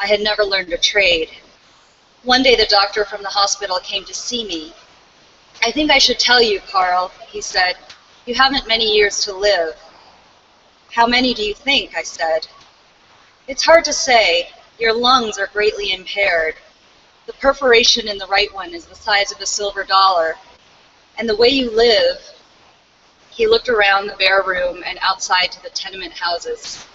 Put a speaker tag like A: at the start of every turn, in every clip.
A: I had never learned a trade. One day the doctor from the hospital came to see me. "I think I should tell you, Carl," he said. "You haven't many years to live." "How many do you think?" I said. "It's hard to say. Your lungs are greatly impaired. The perforation in the right one is the size of a silver dollar. And the way you live," he looked around the bare room and outside to the tenement houses.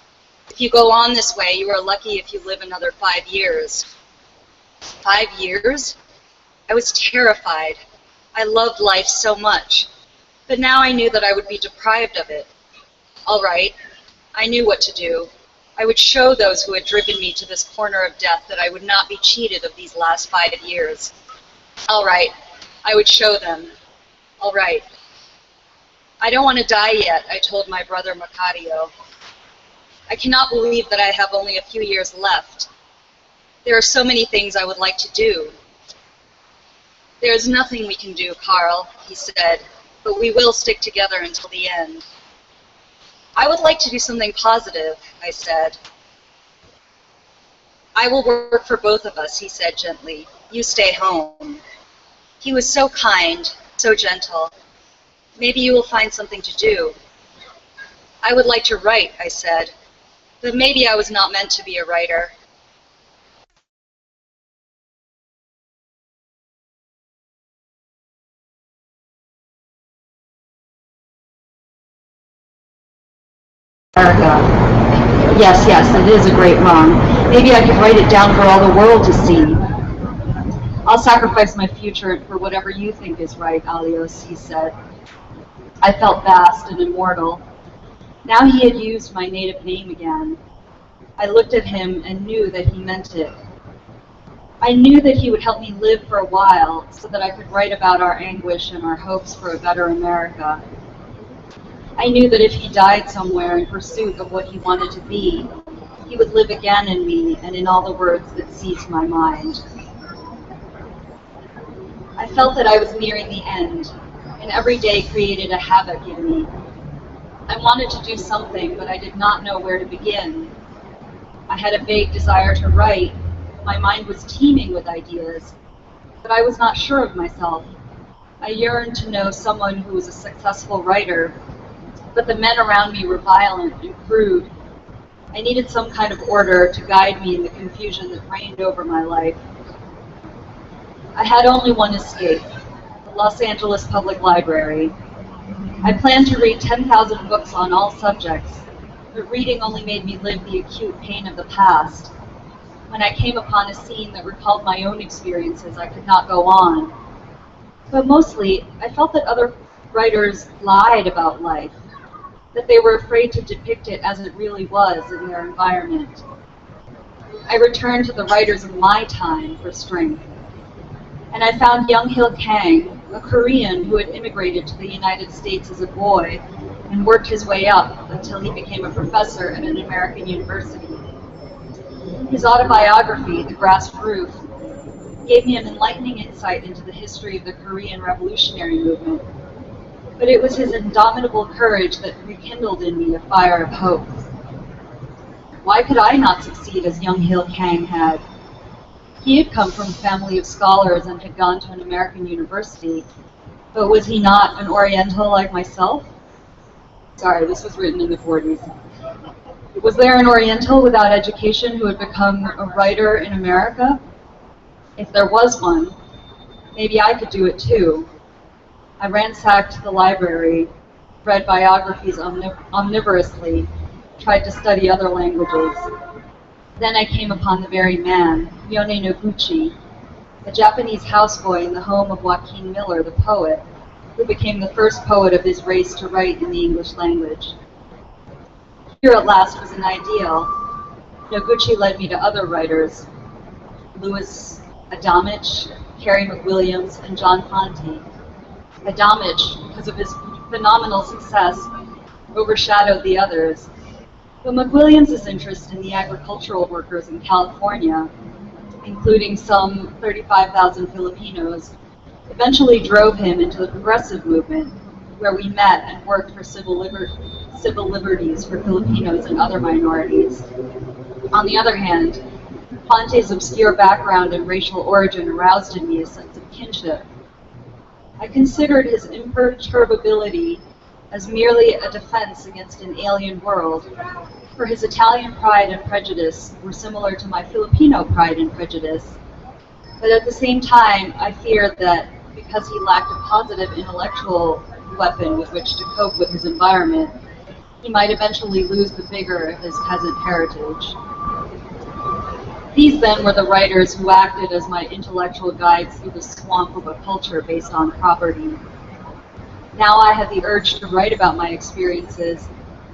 A: "If you go on this way, you are lucky if you live another 5 years." 5 years? I was terrified. I loved life so much. But now I knew that I would be deprived of it. All right. I knew what to do. I would show those who had driven me to this corner of death that I would not be cheated of these last 5 years. All right. I would show them. All right. "I don't want to die yet," I told my brother Macario. "I cannot believe that I have only a few years left. There are so many things I would like to do." "There is nothing we can do, Carl," he said, "but we will stick together until the end." "I would like to do something positive," I said. "I will work for both of us," he said gently. "You stay home." He was so kind, so gentle. "Maybe you will find something to do." "I would like to write," I said, "but maybe I was not meant to be a writer."
B: America. Yes, it is a great wrong. Maybe I could write it down for all the world to see. "I'll sacrifice my future for whatever you think is right, Alios," he said. I felt vast and immortal. Now he had used my native name again. I looked at him and knew that he meant it. I knew that he would help me live for a while so that I could write about our anguish and our hopes for a better America. I knew that if he died somewhere in pursuit of what he wanted to be, he would live again in me and in all the words that seized my mind. I felt that I was nearing the end, and every day created a havoc in me. I wanted to do something, but I did not know where to begin. I had a vague desire to write. My mind was teeming with ideas, but I was not sure of myself. I yearned to know someone who was a successful writer, but the men around me were violent and crude. I needed some kind of order to guide me in the confusion that reigned over my life. I had only one escape, the Los Angeles Public Library. I planned to read 10,000 books on all subjects, but reading only made me live the acute pain of the past. When I came upon a scene that recalled my own experiences, I could not go on. But mostly, I felt that other writers lied about life, that they were afraid to depict it as it really was in their environment. I returned to the writers of my time for strength, and I found Young-Hil Kang, a Korean who had immigrated to the United States as a boy and worked his way up until he became a professor at an American university. His autobiography, The Grass Roof, gave me an enlightening insight into the history of the Korean Revolutionary Movement. But it was his indomitable courage that rekindled in me a fire of hope. Why could I not succeed as Young-Hil Kang had? He had come from a family of scholars and had gone to an American university, but was he not an Oriental like myself? Sorry, this was written in the 40s. Was there an Oriental without education who had become a writer in America? If there was one, maybe I could do it too. I ransacked the library, read biographies omnivorously, tried to study other languages. Then I came upon the very man, Yone Noguchi, a Japanese houseboy in the home of Joaquin Miller, the poet, who became the first poet of his race to write in the English language. Here at last was an ideal. Noguchi led me to other writers, Louis Adamich, Carey McWilliams, and John Ponte. Adamich, because of his phenomenal success, overshadowed the others. But McWilliams' interest in the agricultural workers in California, including some 35,000 Filipinos, eventually drove him into the progressive movement, where we met and worked for civil liberties for Filipinos and other minorities. On the other hand, Ponte's obscure background and racial origin aroused in me a sense of kinship. I considered his imperturbability as merely a defense against an alien world, for his Italian pride and prejudice were similar to my Filipino pride and prejudice. But at the same time, I feared that because he lacked a positive intellectual weapon with which to cope with his environment, he might eventually lose the vigor of his peasant heritage. These then were the writers who acted as my intellectual guides through the swamp of a culture based on property. Now I had the urge to write about my experiences,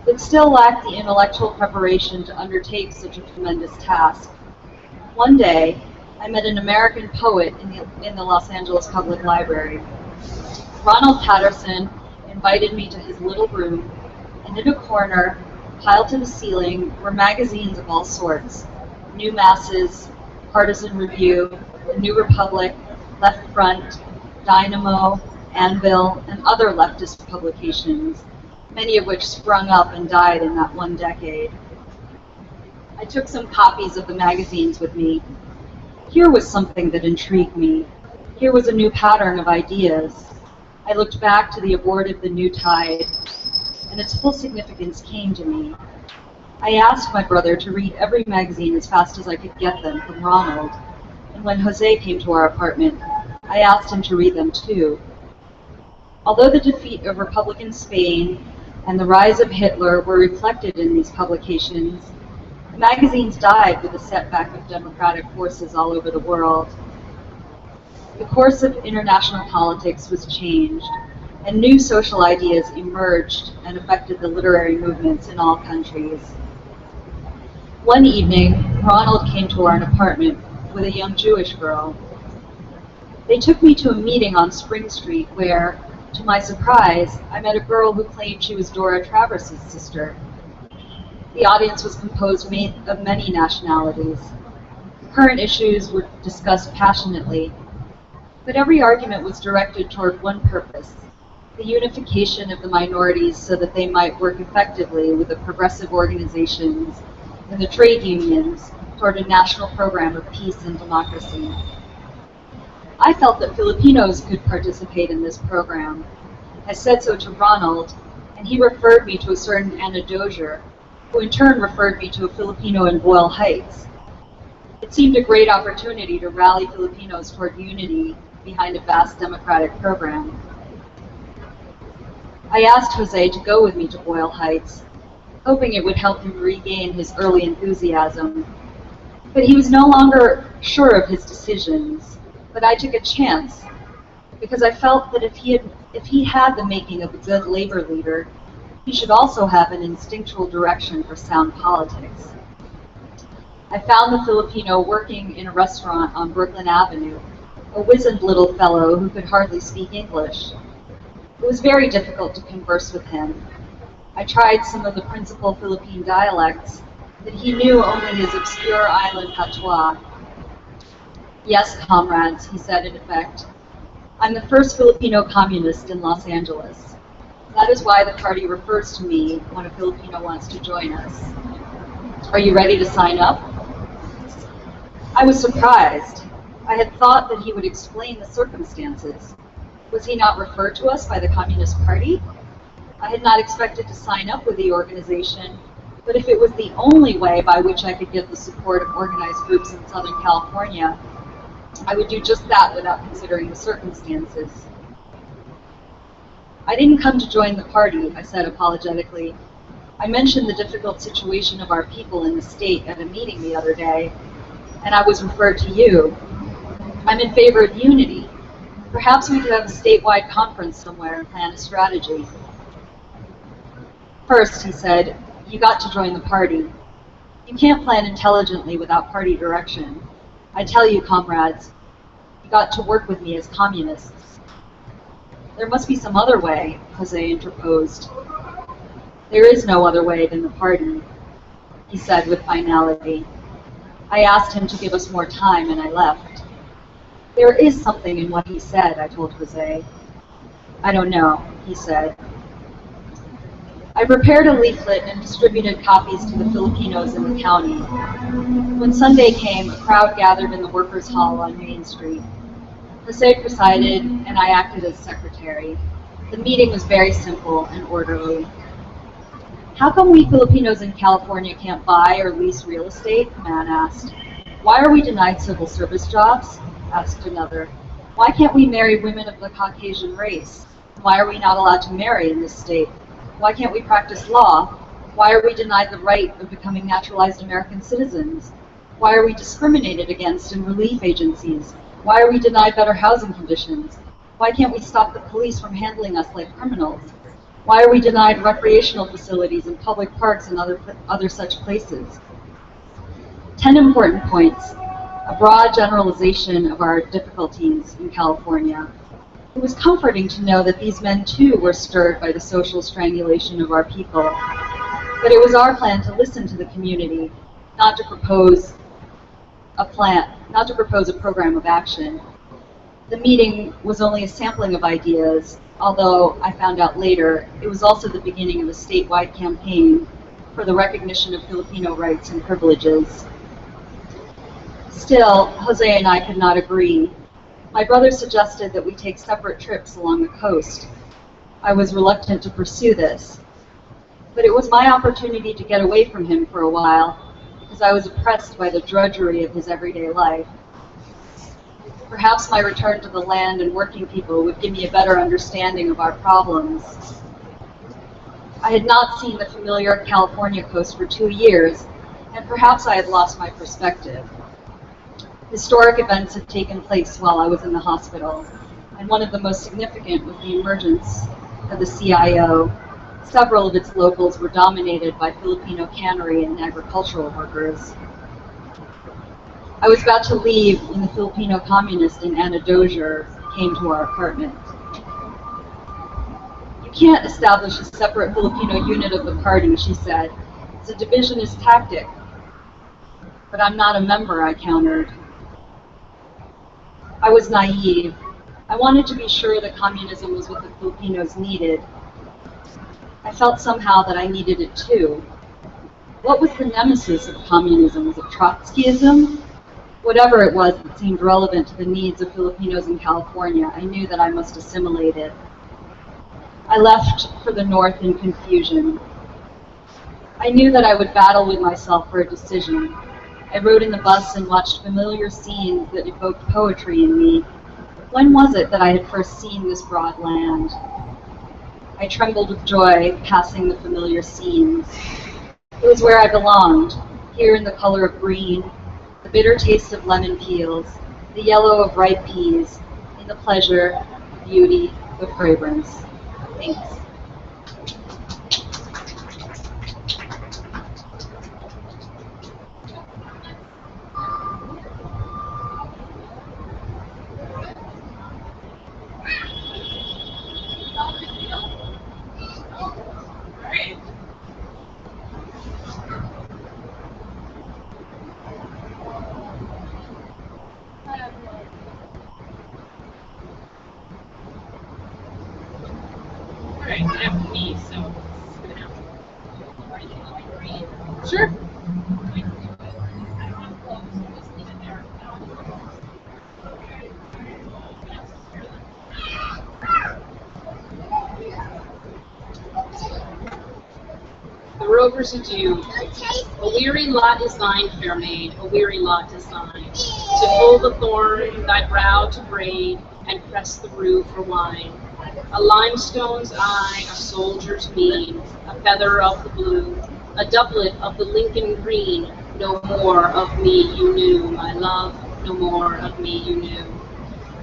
B: but still lacked the intellectual preparation to undertake such a tremendous task. One day, I met an American poet in the Los Angeles Public Library. Ronald Patterson invited me to his little room, and in a corner, piled to the ceiling, were magazines of all sorts: New Masses, Partisan Review, The New Republic, Left Front, Dynamo, Anvil, and other leftist publications, many of which sprung up and died in that one decade. I took some copies of the magazines with me. Here was something that intrigued me. Here was a new pattern of ideas. I looked back to the abortive The New Tide, and its full significance came to me. I asked my brother to read every magazine as fast as I could get them from Ronald, and when Jose came to our apartment, I asked him to read them too. Although the defeat of Republican Spain and the rise of Hitler were reflected in these publications, the magazines died with the setback of democratic forces all over the world. The course of international politics was changed, and new social ideas emerged and affected the literary movements in all countries. One evening, Ronald came to our apartment with a young Jewish girl. They took me to a meeting on Spring Street where, to my surprise, I met a girl who claimed she was Dora Travers's sister. The audience was composed of many nationalities. Current issues were discussed passionately, but every argument was directed toward one purpose: the unification of the minorities so that they might work effectively with the progressive organizations and the trade unions toward a national program of peace and democracy. I felt that Filipinos could participate in this program. I said so to Ronald, and he referred me to a certain Anna Dozier, who in turn referred me to a Filipino in Boyle Heights. It seemed a great opportunity to rally Filipinos toward unity behind a vast democratic program. I asked Jose to go with me to Boyle Heights, hoping it would help him regain his early enthusiasm. But he was no longer sure of his decisions. But I took a chance, because I felt that if he had the making of a good labor leader, he should also have an instinctual direction for sound politics. I found the Filipino working in a restaurant on Brooklyn Avenue, a wizened little fellow who could hardly speak English. It was very difficult to converse with him. I tried some of the principal Philippine dialects, but he knew only his obscure island patois. "Yes, comrades," he said in effect. "I'm the first Filipino communist in Los Angeles. That is why the party refers to me when a Filipino wants to join us. Are you ready to sign up?" I was surprised. I had thought that he would explain the circumstances. Was he not referred to us by the Communist Party? I had not expected to sign up with the organization, but if it was the only way by which I could get the support of organized groups in Southern California, I would do just that without considering the circumstances. "I didn't come to join the party," I said apologetically. "I mentioned the difficult situation of our people in the state at a meeting the other day, and I was referred to you. I'm in favor of unity. Perhaps we could have a statewide conference somewhere and plan a strategy." "First," he said, "you got to join the party. You can't plan intelligently without party direction. I tell you, comrades, you got to work with me as communists." "There must be some other way," Jose interposed. "There is no other way than the party," he said with finality. I asked him to give us more time, and I left. "There is something in what he said," I told Jose. "I don't know," he said. I I prepared a leaflet and distributed copies to the Filipinos in the county. When Sunday came, a crowd gathered in the Workers' Hall on Main Street. Jose presided, and I acted as secretary. The meeting was very simple and orderly. How come we Filipinos in California can't buy or lease real estate? A man asked. Why are we denied civil service jobs? Asked another. Why can't we marry women of the Caucasian race? Why are we not allowed to marry in this state? Why can't we practice law? Why are we denied the right of becoming naturalized American citizens? Why are we discriminated against in relief agencies? Why are we denied better housing conditions? Why can't we stop the police from handling us like criminals? Why are we denied recreational facilities and public parks and other such places? 10 important points, a broad generalization of our difficulties in California. It was comforting to know that these men too were stirred by the social strangulation of our people. But it was our plan to listen to the community, not to propose a program of action. The meeting was only a sampling of ideas, although I found out later it was also the beginning of a statewide campaign for the recognition of Filipino rights and privileges. Still, Jose and I could not agree. My brother suggested that we take separate trips along the coast. I was reluctant to pursue this, but it was my opportunity to get away from him for a while because I was oppressed by the drudgery of his everyday life. Perhaps my return to the land and working people would give me a better understanding of our problems. I had not seen the familiar California coast for 2 years, and perhaps I had lost my perspective. Historic events had taken place while I was in the hospital, and one of the most significant was the emergence of the CIO. Several of its locals were dominated by Filipino cannery and agricultural workers. I was about to leave when the Filipino communist in Anna Dozier came to our apartment. You can't establish a separate Filipino unit of the party, she said. It's a divisionist tactic. But I'm not a member, I countered. I was naive. I wanted to be sure that communism was what the Filipinos needed. I felt somehow that I needed it too. What was the nemesis of communism? Was it Trotskyism? Whatever it was that seemed relevant to the needs of Filipinos in California, I knew that I must assimilate it. I left for the North in confusion. I knew that I would battle with myself for a decision. I rode in the bus and watched familiar scenes that evoked poetry in me. When was it that I had first seen this broad land? I trembled with joy, passing the familiar scenes. It was where I belonged, here in the color of green, the bitter taste of lemon peels, the yellow of ripe peas, in the pleasure, the beauty, the fragrance. Thanks.
C: Sure. The Rover's Adieu. A weary lot is thine, fair maid, a weary lot is thine. To pull the thorn, thy brow to braid, and press the rue for wine. A limestone's eye, a soldier's mien, a feather of the blue, a doublet of the Lincoln green. No more of me you knew, my love, no more of me you knew.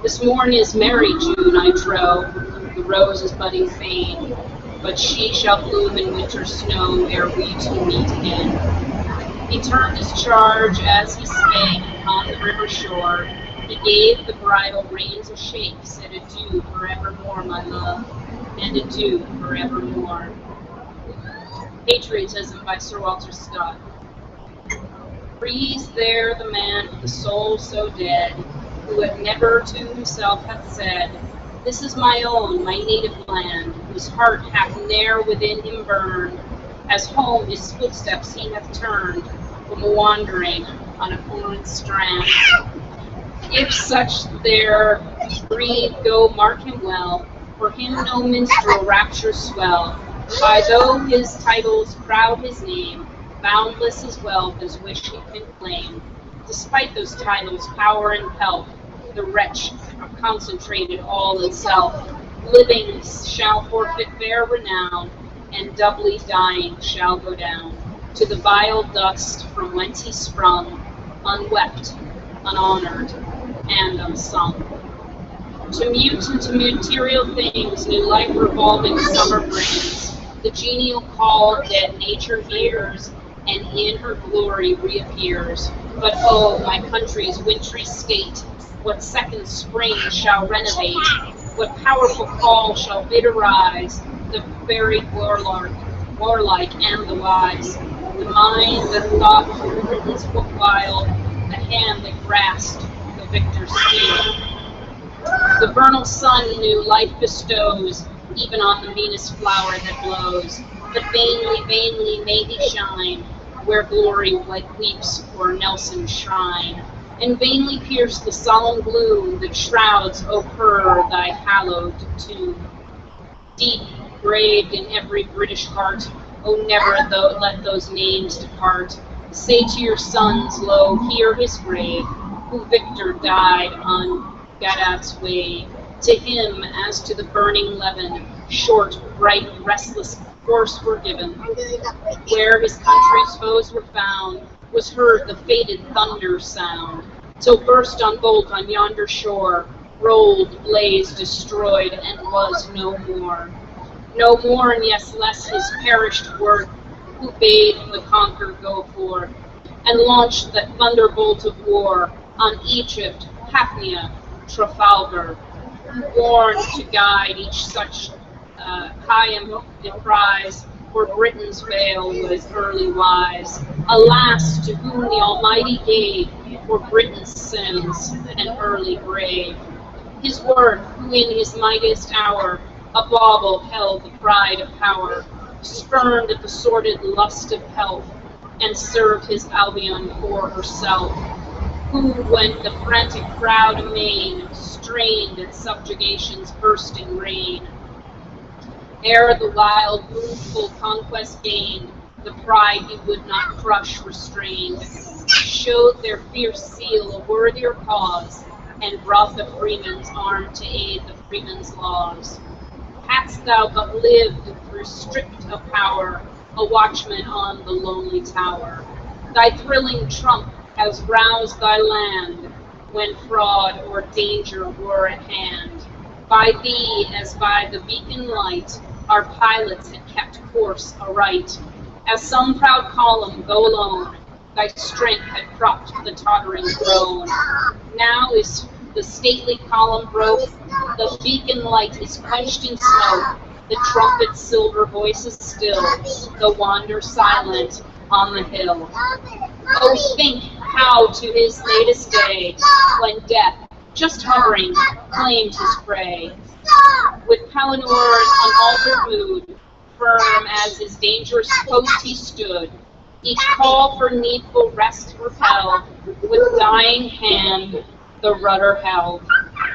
C: This morn is merry June, I trow, the rose is budding fain, but she shall bloom in winter snow ere we two meet again. He turned his charge as he spake upon the river shore. He gave the bridle reins a shake, said adieu forevermore, my love, and adieu forevermore. Patriotism by Sir Walter Scott. Breathes there the man with the soul so dead, who had never to himself hath said, this is my own, my native land, whose whose heart hath ne'er within him burned, as home his footsteps he hath turned, from wandering on a foreign strand. If such there breathe, go mark him well, for him no minstrel raptures swell, by though his titles crowd his name, boundless his wealth as wish he can claim. Despite those titles, power and pelf, the wretch concentrated all in self. Living shall forfeit fair renown, and doubly dying shall go down to the vile dust from whence he sprung, unwept, unhonored, and unsung. To mute and to material things new life revolving summer brings, the genial call dead nature hears, and in her glory reappears. But oh, my country's wintry state, what second spring shall renovate? What powerful call shall bid arise the varied warlike and the wise? The mind that thought through Britain's foot while, the hand that grasped the victor's steel. The vernal sun new life bestows, even on the meanest flower that blows. But vainly, vainly may he shine, where glory weeps for Nelson's shrine, and vainly pierce the solemn gloom that shrouds, O her, thy hallowed tomb. Deep graved in every British heart, O never let those names depart. Say to your sons, lo, here his grave, who victor died on Gadat's wave. To him, as to the burning levin, short, bright, restless course were given. Where his country's foes were found, was heard the fated thunder sound, till burst on bolt on yonder shore, rolled, blazed, destroyed, and was no more. No more, and yes less his perished worth, who bade the conquered go forth, and launched that thunderbolt of war on Egypt, Hafnia, Trafalgar, who born to guide each such high emprise, for Britain's veil was early wise. Alas, to whom the Almighty gave for Britain's sins an early grave. His worth, who in his mightiest hour a bauble held the pride of power, spurned at the sordid lust of pelf, and served his Albion for herself. Who, when the frantic crowd amain strained at subjugation's bursting reign, ere the wild moonful conquest gained, the pride he would not crush restrained, showed their fierce seal a worthier cause, and brought the freeman's arm to aid the freeman's laws. Hadst thou but lived through strict of power, a watchman on the lonely tower, thy thrilling trump has roused thy land, when fraud or danger were at hand. By thee, as by the beacon light, our pilots had kept course aright. As some proud column, go alone, thy strength had propped the tottering throne. Now is the stately column broke, the beacon light is quenched in smoke, the trumpet's silver voices still, the wander silent on the hill. Oh, think how to his latest day, when death, just hovering, claimed his prey. With Palanor's unaltered mood, firm as his dangerous post he stood, each call for needful rest repelled, with dying hand the rudder held,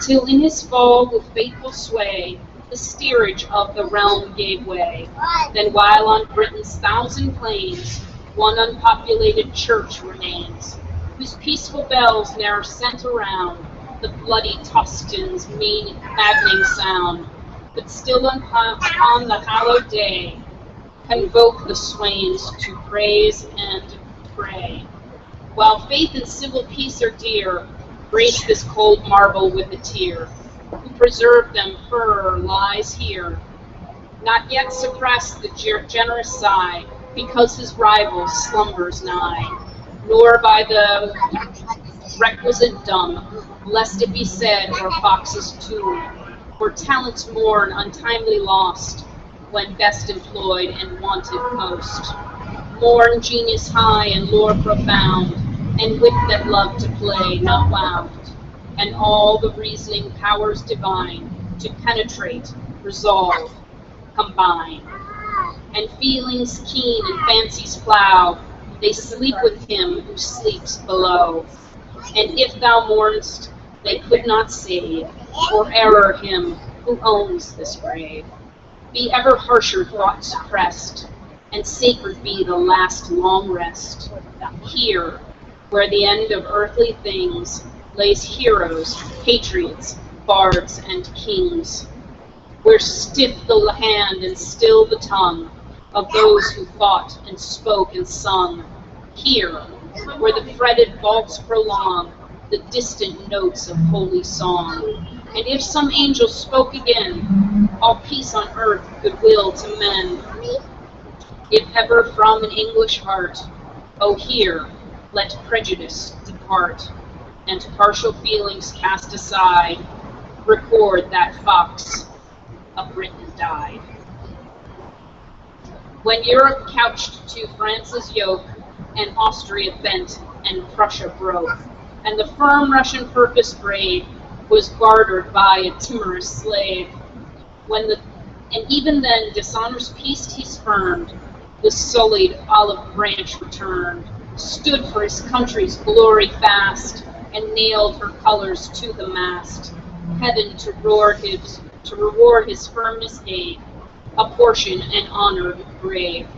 C: till in his fall with fateful sway, the steerage of the realm gave way. Then while on Britain's thousand plains, one unpopulated church remains, whose peaceful bells ne'er sent around the bloody Toscan's maddening sound, but still upon the hallowed day convoke the swains to praise and pray. While faith and civil peace are dear, grace this cold marble with a tear. Who preserved them furrer lies here, not yet suppressed the generous sigh, because his rival slumbers nigh, nor by the requisite dumb, lest it be said o'er Fox's tomb, for talents mourn untimely lost, when best employed and wanted most. Mourn genius high and lore profound, and wit that loved to play, not wound, and all the reasoning powers divine to penetrate, resolve, combine. And feelings keen and fancies plow, they sleep with him who sleeps below. And if thou mourn'st, they could not save, or error him who owns this grave. Be ever harsher thought suppressed, and sacred be the last long rest. Here, where the end of earthly things lays heroes, patriots, bards, and kings. Where stiff the hand and still the tongue of those who fought and spoke and sung. Here, where the fretted vaults prolong the distant notes of holy song. And if some angel spoke again, all peace on earth, goodwill to men. If ever from an English heart, oh here, let prejudice depart, and partial feelings cast aside, record that Fox of Britain died. When Europe couched to France's yoke, and Austria bent, and Prussia broke, and the firm Russian purpose brave was bartered by a timorous slave. And even then dishonor's peace he spurned, the sullied olive branch returned, stood for his country's glory fast, and nailed her colors to the mast. Heaven to reward his firmness gave, a portion and honored grave,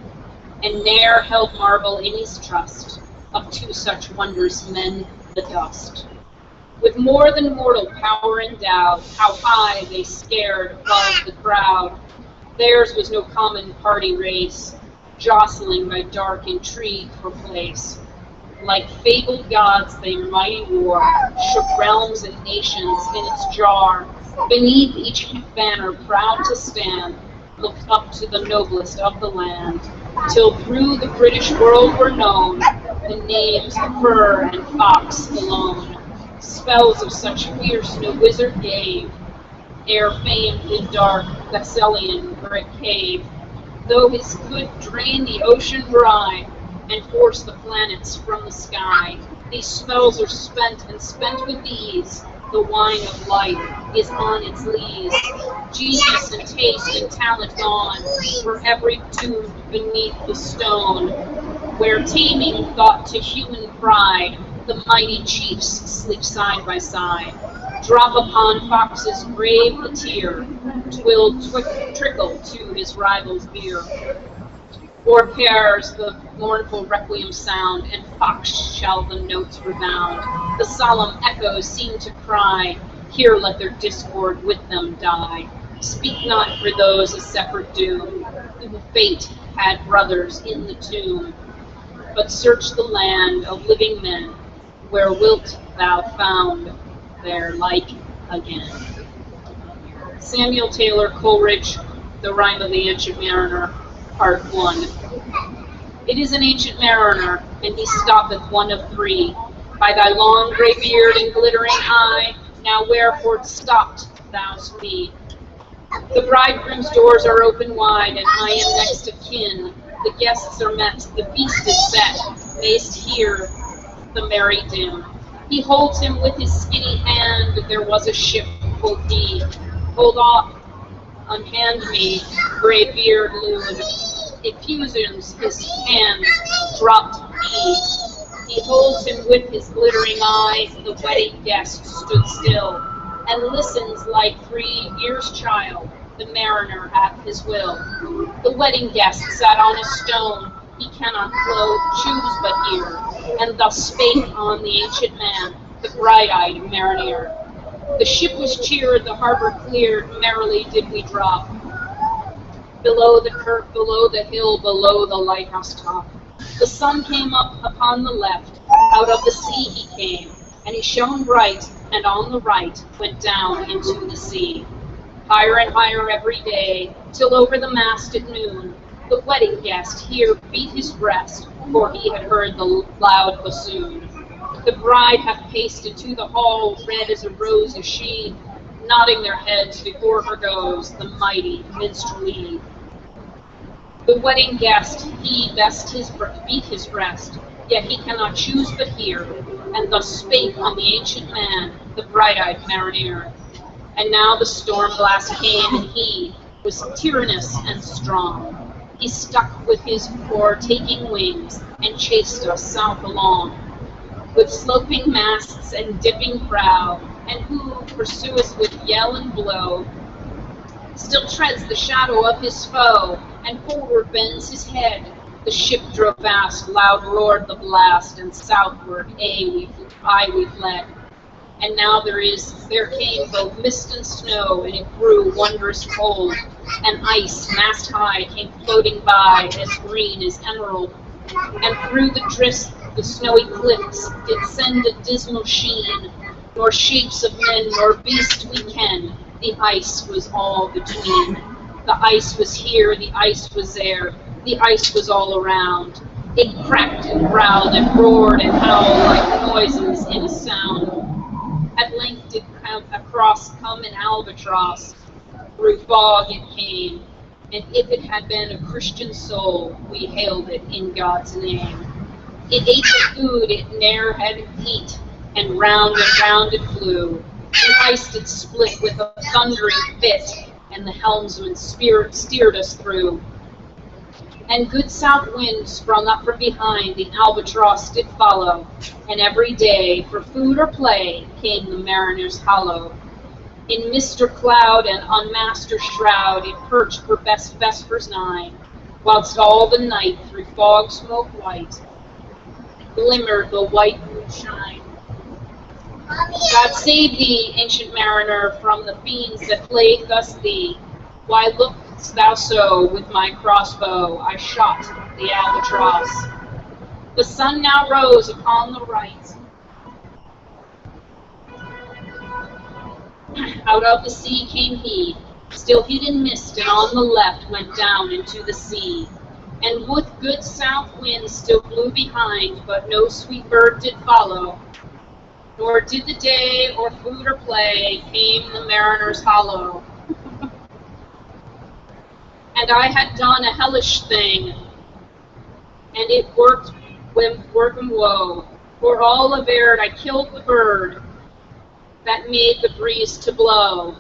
C: and ne'er held marvel in his trust, of two such wondrous men the dust. With more than mortal power endowed, how high they scared above the crowd. Theirs was no common party race, jostling by dark intrigue for place. Like fabled gods they mighty war, shook realms and nations in its jar. Beneath each banner proud to stand, looked up to the noblest of the land, till through the British world were known the names of Fur and Fox alone. Spells of such fierce no wizard gave, ere famed in dark Thessalian brick cave. Though his good drain the ocean dry, and force the planets from the sky, these spells are spent, and spent with ease. The wine of life is on its lees. Genius and taste and talent gone, for every tomb beneath the stone. Where taming thought to human pride, the mighty chiefs sleep side by side. Drop upon Fox's grave a tear, 'twill trickle to his rival's bier. O'er pairs the mournful requiem sound, and Fox shall the notes rebound. The solemn echoes seem to cry, here let their discord with them die. Speak not for those a separate doom, who fate had brothers in the tomb. But search the land of living men, where wilt thou found their like again. Samuel Taylor Coleridge, The Rime of the Ancient Mariner, Part 1. It is an ancient mariner, and he stoppeth one of three. By thy long grey beard and glittering eye, now wherefore stopped thou be? The bridegroom's doors are open wide, and I am next of kin. The guests are met, the feast is set, mayst hear the merry din. He holds him with his skinny hand, there was a ship, quoth he. Hold off, unhand me, grey beard loon. Effusions his hand dropped be. He holds him with his glittering eye, the wedding guest stood still, and listens like 3 years' child, the mariner at his will. The wedding guest sat on a stone, he cannot choose but hear, and thus spake on the ancient man, the bright-eyed mariner. The ship was cheered, the harbor cleared, merrily did we drop. Below the kirk, below the hill, below the lighthouse top. The sun came up upon the left, out of the sea he came, and he shone bright, and on the right went down into the sea. Higher and higher every day, till over the mast at noon, the wedding guest here beat his breast, for he had heard the loud bassoon. The bride hath paced into the hall, red as a rose is she, nodding their heads before her goes the mighty minstrelsy. The wedding guest, he beat his breast, yet he cannot choose but hear, and thus spake on the ancient man, the bright-eyed mariner. And now the storm blast came, and he, was tyrannous and strong. He stuck with his taking wings and chased us south along, with sloping masts and dipping prow, and who pursueth with yell and blow, still treads the shadow of his foe, and forward bends his head. The ship drove fast, loud roared the blast, and southward we fled. And now there came both mist and snow, and it grew wondrous cold, and ice, mast high, came floating by, as green as emerald, and through the drifts the snowy cliffs did send a dismal sheen, nor shapes of men nor beast we ken, the ice was all between. The ice was here, the ice was there, the ice was all around. It cracked and growled and roared and howled like noises in a sound. At length did across come an albatross, through fog it came, and if it had been a Christian soul, we hailed it in God's name. It ate the food it ne'er had eat, and round it flew. The ice did split with a thundering fit, and the helmsman steered us through. And good south wind sprung up from behind, the albatross did follow, and every day, for food or play, came the mariner's hollow. In mist or cloud and unmasked or shroud, it perched for vespers 9, whilst all the night through fog smoke white glimmered the white moonshine. God save thee, ancient mariner, from the fiends that plague thus thee. Why look'st thou so? With my crossbow I shot the albatross. The sun now rose upon the right. Out of the sea came he, still hid in mist, and on the left went down into the sea. And with good south wind still blew behind, but no sweet bird did follow. Nor did the day, or food or play, came the mariner's hollow. And I had done a hellish thing, and it worked with work and woe. For all averred I killed the bird that made the breeze to blow.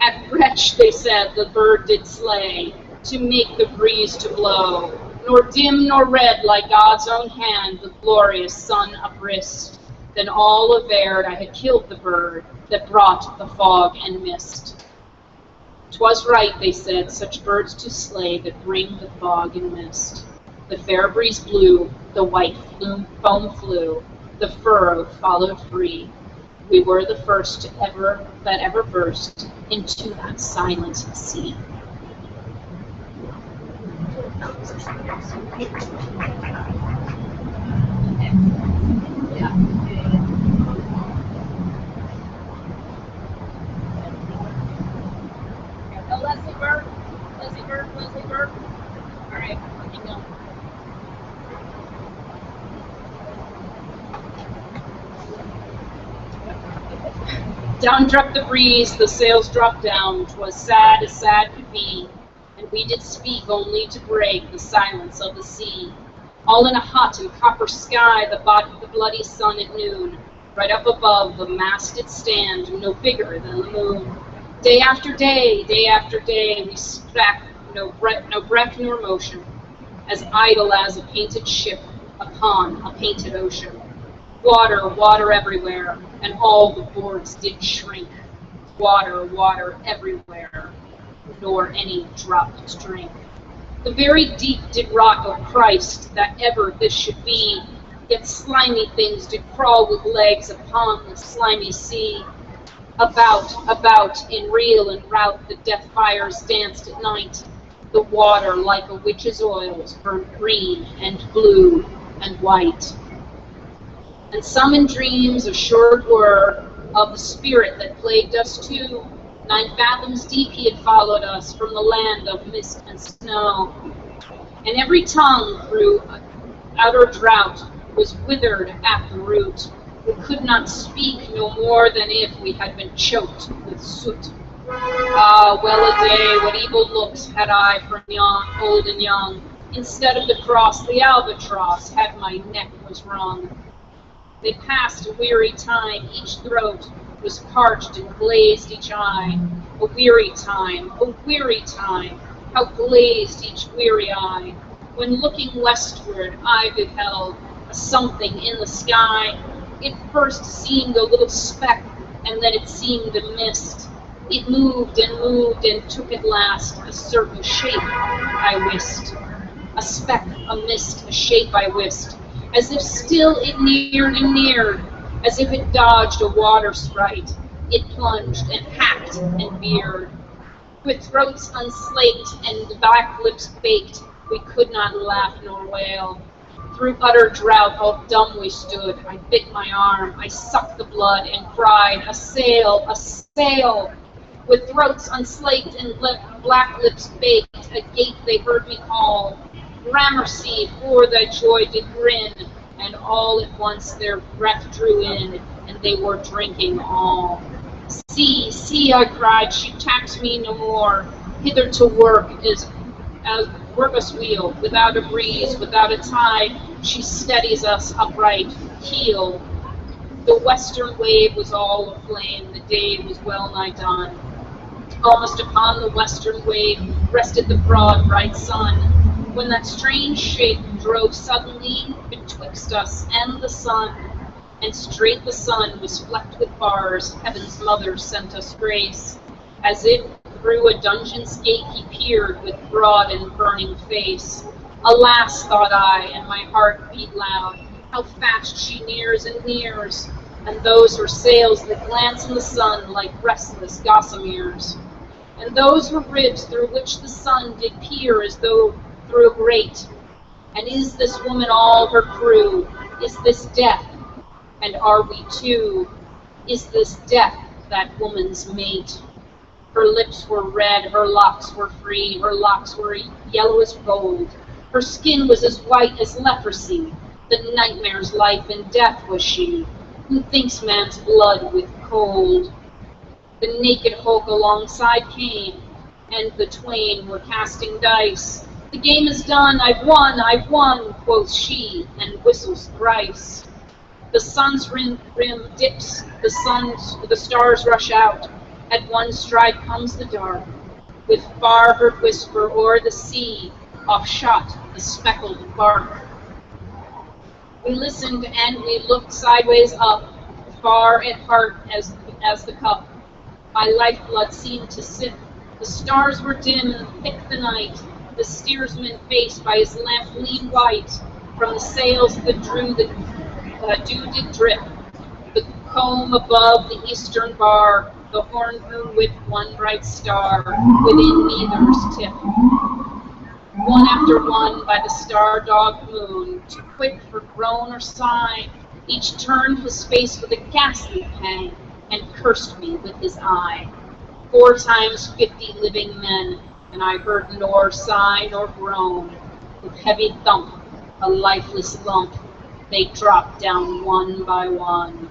C: At wretch, they said, the bird did slay, to make the breeze to blow. Nor dim nor red like God's own hand the glorious sun uprist. Then all averred I had killed the bird that brought the fog and mist. 'Twas right, they said, such birds to slay that bring the fog and mist. The fair breeze blew, the white foam flew, the furrow followed free. We were the first that ever burst into that silent sea. Leslie Bird. All right, keep going. Down dropped the breeze, the sails dropped down. 'Twas sad as sad could be, and we did speak only to break the silence of the sea. All in a hot and copper sky, the bloody sun at noon. Right up above the mast did stand, no bigger than the moon. Day after day, we struck no breath nor motion, as idle as a painted ship upon a painted ocean. Water everywhere, and all the boards did shrink. Water everywhere, nor any drop to drink. The very deep did rock, O Christ, that ever this should be. Yet slimy things did crawl with legs upon the slimy sea. About, in reel and rout, the death fires danced at night. The water, like a witch's oils, burned green and blue and white. And some in dreams assured were of the spirit that plagued us too. 9 fathoms deep he had followed us from the land of mist and snow. And every tongue through outer drought was withered at the root. We could not speak no more than if we had been choked with soot. Ah, well a day, what evil looks had I from old and young. Instead of the cross, the albatross had my neck was wrung. They passed a weary time, each throat was parched and glazed each eye. A weary time, how glazed each weary eye. When looking westward, I beheld a something in the sky. It first seemed a little speck, and then it seemed a mist. It moved and took at last a certain shape, I wist. A speck, a mist, a shape I wist, as if still it neared and neared, as if it dodged a water sprite. It plunged and hacked and veered. With throats unslaked and black lips baked, we could not laugh nor wail. Through utter drought, all dumb we stood. I bit my arm, I sucked the blood, and cried, "A sail, a sail!" With throats unslaked and black lips baked, agape they heard me call, "Gramercy, for thy joy did grin," and all at once their breath drew in, and they were drinking all. "See, see," I cried, "she tacks me no more. Hither to work as work us wheel, without a breeze, without a tide, she steadies us upright, keel." The western wave was all aflame, the day was well nigh done. Almost upon the western wave rested the broad bright sun, when that strange shape drove suddenly betwixt us and the sun, and straight the sun was flecked with bars. Heaven's mother sent us grace, as if through a dungeon's gate he peered with broad and burning face. Alas, thought I, and my heart beat loud, how fast she nears and nears, and those her sails that glance in the sun like restless gossameres, and those her ribs through which the sun did peer as though through a grate. And is this woman all her crew? Is this death? And are we two? Is this death that woman's mate? Her lips were red, her locks were free, her locks were yellow as gold. Her skin was as white as leprosy. The nightmare's life and death was she, who thinks man's blood with cold. The naked hulk alongside came, and the twain were casting dice. "The game is done, I've won," quoth she, and whistles thrice. The sun's rim dips, the stars rush out. At one stride comes the dark, with far-heard whisper o'er the sea, off shot the speckled bark. We listened and we looked sideways up, far at heart as the cup. My lifeblood seemed to sip. The stars were dim and thick the night. The steersman faced by his lamp leaned white. From the sails that drew the dew did drip. The comb above the eastern bar, the horn grew with one bright star within neither's tip. One after one by the star-dogged moon, too quick for groan or sigh, each turned his face with a ghastly pang, and cursed me with his eye. 4 times 50 living men, and I heard nor sigh nor groan. With heavy thump, a lifeless lump, they dropped down one by one.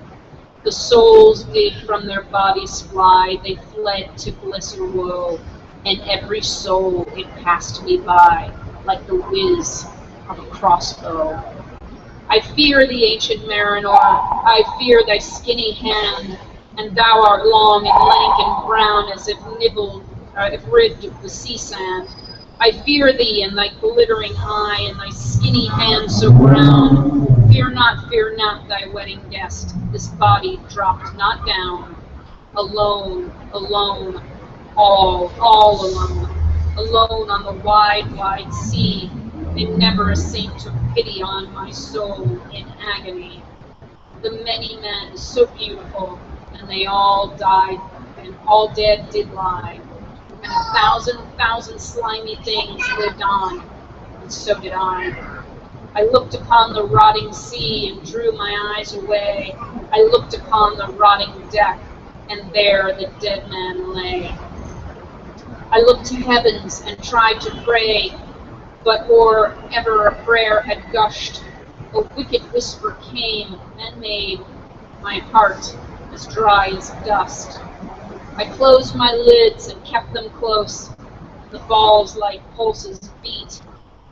C: The souls did from their bodies fly, they fled to bliss or woe, and every soul it passed me by, like the whiz of a crossbow. I fear thee, ancient mariner, I fear thy skinny hand, and thou art long and lank and brown as if ribbed of the sea sand. I fear thee, and thy glittering eye, and thy skinny hand so brown. Fear not thy wedding guest, this body dropped not down. Alone, alone, all alone, alone on the wide, wide sea, and never a saint took pity on my soul in agony. The many men so beautiful, and they all died, and all dead did lie, and 1,000 slimy things lived on, and so did I. I looked upon the rotting sea and drew my eyes away. I looked upon the rotting deck, and there the dead man lay. I looked to heavens and tried to pray, but or ever a prayer had gushed, a wicked whisper came and made my heart as dry as dust. I closed my lids and kept them close. The balls like pulses beat,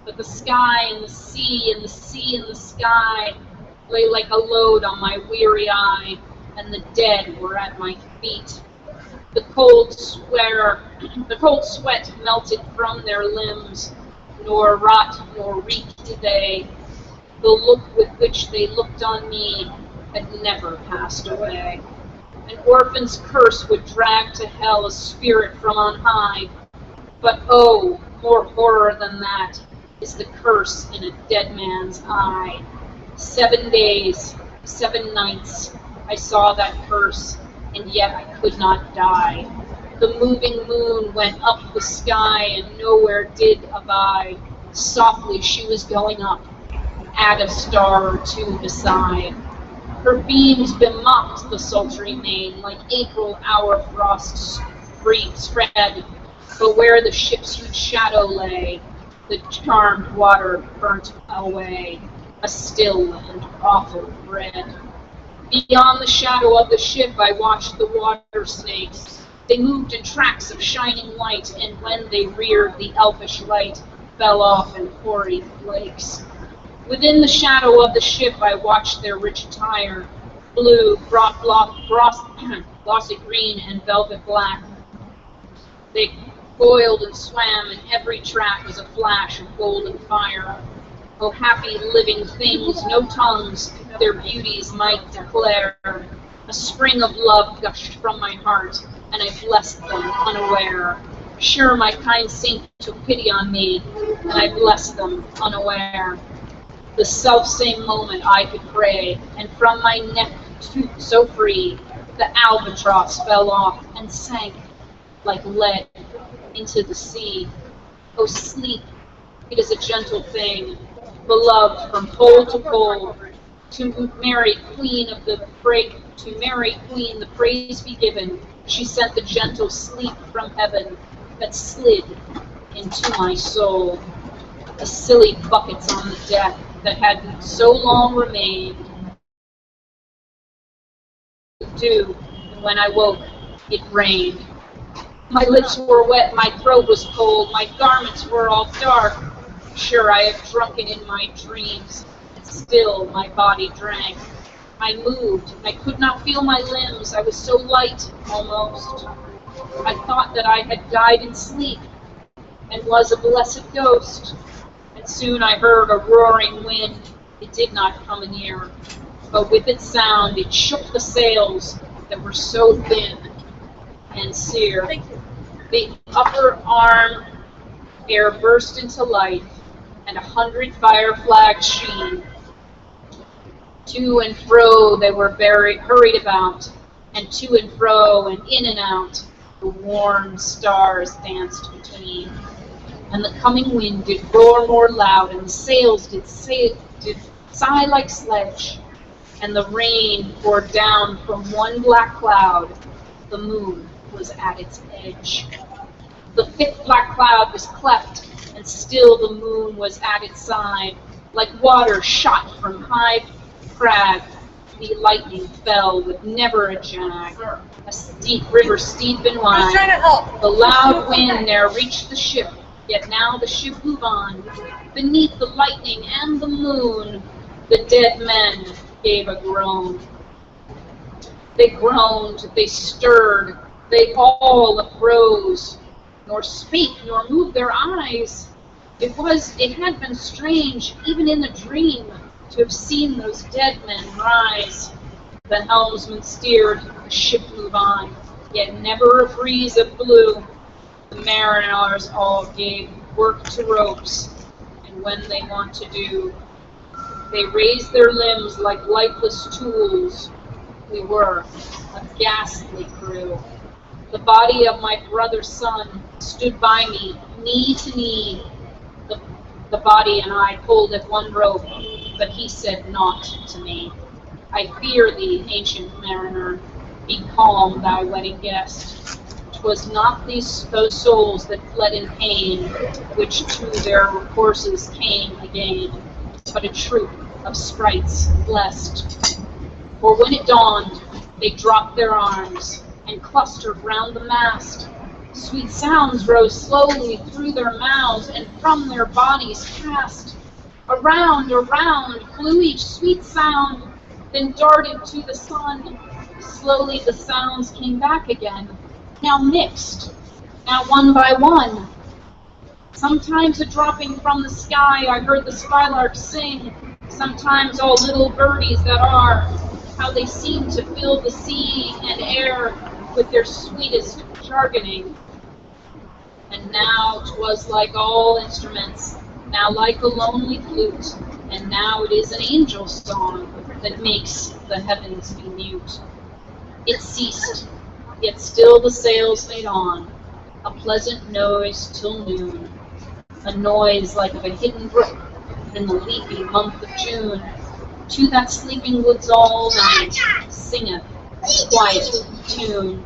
C: but the sky and the sea and the sea and the sky lay like a load on my weary eye. and the dead were at my feet. The cold sweat melted from their limbs, nor rot nor reek did they. The look with which they looked on me had never passed away. An orphan's curse would drag to hell a spirit from on high, but oh, more horror than that is the curse in a dead man's eye. 7 days, 7 nights, I saw that curse, and yet I could not die. The moving moon went up the sky, and nowhere did abide. Softly she was going up, add a star or two beside. Her beams bemocked the sultry main, like April hour frosts spread. But where the ship's huge shadow lay, the charmed water burnt away, a still and awful red. Beyond the shadow of the ship I watched the water snakes. They moved in tracks of shining light, and when they reared, the elfish light fell off in hoary flakes. Within the shadow of the ship I watched their rich attire, blue, glossy green, and velvet black. They boiled and swam, and every track was a flash of golden fire. O happy living things, no tongues their beauties might declare. A spring of love gushed from my heart, and I blessed them unaware. Sure, my kind saint took pity on me, and I blessed them unaware. The self-same moment I could pray, and from my neck, so free, the albatross fell off and sank like lead into the sea. Oh, sleep, it is a gentle thing, beloved from pole to pole. To Mary, Queen, the praise be given. She sent the gentle sleep from heaven that slid into my soul. The silly buckets on the deck that had so long remained dew, and when I woke, it rained. My lips were wet, my throat was cold, my garments were all dark. Sure, I have drunken in my dreams, and still my body drank. I moved, I could not feel my limbs, I was so light, almost. I thought that I had died in sleep, and was a blessed ghost. And soon I heard a roaring wind, it did not come near, but with its sound it shook the sails that were so thin and sere. The upper arm air burst into life, and 100 fire flags sheen. To and fro they were hurried about, and to and fro and in and out the warm stars danced between. And the coming wind did roar more loud, and the sails did sigh like sledge, and the rain poured down from one black cloud. The moon was at its edge. The 5th black cloud was cleft, and still the moon was at its side. Like water shot from high crag, the lightning fell with never a jag. A steep river steep and wide. I was trying to help. The loud wind ne'er reached the ship, yet now the ship moved on. Beneath the lightning and the moon, the dead men gave a groan. They groaned, they stirred, they all uprose, nor spake, nor moved their eyes. It had been strange, even in the dream, to have seen those dead men rise. The helmsman steered, the ship moved on, yet never a breeze of blew. The mariners all gave work to ropes, and when they want to do, they raised their limbs like lifeless tools. We were a ghastly crew. The body of my brother's son stood by me, knee to knee. The body and I pulled at one rope, but he said naught to me. I fear thee, ancient mariner, be calm, thy wedding guest. 'Twas not those souls that fled in pain, which to their courses came again, but a troop of sprites blessed. For when it dawned, they dropped their arms, and clustered round the mast. Sweet sounds rose slowly through their mouths, and from their bodies passed. Around, around flew each sweet sound, then darted to the sun. Slowly the sounds came back again, now mixed, now one by one. Sometimes a dropping from the sky I heard the skylarks sing, sometimes all little birdies that are, how they seem to fill the sea and air with their sweetest jargoning. And now 'twas like all instruments, now like a lonely flute, and now it is an angel's song that makes the heavens be mute. It ceased, yet still the sails made on, a pleasant noise till noon, a noise like of a hidden brook in the leafy month of June. To that sleeping woods all night singeth a quiet tune,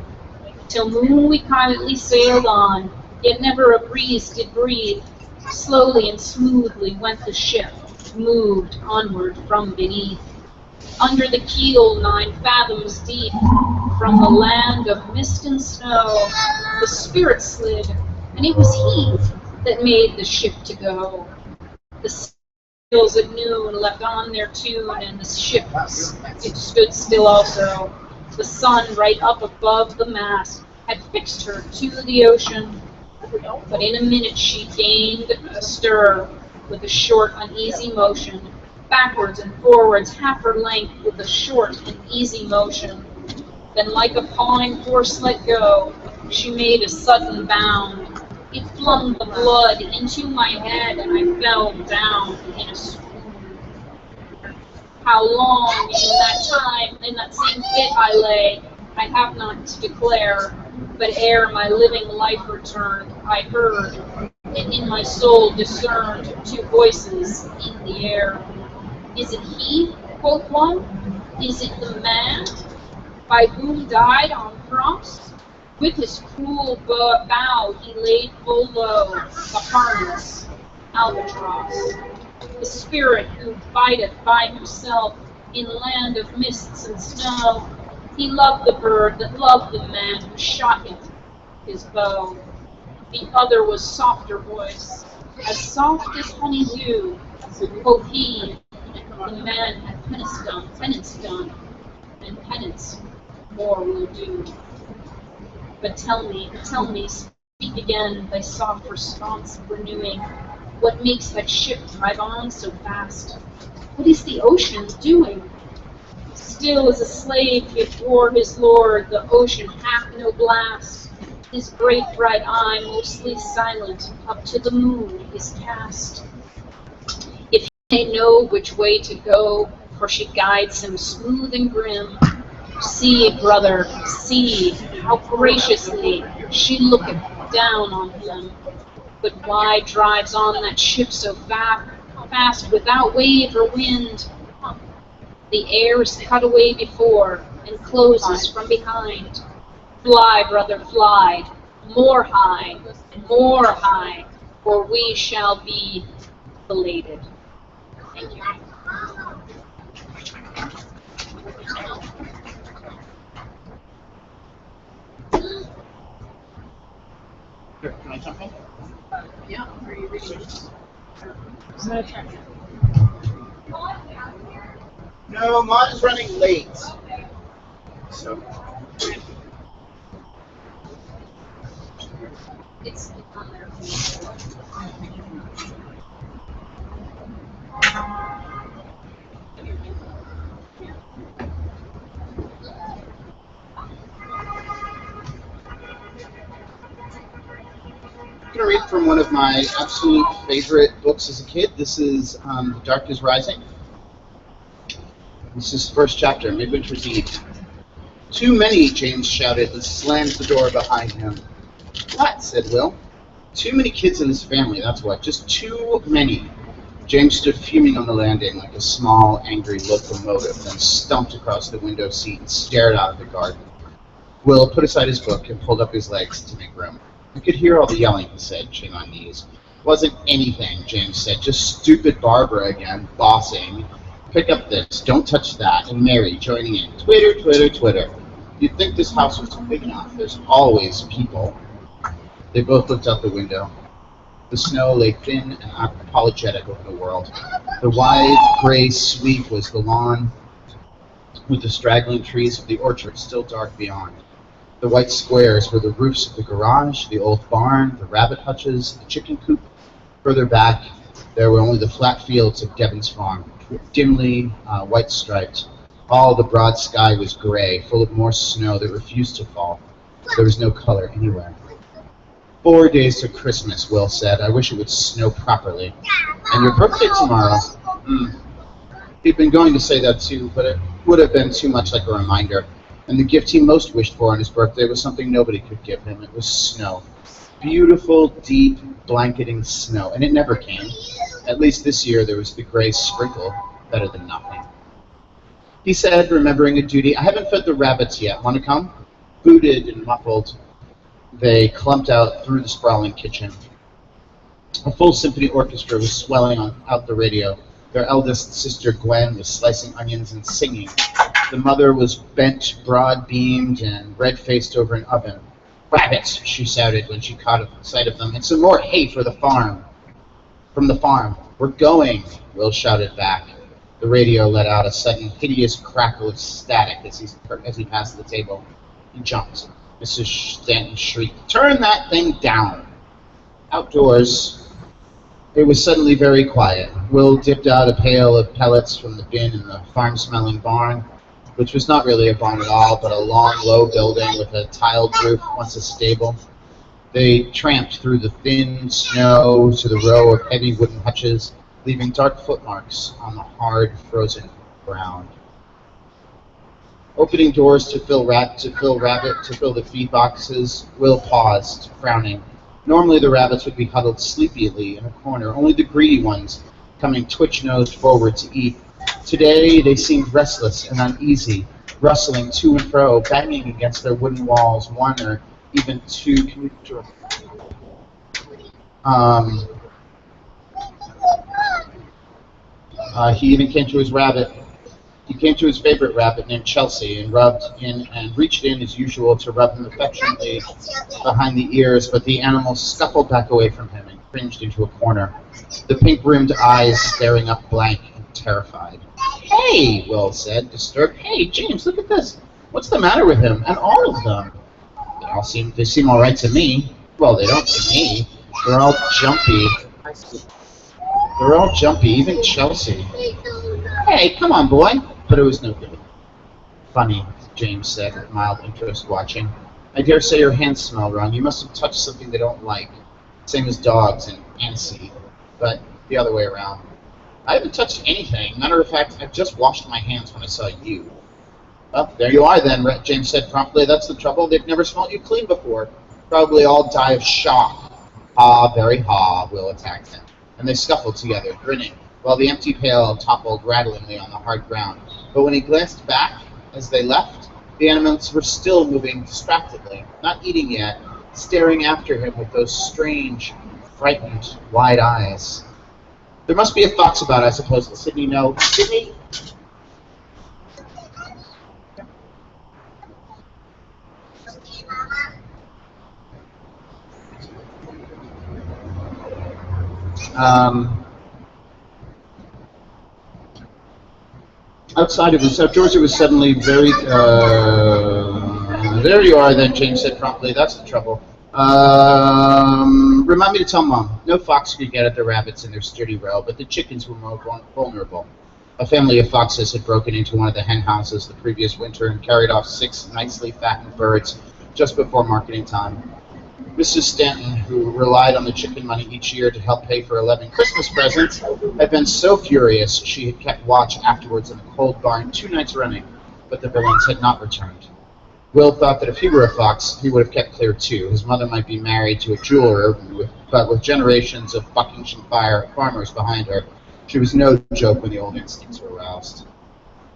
C: till moon we quietly sailed on, yet never a breeze did breathe. Slowly and smoothly went the ship, moved onward from beneath. Under the keel 9 fathoms deep, from the land of mist and snow, the Spirit slid, and it was he that made the ship to go. The sails at noon left on their tune, and the ship it stood still also. The sun right up above the mast had fixed her to the ocean, but in a minute she gained a stir with a short, uneasy motion, backwards and forwards half her length with a short and easy motion. Then like a pawing horse let go, she made a sudden bound. It flung the blood into my head, and I fell down in a swoon. How long in that time, in that same fit I lay, I have not to declare, but ere my living life returned, I heard, and in my soul discerned 2 voices in the air. Is it he, quoth one? Is it the man by whom died on cross? With his cruel bow he laid full low the harmless albatross. The spirit who bideth by himself in land of mists and snow. He loved the bird that loved the man who shot him his bow. The other was softer voice, as soft as honey dew. Quoth he, the man had penance done, and penance more will do. But tell me, speak again, thy soft response renewing. What makes that ship drive on so fast? What is the ocean doing? Still as a slave before his lord, the ocean hath no blast. His great bright eye, mostly silent, up to the moon is cast. If he may know which way to go, for she guides him smooth and grim, see, brother, see, how graciously she looketh down on him. But why drives on that ship so fast without wave or wind? The air is cut away before, and closes from behind. Fly, brother, fly, more high, for we shall be belated. Thank you.
D: Can I jump in?
C: Yeah, are you reading?
D: No, Maud is running late. So.
C: It's on there.
D: I'm going to read from one of my absolute favorite books as a kid. This is The Dark is Rising. This is the first chapter, Midwinter's Eve. Too many, James shouted and slammed the door behind him. What? Said Will. Too many kids in this family, that's what. Just too many. James stood fuming on the landing like a small, angry locomotive, then stumped across the window seat and stared out at the garden. Will put aside his book and pulled up his legs to make room. I could hear all the yelling, he said, chin on knees. Wasn't anything, James said. Just stupid Barbara again, bossing. Pick up this, don't touch that, and Mary joining in. Twitter, Twitter, Twitter. You'd think this house was big enough. There's always people. They both looked out the window. The snow lay thin and apologetic over the world. The wide, gray sweep was the lawn. with the straggling trees of the orchard still dark beyond. The white squares were the roofs of the garage, the old barn, the rabbit hutches, the chicken coop. Further back, there were only the flat fields of Devon's farm, dimly white-striped. All the broad sky was gray, full of more snow that refused to fall. There was no color anywhere. 4 days to Christmas, Will said. I wish it would snow properly. And your birthday tomorrow. He'd been going to say that too, but it would have been too much like a reminder. And the gift he most wished for on his birthday was something nobody could give him. It was snow. Beautiful, deep, blanketing snow. And it never came. At least this year there was the gray sprinkle, better than nothing. He said, remembering a duty, I haven't fed the rabbits yet. Want to come? Booted and muffled, they clumped out through the sprawling kitchen. A full symphony orchestra was swelling out the radio. Their eldest sister, Gwen, was slicing onions and singing. The mother was bent, broad-beamed, and red-faced over an oven. Rabbits, she shouted when she caught sight of them, and some more hay for the farm. From the farm. We're going, Will shouted back. The radio let out a sudden hideous crackle of static as he passed the table. He jumped. Mrs. Stanton shrieked, turn that thing down! Outdoors, it was suddenly very quiet. Will dipped out a pail of pellets from the bin in the farm-smelling barn, which was not really a barn at all, but a long, low building with a tiled roof, once a stable. They tramped through the thin snow to the row of heavy wooden hutches, leaving dark footmarks on the hard, frozen ground. Opening doors to fill the feed boxes, Will paused, frowning. Normally the rabbits would be huddled sleepily in a corner, only the greedy ones coming twitch-nosed forward to eat. Today they seemed restless and uneasy, rustling to and fro, banging against their wooden walls, one or even two. He even came to his rabbit. He came to his favorite rabbit named Chelsea and reached in as usual to rub him affectionately behind the ears, but the animal scuffled back away from him and cringed into a corner, the pink-rimmed eyes staring up blank and terrified. Hey, Will said, disturbed. Hey, James, look at this. What's the matter with him and all of them? They seem all right to me. Well, they don't to me. They're all jumpy. Even Chelsea. Hey, come on, boy. But it was no good. Funny, James said with mild interest, watching. I dare say your hands smell wrong. You must have touched something they don't like. Same as dogs and antsy, but the other way around. I haven't touched anything. Matter of fact, I just washed my hands when I saw you. Well, there you are then, James said promptly. That's the trouble. They've never smelled you clean before. Probably all die of shock. Very ha, Will attacked him. And they scuffled together, grinning, while the empty pail toppled rattlingly on the hard ground. But when he glanced back as they left, the animals were still moving distractedly, not eating yet, staring after him with those strange, frightened, wide eyes. There must be a fox about, I suppose. Let Sydney know. Sydney? Outside of his outdoors, it was suddenly very, there you are then, James said promptly. That's the trouble. Remind me to tell Mom. No fox could get at the rabbits in their sturdy row, but the chickens were more vulnerable. A family of foxes had broken into one of the hen houses the previous winter and carried off 6 nicely fattened birds just before marketing time. Mrs. Stanton, who relied on the chicken money each year to help pay for 11 Christmas presents, had been so furious she had kept watch afterwards in the cold barn 2 nights running, but the villains had not returned. Will thought that if he were a fox, he would have kept clear too. His mother might be married to a jeweler, but with generations of Buckinghamshire farmers behind her, she was no joke when the old instincts were aroused.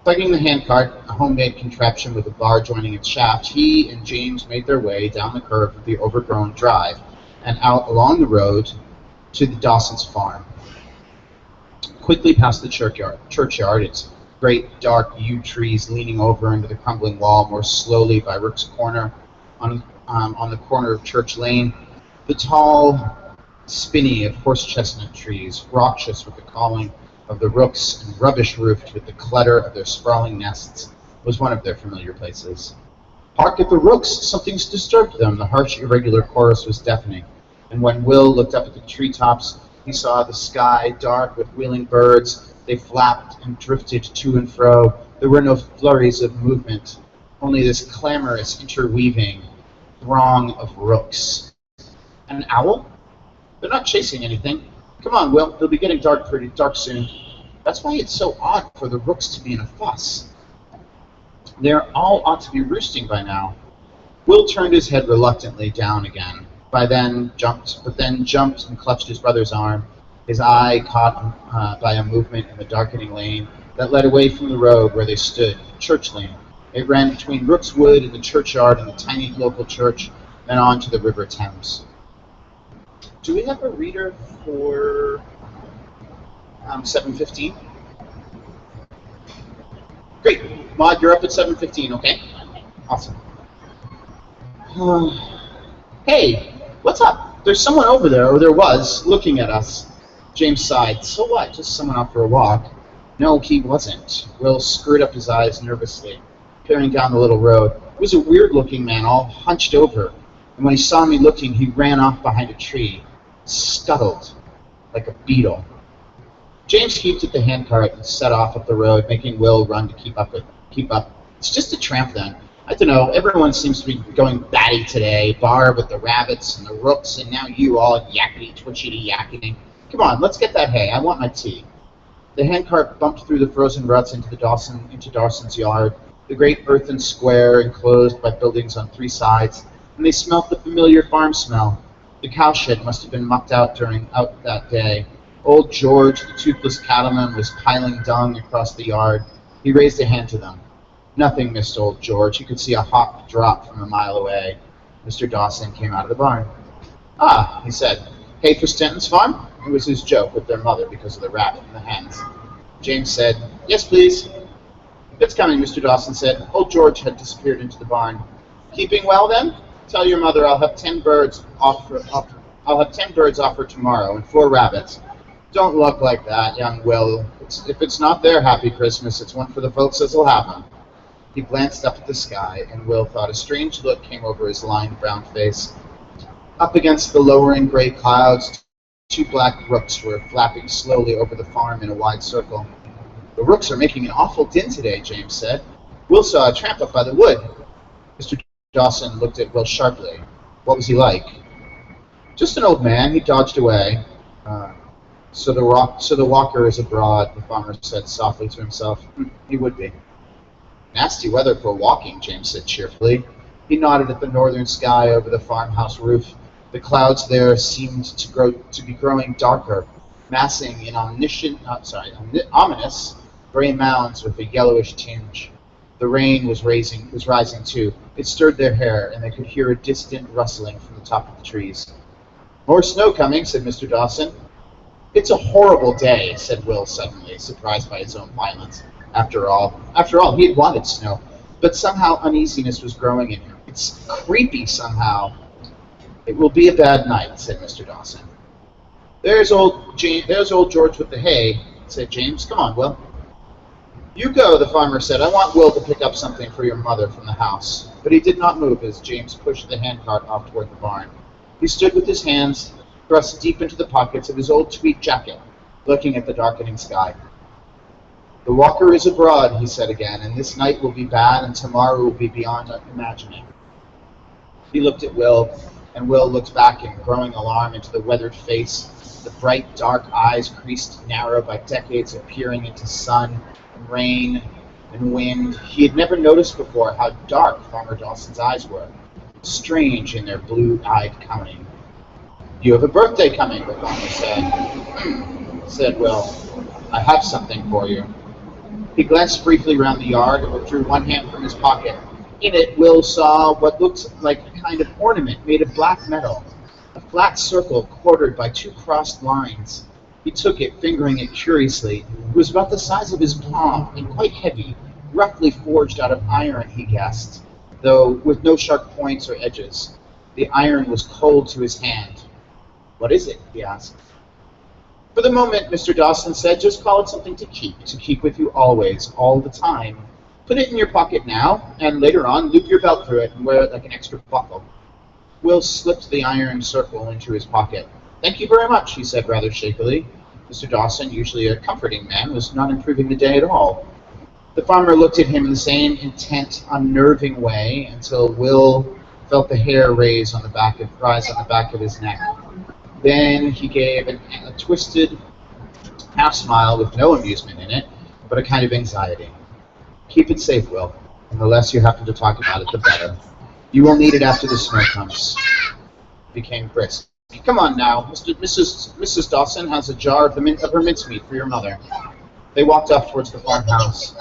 D: Tugging the handcart, a homemade contraption with a bar joining its shaft, he and James made their way down the curve of the overgrown drive and out along the road to the Dawson's farm. Quickly past the churchyard, its great dark yew trees leaning over into the crumbling wall more slowly by Rook's Corner on the corner of Church Lane, the tall spinney of horse chestnut trees, raucous with the calling of the rooks and rubbish-roofed with the clutter of their sprawling nests, was one of their familiar places. "Hark at the rooks! Something's disturbed them." The harsh, irregular chorus was deafening, and when Will looked up at the treetops, he saw the sky dark with wheeling birds. They flapped and drifted to and fro. There were no flurries of movement, only this clamorous, interweaving throng of rooks. "An owl? They're not chasing anything. Come on, Will, it'll be getting pretty dark soon." That's why it's so odd for the rooks to be in a fuss. They all ought to be roosting by now. Will turned his head reluctantly down again, but then jumped and clutched his brother's arm, his eye caught by a movement in the darkening lane that led away from the road where they stood, Church Lane. It ran between Rook's Wood and the churchyard and the tiny local church, then on to the River Thames. Do we have a reader for 7:15? Great. Maud, you're up at 7:15, okay? Awesome. Hey, what's up? There's someone over there, or there was, looking at us. James sighed. So what? Just someone out for a walk. No, he wasn't. Will screwed up his eyes nervously, peering down the little road. It was a weird-looking man, all hunched over, and when he saw me looking, he ran off behind a tree, scuttled like a beetle. James heaved at the handcart and set off up the road, making Will run to keep up. It's just a tramp then. I don't know, everyone seems to be going batty today. Barb with the rabbits and the rooks, and now you all yakety twitchity yakking. Come on, let's get that hay. I want my tea. The handcart bumped through the frozen ruts into Dawson's yard, the great earthen square enclosed by buildings on three sides, and they smelt the familiar farm smell. The cowshed must have been mucked out that day. Old George, the toothless cattleman, was piling dung across the yard. He raised a hand to them. Nothing missed old George. He could see a hop drop from a mile away. Mr. Dawson came out of the barn. "Ah," he said, "hay for Stanton's farm?" It was his joke with their mother because of the rabbit and the hens. James said, "Yes, please." "It's coming," Mr. Dawson said. Old George had disappeared into the barn. "Keeping well, then? Tell your mother I'll have 10 birds off for tomorrow and 4 rabbits. Don't look like that, young Will. If it's not their happy Christmas, it's one for the folks as'll have 'em." He glanced up at the sky, and Will thought a strange look came over his lined brown face. Up against the lowering gray clouds, 2 black rooks were flapping slowly over the farm in a wide circle. "The rooks are making an awful din today," James said. "Will saw a tramp up by the wood." Mr. Dawson looked at Will sharply. What was he like? "Just an old man. He dodged away." So the walker is abroad," the farmer said softly to himself. He would be. "Nasty weather for walking," James said cheerfully. He nodded at the northern sky over the farmhouse roof. The clouds there seemed to be growing darker, massing in ominous gray mounds with a yellowish tinge. The rain was rising too. It stirred their hair, and they could hear a distant rustling from the top of the trees. "More snow coming," said Mr. Dawson. "It's a horrible day," said Will suddenly, surprised by his own violence. After all, he had wanted snow, but somehow uneasiness was growing in him. "It's creepy somehow." "It will be a bad night," said Mr. Dawson. There's old George with the hay," said James. "Come on, Will." "You go," the farmer said. "I want Will to pick up something for your mother from the house." But he did not move as James pushed the handcart off toward the barn. He stood with his hands thrust deep into the pockets of his old tweed jacket, looking at the darkening sky. "The walker is abroad," he said again, "and this night will be bad, and tomorrow will be beyond imagining." He looked at Will, and Will looked back in growing alarm into the weathered face, the bright, dark eyes creased narrow by decades of peering into sun and rain and wind. He had never noticed before how dark Farmer Dawson's eyes were, strange in their blue-eyed cunning. "You have a birthday coming," the farmer said Will. "I have something for you." He glanced briefly round the yard and withdrew one hand from his pocket. In it, Will saw what looked like a kind of ornament made of black metal, a flat circle quartered by 2 crossed lines. He took it, fingering it curiously. It was about the size of his palm and quite heavy, roughly forged out of iron, he guessed, though with no sharp points or edges. The iron was cold to his hand. "What is it?" he asked. "For the moment," Mr. Dawson said, "just call it something to keep with you always, all the time. Put it in your pocket now, and later on, loop your belt through it and wear it like an extra buckle. Will slipped the iron circle into his pocket. Thank you very much, he said rather shakily. Mr. Dawson, usually a comforting man, was not improving the day at all. The farmer looked at him in the same intent, unnerving way until Will felt the hair rise on the back of his neck. Then he gave a twisted half smile with no amusement in it, but a kind of anxiety. Keep it safe, Will, and the less you happen to talk about it, the better. You will need it after the snow comes. Became brisk. Come on now, Mrs. Dawson has a jar of her mincemeat for your mother. They walked off towards the farmhouse.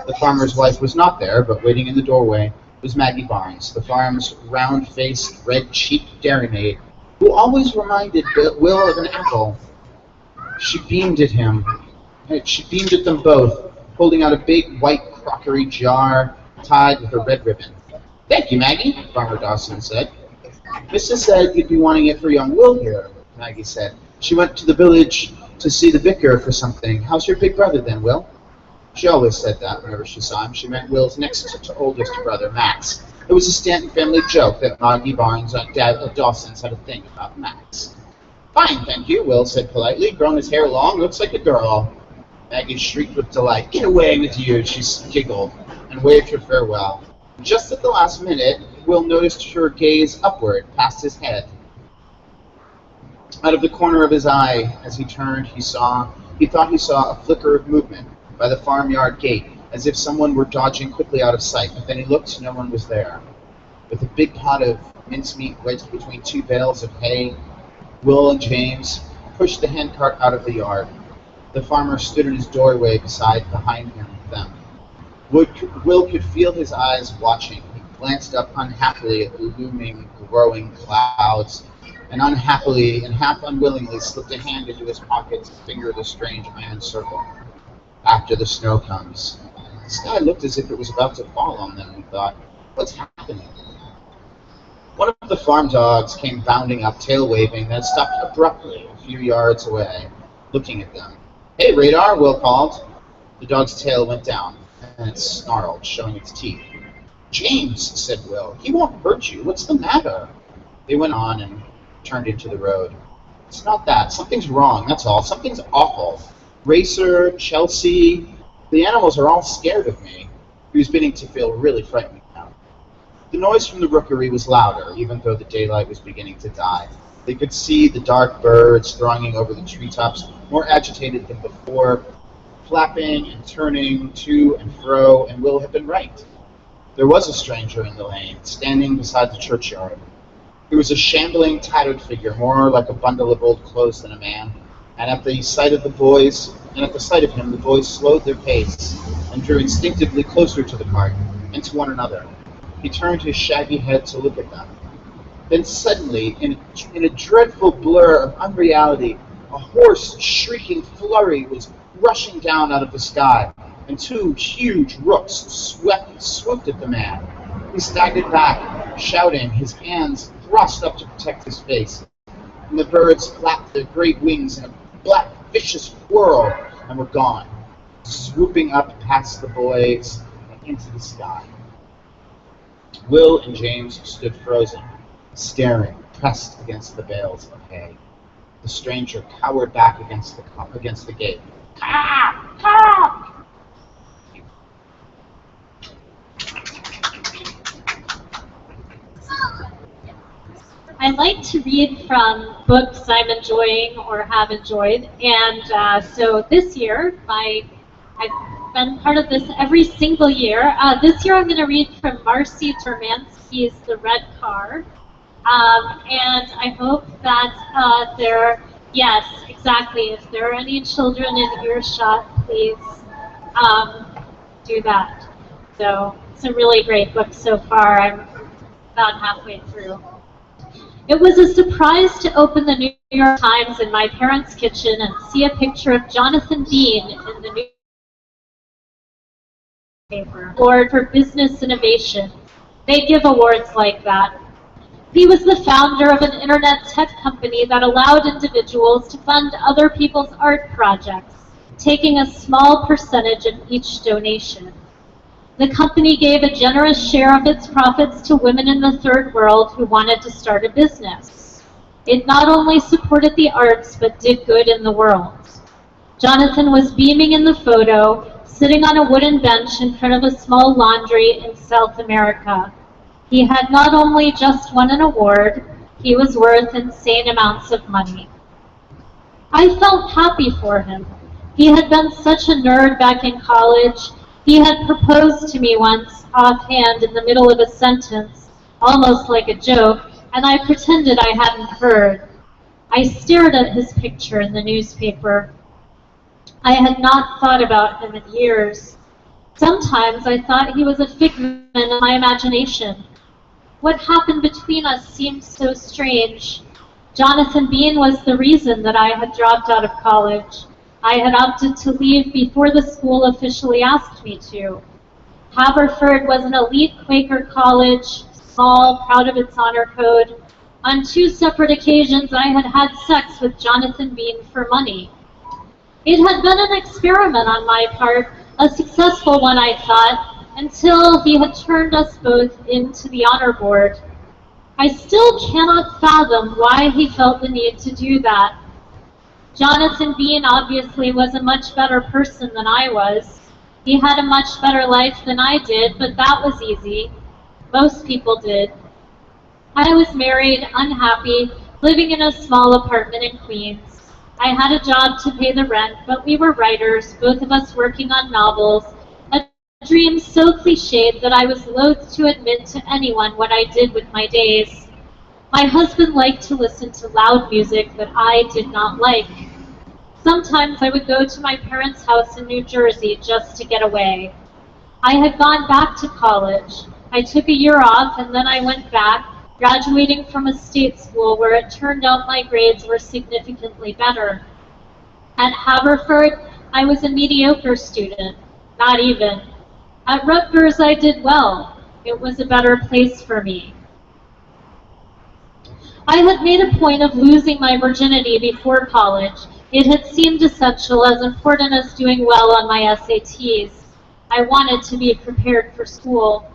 D: The farmer's wife was not there, but waiting in the doorway was Maggie Barnes, the farm's round-faced, red-cheeked dairymaid, who always reminded Will of an apple. She beamed at him. She beamed at them both, holding out a big white crockery jar tied with a red ribbon. Thank you, Maggie, Farmer Dawson said. Mrs. said you'd be wanting it for young Will here, Maggie said. She went to the village to see the vicar for something. How's your big brother then, Will? She always said that whenever she saw him. She meant Will's next to oldest brother, Max. It was a Stanton family joke that Maggie Barnes and Dawson's had a thing about Max. Fine, thank you, Will said politely. Grown his hair long, looks like a girl. Maggie shrieked with delight. Get away with you, she giggled, and waved her farewell. Just at the last minute, Will noticed her gaze upward, past his head. Out of the corner of his eye, as he turned, he thought he saw a flicker of movement by the farmyard gate, as if someone were dodging quickly out of sight, but then he looked, no one was there. With a big pot of mincemeat wedged between two bales of hay, Will and James pushed the handcart out of the yard. The farmer stood in his doorway behind them. Will could feel his eyes watching. He glanced up unhappily at the looming, growing clouds, and unhappily and half unwillingly slipped a hand into his pocket to finger the strange iron circle. After the snow comes. The sky looked as if it was about to fall on them, he thought. What's happening? One of the farm dogs came bounding up, tail waving, then stopped abruptly a few yards away, looking at them. Hey, Radar, Will called. The dog's tail went down, and it snarled, showing its teeth. James, said Will, he won't hurt you. What's the matter? They went on and turned into the road. It's not that. Something's wrong, that's all. Something's awful. Racer, Chelsea, the animals are all scared of me. He was beginning to feel really frightened now. The noise from the rookery was louder, even though the daylight was beginning to die. They could see the dark birds thronging over the treetops, more agitated than before, flapping and turning to and fro, and Will had been right. There was a stranger in the lane, standing beside the churchyard. He was a shambling, tattered figure, more like a bundle of old clothes than a man, and at the sight of him, the boys slowed their pace and drew instinctively closer to the cart and to one another. He turned his shaggy head to look at them. Then suddenly, in a dreadful blur of unreality, a hoarse, shrieking flurry was rushing down out of the sky, and two huge rooks swooped at the man. He staggered back, shouting, his hands thrust up to protect his face. And the birds flapped their great wings in a black, vicious whirl and were gone, swooping up past the boys and into the sky. Will and James stood frozen, staring, pressed against the bales of hay. The stranger cowered back against the gate. "Caw! Caw!"
E: I like to read from books I'm enjoying or have enjoyed, and so this year, I've been part of this every single year. This year I'm going to read from Marcy Turmansky's The Red Car, and I hope that yes, exactly, if there are any children in earshot, please do that. So it's a really great book so far. I'm about halfway through. It was a surprise to open the New York Times in my parents' kitchen and see a picture of Jonathan Bean in the newspaper. Award for Business Innovation. They give awards like that. He was the founder of an internet tech company that allowed individuals to fund other people's art projects, taking a small percentage of each donation. The company gave a generous share of its profits to women in the third world who wanted to start a business. It not only supported the arts, but did good in the world. Jonathan was beaming in the photo, sitting on a wooden bench in front of a small laundry in South America. He had not only just won an award, he was worth insane amounts of money. I felt happy for him. He had been such a nerd back in college. He had proposed to me once, offhand, in the middle of a sentence, almost like a joke, and I pretended I hadn't heard. I stared at his picture in the newspaper. I had not thought about him in years. Sometimes I thought he was a figment of my imagination. What happened between us seemed so strange. Jonathan Bean was the reason that I had dropped out of college. I had opted to leave before the school officially asked me to. Haverford was an elite Quaker college, small, proud of its honor code. On 2 separate occasions, I had had sex with Jonathan Bean for money. It had been an experiment on my part, a successful one, I thought, until he had turned us both into the honor board. I still cannot fathom why he felt the need to do that. Jonathan Bean obviously was a much better person than I was. He had a much better life than I did, but that was easy. Most people did. I was married, unhappy, living in a small apartment in Queens. I had a job to pay the rent, but we were writers, both of us working on novels, a dream so cliched that I was loath to admit to anyone what I did with my days. My husband liked to listen to loud music that I did not like. Sometimes I would go to my parents' house in New Jersey just to get away. I had gone back to college. I took a year off and then I went back, graduating from a state school where it turned out my grades were significantly better. At Haverford, I was a mediocre student, not even. At Rutgers, I did well. It was a better place for me. I had made a point of losing my virginity before college. It had seemed essential, as important as doing well on my SATs. I wanted to be prepared for school.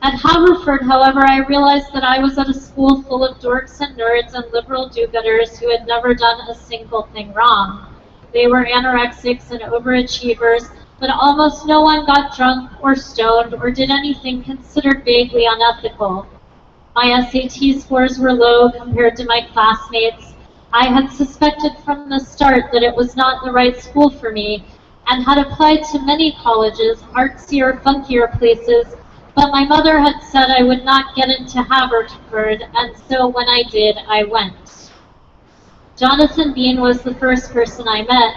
E: At Haverford, however, I realized that I was at a school full of dorks and nerds and liberal do-gooders who had never done a single thing wrong. They were anorexics and overachievers, but almost no one got drunk or stoned or did anything considered vaguely unethical. My SAT scores were low compared to my classmates. I had suspected from the start that it was not the right school for me and had applied to many colleges, artsier, funkier places, but my mother had said I would not get into Haverford, and so when I did, I went. Jonathan Bean was the first person I met.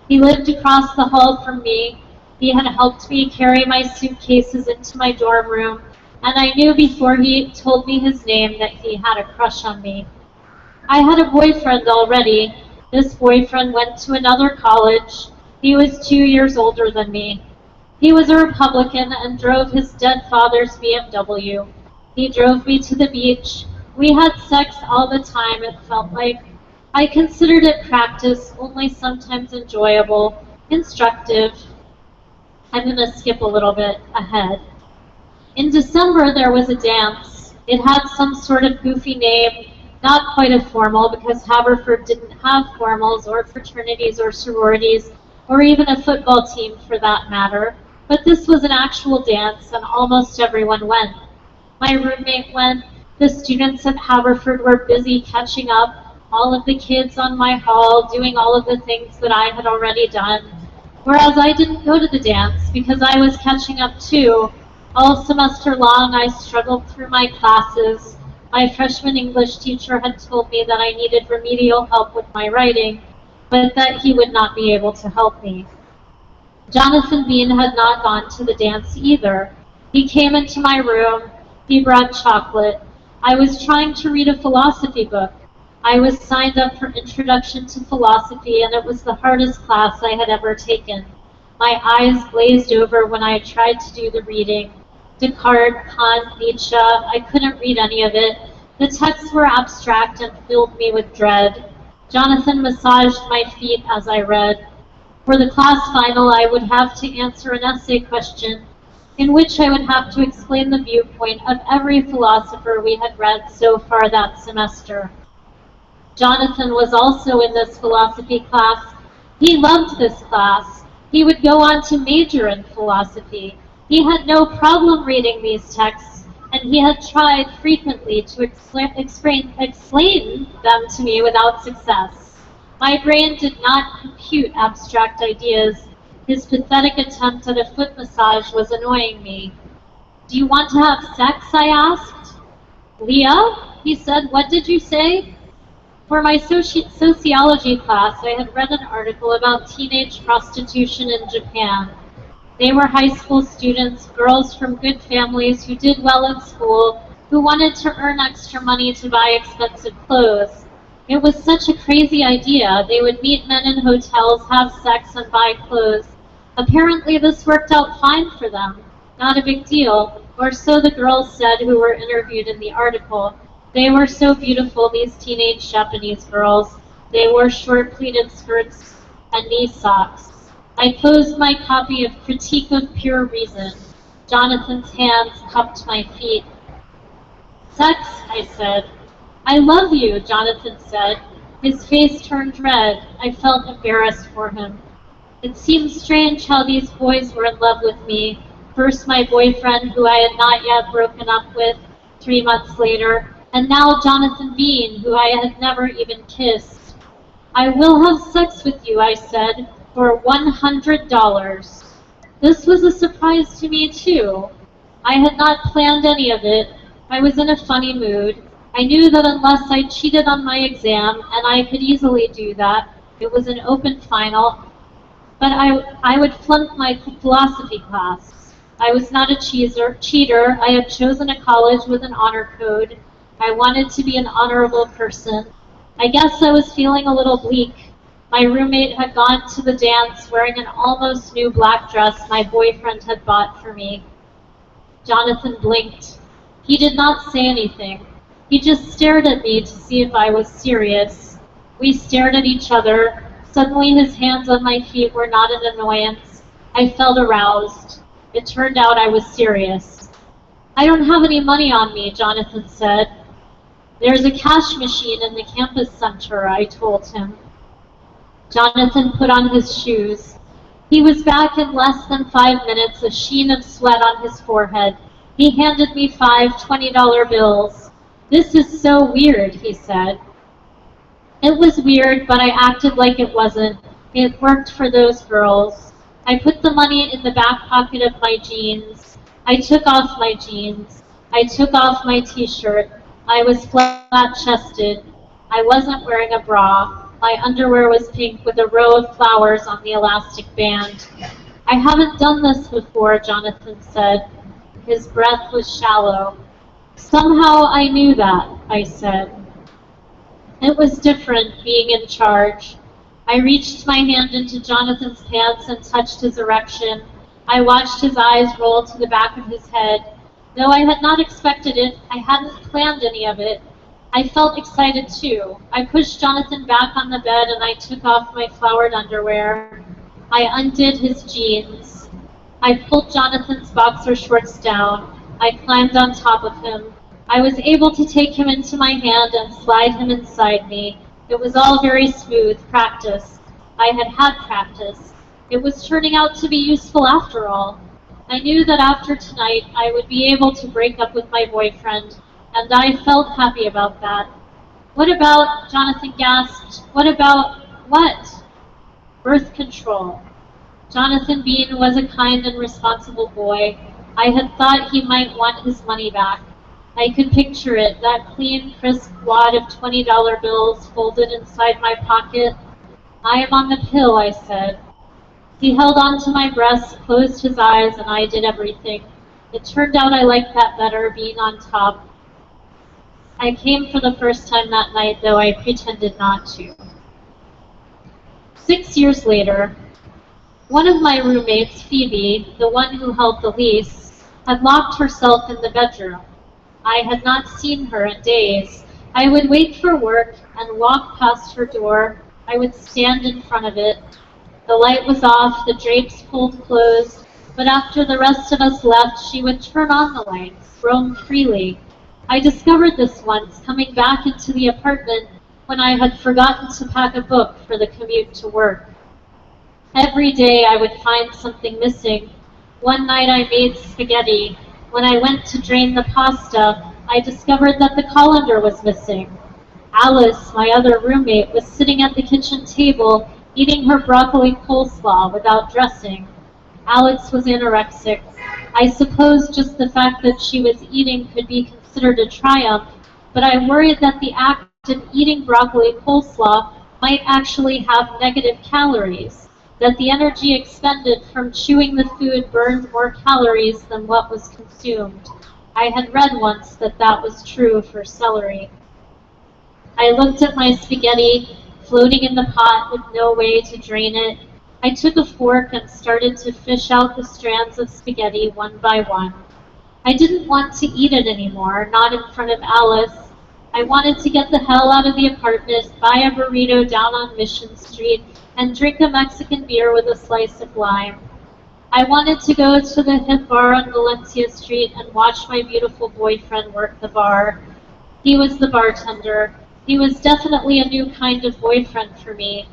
E: He lived across the hall from me. He had helped me carry my suitcases into my dorm room, and I knew before he told me his name that he had a crush on me. I had a boyfriend already. This boyfriend went to another college. He was 2 years older than me. He was a Republican and drove his dead father's BMW. He drove me to the beach. We had sex all the time, it felt like. I considered it practice, only sometimes enjoyable, instructive. I'm going to skip a little bit ahead. In December, there was a dance. It had some sort of goofy name, not quite a formal, because Haverford didn't have formals or fraternities or sororities, or even a football team for that matter. But this was an actual dance, and almost everyone went. My roommate went. The students at Haverford were busy catching up, all of the kids on my hall doing all of the things that I had already done, whereas I didn't go to the dance because I was catching up too. All semester long, I struggled through my classes. My freshman English teacher had told me that I needed remedial help with my writing, but that he would not be able to help me. Jonathan Bean had not gone to the dance either. He came into my room. He brought chocolate. I was trying to read a philosophy book. I was signed up for Introduction to Philosophy, and it was the hardest class I had ever taken. My eyes glazed over when I tried to do the reading. Descartes, Kant, Nietzsche, I couldn't read any of it. The texts were abstract and filled me with dread. Jonathan massaged my feet as I read. For the class final, I would have to answer an essay question. in which I would have to explain the viewpoint of every philosopher we had read so far that semester. Jonathan was also in this philosophy class. He loved this class. He would go on to major in philosophy. He had no problem reading these texts, and he had tried frequently to explain them to me without success. My brain did not compute abstract ideas. His pathetic attempt at a foot massage was annoying me. "Do you want to have sex?" I asked. "Leah," he said, "what did you say?" For my sociology class, I had read an article about teenage prostitution in Japan. They were high school students, girls from good families who did well in school, who wanted to earn extra money to buy expensive clothes. It was such a crazy idea. They would meet men in hotels, have sex, and buy clothes. Apparently this worked out fine for them. Not a big deal, or so the girls said who were interviewed in the article. They were so beautiful, these teenage Japanese girls. They wore short pleated skirts and knee socks. I closed my copy of Critique of Pure Reason. Jonathan's hands cupped my feet. "Sex," I said. "I love you," Jonathan said. His face turned red. I felt embarrassed for him. It seemed strange how these boys were in love with me. First my boyfriend, who I had not yet broken up with, 3 months later, and now Jonathan Bean, who I had never even kissed. "I will have sex with you," I said, "for $100. This was a surprise to me, too. I had not planned any of it. I was in a funny mood. I knew that unless I cheated on my exam, and I could easily do that, it was an open final, but I would flunk my philosophy class. I was not a cheater. I had chosen a college with an honor code. I wanted to be an honorable person. I guess I was feeling a little bleak. My roommate had gone to the dance wearing an almost new black dress my boyfriend had bought for me. Jonathan blinked. He did not say anything. He just stared at me to see if I was serious. We stared at each other. Suddenly his hands on my feet were not an annoyance. I felt aroused. It turned out I was serious. "I don't have any money on me," Jonathan said. "There's a cash machine in the campus center," I told him. Jonathan put on his shoes. He was back in less than 5 minutes, a sheen of sweat on his forehead. He handed me 5 $20 bills. "This is so weird," he said. It was weird, but I acted like it wasn't. It worked for those girls. I put the money in the back pocket of my jeans. I took off my jeans. I took off my t-shirt. I was flat-chested. I wasn't wearing a bra. My underwear was pink with a row of flowers on the elastic band. "I haven't done this before," Jonathan said. His breath was shallow. "Somehow I knew that," I said. It was different, being in charge. I reached my hand into Jonathan's pants and touched his erection. I watched his eyes roll to the back of his head. Though I had not expected it, I hadn't planned any of it. I felt excited too. I pushed Jonathan back on the bed and I took off my flowered underwear. I undid his jeans. I pulled Jonathan's boxer shorts down. I climbed on top of him. I was able to take him into my hand and slide him inside me. It was all very smooth, practice. I had had practice. It was turning out to be useful after all. I knew that after tonight I would be able to break up with my boyfriend, and I felt happy about that. "What about," Jonathan gasped, "what about what?" "Birth control." Jonathan Bean was a kind and responsible boy. I had thought he might want his money back. I could picture it, that clean, crisp wad of $20 bills folded inside my pocket. "I am on the pill," I said. He held on to my breast, closed his eyes, and I did everything. It turned out I liked that better, being on top. I came for the first time that night, though I pretended not to. 6 years later, one of my roommates, Phoebe, the one who held the lease, had locked herself in the bedroom. I had not seen her in days. I would wait for work and walk past her door. I would stand in front of it. The light was off, the drapes pulled closed. But after the rest of us left, she would turn on the lights, roam freely. I discovered this once, coming back into the apartment when I had forgotten to pack a book for the commute to work. Every day I would find something missing. One night I made spaghetti. When I went to drain the pasta, I discovered that the colander was missing. Alice, my other roommate, was sitting at the kitchen table eating her broccoli coleslaw without dressing. Alex was anorexic. I suppose just the fact that she was eating could be considered a triumph, but I worried that the act of eating broccoli coleslaw might actually have negative calories, that the energy expended from chewing the food burned more calories than what was consumed. I had read once that that was true for celery. I looked at my spaghetti floating in the pot with no way to drain it. I took a fork and started to fish out the strands of spaghetti one by one. I didn't want to eat it anymore, not in front of Alice. I wanted to get the hell out of the apartment, buy a burrito down on Mission Street, and drink a Mexican beer with a slice of lime. I wanted to go to the hip bar on Valencia Street and watch my beautiful boyfriend work the bar. He was the bartender. He was definitely a new kind of boyfriend for me.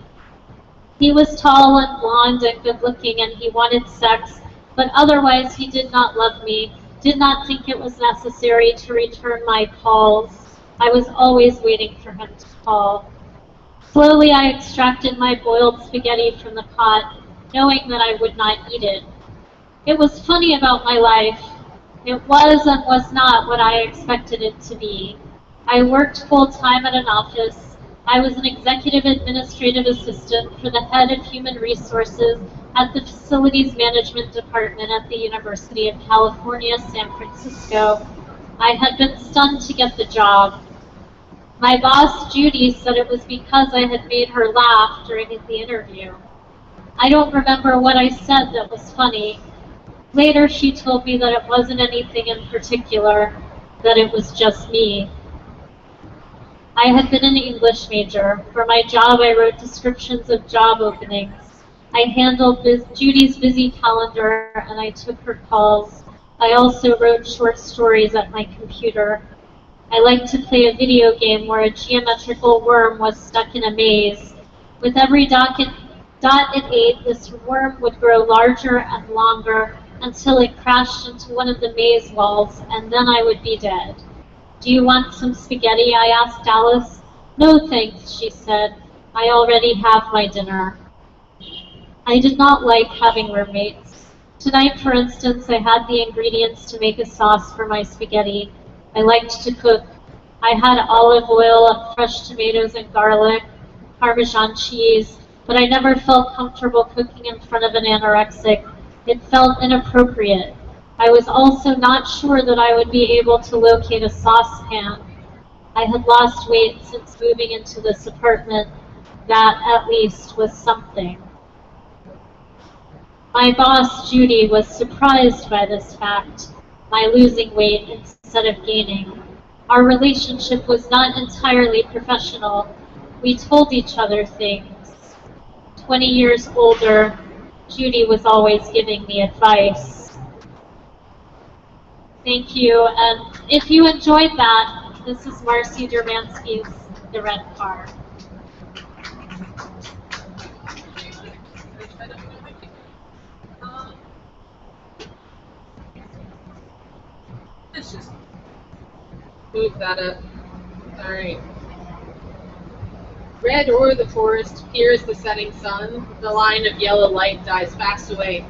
E: He was tall and blonde and good-looking, and he wanted sex, but otherwise he did not love me, did not think it was necessary to return my calls. I was always waiting for him to call. Slowly I extracted my boiled spaghetti from the pot, knowing that I would not eat it. It was funny about my life. It was and was not what I expected it to be. I worked full-time at an office. I was an executive administrative assistant for the head of human resources at the Facilities Management Department at the University of California, San Francisco. I had been stunned to get the job. My boss, Judy, said it was because I had made her laugh during the interview. I don't remember what I said that was funny. Later, she told me that it wasn't anything in particular, that it was just me. I had been an English major. For my job, I wrote descriptions of job openings. I handled Judy's busy calendar, and I took her calls. I also wrote short stories at my computer. I liked to play a video game where a geometrical worm was stuck in a maze. With every dot it ate, this worm would grow larger and longer until it crashed into one of the maze walls, and then I would be dead. "Do you want some spaghetti?" I asked Alice. "No, thanks," she said. "I already have my dinner." I did not like having roommates. Tonight, for instance, I had the ingredients to make a sauce for my spaghetti. I liked to cook. I had olive oil, fresh tomatoes and garlic, Parmesan cheese, but I never felt comfortable cooking in front of an anorexic. It felt inappropriate. I was also not sure that I would be able to locate a saucepan. I had lost weight since moving into this apartment. That, at least, was something. My boss, Judy, was surprised by this fact, my losing weight instead of gaining. Our relationship was not entirely professional. We told each other things. 20 years older, Judy was always giving me advice. Thank you, and if you enjoyed that, this is Marcy Dermansky's The Red Car.
C: Let's just move that up. All right. Red o'er the forest peers the setting sun. The line of yellow light dies fast away.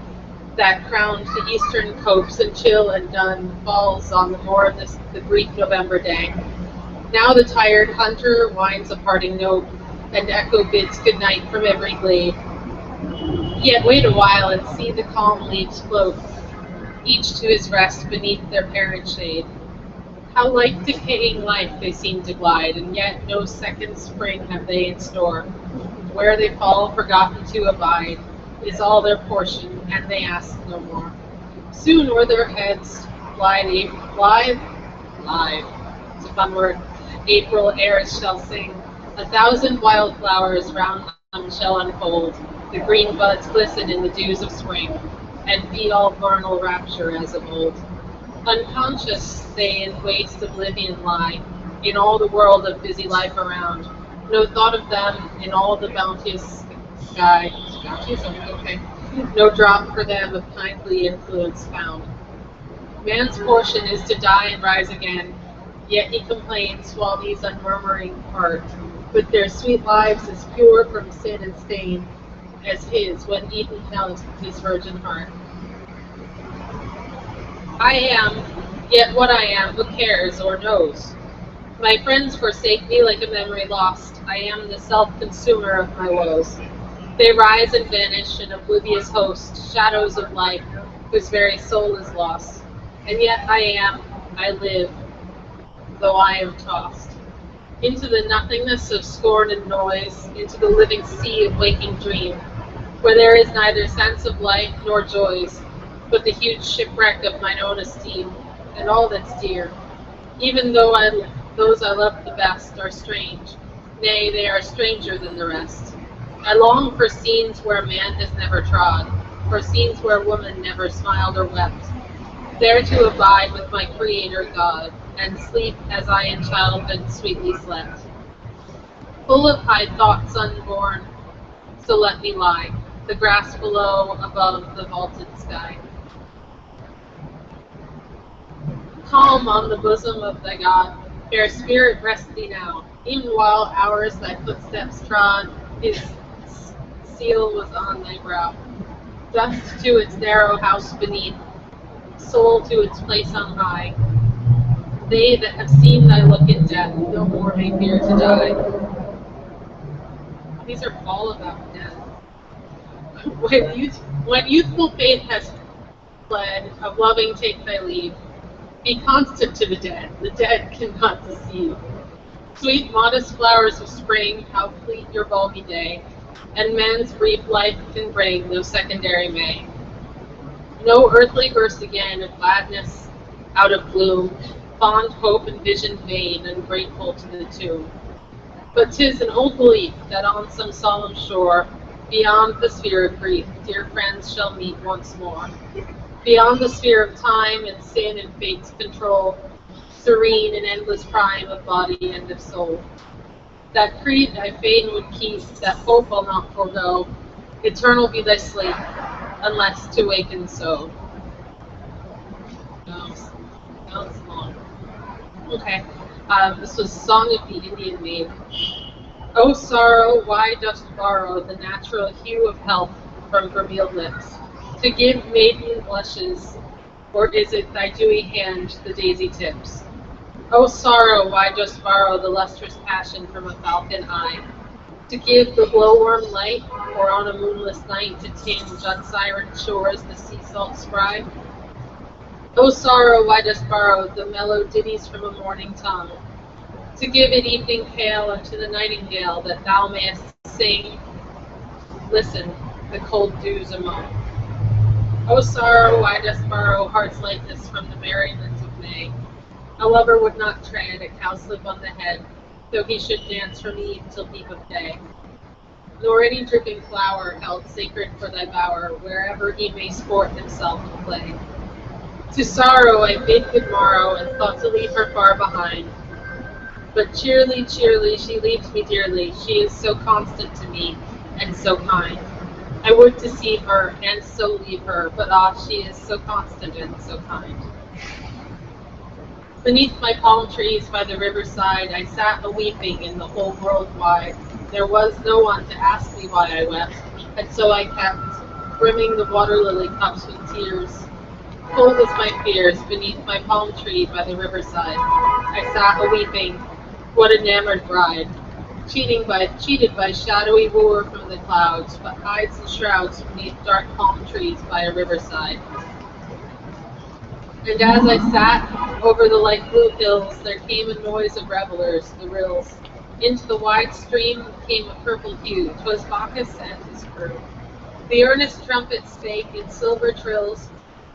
C: That crowned the eastern copse, and chill and dun falls on the moor the brief November day. Now the tired hunter winds a parting note, and echo bids goodnight from every glade. Yet wait a while and see the calm leaves float, each to his rest beneath their parent shade. How like decaying life they seem to glide, and yet no second spring have they in store. Where they fall, forgotten to abide, is all their portion, and they ask no more. Soon o'er their heads live, it's a fun word, April airs shall sing. 1,000 wildflowers round them shall unfold. The green buds glisten in the dews of spring. and be all vernal rapture as of old. Unconscious they in waste oblivion lie, in all the world of busy life around. No thought of them in all the bounteous sky. Bounteous? Okay. No drop for them of kindly influence found. Man's portion is to die and rise again, yet he complains while these unmurmuring part, with their sweet lives as pure from sin and stain as his when Eden held his virgin heart. I am, yet what I am, who cares or knows? My friends forsake me like a memory lost. I am the self-consumer of my woes. They rise and vanish, an oblivious host, shadows of life, whose very soul is lost. And yet I live, though I am tossed. Into the nothingness of scorn and noise, into the living sea of waking dream, where there is neither sense of life nor joys, but the huge shipwreck of mine own esteem, and all that's dear. Even though those I love the best are strange, nay, they are stranger than the rest. I long for scenes where man has never trod, for scenes where woman never smiled or wept, there to abide with my Creator God, and sleep as I in childhood sweetly slept. Full of high thoughts unborn, so let me lie, the grass below, above the vaulted sky. Calm on the bosom of thy God, fair spirit rest thee now, even while hours thy footsteps trod, his seal was on thy brow. Dust to its narrow house beneath, soul to its place on high. They that have seen thy look in death no more may fear to die. These are all about death. When youthful faith has fled, of loving take thy leave. Be constant to the dead cannot deceive. Sweet modest flowers of spring, how fleet your balmy day, and man's brief life can bring no secondary May. No earthly burst again of gladness out of gloom, fond hope and vision vain, ungrateful to the tomb. But 'tis an old belief that on some solemn shore, beyond the sphere of grief, dear friends shall meet once more. Beyond the sphere of time and sin and fate's control, serene in endless prime of body and of soul. That creed I fain would keep, that hope I'll not forego, eternal be thy sleep, unless to waken so. Sounds long. Okay, this was Song of the Indian Maid. O sorrow, why dost borrow the natural hue of health from vermeiled lips, to give maiden blushes, or is it thy dewy hand the daisy tips? O sorrow, why dost borrow the lustrous passion from a falcon eye, to give the glowworm light, or on a moonless night to tinge on siren shores the sea salt spry? O sorrow, why dost borrow the mellow ditties from a morning tongue, to give it evening pale unto the nightingale, that thou mayest sing, listen, the cold dews among. O sorrow, why dost borrow heart's lightness from the merriment of May? A lover would not tread a cowslip on the head, though he should dance from eve till peep of day. Nor any dripping flower held sacred for thy bower, wherever he may sport himself and play. To sorrow I bid good morrow, and thought to leave her far behind. But cheerly, cheerly, she leaves me dearly, she is so constant to me, and so kind. I would deceive her, and so leave her, but ah, she is so constant and so kind. Beneath my palm trees by the riverside, I sat a-weeping in the whole world wide. There was no one to ask me why I wept, and so I kept, brimming the water lily cups with tears. Cold as my fears, beneath my palm tree by the riverside, I sat a-weeping, what enamored bride, cheated by shadowy wooer from the clouds, but hides and shrouds beneath dark palm trees by a riverside. And as I sat over the light blue hills, there came a noise of revelers, the rills. Into the wide stream came a purple hue, 'twas Bacchus and his crew. The earnest trumpet spake in silver trills,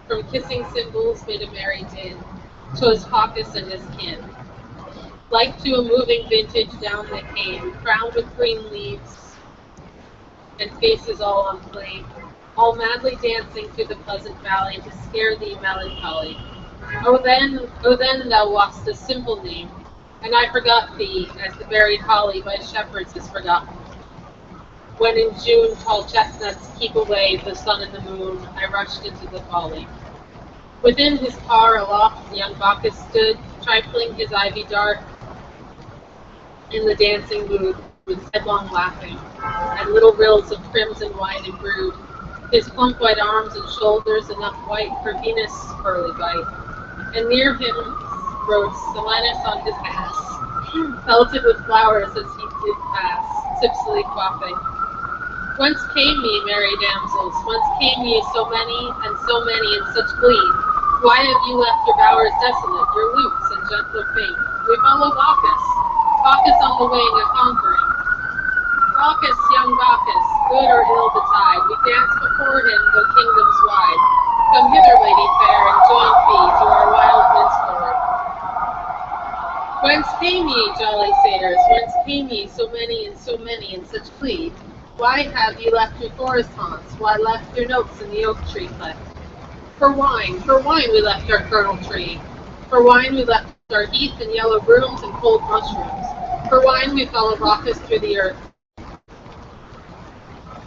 C: from kissing cymbals made a merry din, 'twas Bacchus and his kin. Like to a moving vintage down they came, crowned with green leaves, and faces all on flame. all madly dancing through the pleasant valley to scare thee melancholy. O then thou wast a simple name, and I forgot thee as the buried holly by shepherds is forgotten. When in June tall chestnuts keep away the sun and the moon, I rushed into the folly. Within his car aloft young Bacchus stood, trifling his ivy dart in the dancing mood, with headlong laughing, and little rills of crimson wine embrued his plump white arms and shoulders, enough white for Venus' pearly bite. And near him rode Silenus on his ass, felted with flowers as he did pass, tipsily quaffing. Whence came ye, merry damsels? Whence came ye so many and such glee? Why have you left your bowers desolate, your lutes and gentler fate? We follow Bacchus, Bacchus on the wing of conquering. Bacchus, young Bacchus, good or ill betide, we dance before him the kingdoms wide. Come hither, lady fair, and join me to our wild minstrelsy. Whence came ye, jolly satyrs? Whence came ye so many and such glee? Why have ye left your forest haunts? Why left your notes in the oak tree cleft? For wine we left our kernel tree. For wine we left our heath and yellow brooms and cold mushrooms. For wine we follow Bacchus through the earth,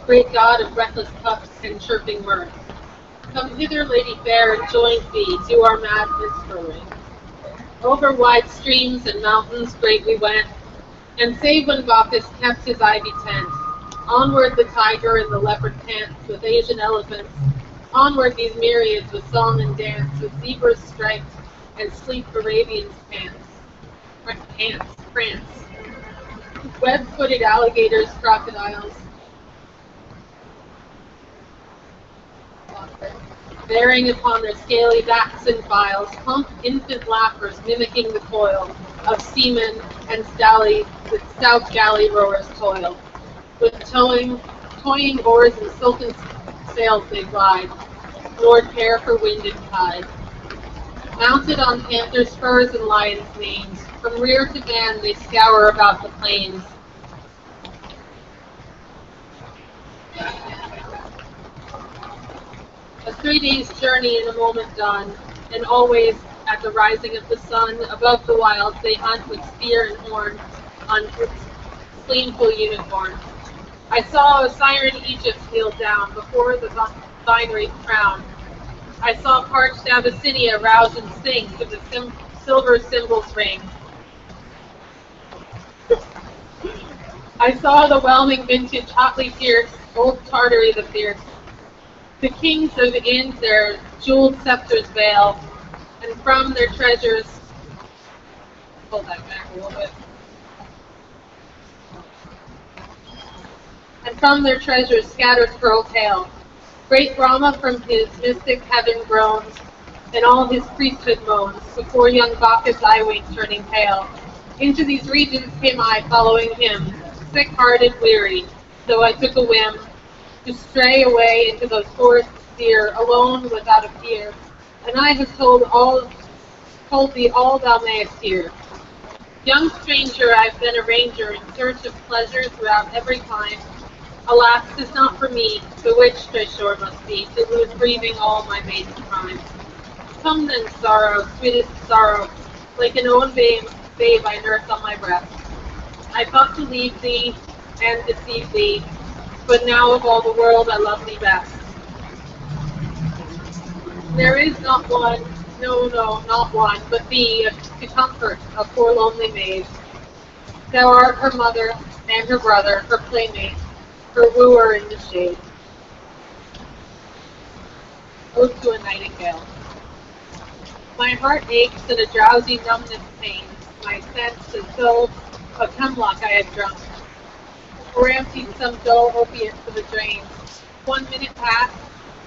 C: great god of breathless cups and chirping mirth. Come hither, lady fair, and join thee to our mad minstrelsy. Over wide streams and mountains great we went, and save when Bacchus kept his ivy tent. Onward the tiger and the leopard pants with Asian elephants. Onward these myriads with song and dance, with zebras striped and sleek Arabians prance. Web-footed alligators, crocodiles, bearing upon their scaly backs and files, plump infant laughers mimicking the toil of seamen and stout galley rowers' toil. With toying oars and silken sails they glide, Lord care for wind and tide. Mounted on panther spurs and lions' manes, from rear to van they scour about the plains. A 3 days' journey in a moment done, and always at the rising of the sun, above the wilds they hunt with spear and horn on gleamful unicorn. I saw a siren Egypt kneel down before the vine-wreathed crown. I saw parched Abyssinia rouse and sing to the silver cymbals ring. I saw the whelming vintage hotly pierced, old Tartary the fierce. The kings of Ind their jeweled scepters veil, and from their treasures, hold that back a little bit. And from their treasures scatters pearl hail. Great Brahma from his mystic heaven groans, and all his priesthood moans, before young Bacchus' eye wing turning pale. Into these regions came I, following him, sick-hearted, weary, so I took a whim, to stray away into those forests dear, alone without a fear. And I have told thee all thou mayest hear. Young stranger, I've been a ranger in search of pleasure throughout every clime. Alas, 'tis not for me, bewitched I sure must be, to lose breathing all my maiden prime. Come then, sorrow, sweetest sorrow, like an own babe I nurse on my breast. I thought to leave thee and deceive thee, but now of all the world I love thee best. There is not one, no, not one, but thee, to comfort a poor lonely maid. Thou art her mother and her brother, her playmate, her wooer in the shade. Ode to a Nightingale. My heart aches and a drowsy numbness pains my sense as though of hemlock I had drunk, or emptied some dull opiate to the drains. 1 minute passed,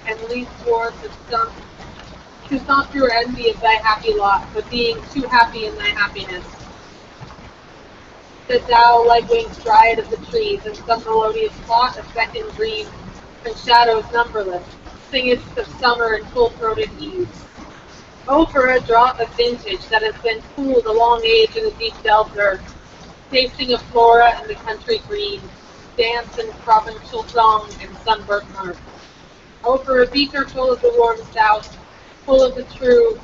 C: and least dwarfs had sunk. 'Tis not through envy of thy happy lot, but being too happy in thy happiness, that thou, like winged dryad of the trees, in some melodious plot of second dream, and shadows numberless, singest of summer in full-throated ease. Oh, for a draught of vintage that has been cooled a long age in the deep delved earth, tasting of flora and the country green, dance and provincial song and sunburnt mirth. Over a beaker full of the warm stout, full of the true,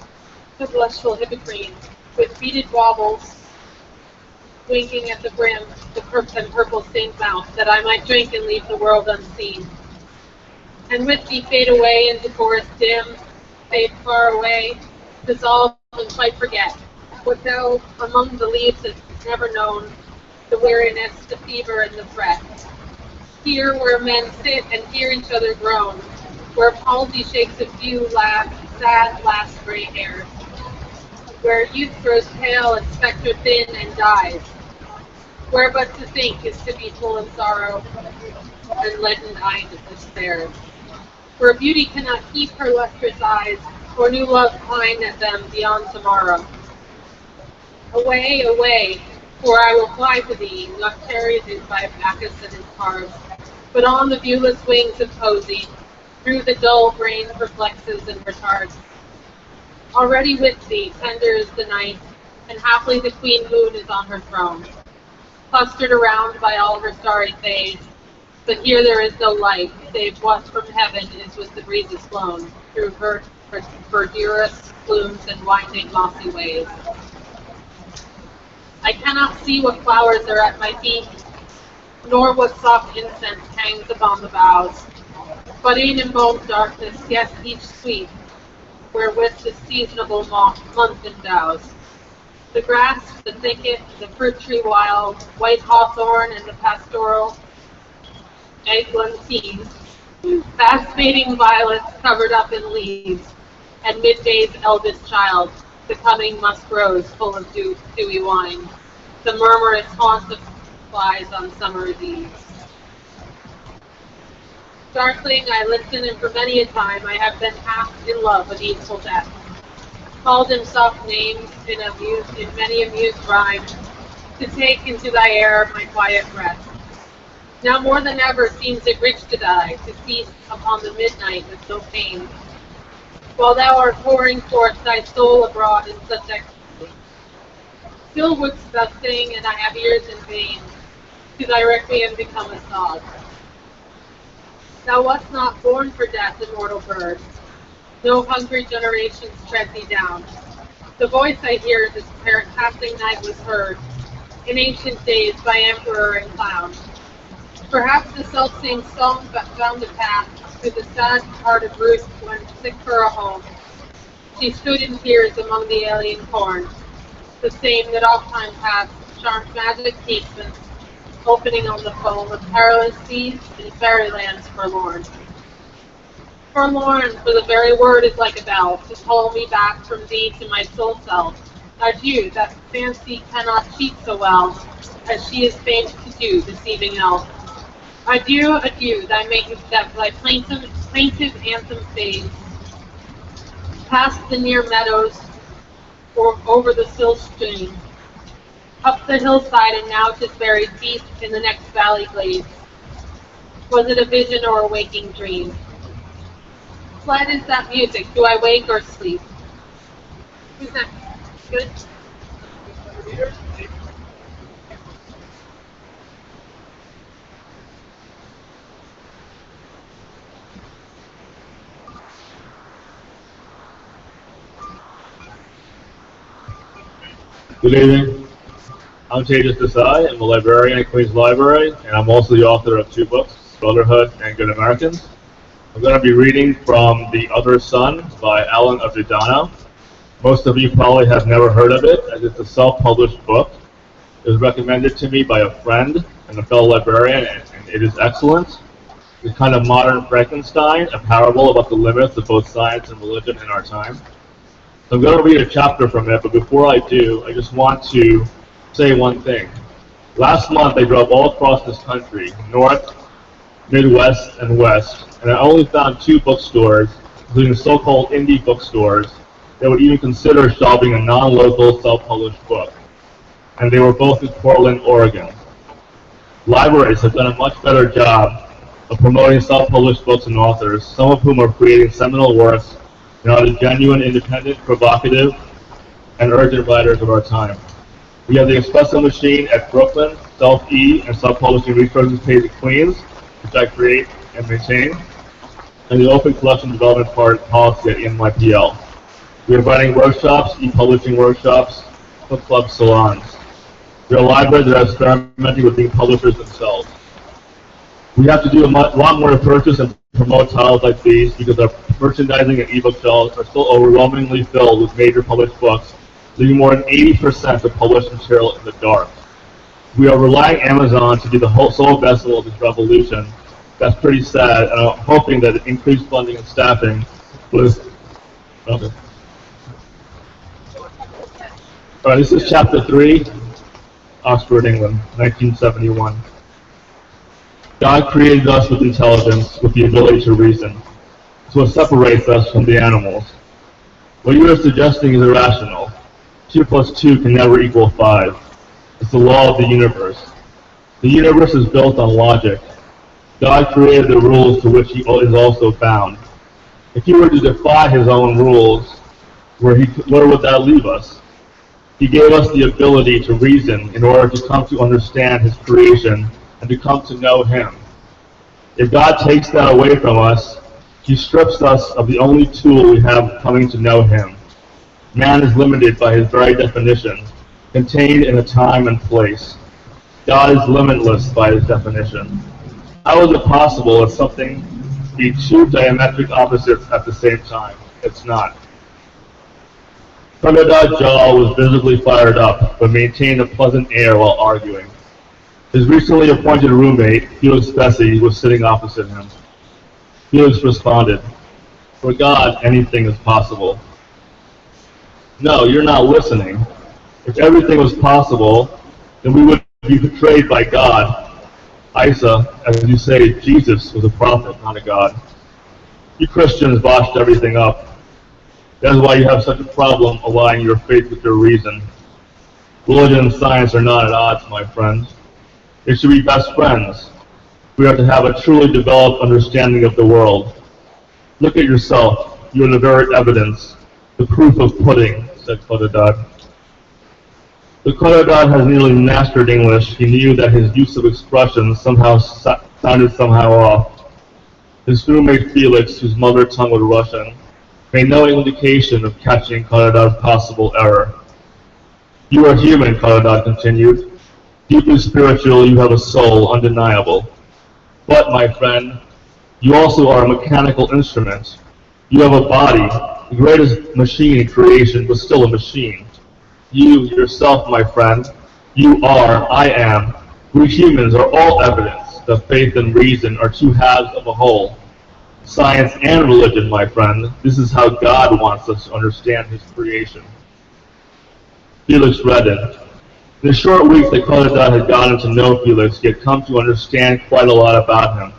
C: the blushful Hippocrene, with beaded baubles, winking at the brim, the purple stained mouth, that I might drink and leave the world unseen. And with thee fade away into forest dim, fade far away, dissolve and quite forget what thou among the leaves hast never known, the weariness, the fever, and the fret. Here where men sit and hear each other groan, where palsy shakes a few sad last gray hairs, where youth grows pale and spectre thin and dies, where but to think is to be full of sorrow and leaden-eyed despair, where beauty cannot keep her lustrous eyes, or new love pine at them beyond tomorrow. Away, away, for I will fly to thee, not charioted by Bacchus and his harps, but on the viewless wings of poesy, through the dull brain perplexes and retards. Already with thee, tender is the night, and haply the queen moon is on her throne, clustered around by all her starry fays, but here there is no light, save what from heaven is with the breezes blown, through verdurous plumes and winding mossy ways. I cannot see what flowers are at my feet, nor what soft incense hangs upon the boughs, but e'en in both darkness, yes, each sweet, wherewith the seasonable month endows. The grass, the thicket, the fruit tree wild, white hawthorn, and the pastoral eglantine, fast fading violets covered up in leaves, and midday's eldest child, the coming musk rose full of dewy wine, the murmurous haunts of flies on summer's eves. Darkling I listen, and for many a time I have been half in love with easeful death, called him soft names in many amused rhymes, to take into thy air my quiet breath. Now more than ever seems it rich to die, to cease upon the midnight with no pain, while thou art pouring forth thy soul abroad in such ecstasy. Still wouldst thou sing, and I have ears in vain, to thy requiem become a song. Thou wast not born for death, immortal bird. No hungry generations tread thee down. The voice I hear this passing night was heard, in ancient days by emperor and clown. Perhaps the self-same song found a path through the sad heart of Ruth when, sick for a home, she stood in tears among the alien corn, the same that oft-time past charmed magic casements, opening on the foam of perilous seas in fairylands forlorn. Forlorn, for the very word is like a bell, to call me back from thee to my soul self. Adieu, that fancy cannot cheat so well, as she is famed to do, deceiving elf. Adieu, adieu, thy plaintive anthem fades, past the near meadows, or over the still stream, up the hillside, and now 'tis buried deep in the next valley glades. Was it a vision or a waking dream? What is that music? Do I wake or sleep? Who's next? Good?
F: Good evening. I'm Tejas Desai. I'm a librarian at Queens Library, and I'm also the author of 2 books, Brotherhood and Good Americans. I'm going to be reading from The Other Sun by Alan Ojedana. Most of you probably have never heard of it, as it's a self-published book. It was recommended to me by a friend and a fellow librarian, and it is excellent. It's kind of modern Frankenstein, a parable about the limits of both science and religion in our time. So I'm going to read a chapter from it, but before I do, I just want to say one thing. Last month, I drove all across this country, north, Midwest, and West, and I only found 2 bookstores, including so-called indie bookstores, that would even consider shelving a non-local self-published book. And they were both in Portland, Oregon. Libraries have done a much better job of promoting self-published books and authors, some of whom are creating seminal works and are the genuine, independent, provocative, and urgent writers of our time. We have the Espresso Machine at Brooklyn, Self-E, and Self-Publishing Resources page at Queens, which I create and maintain. and the Open Collection Development Policy at NYPL. We are running workshops, e-publishing workshops, book club salons. We are a library that are experimenting with being publishers themselves. We have to do a lot more to purchase and promote titles like these because our merchandising and ebook shelves are still overwhelmingly filled with major published books, leaving more than 80% of published material in the dark. We are relying on Amazon to be the sole vessel of this revolution. That's pretty sad, and I'm hoping that increased funding and staffing was... Okay. All right, this is Chapter 3, Oxford, England, 1971. God created us with intelligence, with the ability to reason. It's what separates us from the animals. What you are suggesting is irrational. 2 plus 2 can never equal 5. It's the law of the universe. The universe is built on logic. God created the rules to which he is also bound. If he were to defy his own rules, where would that leave us? He gave us the ability to reason in order to come to understand his creation and to come to know him. If God takes that away from us, he strips us of the only tool we have coming to know him. Man is limited by his very definition, contained in a time and place. God is limitless by his definition. How is it possible that something be two diametric opposites at the same time? It's not. Karnadad's jaw was visibly fired up, but maintained a pleasant air while arguing. His recently appointed roommate, Felix Bessie, was sitting opposite him. Felix responded, "For God, anything is possible." "No, you're not listening. If everything was possible, then we would be betrayed by God. Isa, as you say, Jesus was a prophet, not a God. You Christians botched everything up. That is why you have such a problem allying your faith with your reason. Religion and science are not at odds, my friends. They should be best friends. We are to have a truly developed understanding of the world. Look at yourself. You are the very evidence, the proof of pudding," said Karnadad. Though Karnadad has nearly mastered English, he knew that his use of expressions sounded somehow off. His roommate Felix, whose mother tongue was Russian, made no indication of catching Karnadad's possible error. "You are human," Karnadad continued. "Deeply spiritual, you have a soul, undeniable. But, my friend, you also are a mechanical instrument. You have a body, the greatest machine in creation, but still a machine. You, yourself, my friend, you are, I am, we humans are all evidence that faith and reason are two halves of a whole. Science and religion, my friend, this is how God wants us to understand his creation." Felix reddened. In the short weeks that Karnadad had gotten to know Felix, he had come to understand quite a lot about him.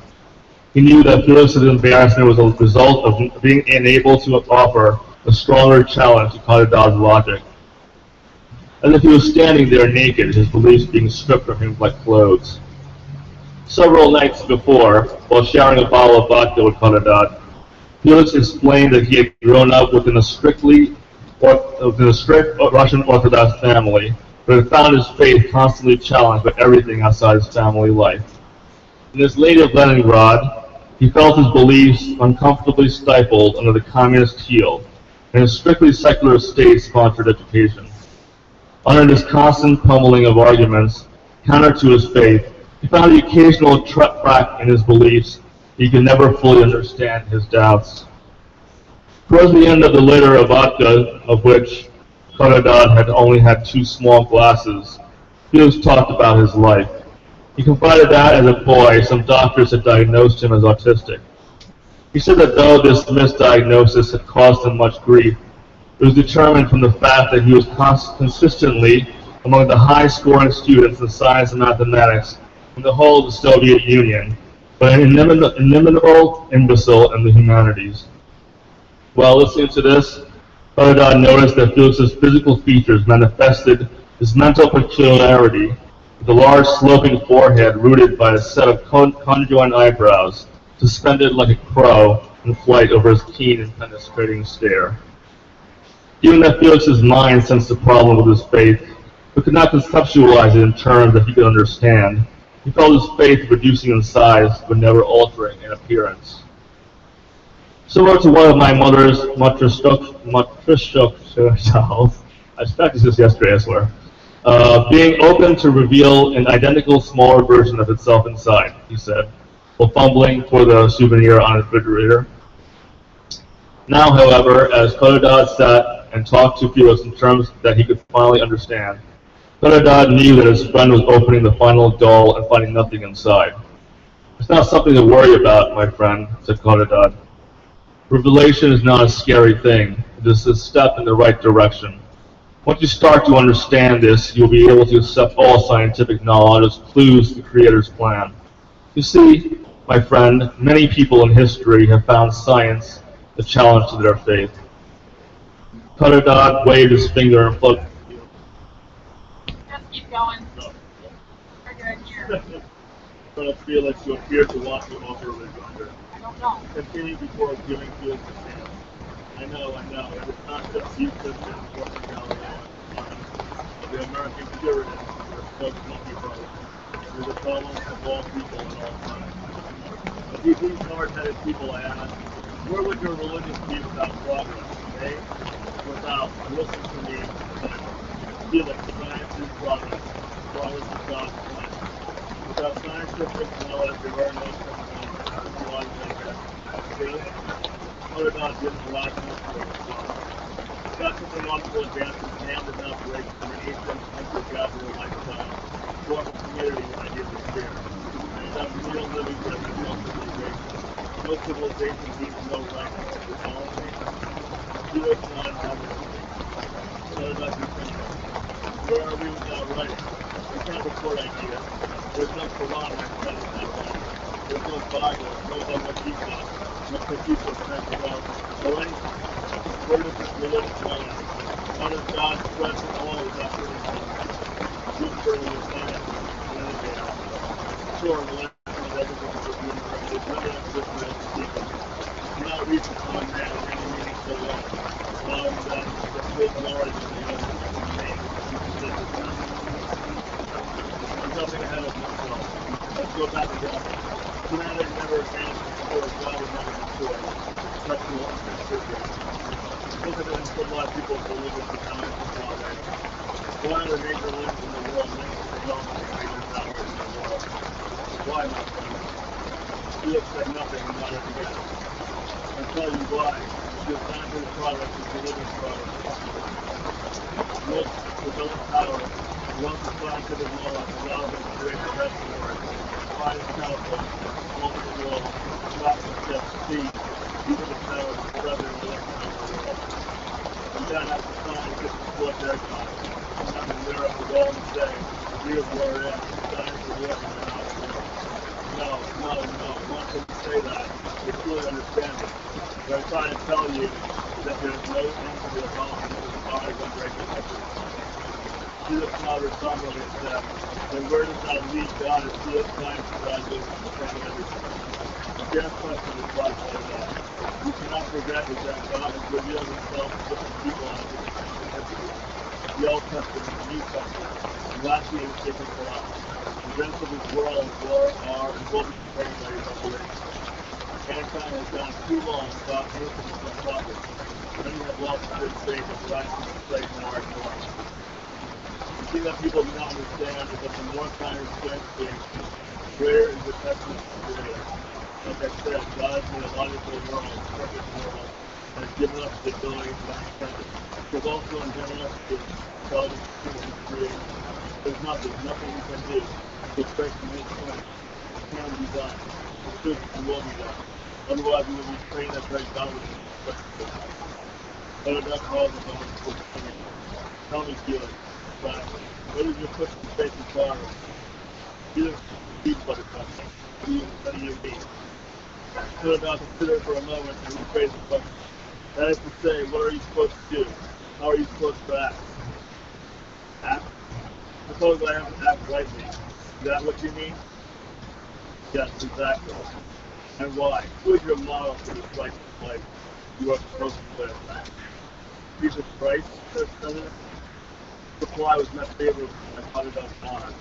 F: He knew that Felix's embarrassment was a result of being unable to offer a stronger challenge to Karnadad's logic. As if he was standing there naked, his beliefs being stripped from him like clothes. Several nights before, while sharing a bottle of vodka with Karnadad, Felix explained that he had grown up within a strict Russian Orthodox family, but had found his faith constantly challenged by everything outside his family life. In his native Leningrad, he felt his beliefs uncomfortably stifled under the communist heel and a strictly secular state-sponsored education. Under this constant pummeling of arguments, counter to his faith, he found the occasional crack in his beliefs. He could never fully understand his doubts. Towards the end of the liter of vodka, of which Karnadad had only had 2 small glasses, Felix talked about his life. He confided that, as a boy, some doctors had diagnosed him as autistic. He said that though this misdiagnosis had caused him much grief, it was determined from the fact that he was consistently among the high-scoring students in science and mathematics in the whole of the Soviet Union, but an inimitable imbecile in the humanities. While listening to this, Karnadad noticed that Felix's physical features manifested his mental peculiarity, with a large sloping forehead rooted by a set of conjoined eyebrows, suspended like a crow in flight over his keen and penetrating stare. Even that Felix's mind sensed the problem with his faith, but could not conceptualize it in terms that he could understand. He felt his faith reducing in size, but never altering in appearance. Similar to one of my mother's matryoshka dolls, I practiced this yesterday, I swear. Being open to reveal an identical smaller version of itself inside, he said, while fumbling for the souvenir on his refrigerator. Now, however, as Codadad sat and talked to Felix in terms that he could finally understand, Codadad knew that his friend was opening the final doll and finding nothing inside. It's not something to worry about, my friend, said Codadad. Revelation is not a scary thing. It is a step in the right direction. Once you start to understand this, you'll be able to accept all scientific knowledge as clues to the Creator's plan. You see, my friend, many people in history have found science a challenge to their faith. Codadad waved his finger and floated.
C: Just keep going. We're good here.
F: Colonel Felix, you appear to want to offer a rejoinder.
C: I don't know.
F: Continue before giving Felix a chance. I know. It is not just you, Christians, working Galileo, the American Puritans, who are spoke monkey brothers. It is a problem of all people at all times. Of these hard-headed people, I ask, where would your religion be without progress, eh? Without, listen to me, Felix, science is progress. Progress is God's plan. Without scientific knowledge, there are no such things as true. Codadad didn't allow much for himself. Such technological advances can and not break from an ancient hunter-gatherer lifestyle, form of community with ideas of fear. Without real living there is no civilization. No civilization needs no right to follow me. Felix nodded helplessly. Codadad continued. Where are we without writing? We can't record ideas. There's no Quran, my friend, in that way. There's no Bible, no Bhagavad Gita, no Confucius sense about or anything. Where does this religion lie? How does God spread to all without hurting anyone? Gutenberg was science, and innovator. Sure, the lesson of everything is a Gutenberg, it is not existent as a secret. Do not reach upon man in any meaningful way, allowing them to take knowledge of the other name. Nothing ahead of myself. Let's go back to God. Humanity never advanced before God was never destroyed. Sexual unrestricted. Look at it and put a lot of people believe in the time of God. One of the major religions in the world links to development of major powers in the world. Why, my friend? Felix said nothing and nodded again. I'll tell you why. Because scientific progress is religious progress. Most developed powers once the scientific knowledge allows them to create the best work, finest telephones, multiple worlds, rocket ships, sea, even the power of the weather and electrons of the world. You gotta have the scientists support their cause. I'm in Europe to go and say, here's where it is, science is working and not working. No, one can say that. They truly understand it. What I'm trying to tell you is that there's no end to the development of the body of breaking history. Felix nodded somberly and said, then where does that lead God as Felix science graduates from everything? A fair question replied Codadad. We cannot forget that God has revealed himself to different people on different times in history. The Old Testament, the New Testament, and lastly in the sacred Quran. The events of this world are and will be prepared by your revelation. Mankind has gone too long without anything but progress. Many have lost good faith in science and place in our ignorance. The thing that people do not understand is that the more science gets, greater is the testament to the Creator. Like I said, God has made a logical world, a perfect world, and has given us the ability to understand it. He has also given us the intelligence to create. There's nothing we can do to break from this point. It can be done. It should and will be done. Otherwise, we will be trained as very dominant in the question. Codadad calls the moment to continue. Tell me, Felix, what is your Christian faith require? Felix speaks Buttercup. What do you mean? Codadad considered for a moment and rephrased the question. That is to say, what are you supposed to do? How are you supposed to act? Act? Suppose I have to act rightly. Is that what you mean? Yes, exactly. And why? Who is your model for this righteous life you are supposed to live? Jesus Christ, says Senator. The reply was met favorably by Codadad's honor.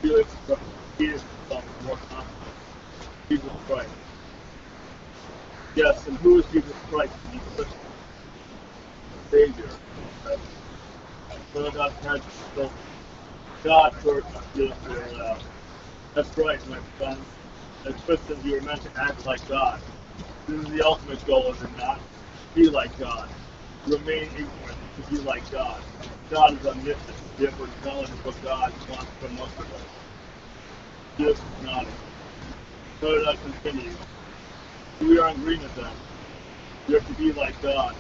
F: Felix repeated himself with more confidence. Jesus Christ. Yes, and who is Jesus word just figured it out. That's right, my friend. As Christians, you are meant to act like God. This is the ultimate goal, is it not? Be like God. Remain ignorant to be like God. God is omniscient, therefore knowledge is what God wants from most of us. Just nodding. Paradox continues. We are in agreement then. We are to be like God.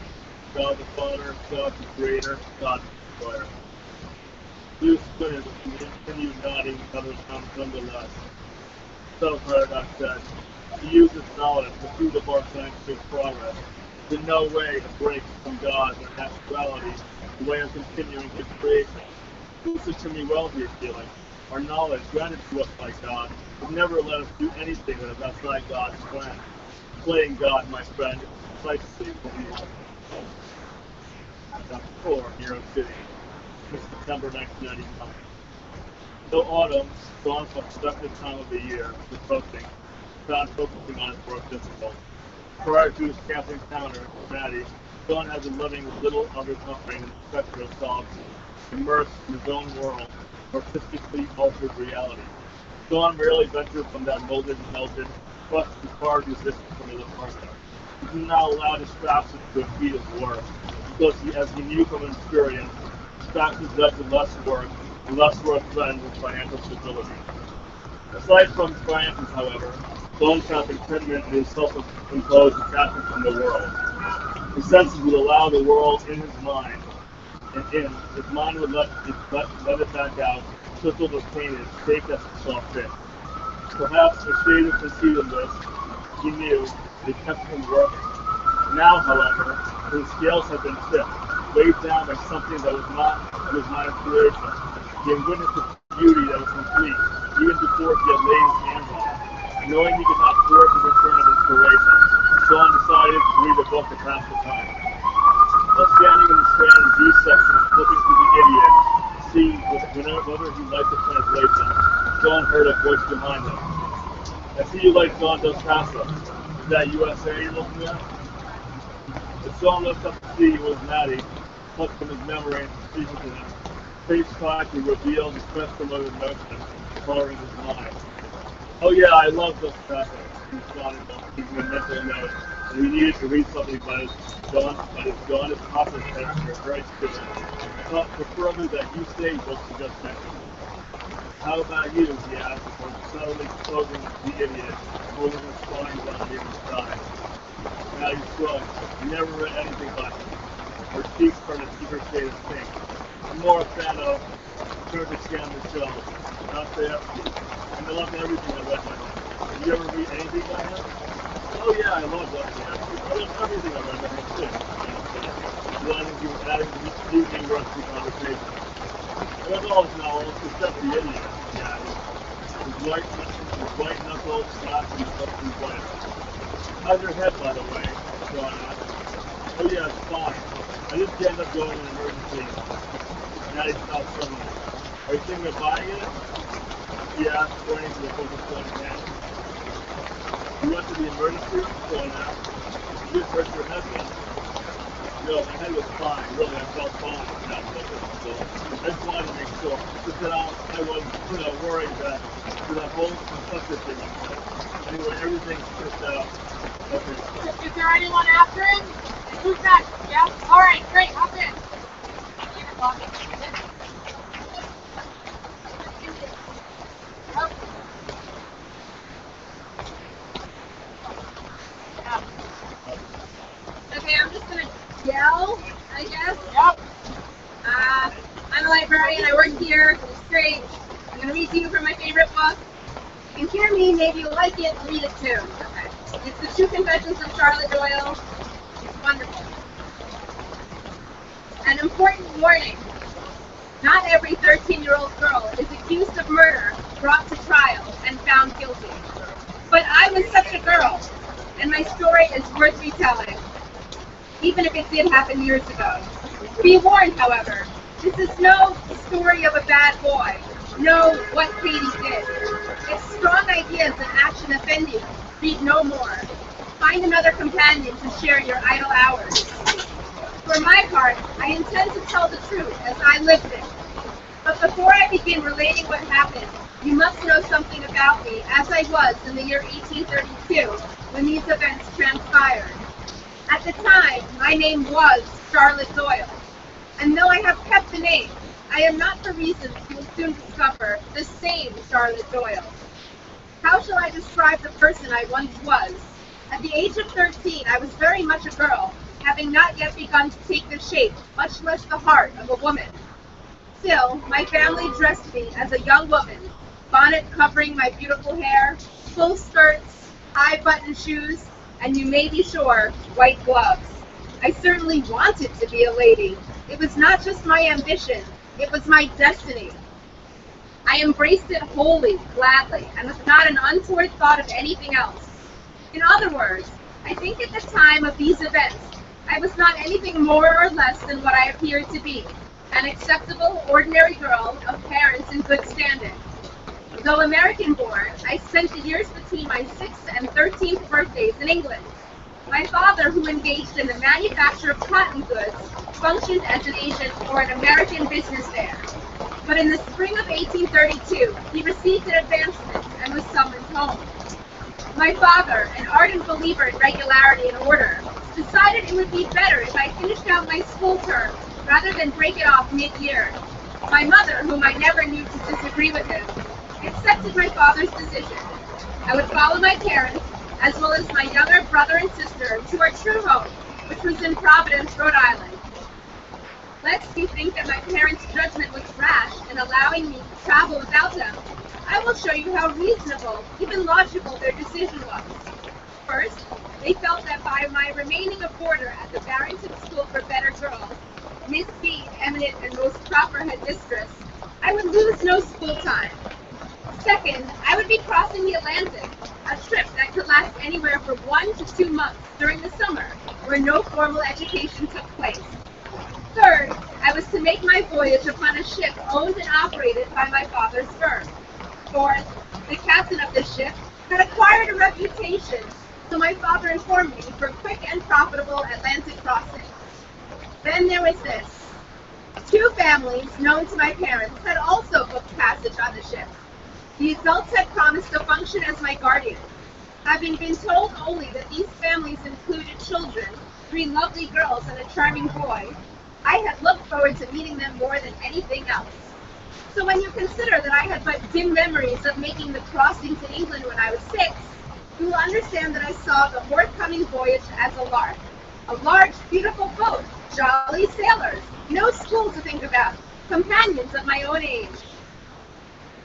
F: God the Father, God the Creator, God the Destroyer. Zeus squinted and continued nodding nonetheless. So Paradox said, to use this knowledge, the fruit of our scientific progress, is in no way a break from God or naturality, the way of continuing His creation. Listen to me well here, Felix. Our knowledge, granted to us by God, will never let us do anything that is outside God's plan. Playing God, my friend, is precisely what we want. Chapter 4, Hero City, September 1999. Though autumn, Dawn's most productive time of the year, was approaching, John focusing on his work difficult. Prior to his camping encounter with Maddie, Dawn had been living with little other company than the specter of solitude, immersed in his own world, artistically altered reality. Dawn rarely ventured from that molded and melted, crushed and hard resistance from his apartment. He did not allow distractions to impede his work, because as he knew from experience, distractions led to less work, and less work threatened with financial stability. Aside from his finances, however, Dawn found contentment in his self-imposed detachment from the world. His senses would allow the world in his mind, and his mind would let it back out, circled or painted, shaped as it saw fit. Perhaps a shade of conceit in this, he knew, it kept him working. Now, however, his scales had been tipped, weighed down by something that was not of his mind's creation. He had witnessed a beauty that was complete, even before he had laid his hands on it. Knowing he could not force a return of inspiration, Dawn decided to read a book to pass the time. While standing in the Strand Z section, flipping through the Idiot, to see whether he liked the translation, Dawn heard a voice behind him. I see you like Dawn Dos Passos. Is that USA you're looking at? As Dawn looked up to see was Maddie, plucked from his memory and speaking to him. Face tried to reveal the spectrum of emotion coloring his mind. Oh yeah, I love Dos Passos. He responded, keeping a mental note that he needed to read something by his Dawn as Passos character, very spirit. But preferably that you say books you just mentioned. How about you? He asked before subtly closing the Idiot, holding his spine down near his side. Maddie shrugged. He never read anything by him. Her cheeks turned a deeper shade of pink. I'm more a fan of Turn to Scan the Show, Dostoevsky. And I loved everything I read by him. Did you ever read anything by him? Oh yeah, I love Dostoevsky. I love everything I read by him too. Realizing he was adding new words to the conversation. I read all his novels except The Idiot, he added. His white knuckles slapped and stuck in his life. How's your head, by the way? Dawn asked. Oh yeah, it's fine. I just ended up going in an emergency. Maddie stopped suddenly. Are you thinking of buying it? He asked, pointing to the book of Dawn's hand. You went to the emergency room? Dawn asked. You just hurt your head, then. No, my head was fine. Really, I felt fine. So I just wanted to make sure. Just that I was, worried that that whole constructor thing in place. Anyway, everything's pushed out. Okay.
G: Is there anyone after him? Who's that? Yeah? Alright, great, hop in. Okay, I'm just gonna yell, I guess. Yep. I'm a librarian, I work here, it's great. I'm gonna read to you from my favorite book. You can hear me, maybe you'll like it, read it too. Okay. It's The True Confessions of Charlotte Doyle. It's wonderful. An important warning. Not every 13-year-old girl is accused of murder, brought to trial, and found guilty. But I was such a girl, and my story is worth retelling, even if it did happen years ago. Be warned, however, this is no story of a bad boy. Know what Katie did. If strong ideas and action offend you, read no more. Find another companion to share your idle hours. For my part, I intend to tell the truth as I lived it. But before I begin relating what happened, you must know something about me as I was in the year 1832 when these events transpired. At the time, my name was Charlotte Doyle, and though I have kept the name, I am not for reasons you will soon discover the same Charlotte Doyle. How shall I describe the person I once was? At the age of 13, I was very much a girl, having not yet begun to take the shape, much less the heart, of a woman. Still, my family dressed me as a young woman, bonnet covering my beautiful hair, full skirts, high-button shoes, and you may be sure, white gloves. I certainly wanted to be a lady. It was not just my ambition, it was my destiny. I embraced it wholly, gladly, and with not an untoward thought of anything else. In other words, I think at the time of these events, I was not anything more or less than what I appeared to be, an acceptable, ordinary girl of parents in good standing. Though American-born, I spent the years between my 6th and 13th birthdays in England. My father, who engaged in the manufacture of cotton goods, functioned as an agent for an American business there. But in the spring of 1832, he received an advancement and was summoned home. My father, an ardent believer in regularity and order, decided it would be better if I finished out my school term rather than break it off mid-year. My mother, whom I never knew to disagree with him, accepted my father's decision. I would follow my parents, as well as my younger brother and sister, to our true home, which was in Providence, Rhode Island. Lest you think that my parents' judgment was rash in allowing me to travel without them, I will show you how reasonable, even logical, their decision was. First, they felt that by my remaining a boarder at the Barrington School for Better Girls, Miss B, eminent and most proper headmistress, I would lose no school time. Second, I would be crossing the Atlantic, a trip that could last anywhere from 1 to 2 months during the summer, where no formal education took place. Third, I was to make my voyage upon a ship owned and operated by my father's firm. Fourth, the captain of the ship had acquired a reputation, so my father informed me, for quick and profitable Atlantic crossing. Then there was this. 2 families known to my parents had also booked passage on the ship. The adults had promised to function as my guardians. Having been told only that these families included children, 3 lovely girls and a charming boy, I had looked forward to meeting them more than anything else. So when you consider that I had but dim memories of making the crossing to England when I was 6, you will understand that I saw the forthcoming voyage as a lark. A large, beautiful boat, jolly sailors, no school to think about, companions of my own age.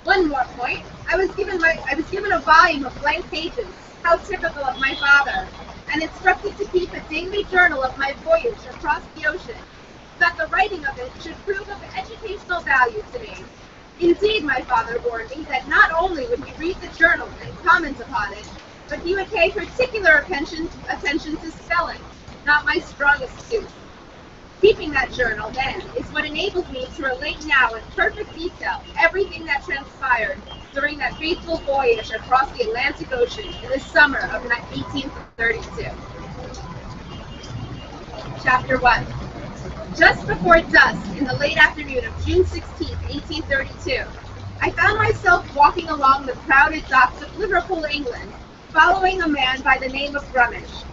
G: One more point, I was given a volume of blank pages, how typical of my father, and instructed to keep a daily journal of my voyage across the ocean, that the writing of it should prove of educational value to me. Indeed, my father warned me that not only would he read the journal and comment upon it, but he would pay particular attention to spelling, not my strongest suit. Keeping that journal, then, is what enables me to relate now in perfect detail everything that transpired during that fateful voyage across the Atlantic Ocean in the summer of 1832. Chapter 1. Just before dusk, in the late afternoon of June 16, 1832, I found myself walking along the crowded docks of Liverpool, England, following a man by the name of Grummage.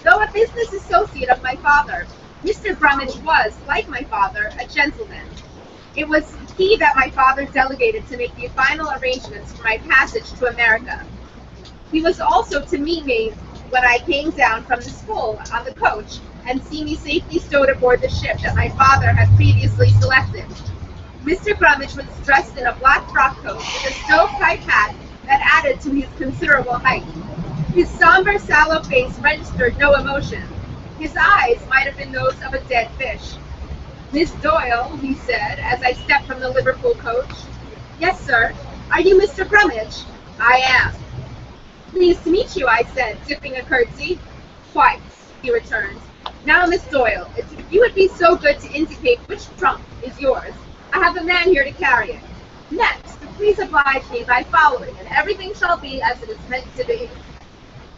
G: Though a business associate of my father, Mr. Grummage was, like my father, a gentleman. It was he that my father delegated to make the final arrangements for my passage to America. He was also to meet me when I came down from the school on the coach and see me safely stowed aboard the ship that my father had previously selected. Mr. Grummage was dressed in a black frock coat with a stovepipe hat that added to his considerable height. His somber, sallow face registered no emotion. His eyes might have been those of a dead fish. "Miss Doyle," he said, as I stepped from the Liverpool coach. "Yes, sir. Are you Mr. Grummage?" "I am." "Pleased to meet you," I said, dipping a curtsy. "Quite," he returned. "Now, Miss Doyle, if you would be so good to indicate which trunk is yours, I have a man here to carry it. Next, please oblige me by following, and everything shall be as it is meant to be."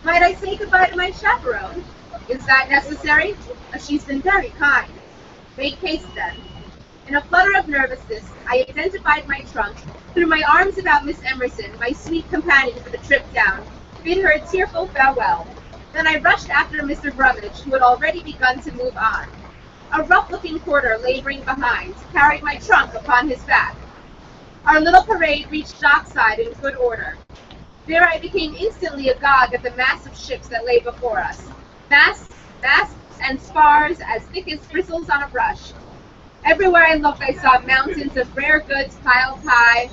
G: "Might I say goodbye to my chaperone?" "Is that necessary? She's been very kind." "Make haste, then." In a flutter of nervousness, I identified my trunk, threw my arms about Miss Emerson, my sweet companion for the trip down, bid her a tearful farewell. Then I rushed after Mr. Brummage, who had already begun to move on. A rough-looking porter laboring behind carried my trunk upon his back. Our little parade reached dockside in good order. There I became instantly agog at the mass of ships that lay before us. Masts and spars as thick as bristles on a brush. Everywhere I looked, I saw mountains of rare goods piled high,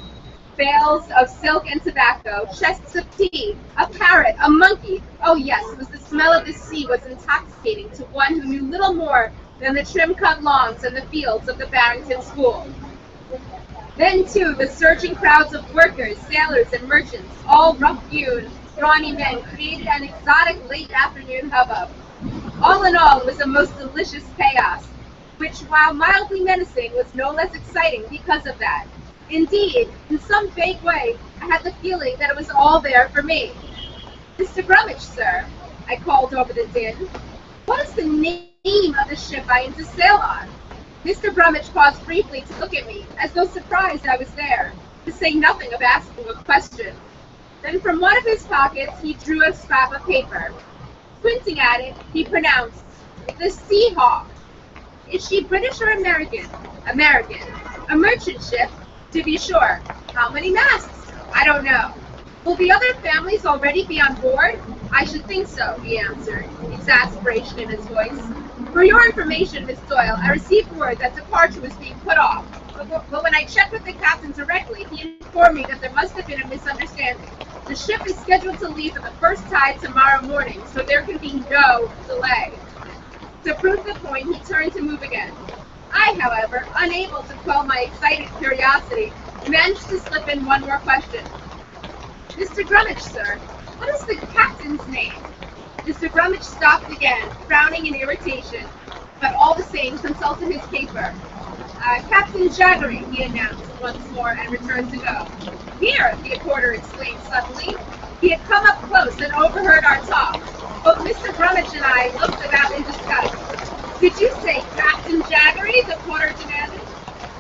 G: bales of silk and tobacco, chests of tea, a parrot, a monkey. Oh yes, it was the smell of the sea was intoxicating to one who knew little more than the trim-cut lawns and the fields of the Barrington School. Then, too, the surging crowds of workers, sailors, and merchants, all rough-hewn, brawny men, created an exotic late-afternoon hubbub. All in all, it was a most delicious chaos, which, while mildly menacing, was no less exciting because of that. Indeed, in some vague way, I had the feeling that it was all there for me. "Mr. Brummage, sir," I called over the din, "what is the name of the ship I am to sail on?" Mr. Brummage paused briefly to look at me, as though surprised I was there, to say nothing of asking a question. Then from one of his pockets he drew a scrap of paper. Squinting at it, he pronounced, "The Seahawk." "Is she British or American?" "American." "A merchant ship?" "To be sure." "How many masts?" "I don't know." "Will the other families already be on board?" "I should think so," he answered, exasperation in his voice. "For your information, Miss Doyle, I received word that departure was being put off, but when I checked with the captain directly, he informed me that there must have been a misunderstanding. The ship is scheduled to leave at the first tide tomorrow morning, so there can be no delay." To prove the point, he turned to move again. I, however, unable to quell my excited curiosity, managed to slip in one more question. "Mr. Brummage, sir, what is the captain's name?" Mr. Brummage stopped again, frowning in irritation, but all the same consulted his paper. "Captain Jaggery," he announced once more and returned to go. "Here!" the porter exclaimed suddenly. He had come up close and overheard our talk. Both Mr. Brummage and I looked about in disgust. "Did you say Captain Jaggery?" the porter demanded.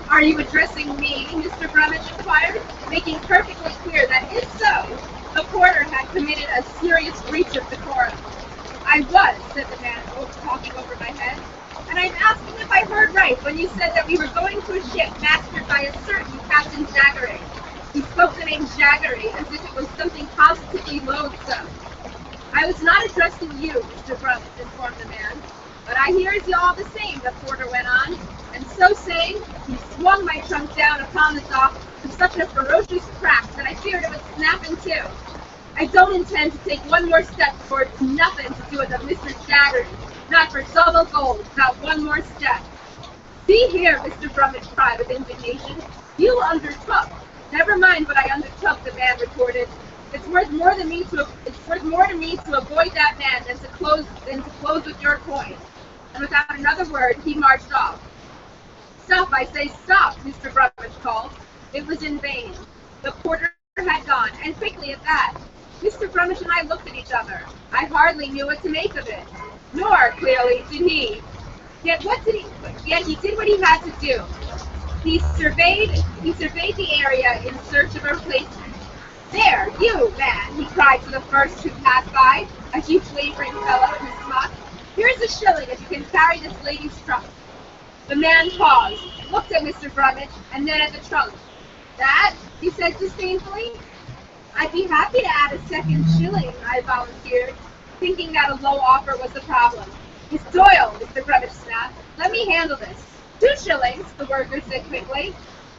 G: "Are you addressing me?" Mr. Brummage inquired, making perfectly clear that if so, the porter had committed a serious breach of decorum. "I was," said the man, talking over my head, "and I'm asking if I heard right when you said that we were going to a ship mastered by a certain Captain Jaggery." He spoke the name Jaggery as if it was something positively loathsome. "I was not addressing you," Mr. Brummage informed the man. "But I hears you all the same," the porter went on, and so saying, he swung my trunk down upon the dock with such a ferocious crack that I feared it would snap in two. "I don't intend to take one more step towards nothing to do with a Mr. Jaggery. Not for double gold, not one more step." "See here," Mr. Brummage cried with indignation, "you undertook." "Never mind what I undertook," the man retorted. It's worth more to me to avoid that man than to close with your coin." And without another word, he marched off. "Stop, I say, stop!" Mr. Brummage called. It was in vain. The porter had gone, and quickly at that. Mr. Brummage and I looked at each other. I hardly knew what to make of it. Nor, clearly, did he. Yet he did what he had to do. He surveyed the area in search of a replacement. "There, you, man," he cried to the first who passed by, a huge wavering fellow in his smock. "Here's a shilling if you can carry this lady's trunk." The man paused, looked at Mr. Brummage, and then at the trunk. "That?" he said disdainfully. "I'd be happy to add a second shilling," I volunteered, thinking that a low offer was the problem. "Miss Doyle," Mr. Brummage snapped, "let me handle this." "2 shillings," the worker said quickly.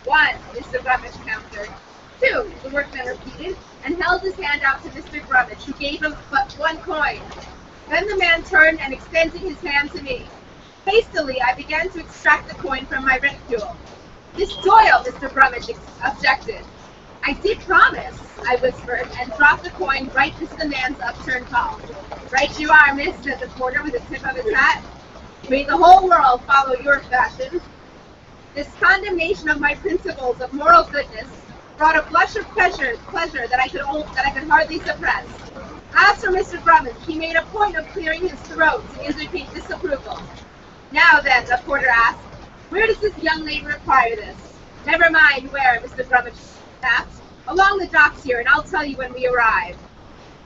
G: "1," Mr. Brummage countered. "2," the workman repeated, and held his hand out to Mr. Brummage, who gave him but 1 coin. Then the man turned and extended his hand to me. Hastily, I began to extract the coin from my reticule. "Miss Doyle," Mr. Brummage objected. "I did promise," I whispered, and dropped the coin right into the man's upturned palm. "Right you are, miss," said the porter with a tip of his hat. "May the whole world follow your fashion." This condemnation of my principles of moral goodness brought a blush of pleasure that I could hardly suppress. As for Mr. Brummage, he made a point of clearing his throat to indicate disapproval. "Now then," the porter asked, Where does this young lady require this? Never mind where, Mr. Grummage snapped. Along the docks here, and I'll tell you when we arrive.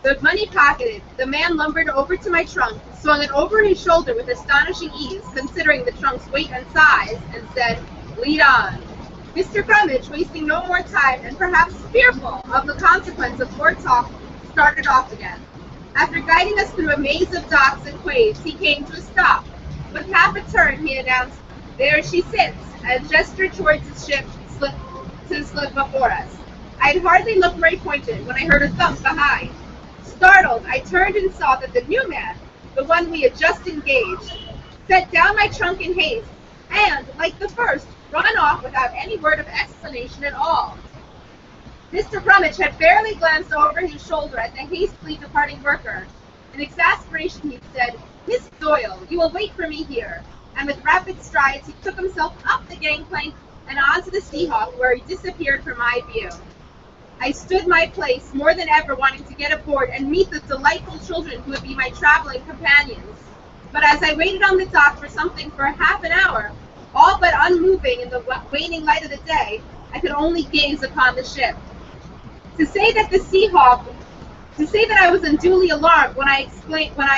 G: The money pocketed, the man lumbered over to my trunk, swung it over his shoulder with astonishing ease, considering the trunk's weight and size, and said, "Lead on." Mr. Grummage, wasting no more time, and perhaps fearful of the consequence of more talk, started off again. After guiding us through a maze of docks and quays, he came to a stop. With half a turn, he announced, "There she sits," and gestured towards the ship to slip before us. I had hardly looked where he pointed when I heard a thump behind. Startled, I turned and saw that the new man, the one we had just engaged, set down my trunk in haste, and, like the first, run off without any word of explanation at all. Mr. Grummage had barely glanced over his shoulder at the hastily departing worker. In exasperation, he said, "Miss Doyle, you will wait for me here." And with rapid strides, he took himself up the gangplank and onto the Seahawk, where he disappeared from my view. I stood my place, more than ever wanting to get aboard and meet the delightful children who would be my traveling companions. But as I waited on the dock for something for half an hour, all but unmoving in the waning light of the day, I could only gaze upon the ship. To say that I was unduly alarmed when I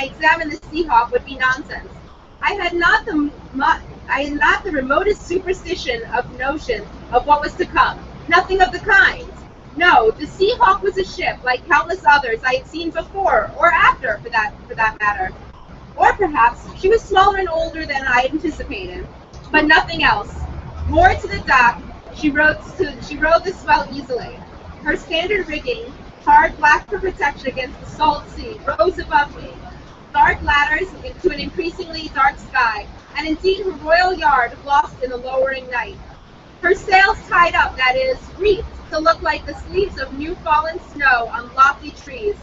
G: examined the Seahawk would be nonsense. I had not the remotest superstition of notion of what was to come. Nothing of the kind. No, the Seahawk was a ship like countless others I had seen before or after, for that matter. Or perhaps she was smaller and older than I had anticipated, but nothing else. Moored to the dock, she rode the swell easily. Her standard rigging, hard black for protection against the salt sea, rose above me. Dark ladders into an increasingly dark sky, and indeed her royal yard lost in the lowering night. Her sails tied up, that is, reefed to look like the sleeves of new fallen snow on lofty trees.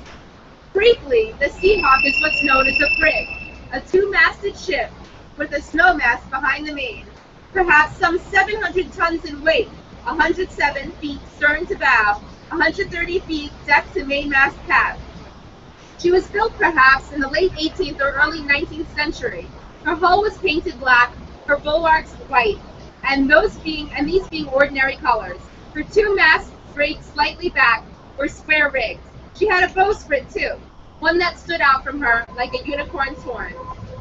G: Briefly, the Seahawk is what's known as a brig, a two-masted ship with a snow mast behind the main, perhaps some 700 tons in weight, 107 feet stern to bow, 130 feet deck to mainmast cap. She was built perhaps in the late 18th or early 19th century. Her hull was painted black, her bulwarks white, and these being ordinary colors. Her two masts, draped slightly back, were square-rigged. She had a bowsprit, too, one that stood out from her like a unicorn's horn.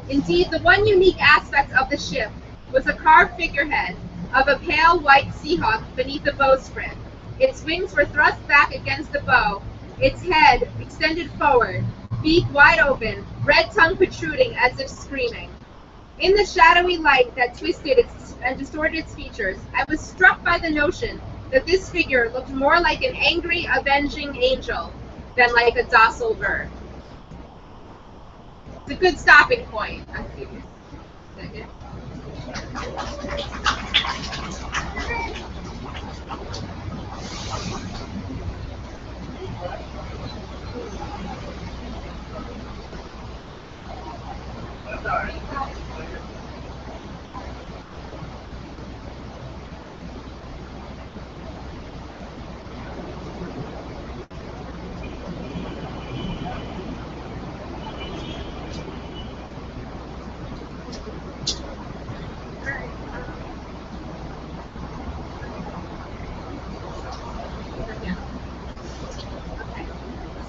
G: Indeed, the one unique aspect of the ship was a carved figurehead of a pale white Seahawk beneath the bowsprit. Its wings were thrust back against the bow, its head extended forward, beak wide open, red tongue protruding as if screaming. In the shadowy light that twisted and distorted its features, I was struck by the notion that this figure looked more like an angry, avenging angel than like a docile bird. It's a good stopping point. Second.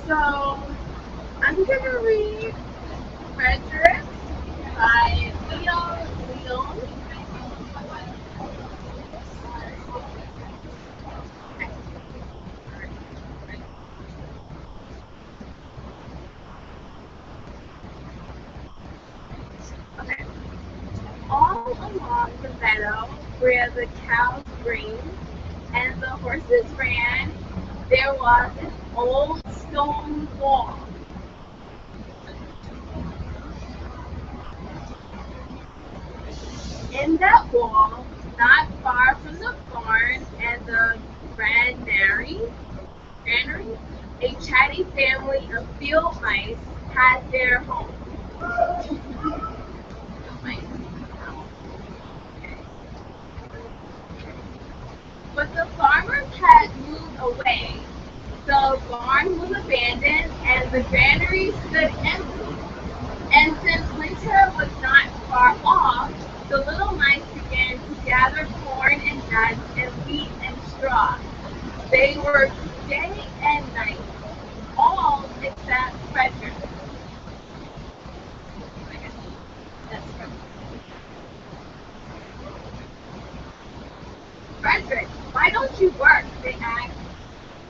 G: So, I'm going to read Frederick by Leo Leon. Okay. All along the meadow where the cows grazed and the horses ran, there was an old stone wall. In that wall, not far from the barn and the granary, a chatty family of field mice had their home. But the farmers had moved away. The barn was abandoned and the granary stood empty. And since winter was not far off, the little mice began to gather corn and nuts and wheat and straw. They worked day and night, all except Frederick. That's Frederick, why don't you work? They asked.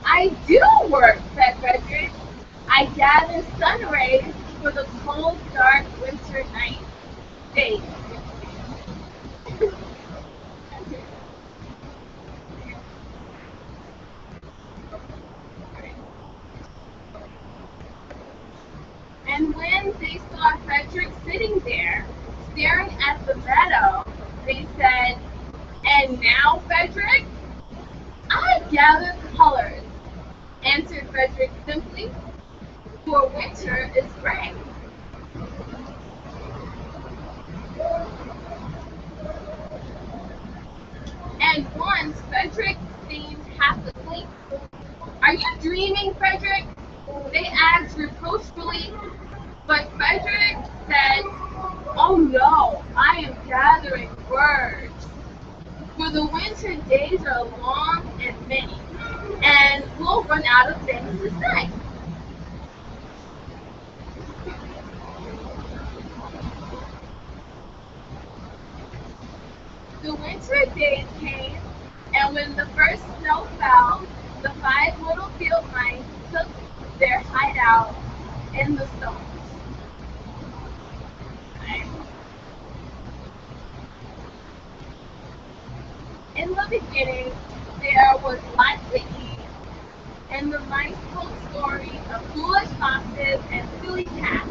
G: I do work, said Frederick. I gather sun rays for the cold, dark winter night. Days. And when they saw Frederick sitting there, staring at the meadow, they said, and now, Frederick? I gather colors, answered Frederick simply, for winter is gray. And once Frederick seemed half asleep. Are you dreaming, Frederick? They asked reproachfully, but Frederick said, oh no, I am gathering birds. For the winter days are long and many, and we'll run out of things to say. The winter days came, and when the first snow fell, the 5 little field mice took their hideout in the stones. In the beginning, there was lots to eat, and the mice told stories of foolish foxes and silly cats.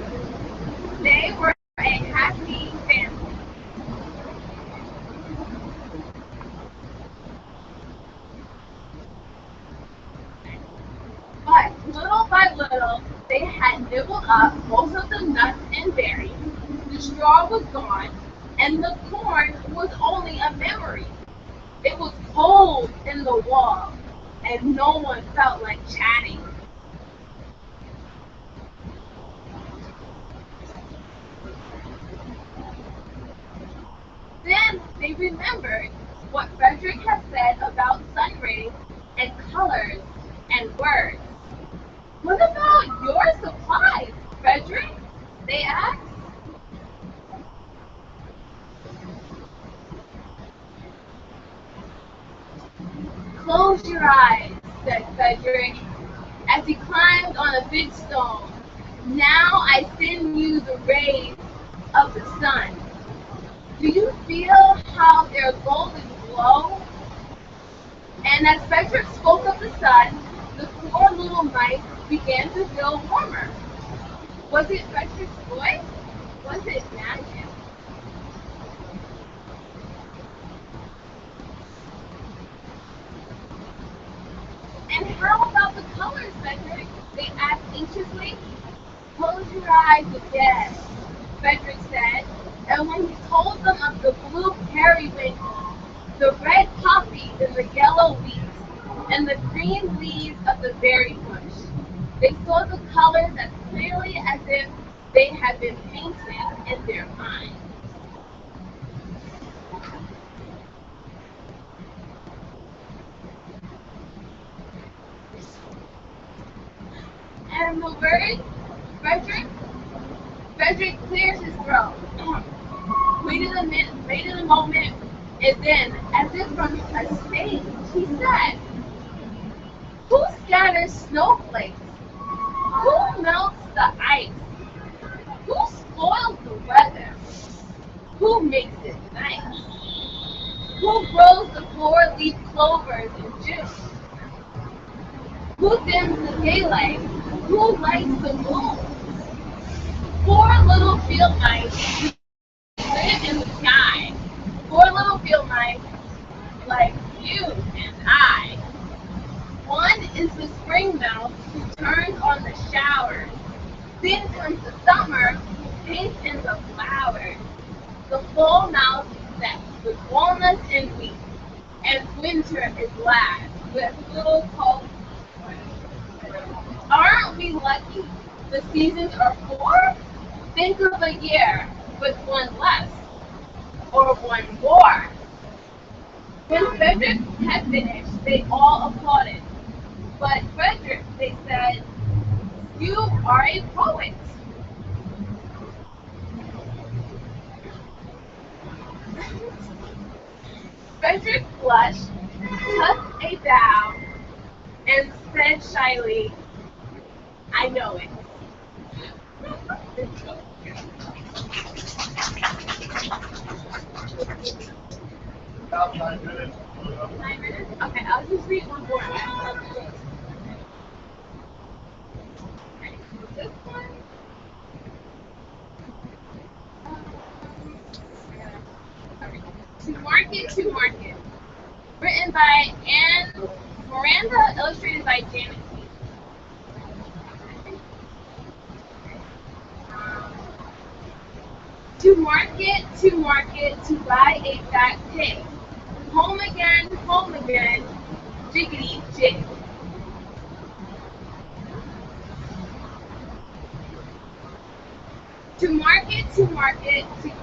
G: They were a happy family. But little by little, they had nibbled up most of the nuts and berries. The straw was gone, and the corn was only a memory. It was cold in the wall, and no one felt like chatting. Then they remembered what Frederick had said about sun rays and colors and words. What about your supplies, Frederick? They asked. Close your eyes, said Frederick, as he climbed on a big stone. Now I send you the rays of the sun. Do you feel how their golden glow? And as Frederick spoke of the sun, the 4 little mice began to feel warmer. Was it Frederick's voice? Was it magic? And how about the colors, Frederick? They asked anxiously. Close your eyes again, Frederick said, and when he told them of the blue periwinkle, the red poppies and the yellow wheat, and the green leaves of the berry bush, they saw the colors as clearly as if they had been painted in their minds. And the word, Frederick cleared his throat, waited a moment, and then, as if from a stage, he said, who scatters snowflakes? Who melts the ice? Who spoils the weather? Who makes it nice? Who grows the 4-leaf clovers in June? Who dims the daylight? Who lights the moon? 4 little field mice live in the sky. 4 little field mice like you and I. One is the spring mouse who turns on the showers. Then comes the summer who paints in the flowers. The fall mouse that with walnuts and wheat. And winter is last with little cold. Aren't we lucky? The seasons are 4? Think of a year with 1 less, or 1 more. When Frederick had finished, they all applauded. But Frederick, they said, you are a poet. Frederick blushed, took a bow, and said shyly, I know it.
F: About 9 minutes.
G: 9 minutes? Okay, I'll just read one more. This one. To Market. Written by Anne Miranda, illustrated by Janet Keith. To market, to buy a fat pig. Home again, jiggity jig. To market, to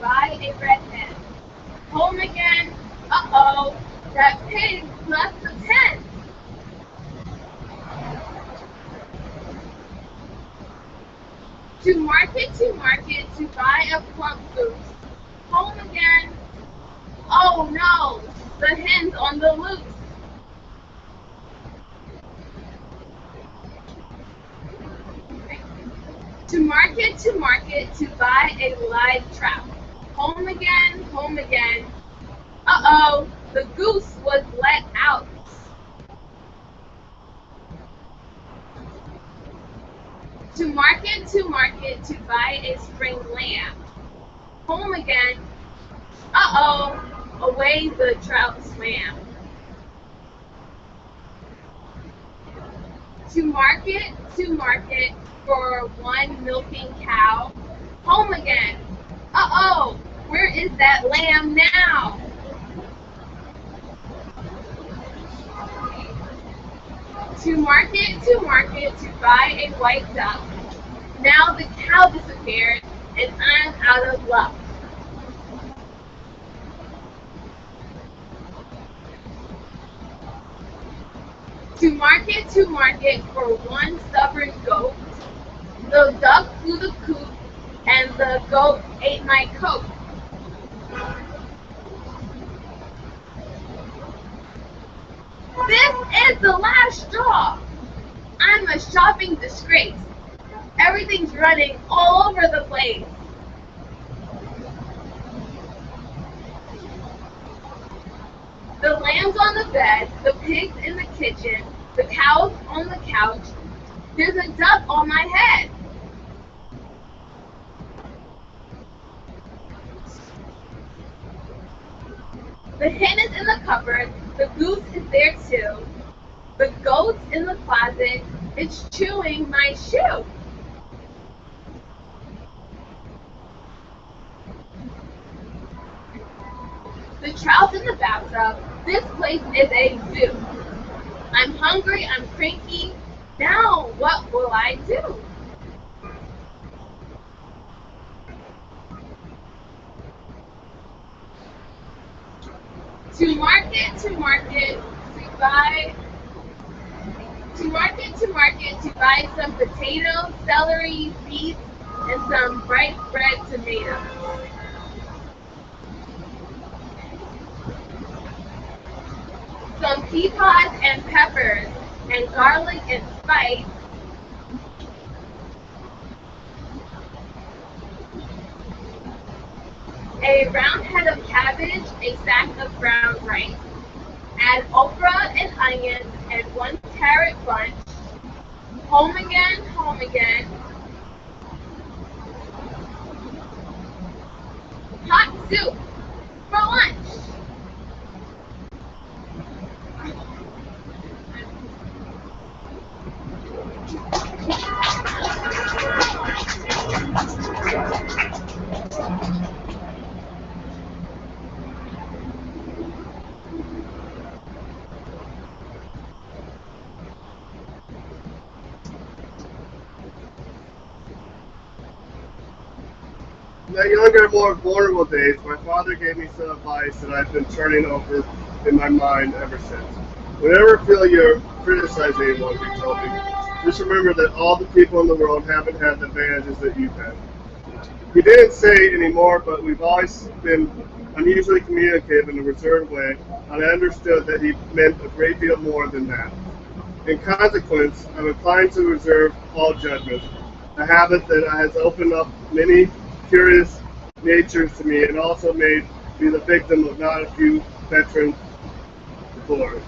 G: buy a red hen. Home again, uh-oh, that pig left the pen. To market, to buy a plump goose. Home again, oh no, the hen's on the loose. To market, to buy a live trout. Home again, uh-oh, the goose was let out. To market, to buy a spring lamb. Home again, uh-oh, away the trout swam. To market, for one milking cow. Home again, uh-oh, where is that lamb now? To market, to buy a white duck. Now the cow disappeared, and I'm out of luck. To market for one stubborn goat. The duck flew the coop, and the goat ate my coat. This is the last straw. I'm a shopping disgrace. Everything's running all over the place. The lamb's on the bed, the pig's in the kitchen, the cow's on the couch. There's a duck on my head. The hen is in the cupboard, the goose is there too. The goat's in the closet, it's chewing my shoe. The trout's in the bathtub, this place is a zoo. I'm hungry, I'm cranky, now what will I do? To market, to buy some potatoes, celery, beets, and some bright red tomatoes. Some pea pods and peppers, and garlic and spice. A round head of cabbage, a sack of brown rice. Add okra and onions and one carrot bunch. Home again, hot soup for lunch.
H: In my younger, more vulnerable days, my father gave me some advice that I've been turning over in my mind ever since. Whenever I feel you're criticizing anyone, he told me, just remember that all the people in the world haven't had the advantages that you've had. He didn't say it anymore, but we've always been unusually communicative in a reserved way, and I understood that he meant a great deal more than that. In consequence, I'm inclined to reserve all judgment, a habit that has opened up many curious natures to me and also made me the victim of not a few veteran floors.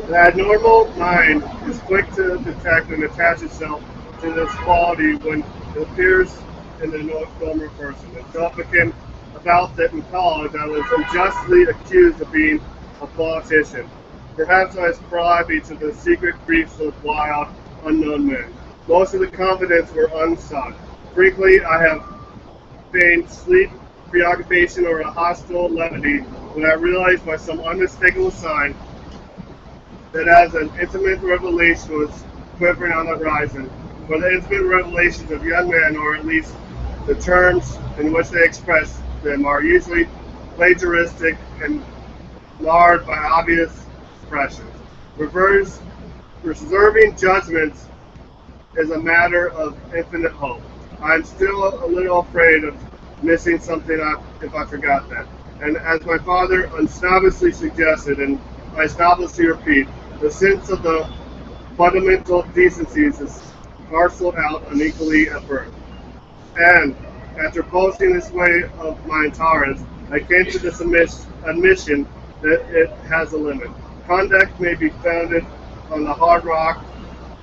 H: The abnormal mind is quick to detect and attach itself to this quality when it appears in the normal person. And so it became about that in college I was unjustly accused of being a politician. Perhaps I ascribed to the secret griefs of wild, unknown men. Most of the confidence were unsought. Frequently, I have feigned sleep, preoccupation, or a hostile levity when I realized by some unmistakable sign that as an intimate revelation was quivering on the horizon, for the intimate revelations of young men, or at least the terms in which they express them, are usually plagiaristic and marred by obvious expressions. Reserving judgments is a matter of infinite hope. I'm still a little afraid of missing something if I forgot that. And as my father unsnobishly suggested, and I snobishly repeat, the sense of the fundamental decencies is parceled out unequally at birth. And after boasting this way of my intolerance, I came to this admission that it has a limit. Conduct may be founded on the hard rock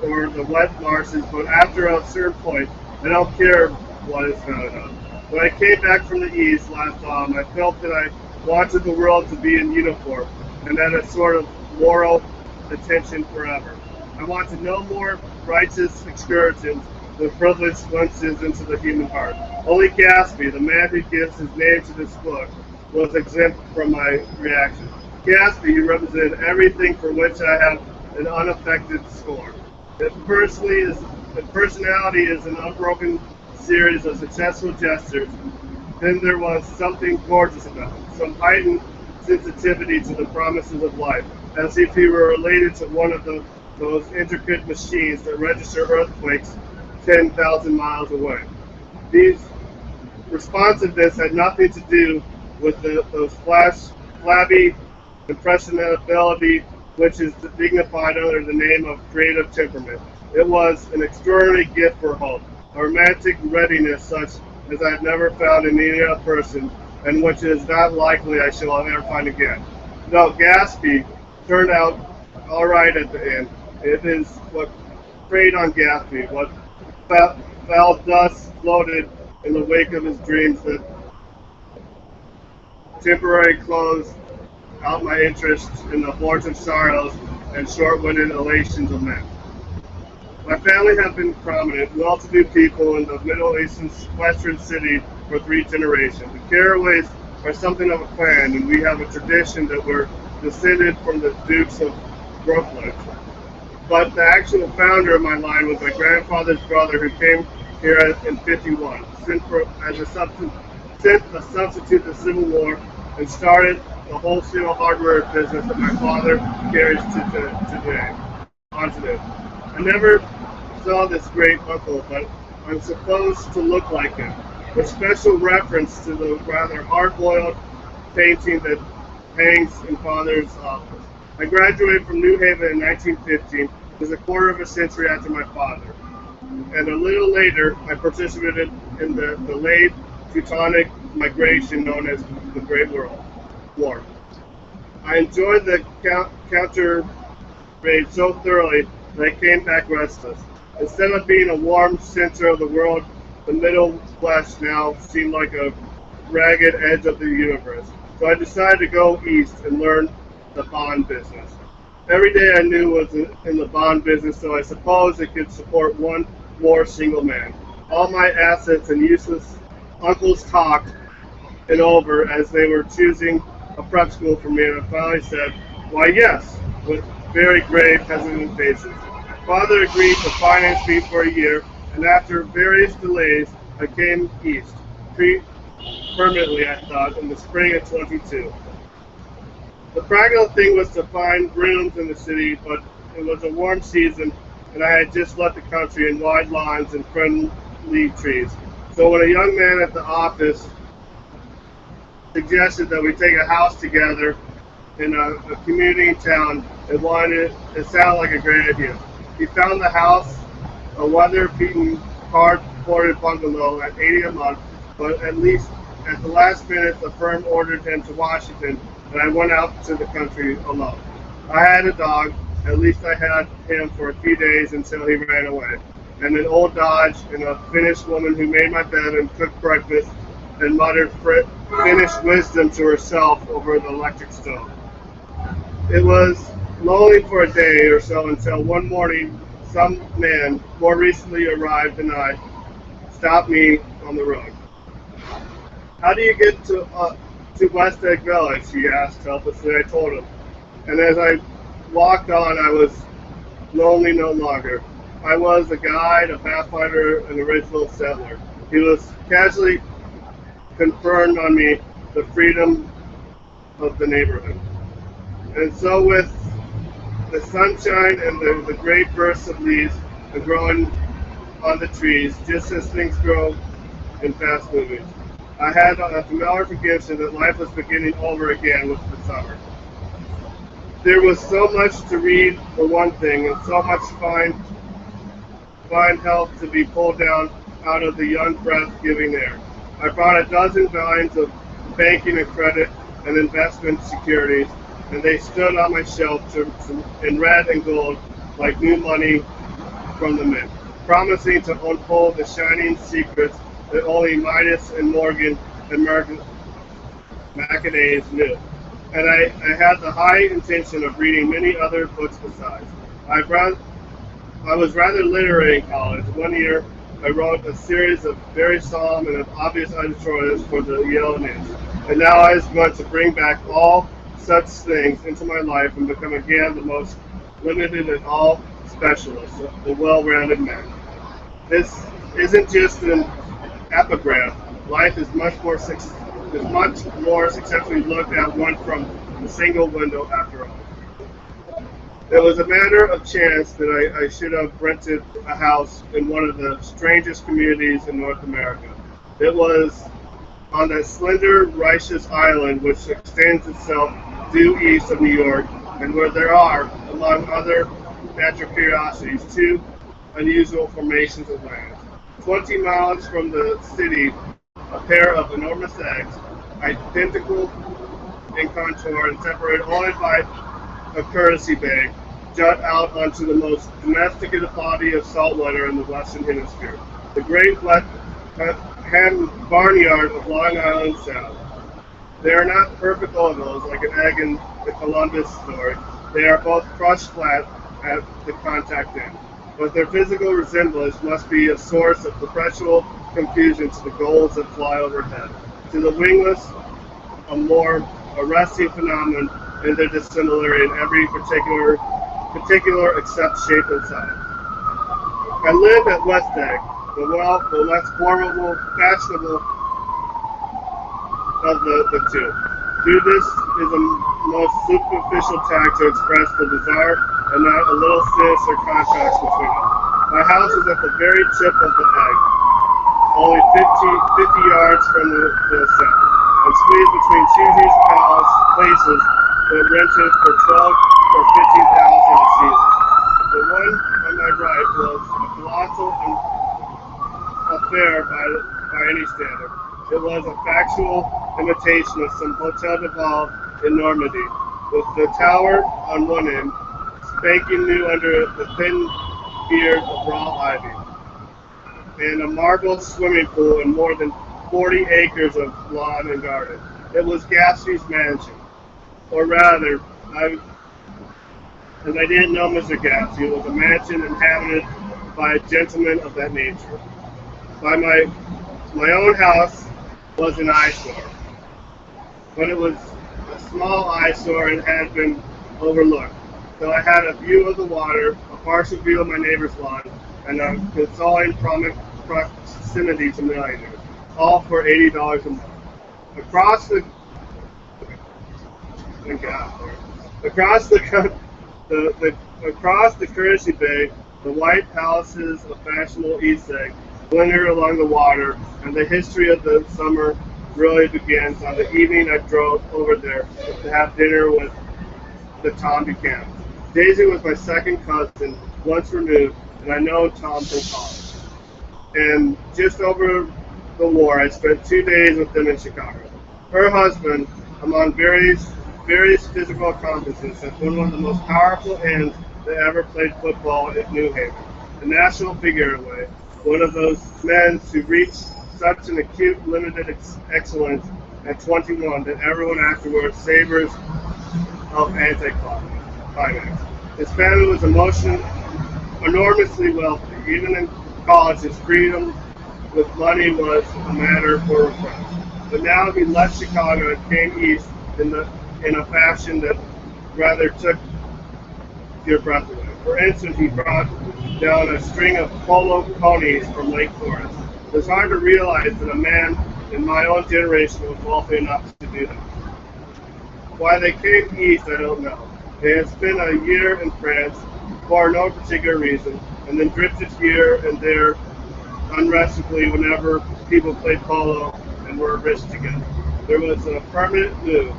H: or the wet marshes, but after a certain point, I don't care what it's founded on. When I came back from the East last autumn, I felt that I wanted the world to be in uniform, and that a sort of moral attention forever. I wanted no more righteous excursions with privileged glimpses into the human heart. Only Gatsby, the man who gives his name to this book, was exempt from my reaction. Gatsby, who represented everything for which I have an unaffected scorn. If personality is an unbroken series of successful gestures, then there was something gorgeous about it, some heightened sensitivity to the promises of life, as if he were related to one of those intricate machines that register earthquakes 10,000 miles away. These responsiveness had nothing to do with those flabby impressionability which is dignified under the name of creative temperament. It was an extraordinary gift for hope, a romantic readiness such as I have never found in any other person, and which it is not likely I shall ever find again. No, Gatsby turned out all right at the end. It is what preyed on Gatsby, what foul dust floated in the wake of his dreams that temporarily closed out my interest in the abortive sorrows and short-winded elations of men. My family have been prominent, well-to-do people in the Middle Eastern Western city for 3 generations. The Carraways are something of a clan, and we have a tradition that we're descended from the Dukes of Brooklyn. But the actual founder of my line was my grandfather's brother, who came here in '51, sent a substitute to the Civil War, and started the wholesale hardware business that my father carries on today. I never saw this great uncle, but I'm supposed to look like him, with special reference to the rather hard-boiled painting that hangs in Father's office. I graduated from New Haven in 1915, just a quarter of a century after my father. And a little later, I participated in the late Teutonic migration known as the Great World War. I enjoyed the counter raid so thoroughly that I came back restless. Instead of being a warm center of the world, the Middle West now seemed like a ragged edge of the universe. So I decided to go east and learn the bond business. Every day I knew was in the bond business, so I suppose it could support one more single man. All my assets and useless uncles talked it over as they were choosing a prep school for me, and I finally said, "Why, yes," with very grave, hesitant faces. Father agreed to finance me for a year, and after various delays, I came east, permanently, I thought, in the spring of '22. The practical thing was to find rooms in the city, but it was a warm season, and I had just left the country in wide lawns and friendly trees. So when a young man at the office suggested that we take a house together in a community in town, it sounded like a great idea. He found the house, a weather-beaten, card-boarded bungalow at $80 a month, but at the last minute, the firm ordered him to Washington, and I went out to the country alone. I had a dog, at least I had him for a few days until he ran away, and an old Dodge and a Finnish woman who made my bed and cooked breakfast and muttered Finnish wisdom to herself over the electric stove. It was lonely for a day or so until one morning some man, more recently arrived than I, stopped me on the road. "How do you get to West Egg Village?" he asked helplessly. I told him. And as I walked on, I was lonely no longer. I was a guide, a pathfinder, an original settler. He was casually conferred on me the freedom of the neighborhood. And so with the sunshine and the great bursts of leaves growing on the trees, just as things grow in fast movies, I had a familiar conviction that life was beginning over again with the summer. There was so much to read for one thing, and so much fine health to be pulled down out of the young breath-giving air. I bought a dozen volumes of banking and credit and investment securities, and they stood on my shelf in red and gold like new money from the mint, promising to unfold the shining secrets that only Midas and Morgan and Maccabees knew. And I had the high intention of reading many other books besides. I was rather literary in college. One year, I wrote a series of very solemn and obvious editorials for the Yale News. And now I was going to bring back all such things into my life and become again the most limited and all specialist, the well-rounded man. This isn't just an epigraph. Life is much more successfully looked at one from a single window after all. It was a matter of chance that I should have rented a house in one of the strangest communities in North America. It was on that slender, righteous island which extends itself due east of New York, and where there are, among other natural curiosities, two unusual formations of land. 20 miles from the city, a pair of enormous eggs, identical in contour and separated only by a courtesy bay, jut out onto the most domesticated body of saltwater in the Western Hemisphere, the great wet barnyard of Long Island Sound. They are not perfect ovals like an egg in the Columbus story. They are both crushed flat at the contact end, but their physical resemblance must be a source of perpetual confusion to the gulls that fly overhead. To the wingless, a more arresting phenomenon in their dissimilarity in every particular except shape and size. I live at West Egg, the less formidable, fashionable of the two. This is a most superficial tack to express the bizarre and not a little sinister contrast between them. My house is at the very tip of the egg, only 50 yards from the center, and squeezed between two huge places that rented for $12,000 or $15,000 a season. The one on my right was a colossal affair by any standard. It was a factual imitation of some Hotel de Val in Normandy, with the tower on one end, spanking new under the thin beard of raw ivy, and a marble swimming pool and more than 40 acres of lawn and garden. It was Gatsby's mansion, or rather, as I didn't know Mr. Gatsby, it was a mansion inhabited by a gentleman of that nature. My own house was an eyesore, but it was a small eyesore and had been overlooked. So I had a view of the water, a partial view of my neighbor's lawn, and a consoling proximity to millionaires, all for $80 a month. Across thank God. Across across the Courtesy Bay, the white palaces of fashionable East Egg glimmer along the water, and the history of the summer really begins on the evening I drove over there to have dinner with the Tom Buchanan. Daisy was my second cousin, once removed, and I know Tom from college. And just over the war, I spent 2 days with them in Chicago. Her husband, among various physical accomplishments, has been one of the most powerful hands that ever played football at New Haven. A national figurehead, one of those men who reached such an acute, limited excellence at 21 that everyone afterwards savors of anticlimax. His family was enormously wealthy. Even in college, his freedom with money was a matter for request. But now he left Chicago and came east in a fashion that rather took your breath away. For instance, he brought down a string of polo ponies from Lake Forest. It was hard to realize that a man in my own generation was wealthy enough to do that. Why they came east, I don't know. They had spent a year in France for no particular reason, and then drifted here and there unrestingly whenever people played polo and were rich together. There was a permanent move,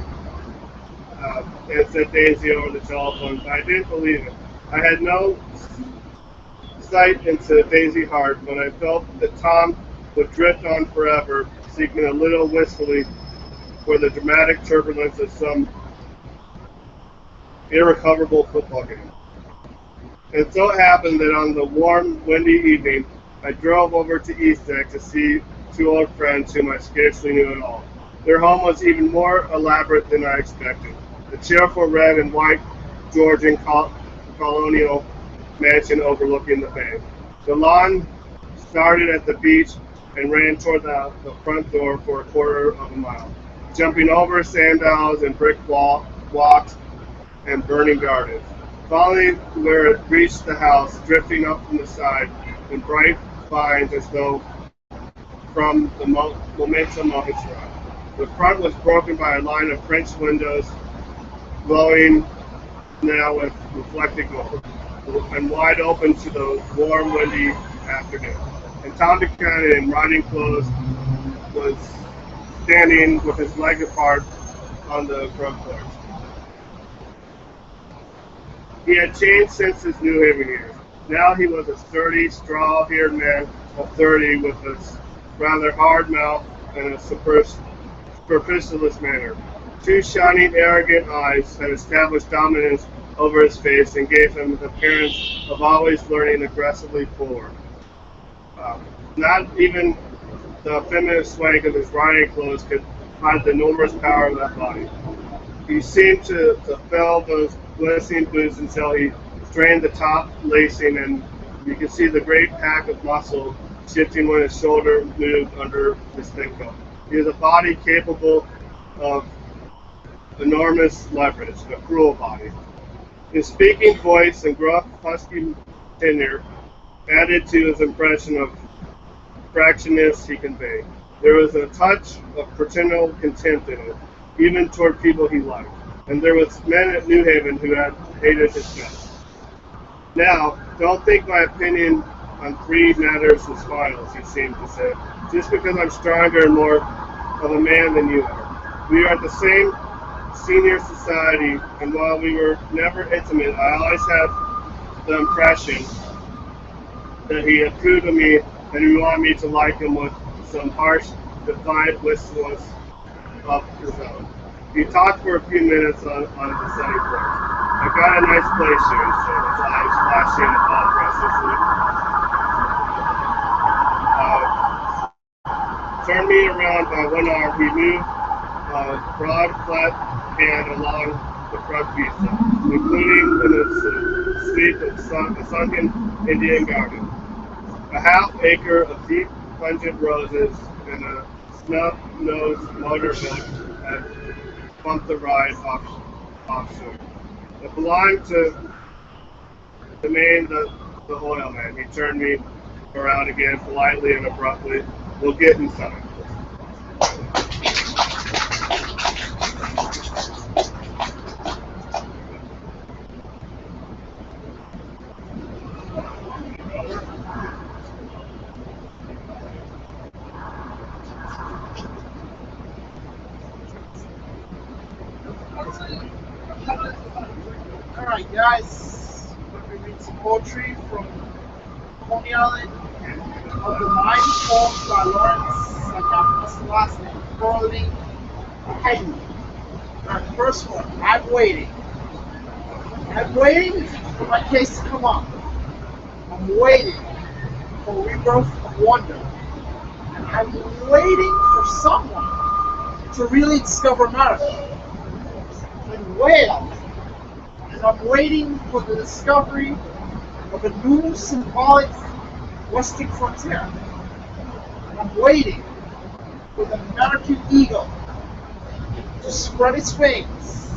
H: and said Daisy over the telephone, but I didn't believe it. I had no sight into Daisy's heart, but I felt that Tom would drift on forever, seeking a little wistfully for the dramatic turbulence of some irrecoverable football game. And so it happened that on the warm, windy evening, I drove over to East Egg to see 2 old friends whom I scarcely knew at all. Their home was even more elaborate than I expected. The cheerful red and white Georgian colonial mansion overlooking the bay. The lawn started at the beach and ran toward the front door for a quarter of a mile, jumping over sand aisles and brick walks and burning gardens. Finally, where it reached the house, drifting up from the side in bright vines as though from the momentum of its ride. The front was broken by a line of French windows, glowing now with reflected gold, and wide open to the warm, windy afternoon. And Tom Buchanan, in riding clothes, was standing with his legs apart on the front porch. He had changed since his New Haven years. Now he was a sturdy, straw-haired man of 30 with a rather hard mouth and a supercilious manner. 2 shining, arrogant eyes had established dominance over his face and gave him the appearance of always leaning aggressively forward. Not even the effeminate swank of his riding clothes could hide the enormous power of that body. He seemed to fell those glistening boots until he strained the top lacing, and you could see the great pack of muscle shifting when his shoulder moved under his thick coat. He was a body capable of enormous leverage, a cruel body. His speaking voice and gruff, husky tenor added to his impression of fractiousness he conveyed. There was a touch of paternal contempt in it, even toward people he liked. And there was men at New Haven who had hated his guts. Now, don't think my opinion on 3 matters as finals, he seemed to say, just because I'm stronger and more of a man than you are. We are the same senior society, and while we were never intimate, I always had the impression that he approved of me and he wanted me to like him with some harsh, defiant wistfulness of his own. He talked for a few minutes on the sunny porch. I've got a nice place here, he said, his eyes flashing above restlessly. Turned me around by one arm. He moved a broad, flat hand along the front vista, including in a sweep of the sunken Indian garden. A half-acre of deep, pungent roses and a snub-nosed motorboat had bumped the ride offshore. It belonged to the oil man. He turned me around again politely and abruptly. We'll get inside.
I: guys, let me read some poetry from Coney Island of the Mighty Poems by Lawrence, I got what's the last name? Burley Henry. Alright, the first one, I'm waiting. I'm waiting for my case to come up. I'm waiting for rebirth of wonder. And I'm waiting for someone to really discover America. In Wales. And I'm waiting for the discovery of a new symbolic western frontier. And I'm waiting for the American eagle to spread its wings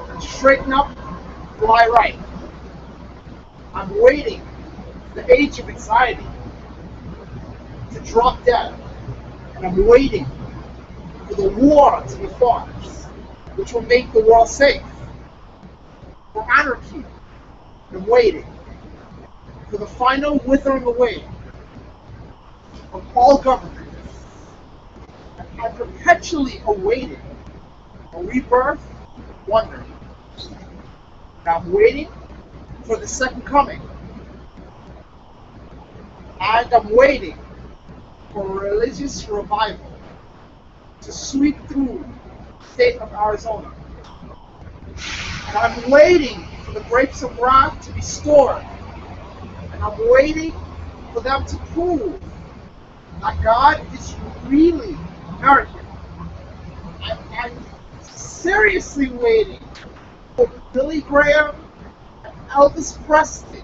I: and straighten up, fly right. I'm waiting for the age of anxiety to drop dead. And I'm waiting for the war to be fought, which will make the world safe. For anarchy, I'm waiting for the final withering away of all governments. And I'm perpetually awaiting a rebirth, wonder. And I'm waiting for the second coming. And I'm waiting for a religious revival to sweep through the state of Arizona. And I'm waiting for the grapes of wrath to be stored. And I'm waiting for them to prove that God is really American. And I'm seriously waiting for Billy Graham and Elvis Presley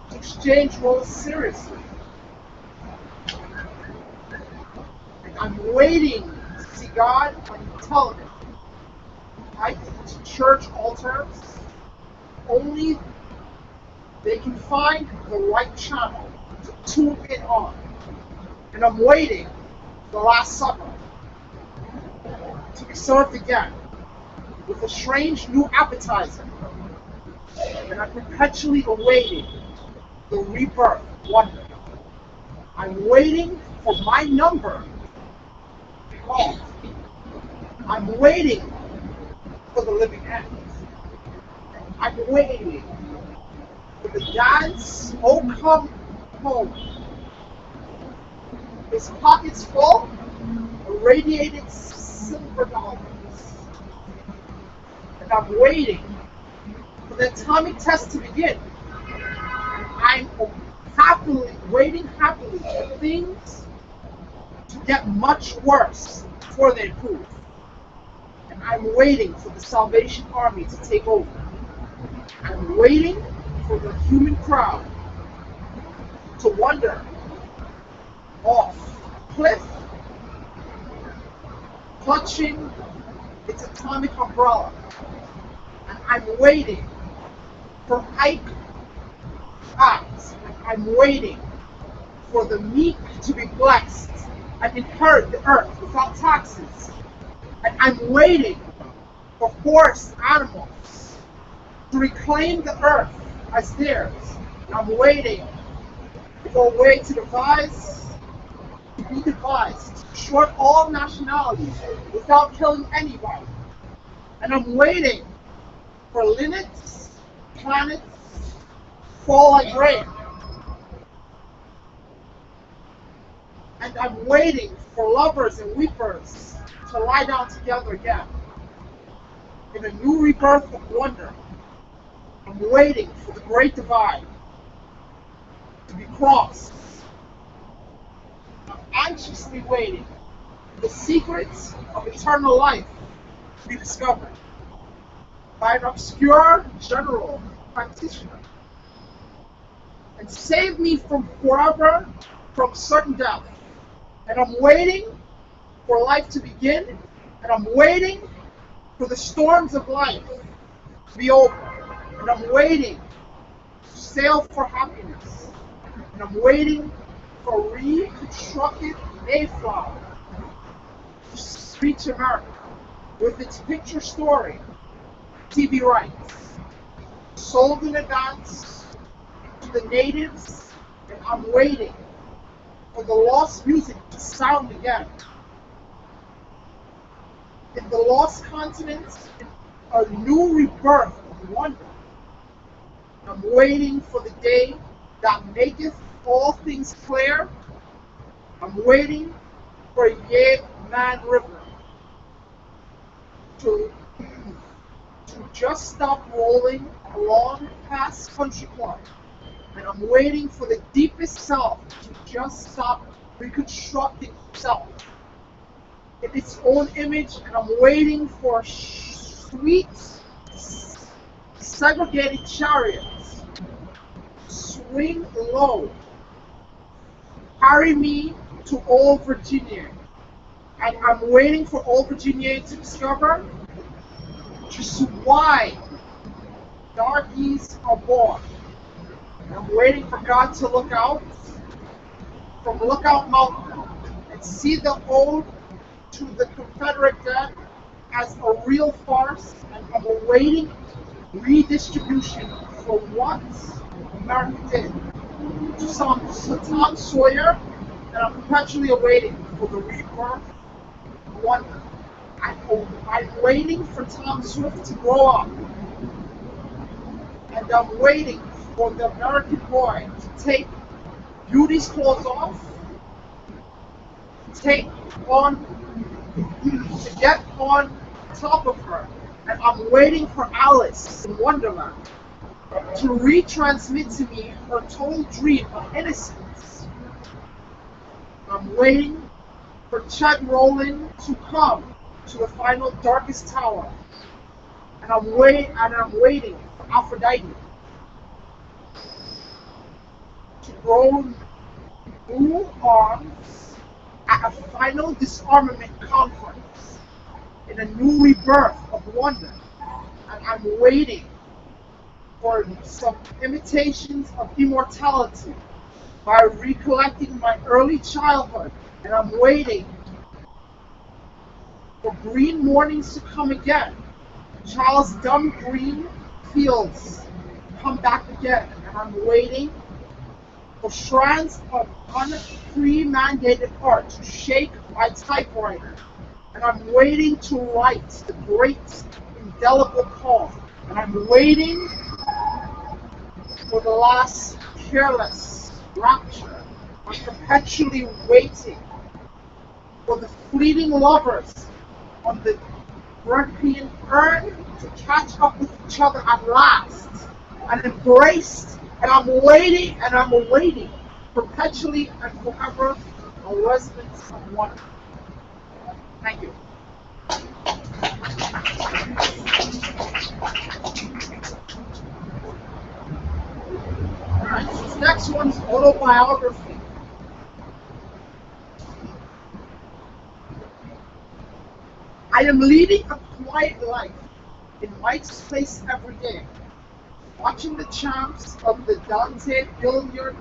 I: to exchange roles seriously. And I'm waiting to see God on television. I to church altars, only they can find the right channel to tune in on. And I'm waiting for the Last Supper to be served again with a strange new appetizer. And I'm perpetually awaiting the rebirth wonder. I'm waiting for my number to be called. I'm waiting for the living end. I'm waiting for the dad's "Oh come home." His pockets full of radiated silver dollars. And I'm waiting for the atomic test to begin. And I'm waiting happily for things to get much worse before they improve. And I'm waiting for the Salvation Army to take over. I'm waiting for the human crowd to wander off a cliff, clutching its atomic umbrella. And I'm waiting for Ike eyes. And I'm waiting for the meek to be blessed and inherit the earth without taxes. And I'm waiting for forest animals to reclaim the earth as theirs. I'm waiting for a way to be devised, to short all nationalities without killing anybody. And I'm waiting for linnets, planets, fall like rain. And I'm waiting for lovers and weepers to lie down together again in a new rebirth of wonder. I'm waiting for the great divide to be crossed. I'm anxiously waiting for the secrets of eternal life to be discovered by an obscure general practitioner and save me from forever from certain death. And I'm waiting for life to begin, and I'm waiting for the storms of life to be over. And I'm waiting to sail for happiness. And I'm waiting for a reconstructed Mayflower to reach America with its picture story, TV rights, sold in advance to the natives. And I'm waiting for the lost music to sound again. In the lost continents, a new rebirth of wonder. I'm waiting for the day that maketh all things clear. I'm waiting for a man river to just stop rolling along past Country Club. And I'm waiting for the deepest South to just stop reconstructing itself in its own image. And I'm waiting for sweet, segregated chariots swing low, carry me to Old Virginia. And I'm waiting for Old Virginia to discover just why darkies are born. And I'm waiting for God to look out from Lookout Mountain and see the old to the Confederate debt as a real farce. And I'm awaiting redistribution for what America did to Tom Sawyer, and I'm perpetually awaiting for the rebirth of wonder. I'm waiting for Tom Swift to grow up, and I'm waiting for the American boy to take Beauty's clothes off, to get on top of her, and I'm waiting for Alice in Wonderland to retransmit to me her total dream of innocence. I'm waiting for Chet Rowland to come to the final darkest tower, and I'm waiting for Aphrodite to grow new arms at a final disarmament conference in a new rebirth of wonder. And I'm waiting for some imitations of immortality by recollecting my early childhood. And I'm waiting for green mornings to come again. Charles Dumb Green Fields come back again. And I'm waiting for strands of unpremeditated art to shake my typewriter. And I'm waiting to write the great indelible poem. And I'm waiting for the last careless rapture. I'm perpetually waiting for the fleeting lovers on the European urn to catch up with each other at last and embraced. And I'm waiting perpetually and forever, a resident of wonder. Thank you. Alright, so this next one's autobiography. I am leading a quiet life in Mike's Place every day, watching the champs of the Dante billiard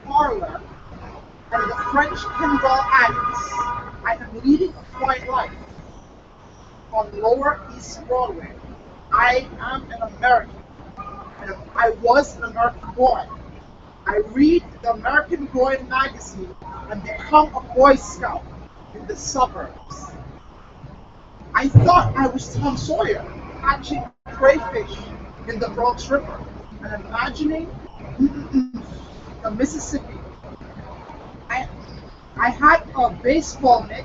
I: parlor and the French pinball addicts. I am leading a quiet life on Lower East Broadway. I am an American, and I was an American boy. I read the American Boy magazine and become a Boy Scout in the suburbs. I thought I was Tom Sawyer, catching crayfish in the Bronx River and imagining the Mississippi. I had a baseball mitt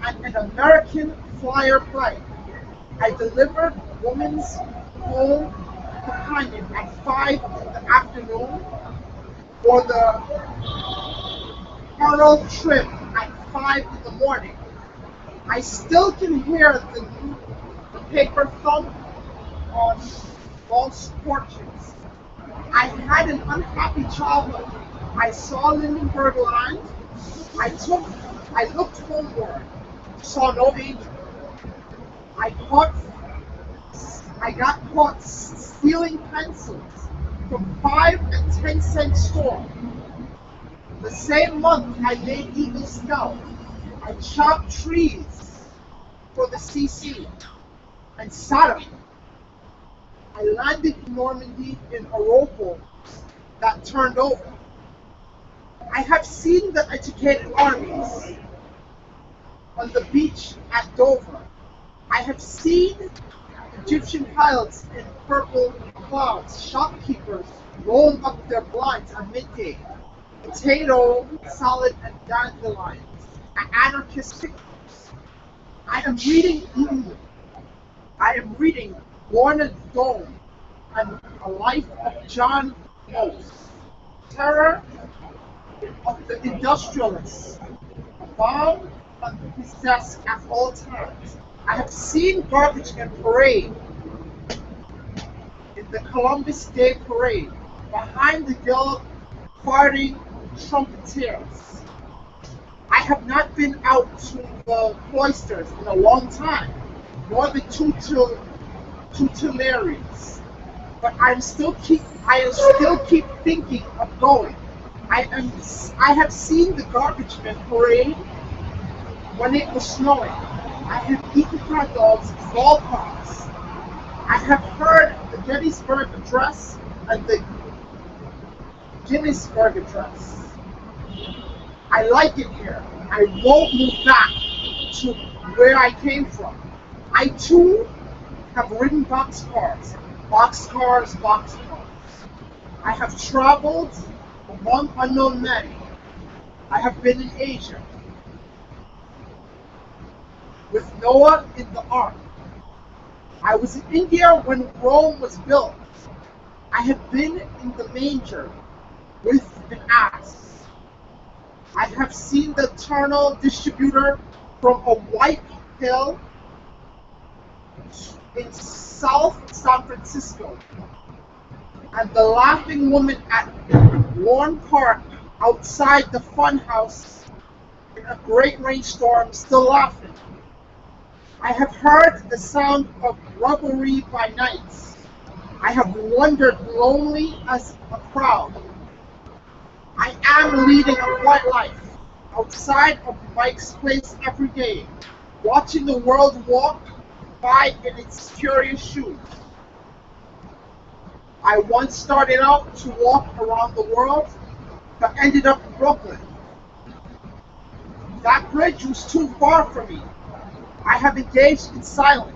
I: and an American flyer play. I delivered Woman's Home Companion at 5 in the afternoon, or the Herald Trib at 5 in the morning. I still can hear the paper thump on false porches. I had an unhappy childhood. I saw Lindenberg Land. I looked homeward, saw no angel. I got caught stealing pencils from 5 and 10 cent store. The same month I made Eagle Scout. I chopped trees for the CC and Saturn. I landed in Normandy in a rowboat that turned over. I have seen the educated armies on the beach at Dover. I have seen Egyptian pilots in purple clouds, shopkeepers rolling up their blinds at midday, potato salad and dandelions, and anarchist pictures. I am reading Lorna Doone and A Life of John Mose. Terror of the industrialists, bomb on his desk at all times. I have seen garbage and parade in the Columbus Day Parade behind the guild farting trumpeters. I have not been out to the cloisters in a long time, nor the tutelarians, but I still keep thinking of going. I have seen the garbage men parade when it was snowing. I have eaten hot dogs in ballparks. I have heard the Gettysburg Address and the Gettysburg Address. I like it here. I won't move back to where I came from. I too have ridden boxcars. I have traveled among unknown men. I have been in Asia with Noah in the ark. I was in India when Rome was built. I have been in the manger with an ass. I have seen the eternal distributor from a white hill in South San Francisco, and the laughing woman at Warren Park outside the funhouse in a great rainstorm still laughing. I have heard the sound of revelry by nights. I have wandered lonely as a crowd. I am leading a quiet life outside of Mike's place every day, watching the world walk by in its curious shoes. I once started out to walk around the world, but ended up in Brooklyn. That bridge was too far for me. I have engaged in silence.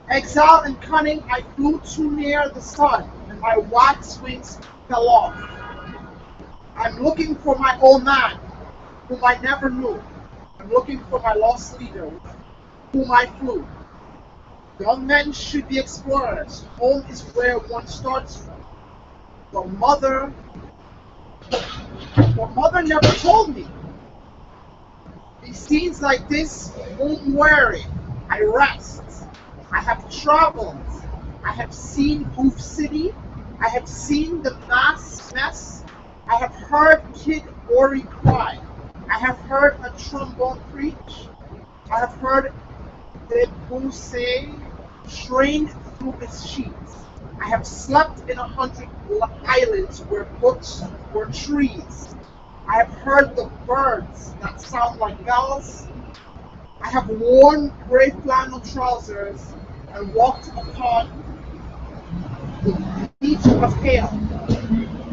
I: Exile and cunning, I flew too near the sun, and my wax wings fell off. I'm looking for my old man, whom I never knew. I'm looking for my lost leader, whom I flew. Young men should be explorers. Home is where one starts from. Your mother never told me. In scenes like this, whom weary, I rest. I have traveled. I have seen Goof City. I have seen the mass mess. I have heard Kid Ory cry. I have heard a trombone preach. I have heard Debussy strained through its sheets. I have slept in 100 islands where books were trees. I have heard the birds that sound like bells. I have worn gray flannel trousers and walked upon the beach of hail.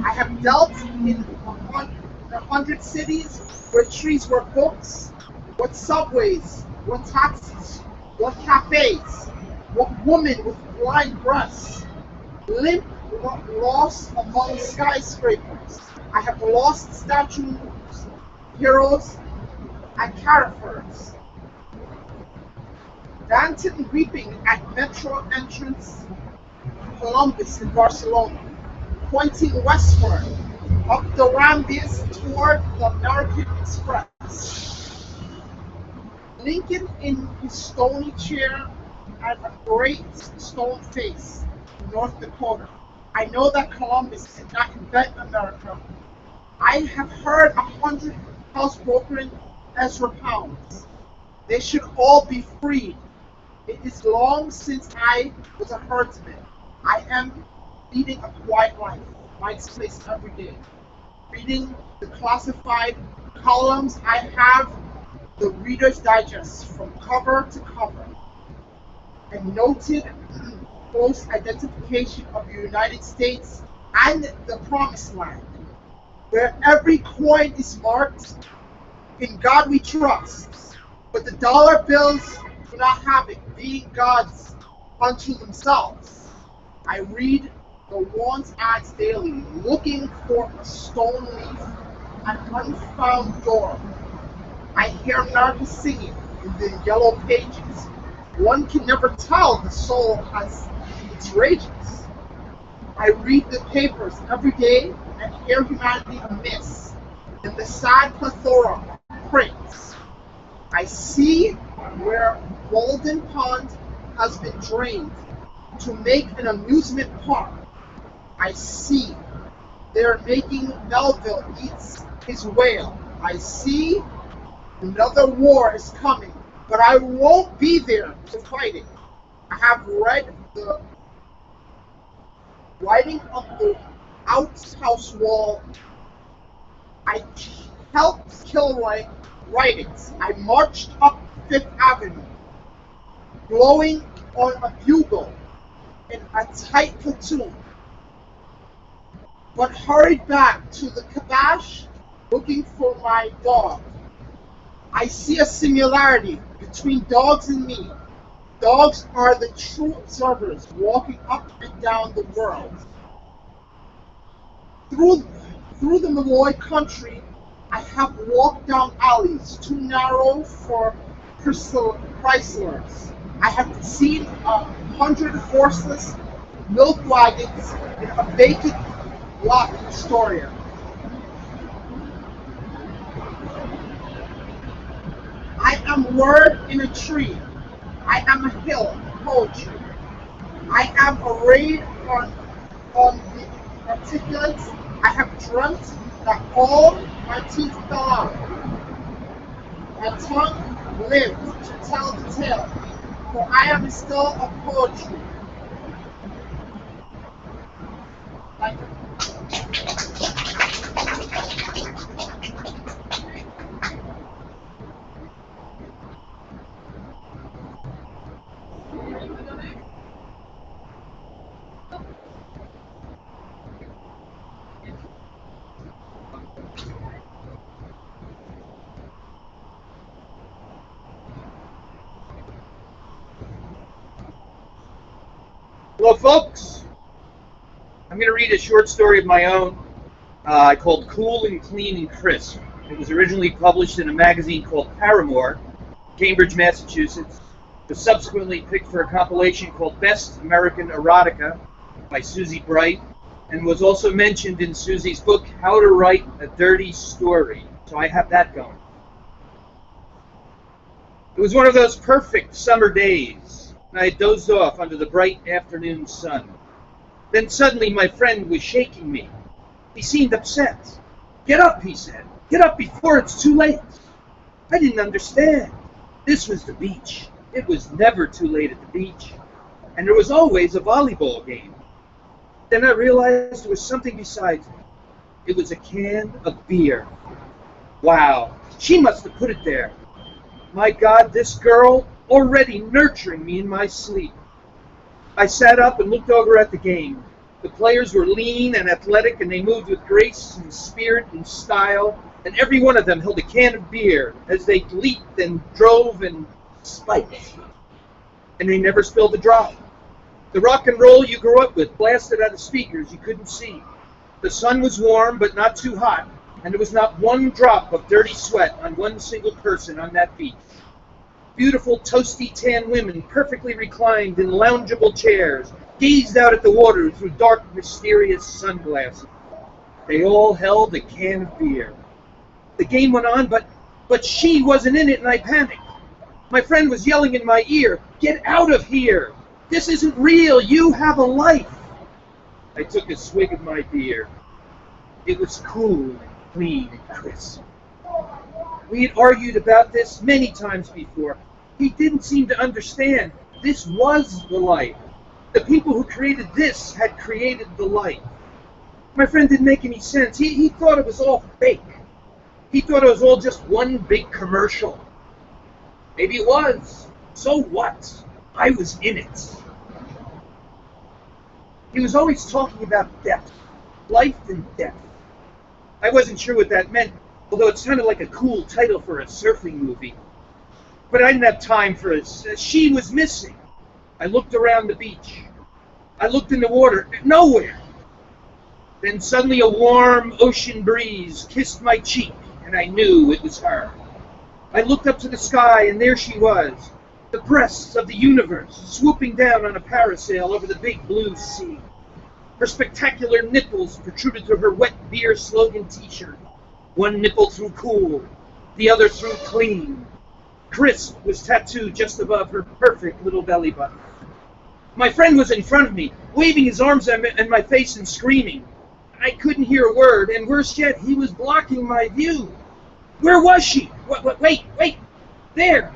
I: I have dealt in 100 cities where trees were books, what subways, what taxis, what cafes, what women with blind breasts, limp lost among skyscrapers. I have lost statues, heroes, and characters. Danton weeping at metro entrance, Columbus in Barcelona, pointing westward, up the Rambis toward the American Express. Lincoln in his stony chair and a great stone face in North Dakota. I know that Columbus did not invent America. I have heard 100 housebroken Ezra Pounds. They should all be freed. It is long since I was a herdsman. I am leading a quiet life, Mike's place every day. Reading the classified columns, I have the Reader's Digest from cover to cover. A noted close identification of the United States and the Promised Land, where every coin is marked, "In God We Trust," but the dollar bills do not have it, being gods unto themselves. I read the Lawns ads daily, looking for a stone leaf, an unfound door. I hear Narcissa singing in the yellow pages. One can never tell the soul has its rages. I read the papers every day and hear humanity amiss in the sad plethora of prints. I see where Walden Pond has been drained to make an amusement park. I see they're making Melville eats his whale. I see another war is coming, but I won't be there to fight it. I have read the writing of the outhouse wall. I helped Kilroy write it. I marched up Fifth Avenue, blowing on a bugle in a tight platoon, but hurried back to the Kabash looking for my dog. I see a similarity between dogs and me. Dogs are the true observers walking up and down the world. Through the Malloy country, I have walked down alleys too narrow for Chryslers. I have seen 100 horseless milk wagons in a vacant lot in Astoria. I am word in a tree. I am a hill, poetry. I am arrayed on the articulates. I have dreamt that all my teeth fell out. My tongue lived to tell the tale, for I am still a poetry. Thank you.
J: Hello, folks. I'm going to read a short story of my own called Cool and Clean and Crisp. It was originally published in a magazine called Paramore, Cambridge, Massachusetts. It was subsequently picked for a compilation called Best American Erotica by Susie Bright, and was also mentioned in Susie's book, How to Write a Dirty Story. So I have that going. It was one of those perfect summer days, and I had dozed off under the bright afternoon sun. Then suddenly my friend was shaking me. He seemed upset. "Get up," he said. "Get up before it's too late." I didn't understand. This was the beach. It was never too late at the beach. And there was always a volleyball game. Then I realized there was something besides me. It was a can of beer. Wow, she must have put it there. My God, this girl already nurturing me in my sleep. I sat up and looked over at the game. The players were lean and athletic, and they moved with grace and spirit and style, and every one of them held a can of beer as they leaped and drove and spiked. And they never spilled a drop. The rock and roll you grew up with blasted out of speakers you couldn't see. The sun was warm but not too hot, and there was not one drop of dirty sweat on one single person on that beach. Beautiful, toasty tan women, perfectly reclined in loungeable chairs, gazed out at the water through dark, mysterious sunglasses. They all held a can of beer. The game went on, but she wasn't in it, and I panicked. My friend was yelling in my ear, "Get out of here! This isn't real! You have a life!" I took a swig of my beer. It was cool and clean and crisp. We had argued about this many times before. He didn't seem to understand. This was the life. The people who created this had created the life. My friend didn't make any sense. He thought it was all fake. He thought it was all just one big commercial. Maybe it was. So what? I was in it. He was always talking about depth, life and depth. I wasn't sure what that meant, although it sounded like a cool title for a surfing movie. But I didn't have time for it. She was missing. I looked around the beach. I looked in the water. Nowhere. Then suddenly a warm ocean breeze kissed my cheek, and I knew it was her. I looked up to the sky, and there she was, the breasts of the universe, swooping down on a parasail over the big blue sea. Her spectacular nipples protruded through her wet beer slogan t-shirt. One nipple through cool, the other through clean. Crisp was tattooed just above her perfect little belly button. My friend was in front of me, waving his arms in my face and screaming. I couldn't hear a word, and worse yet, he was blocking my view. Where was she? Wait! There!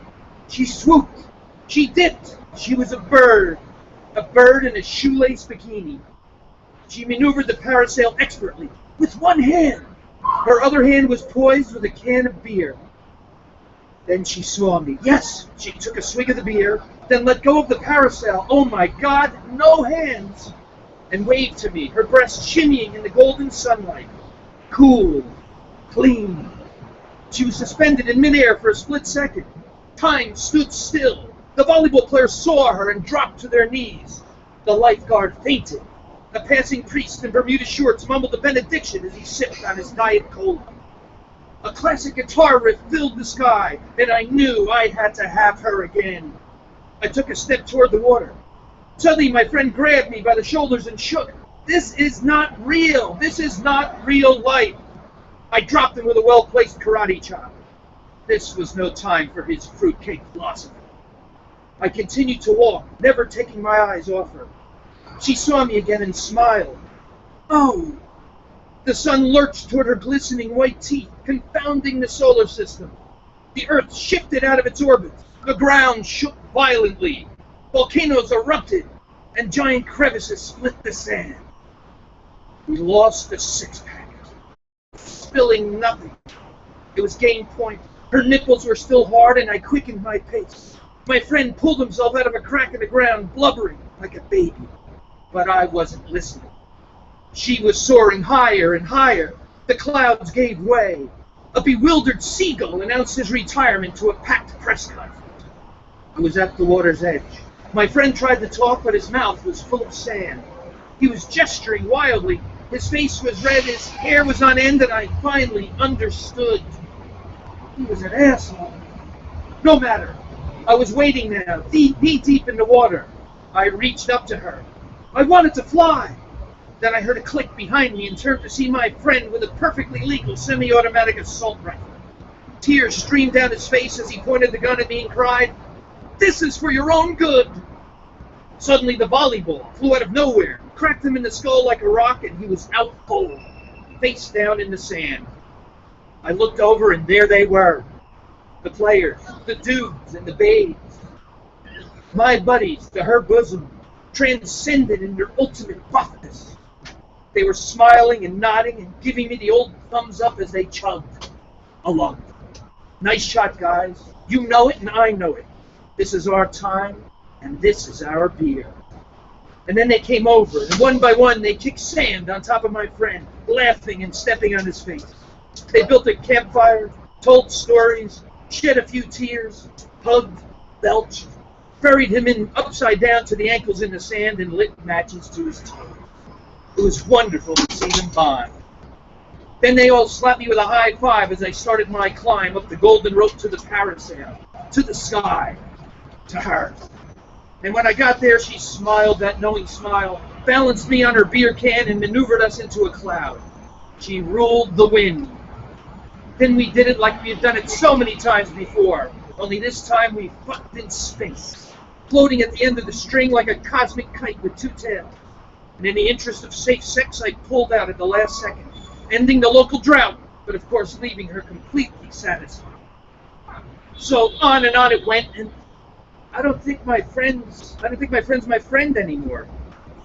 J: She swooped. She dipped. She was a bird in a shoelace bikini. She maneuvered the parasail expertly, with one hand. Her other hand was poised with a can of beer. Then she saw me. Yes, she took a swig of the beer, then let go of the parasail. Oh my God, no hands! And waved to me, her breast shimmying in the golden sunlight. Cool, clean. She was suspended in midair for a split second. Time stood still. The volleyball players saw her and dropped to their knees. The lifeguard fainted. A passing priest in Bermuda shorts mumbled a benediction as he sipped on his Diet Cola. A classic guitar riff filled the sky, and I knew I had to have her again. I took a step toward the water. Suddenly, my friend grabbed me by the shoulders and shook. This is not real. This is not real life. I dropped him with a well-placed karate chop. This was no time for his fruitcake philosophy. I continued to walk, never taking my eyes off her. She saw me again and smiled. Oh! The sun lurched toward her glistening white teeth, confounding the solar system. The Earth shifted out of its orbit. The ground shook violently. Volcanoes erupted, and giant crevices split the sand. We lost the six-pack, spilling nothing. It was game point. Her nipples were still hard, and I quickened my pace. My friend pulled himself out of a crack in the ground, blubbering like a baby. But I wasn't listening. She was soaring higher and higher. The clouds gave way. A bewildered seagull announced his retirement to a packed press conference. I was at the water's edge. My friend tried to talk, but his mouth was full of sand. He was gesturing wildly. His face was red, his hair was on end, and I finally understood. He was an asshole. No matter. I was waiting now, knee-deep in the water. I reached up to her. I wanted to fly. Then I heard a click behind me and turned to see my friend with a perfectly legal semi-automatic assault rifle. Tears streamed down his face as he pointed the gun at me and cried, "This is for your own good!" Suddenly the volleyball flew out of nowhere, cracked him in the skull like a rock, and he was out cold, face down in the sand. I looked over, and there they were. The players, the dudes, and the babes. My buddies, to her bosom, transcended in their ultimate buffness. They were smiling and nodding and giving me the old thumbs up as they chugged along. Nice shot, guys. You know it and I know it. This is our time, and this is our beer. And then they came over, and one by one they kicked sand on top of my friend, laughing and stepping on his face. They built a campfire, told stories, shed a few tears, hugged, belched, buried him in upside down to the ankles in the sand, and lit matches to his toes. It was wonderful to see them bond. Then they all slapped me with a high five as I started my climb up the golden rope to the parasail, to the sky, to her. And when I got there, she smiled that knowing smile, balanced me on her beer can, and maneuvered us into a cloud. She ruled the wind. Then we did it like we had done it so many times before, only this time we fucked in space, floating at the end of the string like a cosmic kite with two tails. And in the interest of safe sex, I pulled out at the last second, ending the local drought, but of course leaving her completely satisfied. So on and on it went, and I don't think my friend's my friend anymore.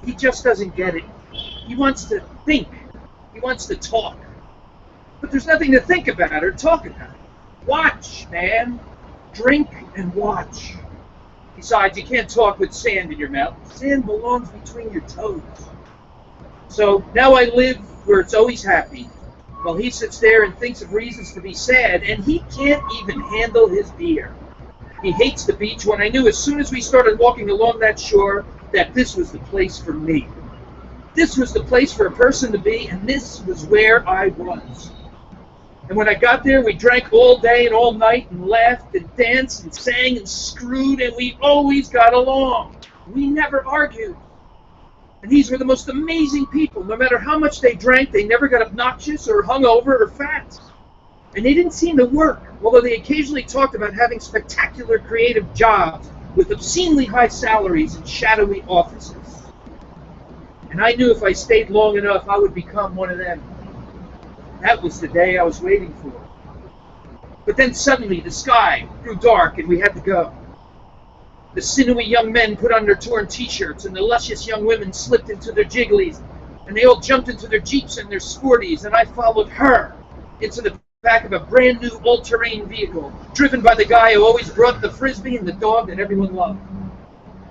J: He just doesn't get it. He wants to think. He wants to talk. But there's nothing to think about or talk about. Watch, man. Drink and watch. Besides, you can't talk with sand in your mouth. Sand belongs between your toes. So now I live where it's always happy, while he sits there and thinks of reasons to be sad, and he can't even handle his beer. He hates the beach when I knew as soon as we started walking along that shore that this was the place for me. This was the place for a person to be, and this was where I was. And when I got there, we drank all day and all night and laughed and danced and sang and screwed, and we always got along. We never argued. And these were the most amazing people. No matter how much they drank, they never got obnoxious or hungover or fat. And they didn't seem to work, although they occasionally talked about having spectacular creative jobs with obscenely high salaries and shadowy offices. And I knew if I stayed long enough, I would become one of them. That was the day I was waiting for. But then suddenly the sky grew dark and we had to go. The sinewy young men put on their torn t-shirts and the luscious young women slipped into their jigglies and they all jumped into their jeeps and their sporties and I followed her into the back of a brand new all-terrain vehicle driven by the guy who always brought the frisbee and the dog that everyone loved.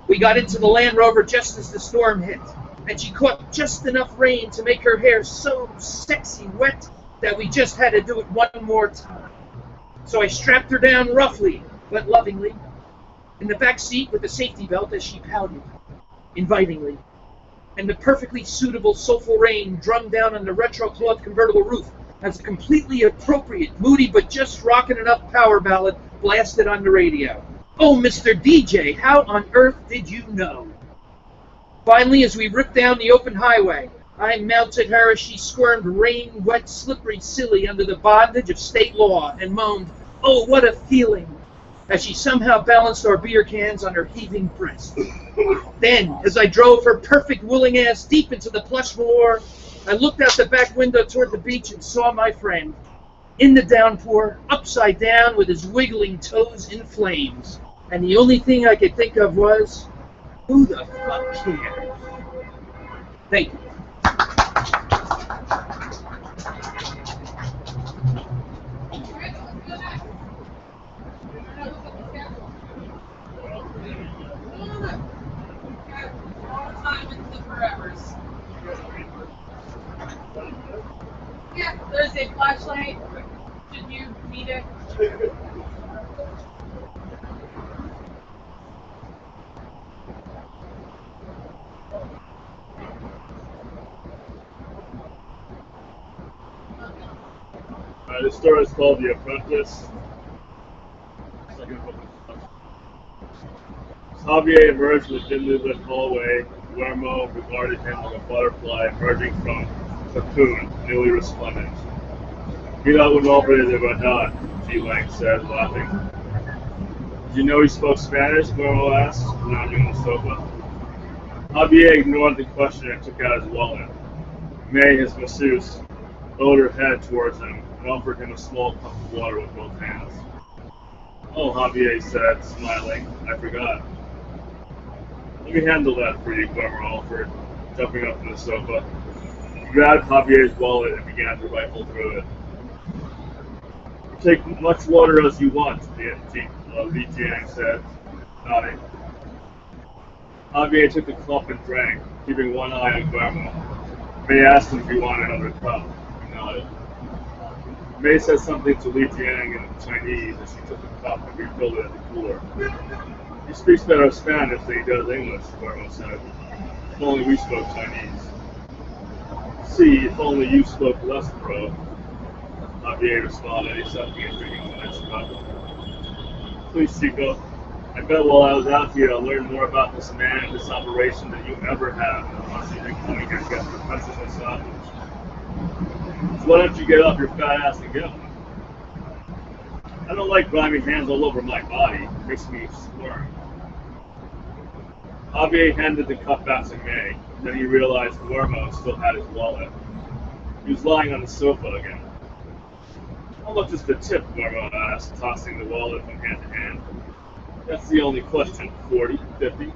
J: We got into the Land Rover just as the storm hit and she caught just enough rain to make her hair so sexy wet that we just had to do it one more time. So I strapped her down roughly, but lovingly, in the back seat with the safety belt as she pouted, invitingly. And the perfectly suitable soulful rain drummed down on the retro cloth convertible roof as a completely appropriate, moody but just rockin' enough power ballad blasted on the radio. Oh, Mr. DJ, how on earth did you know? Finally, as we ripped down the open highway, I mounted her as she squirmed rain-wet, slippery, silly under the bondage of state law and moaned, "Oh, what a feeling," as she somehow balanced our beer cans on her heaving breast. Then, as I drove her perfect willing ass deep into the plush velour, I looked out the back window toward the beach and saw my friend, in the downpour, upside down with his wiggling toes in flames. And the only thing I could think of was, who the fuck cares? Thank you.
G: Yeah, there's a flashlight. Should you need it?
F: This story is called The Apprentice. As Javier emerged from the dimly lit hallway, Guillermo regarded him like a butterfly emerging from a cocoon, newly resplendent. "Mira un hombre de verdad," G. Lang said, laughing. "Did you know he spoke Spanish?" Guillermo asked, lounging on the sofa. Javier ignored the question and took out his wallet. May, his masseuse, lowered her head towards him and offered him a small cup of water with both hands. "Oh," Javier said, smiling, "I forgot." "Let me handle that for you," Guillermo offered, jumping up from the sofa. He grabbed Javier's wallet and began to rifle through it. "You take much water as you want," Li Jiang said, nodding. Javier took the cup and drank, keeping one eye on Guillermo. May asked him if he wanted another cup. He nodded. May said something to Li Jiang in Chinese as she took the cup and refilled it at the cooler. "He speaks better Spanish than he does English," Guillermo said. "If only we spoke Chinese." "See, if only you spoke less, bro." Javier responded, accepting and drinking the next cup. "Please, Chico. I bet while I was out here, I'll learn more about this man and this operation than you ever have, unless you think coming here gets your princess massage. So why don't you get off your fat ass and get one? I don't like grimy hands all over my body. It makes me squirm." Javier handed the cup back to May. Then he realized Guillermo still had his wallet. He was lying on the sofa again. "How much is the tip?" Guillermo asked, tossing the wallet from hand to hand. "That's the only question. 40, 50?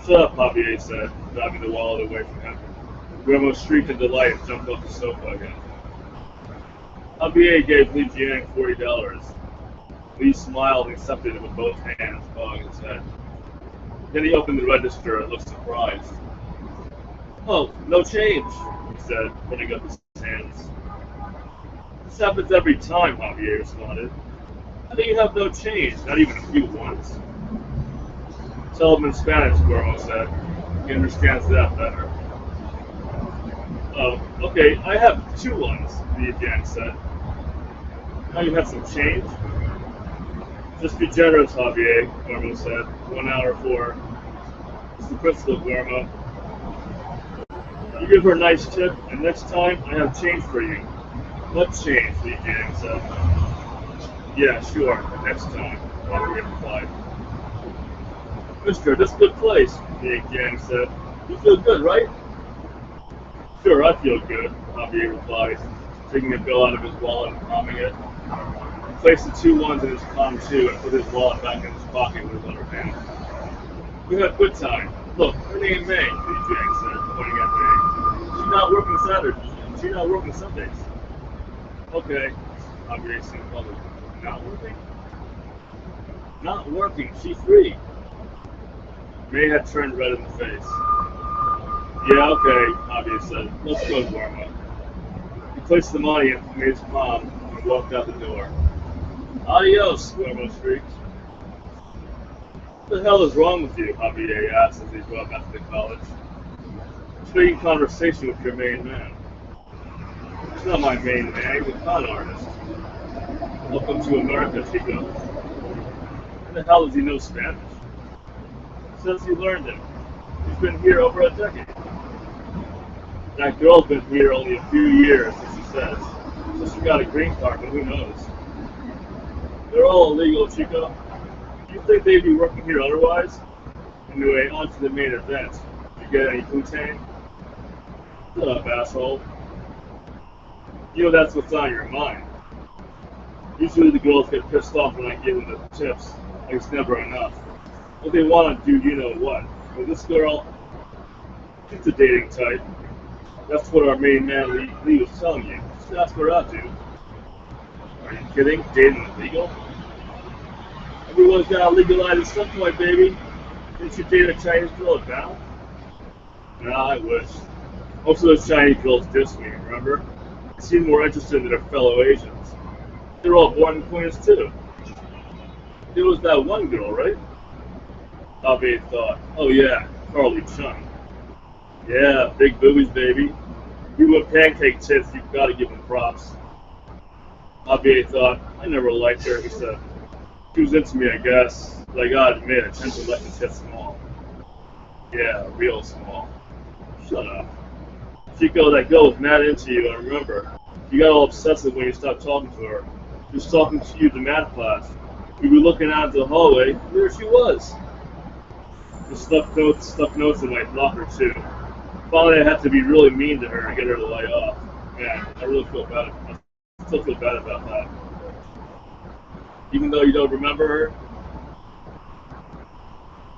F: "Shut up," Javier said, grabbing the wallet away from him. Guillermo shrieked in delight and jumped off the sofa again. Javier gave Li Jiang $40. Li smiled and accepted it with both hands, bowing his head. Then he opened the register and looked surprised. "Oh, no change," he said, putting up his hands. "This happens every time," Javier responded. I think you have no change, not even a few ones. Tell him in Spanish, Guillermo said. He understands that better. Oh, okay, I have 2 ones, the Yang said. Now you have some change? Just be generous, Javier, Guillermo said. 1 hour for. It's the principal, Guillermo. You give her a nice tip, and next time I have change for you. What change? Li Jiang said. Yeah, sure, next time, Javier replied. Mister, this is a good place, Li Jiang said. You feel good, right? Sure, I feel good, Javier replied, taking a bill out of his wallet and palming it. He placed the 2 ones in his palm too and put his wallet back in his pocket with his other hand. We had a good time. Look, her name May, Li Jiang said, pointing at May. She's not working Saturdays. She's not working Sundays. Okay, Javier seemed puzzled. Not working? Not working. She's free. May had turned red in the face. Yeah, okay, Javier said. Let's go, Guillermo. He placed the money in May's palm and walked out the door. Adios, Guillermo shrieked. What the hell is wrong with you? Javier asked as he drove back to the college. Trading conversation with your main man. He's not my main man, he's a con artist. Welcome to America, Chico. How the hell does he know Spanish? Says he learned it. He's been here over a decade. That girl's been here only a few years, as she says. So she got a green card, but who knows? They're all illegal, Chico. Do you think they'd be working here otherwise? Anyway, on to the main event. You get any poutine? Shut up, asshole. You know that's what's on your mind. Usually the girls get pissed off when I give them the tips. Like it's never enough. What they want to do, you know what. But this girl, she's a dating type. That's what our main man Lee was telling you. Just ask her out, dude. Are you kidding? Dating illegal? Everyone's got to legalize at some point, baby. Didn't you date a Chinese girl at Val? Nah, I wish. Most of those Chinese girls diss me, remember? They seem more interested in their fellow Asians. They're all born in Queens, too. It was that one girl, right? Javier thought, oh yeah, Carly Chung. Yeah, big boobies, baby. You with pancake tits, you've got to give them props. Javier thought, I never liked her, he said. She was into me, I guess, but I gotta admit, I tend to like the tits small. Yeah, real small. Shut up. Chico, that girl was mad into you, and remember, you got all obsessive when you stopped talking to her. She was talking to you in the math class. We were looking out into the hallway, and there she was. The stuffed notes in my locker too. Finally, I had to be really mean to her and get her to lay off. Man, I really feel bad. I still feel bad about that. Even though you don't remember her,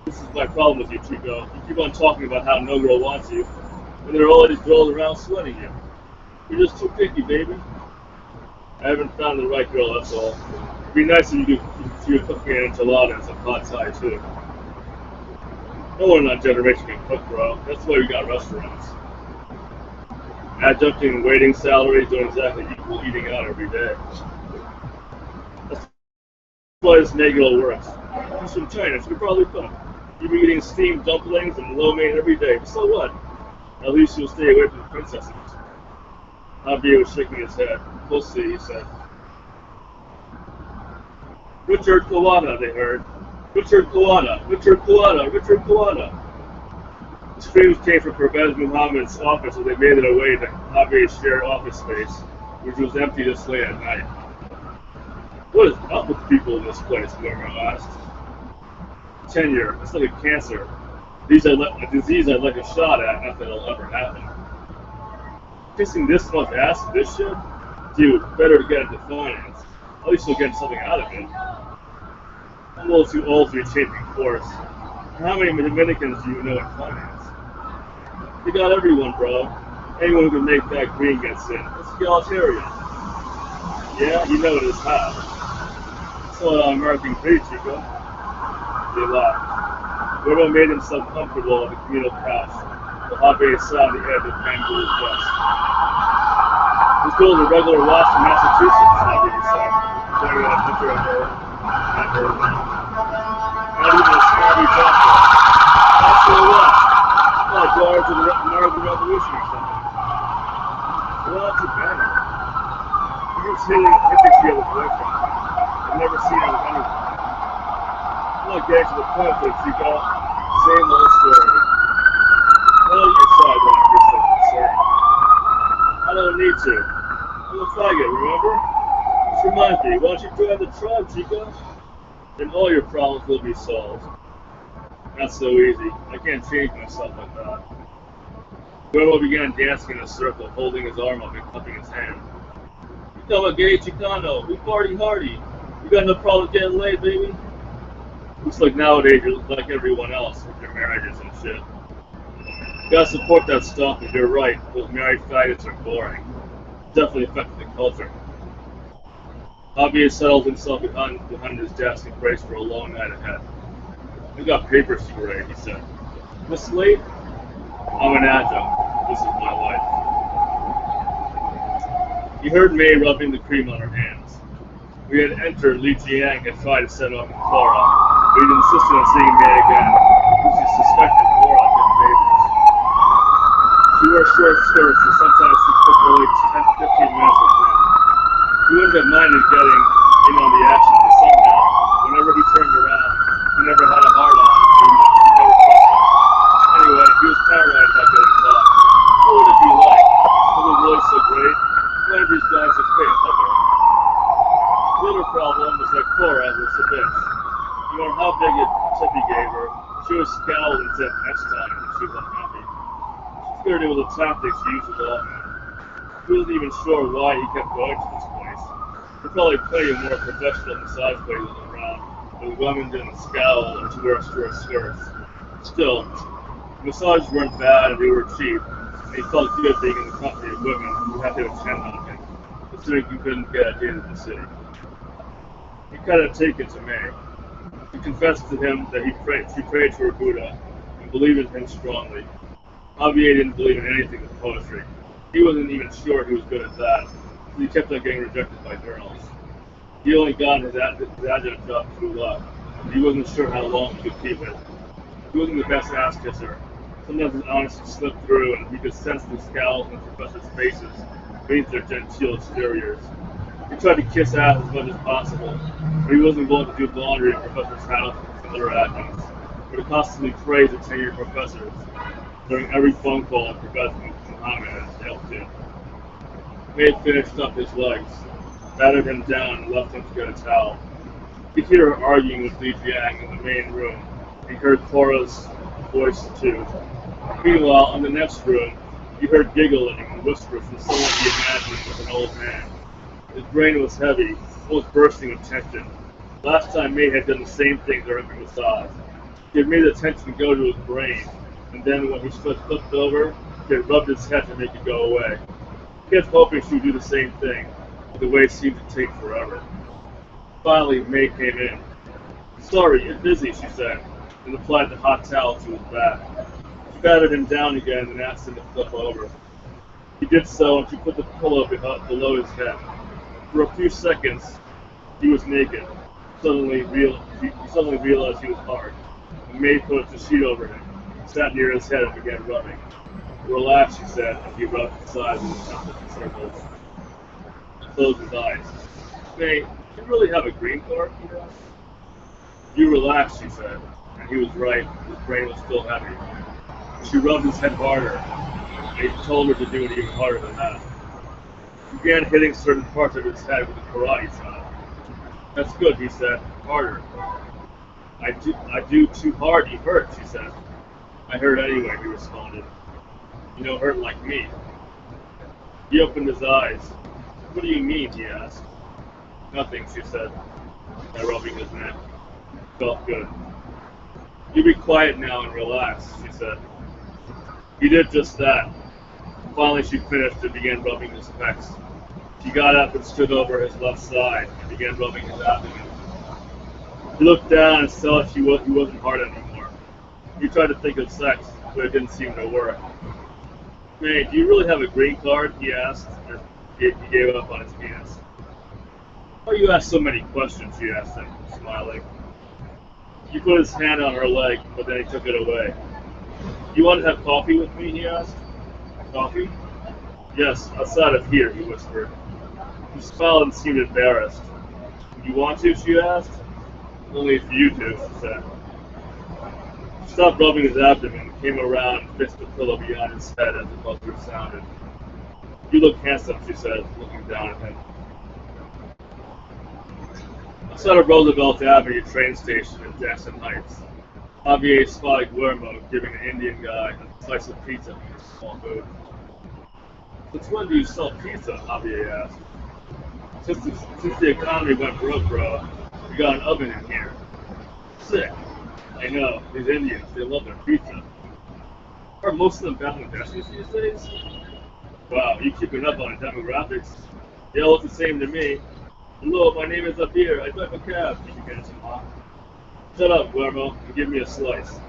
F: this is my problem with you, Chico. You keep on talking about how no girl wants you, and there are all these girls around sweating you. You're just too picky, baby. I haven't found the right girl, that's all. It'd be nice if you could cook me an enchilada and some hot Thai too. No one in our generation can cook, bro. That's why we got restaurants. Adjuncting and waiting salaries don't exactly equal eating out every day. That's why this Negro works. He's from China, so we probably cook. You'll be eating steamed dumplings and lo mein every day, but so what? At least you'll stay away from the princesses. Javier was shaking his head. We'll see, he said. Richard Kawada, they heard. Richard Kawada, Richard Kawada, Richard Kawada. The screams came from Pervez Muhammad's office as they made their way to Javier's shared office space, which was empty this late at night. What is up with people in this place? Guillermo asked. Tenure, it's like a cancer. A disease I'd like a shot at, not that it'll ever happen. Kissing this much ass for this shit? Dude, better to get into finance. At least you'll get something out of it. I'm a little too old to be changing course. How many Dominicans do you know in finance? They got everyone, bro. Anyone who can make that green gets in. It's egalitarian. Yeah, you know it is how. So American Creed, Chico. They laughed. Guillermo made himself comfortable on the communal couch, while Javier sat on the edge of Angela's desk. This girl's a regular wasp from Massachusetts, Javier said, pointing at a picture of her. Not even a scabby doctor. Also what? Like guards of the American Revolution or something. Well, that's too bad. You just hitting hippies here with boyfriend. I've never seen it with anyone. I'm not getting to the point that you got same old story. Well, your sideline if you're so concerned. I don't need to. I'm a faggot, remember? Just remind me, why don't you drive the truck, Chico? Then all your problems will be solved. Not so easy. I can't change myself like that. Guerrero began dancing in a circle, holding his arm up and cupping his hand. You come a gay Chicano, we party hardy. You got no problem getting laid, baby? Looks like nowadays you're like everyone else with your marriages and shit. You gotta support that stuff, and you're right, those married faggots are boring. Definitely affected the culture. Javier settled himself behind his desk and braced for a long night ahead. I got papers to grade, he said. Miss Slade? I'm an adjunct. This is my life. He heard May rubbing the cream on her hands. We had entered. Li Jiang had tried to set off with Clara, but he insisted on seeing May again, because he suspected Clara did favors. She wore short skirts, and sometimes she took only 10-15 minutes with him. He wouldn't have minded getting in on the action, but somehow, whenever he turned around, he never had a heart on, and he never trusted him. Anyway, he was paranoid about getting caught. What would it be like? Was it really so great? Why did these guys just pay a hooker? The other problem was that Cora was a bitch. No matter how big a tip he gave her, she was scowled and said next time when she was unhappy. She figured it was a tactic she used with all men. He wasn't even sure why he kept going to this place. There were probably plenty of more professional massage places around, but the women didn't scowl or wear short skirts. Still, the massages weren't bad and they were cheap, and he felt good being in the company of women who had to attend on him, considering he couldn't get at the end of the city. He kind of taken to May. She confessed to him that she prayed to her Buddha and believed in him strongly. Javier didn't believe in anything with poetry. He wasn't even sure he was good at that, so he kept on getting rejected by girls. He only got his adjunct job through luck. He wasn't sure how long he could keep it. He wasn't the best ass kisser. Sometimes his honesty slipped through, and he could sense the scowls on the professors' faces beneath their genteel exteriors. He tried to kiss ass as much as possible, but he wasn't willing to do laundry in Professor's house and other adjuncts, or to constantly praise the tenured professors during every phone call that Professor Muhammad had dealt to. May had finished up his legs, battered him down, and left him to get a towel. He could hear her arguing with Li Jiang in the main room. He heard Cora's voice too. Meanwhile, in the next room, he heard giggling and whispers from someone he imagined was an old man. His brain was heavy, almost bursting with tension. Last time May had done the same thing during the massage. He had made the tension go to his brain, and then when he flipped over, he had rubbed his head to make it go away. He kept hoping she would do the same thing, but the wait seemed to take forever. Finally, May came in. Sorry, you're busy, she said, and applied the hot towel to his back. She patted him down again and asked him to flip over. He did so, and she put the pillow below his head. For a few seconds, he was naked. He suddenly realized he was hard. And May put the sheet over him, sat near his head, and began rubbing. Relax, she said, as he rubbed his sides in the circles. He closed his eyes. May, do you really have a green card? He asked. You relax, she said. And he was right. His brain was still heavy. She rubbed his head harder, and he told her to do it even harder than that. He began hitting certain parts of his head with a karate chop. That's good, he said. Harder. I do too hard, you hurt, she said. I hurt anyway, he responded. You don't hurt like me. He opened his eyes. What do you mean, he asked. Nothing, she said, by rubbing his neck. Felt good. You be quiet now and relax, she said. He did just that. Finally, she finished and began rubbing his pecs. She got up and stood over his left side and began rubbing his abdomen. He looked down and saw he wasn't hard anymore. He tried to think of sex, but it didn't seem to work. May, do you really have a green card? He asked, as he gave up on his penis. Why you ask so many questions, she asked him, smiling. He put his hand on her leg, but then he took it away. You want to have coffee with me, he asked. Coffee? Yes, outside of here, he whispered. He smiled and seemed embarrassed. You want to, she asked. Only if you do, she said. She stopped rubbing his abdomen, came around and fixed the pillow beyond his head as the buzzer sounded. You look handsome, she said, looking down at him. Outside of Roosevelt Avenue train station in Jackson Heights, Javier spotted Guillermo giving an Indian guy a slice of pizza from his small booth. Since when do you sell pizza? Javier asked. Since the economy went broke, bro, we got an oven in here. Sick. I know, these Indians, they love their pizza. Are most of them Bangladeshis these days? Wow, you keeping up on the demographics? They all look the same to me. Hello, my name is Abir. I drive a cab. He began to mock. Shut up, Guillermo, and give me a slice.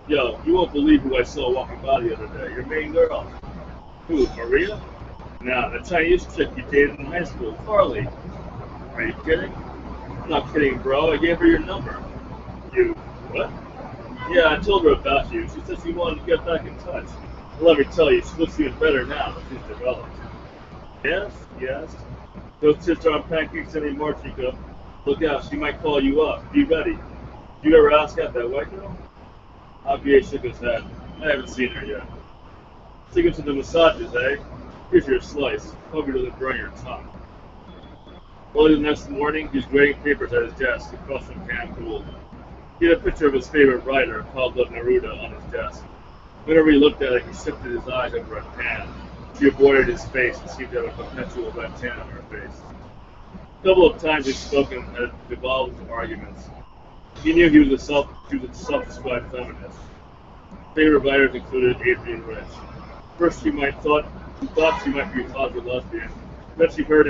F: Yo, you won't believe who I saw walking by the other day. Your main girl. Who, Maria? Nah, the Chinese chick you dated in high school, Carly. Are you kidding? I'm not kidding, bro. I gave her your number. You, what? Yeah, I told her about you. She said she wanted to get back in touch. Well, let me tell you, she looks even better now that she's developed. Yes, yes. Those tits aren't pancakes anymore, Chico. Look out, she might call you up. Be ready. You ever ask out that white girl? Javier shook his head. I haven't seen her yet. Sticking to the massages, eh? Here's your slice. Hope it doesn't burn your tongue. Early the next morning, he was grading papers at his desk across from Cam Gould. He had a picture of his favorite writer, Pablo Neruda, on his desk. Whenever he looked at it, he shifted his eyes over at Pam. She avoided his face and seemed to have a perpetual red tan on her face. A couple of times he'd spoken and had devolved into arguments. He knew he was a self-described feminist. Favorite writers included Adrienne Rich. First, she thought she might be a closet lesbian. Then she heard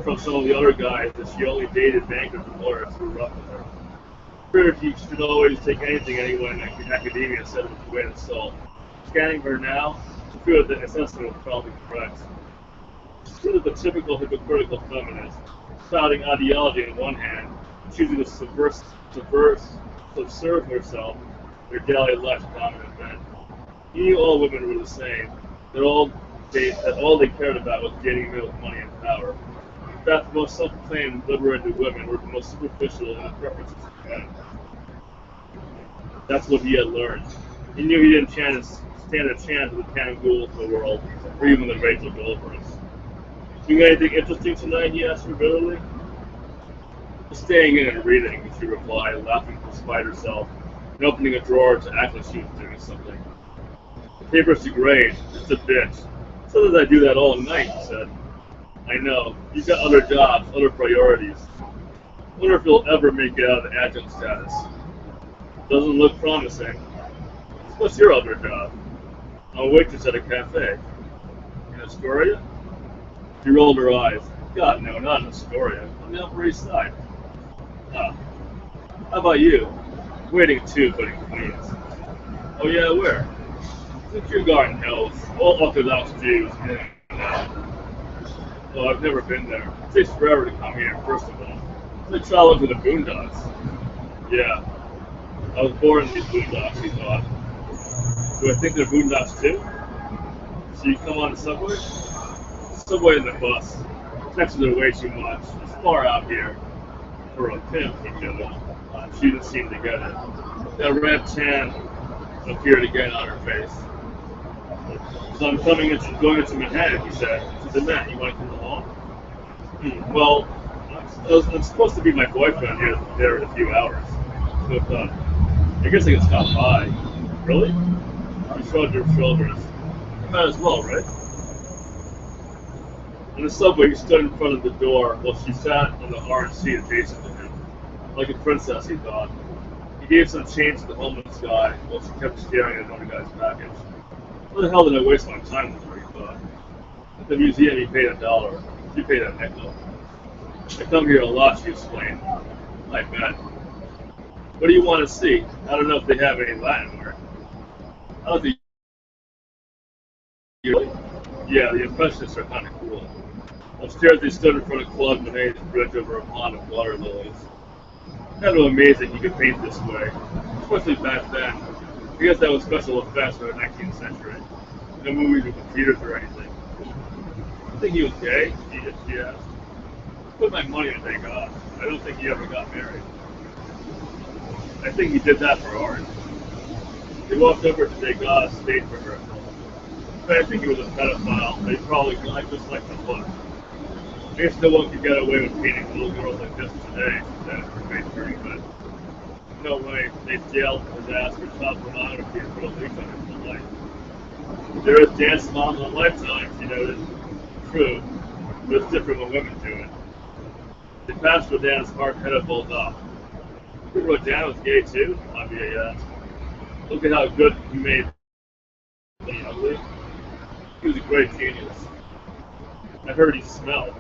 F: from some of the other guys that she only dated bankers and lawyers who were rough with her. Figured he should always take anything anyone in academia said with a grain of salt. Scanning her now, she feared that assessment was probably correct. She was the typical hypocritical feminist, spouting ideology on one hand, choosing to subserve herself in her daily life to dominant men. He knew all women were the same, that all they cared about was gaining men with money and power. In fact, the most self-proclaimed liberated women were the most superficial in their preferences for men. That's what he had learned. He knew he didn't stand a chance with the Pam Goulds of the world, or even the Rachel Goldbergs. Doing anything interesting tonight? He asked her bitterly. Just staying in and reading, she replied, laughing despite herself, and opening a drawer to act like she was doing something. The paper's to grade. It's a bitch. So that I do that all night, he said. I know. You've got other jobs, other priorities. I wonder if you'll ever make it out of the adjunct status. Doesn't look promising. What's your other job? I'm a waitress at a cafe. In Astoria? She rolled her eyes. God, no, not in Astoria. On the Upper East Side. Ah. How about you? Waiting too, but in Queens. Oh yeah, where? The Kew Hills. All Orthodox Jews. Oh, I've never been there. It takes forever to come here, first of all. It's like traveling to the boondocks. Yeah. I was born in these boondocks, he thought. Do I think they're boondocks too? So you come on the subway? Subway and the bus. Taxis are way too much. It's far out here. For a pimp, he knew. She didn't seem to get it. That red tan appeared again on her face. So I'm going into Manhattan, he said. To the Met, you want to come along? Well, I'm supposed to be my boyfriend here there in a few hours. So I guess I can stop by. Really? She shrugged her shoulders. You might as well, right? On the subway, he stood in front of the door while she sat on the orange seat adjacent to him. Like a princess, he thought. He gave some change to the homeless guy while she kept staring at another guy's package. What the hell did I waste my time with her, he thought. At the museum, he paid $1. She paid a nickel. I come here a lot, she explained. I bet. What do you want to see? I don't know if they have any Latin work. How's the... Yeah, the Impressionists are kind of cool. Upstairs, they stood in front of Claude Monet's bridge over a pond of water lilies. Kind of amazing he could paint this way, especially back then. I guess that was special effects for the 19th century. No movies with computers or anything. I think he was gay, she asked. Put my money on Degas. I don't think he ever got married. I think he did that for art. They walked over to Degas' stage rehearsal. But I think he was a pedophile. They probably just like the look. I guess no one could get away with painting little girls like this today, she said for face turning, but no way. They jailed his ass for child pornography and put a leash on him for life. There is dance moms on Lifetime, she noted. True, but it's different when women do it. They passed Rodin's hard-headed bulldog. You think Rodin was gay too? Javier asked. Look at how good he made the ugly. He was a great genius. I heard he smelled.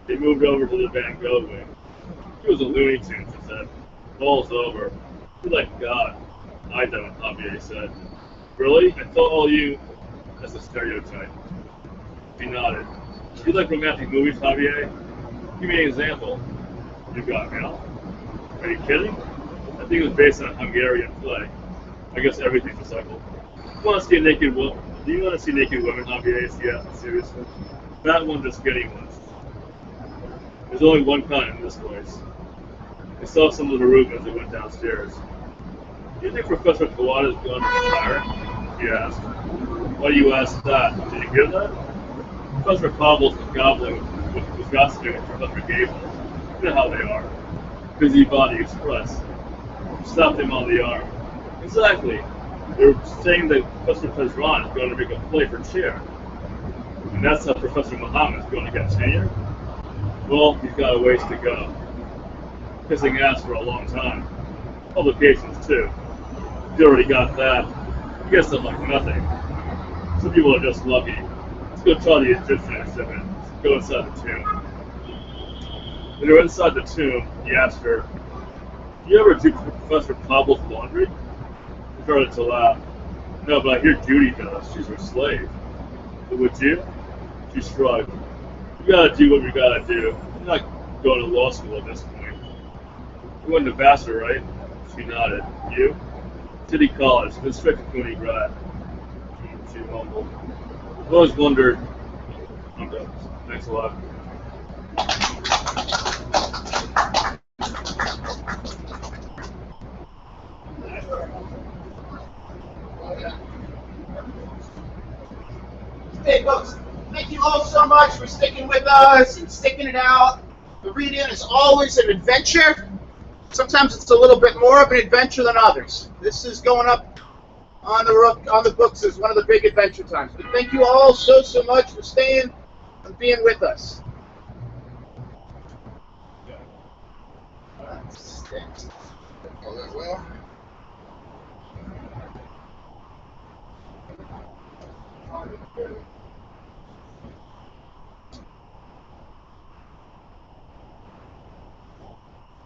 F: They moved over to the Van Gogh wing. He was a Looney Tune, she said. Ball's over. You like God. I don't, Javier said. Really? I thought all you... That's a stereotype. He nodded. You like romantic movies, Javier? Give me an example. You got mail? Are you kidding? I think it was based on a Hungarian play. I guess everything's recycled. You want to see a naked woman? Do you want to see naked women, Javier? She asked seriously. That one, just skinny ones. There's only one kind in this place. I saw some of the room as they went downstairs. Do you think Professor Kawada is going to retire? She asked. Why do you ask that? Did you hear that? Professor Cobbles was gossiping with Professor Gable. You know how they are. Busybody Express. Stopped him on the arm. Exactly. They were saying that Professor Pezron is going to make a play for chair. And that's how Professor Muhammad is going to get tenure? Well, he's got a ways to go. Kissing ass for a long time. Publications, too. If you already got that, you get something like nothing. Some people are just lucky. Let's go try the Egyptian exhibit. Let's go inside the tomb. When they were inside the tomb, he asked her, do you ever do Professor Cobble's laundry? She started to laugh. No, but I hear Judy does. She's her slave. But would you? She shrugged. You gotta do what you gotta do. You're not going to law school at this point. You went to Vassar, right? She nodded. You? City College, been strict CUNY grad. She mumbled. I've always wondered. I'm done. Thanks a lot.
D: Hey, folks, thank you all so much for sticking with us and sticking it out. The reading is always an adventure. Sometimes it's a little bit more of an adventure than others. This is going up on the books as one of the big adventure times. But thank you all so much for staying and being with us. Well.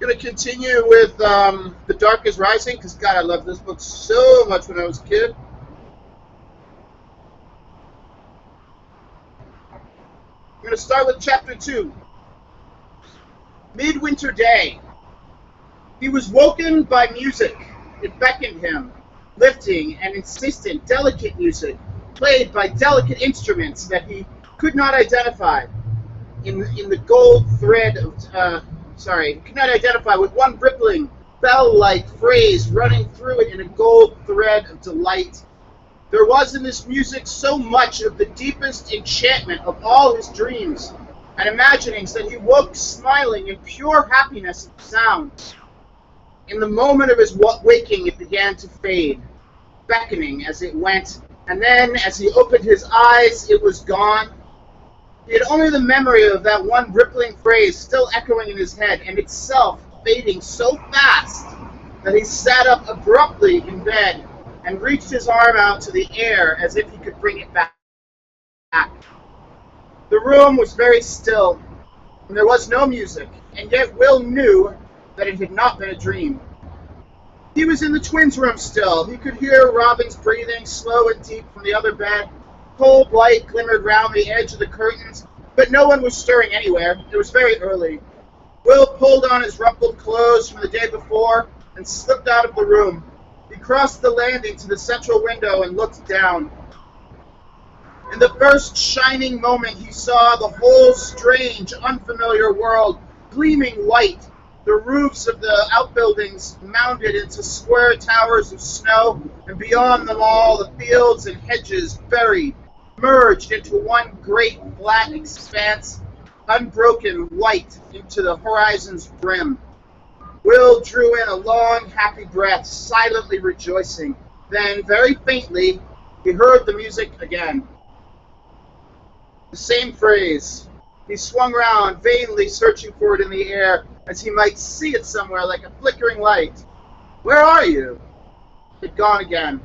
D: Going to continue with The Dark is Rising, because, God, I loved this book so much when I was a kid. I'm going to start with Chapter 2. Midwinter Day. He was woken by music. It beckoned him, lifting and insistent, delicate music, played by delicate instruments that he could not identify in the gold thread of... could not identify with one rippling, bell-like phrase running through it in a gold thread of delight. There was in this music so much of the deepest enchantment of all his dreams and imaginings that he woke smiling in pure happiness at the sound. In the moment of his waking, it began to fade, beckoning as it went, and then, as he opened his eyes, it was gone. He had only the memory of that one rippling phrase still echoing in his head, and itself fading so fast that he sat up abruptly in bed and reached his arm out to the air as if he could bring it back. The room was very still, and there was no music, and yet Will knew that it had not been a dream. He was in the twins' room still. He could hear Robin's breathing, slow and deep, from the other bed.
I: cold light glimmered round the edge of the curtains, but no one was stirring anywhere. It was very early. Will pulled on his rumpled clothes from the day before and slipped out of the room. He crossed the landing to the central window and looked down. In the first shining moment, he saw the whole strange, unfamiliar world gleaming white, the roofs of the outbuildings mounded into square towers of snow, and beyond them all the fields and hedges buried, merged into one great flat expanse, unbroken white into the horizon's brim. Will drew in a long, happy breath, silently rejoicing. Then, very faintly, he heard the music again. The same phrase. He swung round, vainly searching for it in the air, as he might see it somewhere like a flickering light. "Where are you?" It had gone again.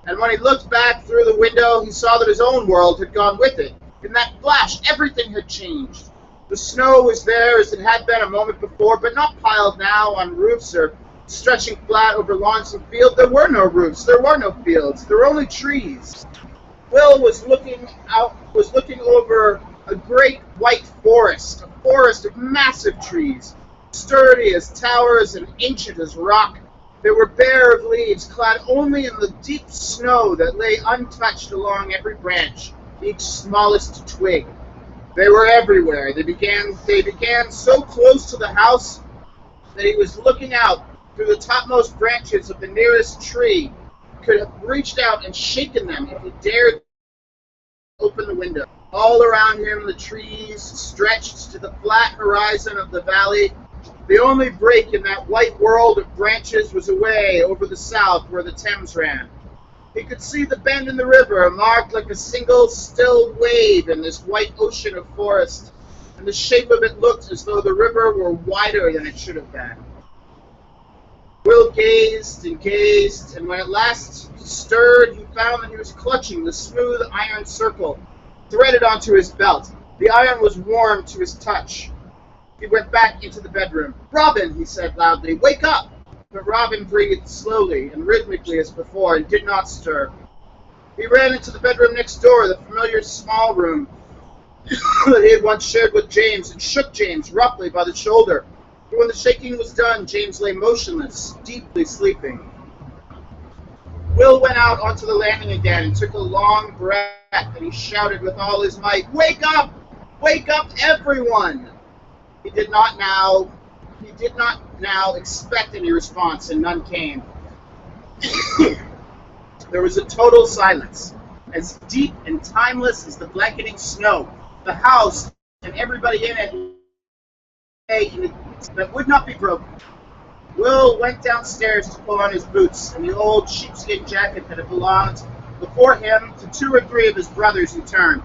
I: And when he looked back through the window, he saw that his own world had gone with it. In that flash, everything had changed. The snow was there as it had been a moment before, but not piled now on roofs or stretching flat over lawns and fields. There were no roofs, there were no fields, there were only trees. Will was looking over a great white forest, a forest of massive trees, sturdy as towers and ancient as rock. They were bare of leaves, clad only in the deep snow that lay untouched along every branch, each smallest twig. They were everywhere. They began so close to the house that he was looking out through the topmost branches of the nearest tree, could have reached out and shaken them if he dared to open the window. All around him the trees stretched to the flat horizon of the valley. The only break in that white world of branches was away over the south where the Thames ran. He could see the bend in the river, marked like a single still wave in this white ocean of forest, and the shape of it looked as though the river were wider than it should have been. Will gazed and gazed, and when at last he stirred, he found that he was clutching the smooth iron circle threaded onto his belt. The iron was warm to his touch. He went back into the bedroom. "Robin," he said loudly, "wake up!" But Robin breathed slowly and rhythmically as before and did not stir. He ran into the bedroom next door, the familiar small room that he had once shared with James, and shook James roughly by the shoulder. But when the shaking was done, James lay motionless, deeply sleeping. Will went out onto the landing again and took a long breath, and he shouted with all his might, "Wake up! Wake up, everyone!" He did not now expect any response, and none came. There was a total silence, as deep and timeless as the blanketing snow. The house and everybody in it that would not be broken. Will went downstairs to pull on his boots and the old sheepskin jacket that had belonged before him to 2 or 3 of his brothers who turned.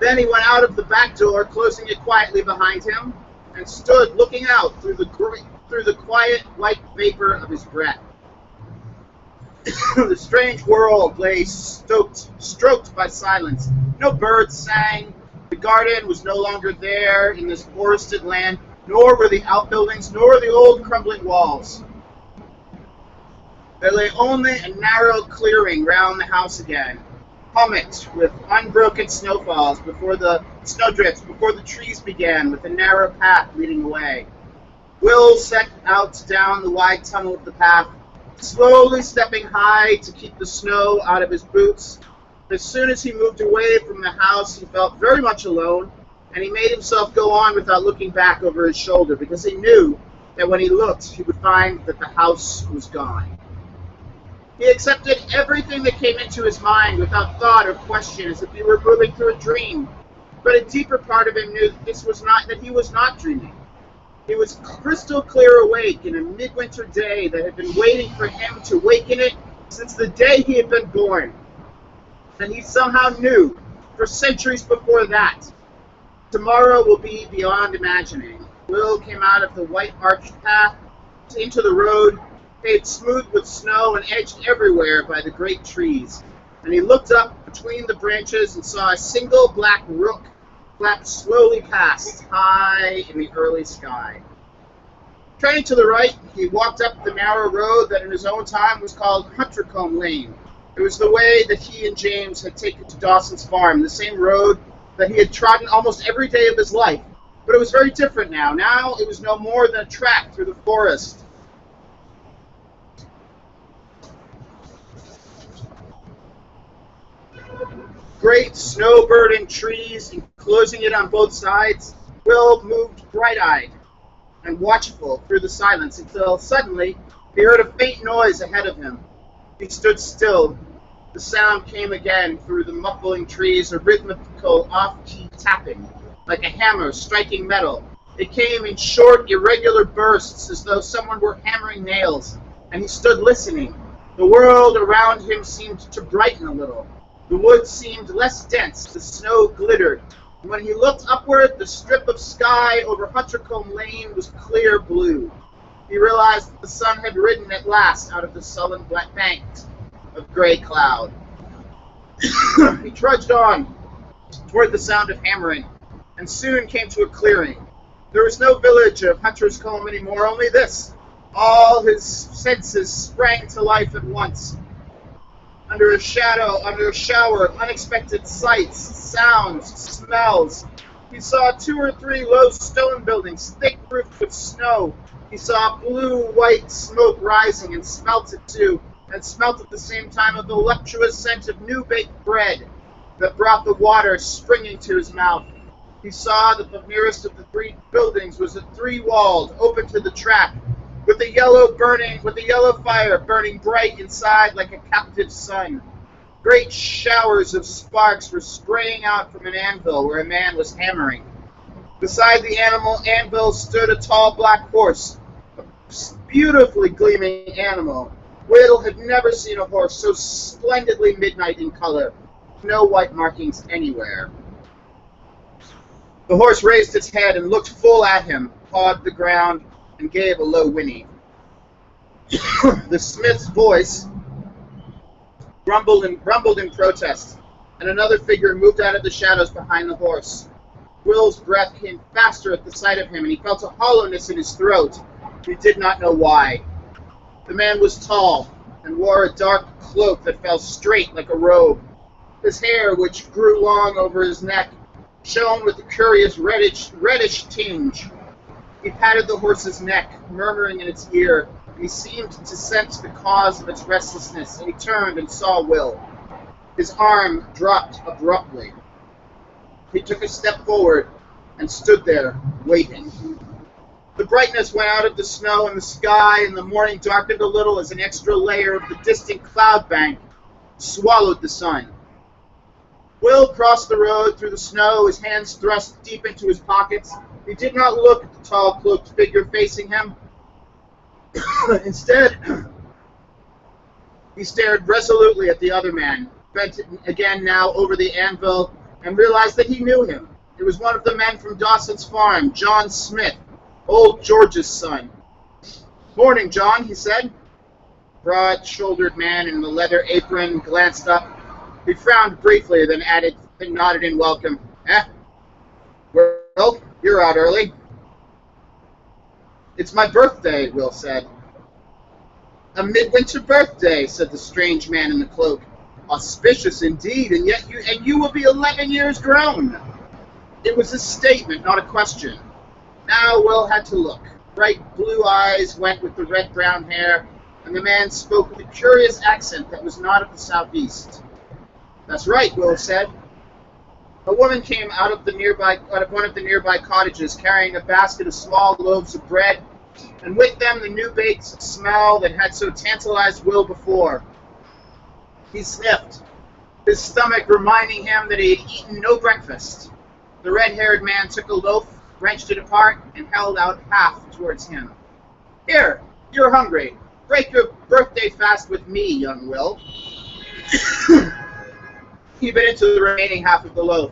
I: Then he went out of the back door, closing it quietly behind him, and stood looking out through the quiet white vapor of his breath. The strange world lay stroked by silence. No birds sang. The garden was no longer there in this forested land, nor were the outbuildings, nor the old crumbling walls. There lay only a narrow clearing round the house again, hummocked with unbroken snowfalls snowdrifts before the trees began, with a narrow path leading away. Will set out down the wide tunnel of the path, slowly stepping high to keep the snow out of his boots. As soon as he moved away from the house, he felt very much alone, and he made himself go on without looking back over his shoulder, because he knew that when he looked, he would find that the house was gone. He accepted everything that came into his mind without thought or question, as if he were moving through a dream. But a deeper part of him knew that he was not dreaming. He was crystal clear awake in a midwinter day that had been waiting for him to waken it since the day he had been born. And he somehow knew, for centuries before that, tomorrow will be beyond imagining. Will came out of the white arched path into the road, paved smooth with snow and edged everywhere by the great trees. And he looked up between the branches and saw a single black rook flap slowly past, high in the early sky. Turning to the right, he walked up the narrow road that in his own time was called Huntercombe Lane.
D: It was the way that he and James had taken to Dawson's farm, the same road that he had trodden almost every day of his life. But it was very different now. Now it was no more than a track through the forest. Great snow-burdened trees enclosing it on both sides. Will moved bright-eyed and watchful through the silence until suddenly he heard a faint noise ahead of him. He stood still. The sound came again through the muffling trees, a rhythmical off-key tapping, like a hammer striking metal. It came in short, irregular bursts, as though someone were hammering nails, and he stood listening. The world around him seemed to brighten a little. The woods seemed less dense, the snow glittered, and when he looked upward, the strip of sky over Huntercombe Lane was clear blue. He realized that the sun had risen at last out of the sullen black banks of gray cloud. He trudged on toward the sound of hammering, and soon came to a clearing. There was no village of Hunter's Combe anymore, only this. All his senses sprang to life at once. Under a shadow, under a shower of unexpected sights, sounds, smells. He saw 2 or 3 low stone buildings, thick roofed with snow. He saw blue-white smoke rising and smelt it too, and smelt at the same time a voluptuous scent of new-baked bread that brought the water springing to his mouth. He saw that the nearest of the 3 buildings was a 3-walled, open to the track, with the yellow fire burning bright inside like a captive sun. Great showers of sparks were spraying out from an anvil where a man was hammering. Beside the anvil stood a tall black horse, a beautifully gleaming animal. Will had never seen a horse so splendidly midnight in color. No white markings anywhere. The horse raised its head and looked full at him, pawed the ground, and gave a low whinny. The smith's voice rumbled in protest, and another figure moved out of the shadows behind the horse. Will's breath came faster at the sight of him, and he felt a hollowness in his throat. He did not know why. The man was tall and wore a dark cloak that fell straight like a robe. His hair, which grew long over his neck, shone with a curious reddish tinge. He patted the horse's neck, murmuring in its ear, and he seemed to sense the cause of its restlessness, and he turned and saw Will. His arm dropped abruptly. He took a step forward and stood there, waiting. The brightness went out of the snow in the sky, and the morning darkened a little as an extra layer of the distant cloud bank swallowed the sun. Will crossed the road through the snow, his hands thrust deep into his pockets. He did not look at the tall, cloaked figure facing him. Instead, he stared resolutely at the other man, bent again now over the anvil, and realized that he knew him. It was one of the men from Dawson's farm, John Smith, old George's son. "Morning, John," he said. Broad-shouldered man in the leather apron glanced up. He frowned briefly, then nodded in welcome. Well, you're out early. "It's my birthday," Will said. "A midwinter birthday," said the strange man in the cloak. "Auspicious indeed, and yet you will be 11 years grown." It was a statement, not a question. Now Will had to look. Bright blue eyes went with the red-brown hair, and the man spoke with a curious accent that was not of the southeast. "That's right," Will said. A woman came out of one of the nearby cottages, carrying a basket of small loaves of bread, and with them the new-baked smell that had so tantalized Will before. He sniffed, his stomach reminding him that he had eaten no breakfast. The red-haired man took a loaf, wrenched it apart, and held out half towards him. "Here, you're hungry. Break your birthday fast with me, young Will." He bit into the remaining half of the loaf,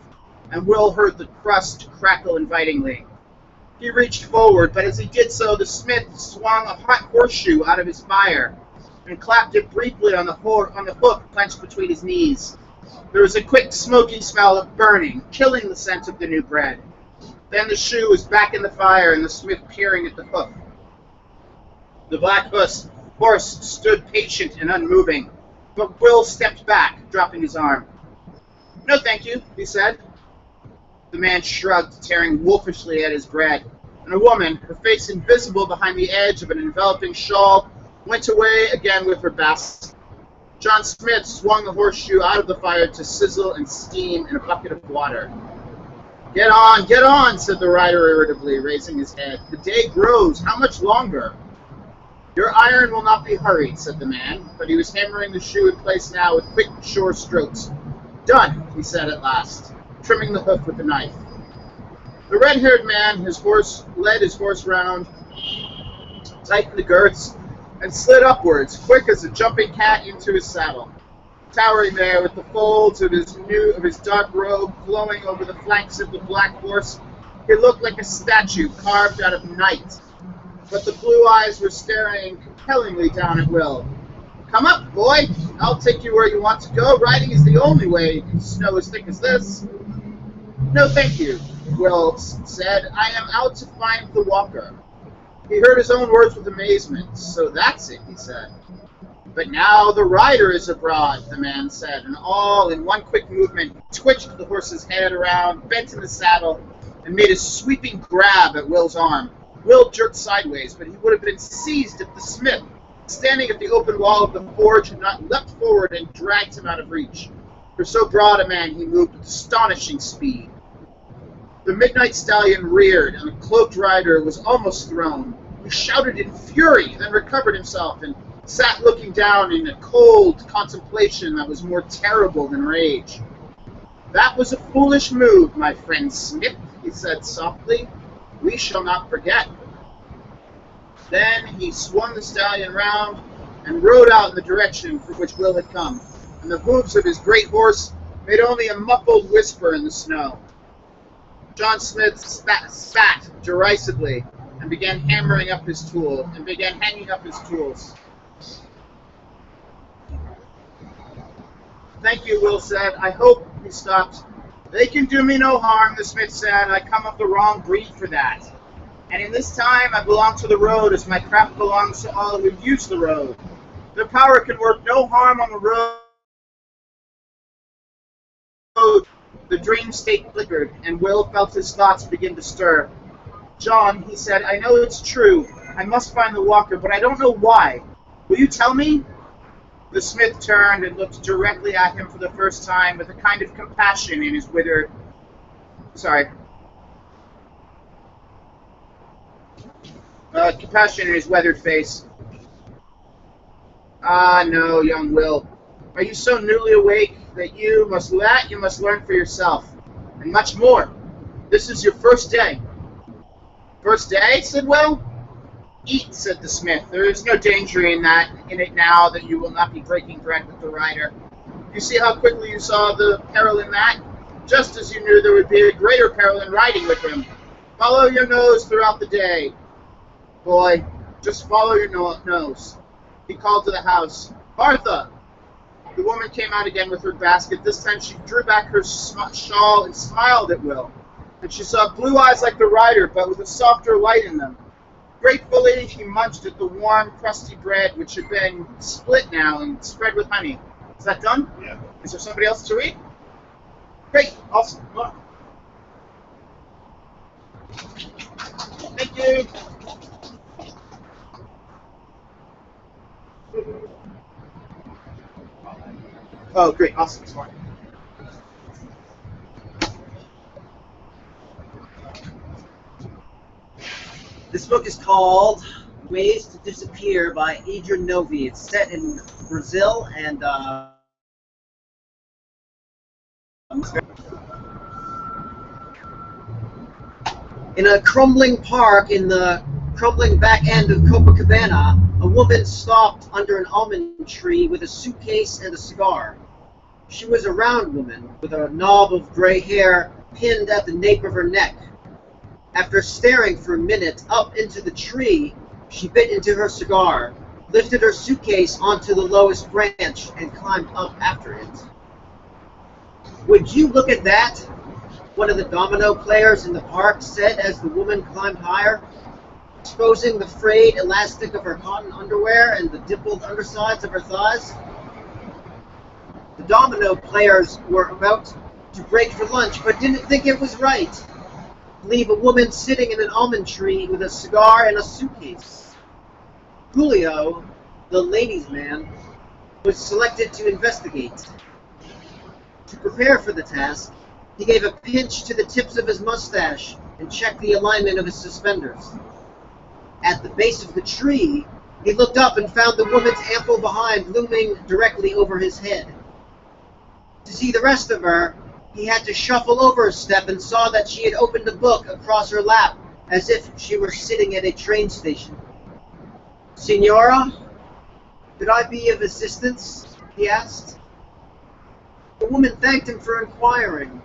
D: and Will heard the crust crackle invitingly. He reached forward, but as he did so, the smith swung a hot horseshoe out of his fire and clapped it briefly on the hook clenched between his knees. There was a quick, smoky smell of burning, killing the scent of the new bread. Then the shoe was back in the fire, and the smith peering at the hoof. The black horse stood patient and unmoving. But Will stepped back, dropping his arm. "No, thank you," he said. The man shrugged, tearing wolfishly at his bread, and a woman, her face invisible behind the edge of an enveloping shawl, went away again with her basket. John Smith swung the horseshoe out of the fire to sizzle and steam in a bucket of water. Get on, said the rider irritably, raising his head. "The day grows. How much longer?" "Your iron will not be hurried," said the man, but he was hammering the shoe in place now with quick, sure strokes. "Done," he said at last, trimming the hoof with a knife. The red-haired man led his horse round, tightened the girths, and slid upwards, quick as a jumping cat, into his saddle. Towering there, with the folds of his dark robe flowing over the flanks of the black horse, he looked like a statue carved out of night. But the blue eyes were staring compellingly down at Will. "Come up, boy. I'll take you where you want to go. Riding is the only way in snow as thick as this." "No, thank you," Will said. "I am out to find the walker." He heard his own words with amazement. "So that's it," he said. "But now the rider is abroad," the man said, and all in one quick movement twitched the horse's head around, bent in the saddle, and made a sweeping grab at Will's arm. Will jerked sideways, but he would have been seized if the smith, standing at the open wall of the forge, had not leapt forward and dragged him out of reach. For so broad a man, he moved with astonishing speed. The midnight stallion reared, and the cloaked rider was almost thrown. He shouted in fury, then recovered himself, and sat looking down in a cold contemplation that was more terrible than rage. "That was a foolish move, my friend Smith," he said softly. "We shall not forget." Then he swung the stallion round and rode out in the direction from which Will had come, and the hooves of his great horse made only a muffled whisper in the snow. John Smith spat derisively and began hanging up his tools. "Thank you," Will said. "I hope," he stopped. "They can do me no harm," the smith said. "I come of the wrong breed for that. And in this time I belong to the road as my craft belongs to all who use the road. Their power can work no harm on the road." The dream state flickered, and Will felt his thoughts begin to stir. "John," he said, "I know it's true. I must find the walker, but I don't know why. Will you tell me?" The smith turned and looked directly at him for the first time with a kind of compassion in his weathered face. "Ah, no, young Will. Are you so newly awake that you must learn for yourself, and much more. This is your first day." "First day?" said Will. "Eat," said the smith. "There is no danger in it now that you will not be breaking bread with the rider. You see how quickly you saw the peril in that? Just as you knew there would be a greater peril in riding with him. Follow your nose throughout the day. Boy, just follow your nose." He called to the house. "Martha!" The woman came out again with her basket. This time she drew back her shawl and smiled at Will. And she saw blue eyes like the rider, but with a softer light in them. Gratefully, he munched at the warm, crusty bread, which had been split now and spread with honey. "Is that done?"
H: Yeah.
D: "Is there somebody else to read?" "Great, awesome. Come on." "Thank you." "Oh, great, awesome. Smart."
K: This book is called Ways to Disappear by Adrian Novy. It's set in Brazil and in a crumbling park in the crumbling back end of Copacabana, a woman stopped under an almond tree with a suitcase and a cigar. She was a round woman with a knob of gray hair pinned at the nape of her neck. After staring for a minute up into the tree, she bit into her cigar, lifted her suitcase onto the lowest branch, and climbed up after it. "Would you look at that?" one of the domino players in the park said as the woman climbed higher, exposing the frayed elastic of her cotton underwear and the dimpled undersides of her thighs. domino players were about to break for lunch, but didn't think it was right to leave a woman sitting in an almond tree with a cigar and a suitcase. Julio, the ladies' man, was selected to investigate. To prepare for the task, he gave a pinch to the tips of his mustache and checked the alignment of his suspenders. At the base of the tree, he looked up and found the woman's ample behind looming directly over his head. To see the rest of her, he had to shuffle over a step and saw that she had opened a book across her lap as if she were sitting at a train station. "Signora, could I be of assistance?" he asked. The woman thanked him for inquiring,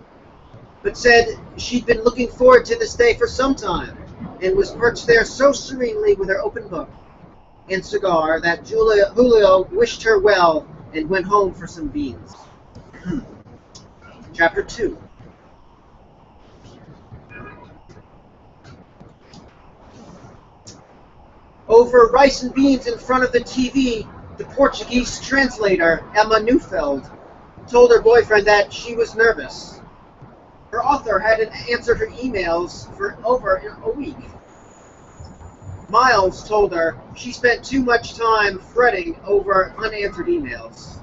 K: but said she'd been looking forward to this day for some time, and was perched there so serenely with her open book and cigar that Julio wished her well and went home for some beans. Chapter 2. Over rice and beans in front of the TV, the Portuguese translator, Emma Neufeld, told her boyfriend that she was nervous. Her author hadn't answered her emails for over a week. Miles told her she spent too much time fretting over unanswered emails.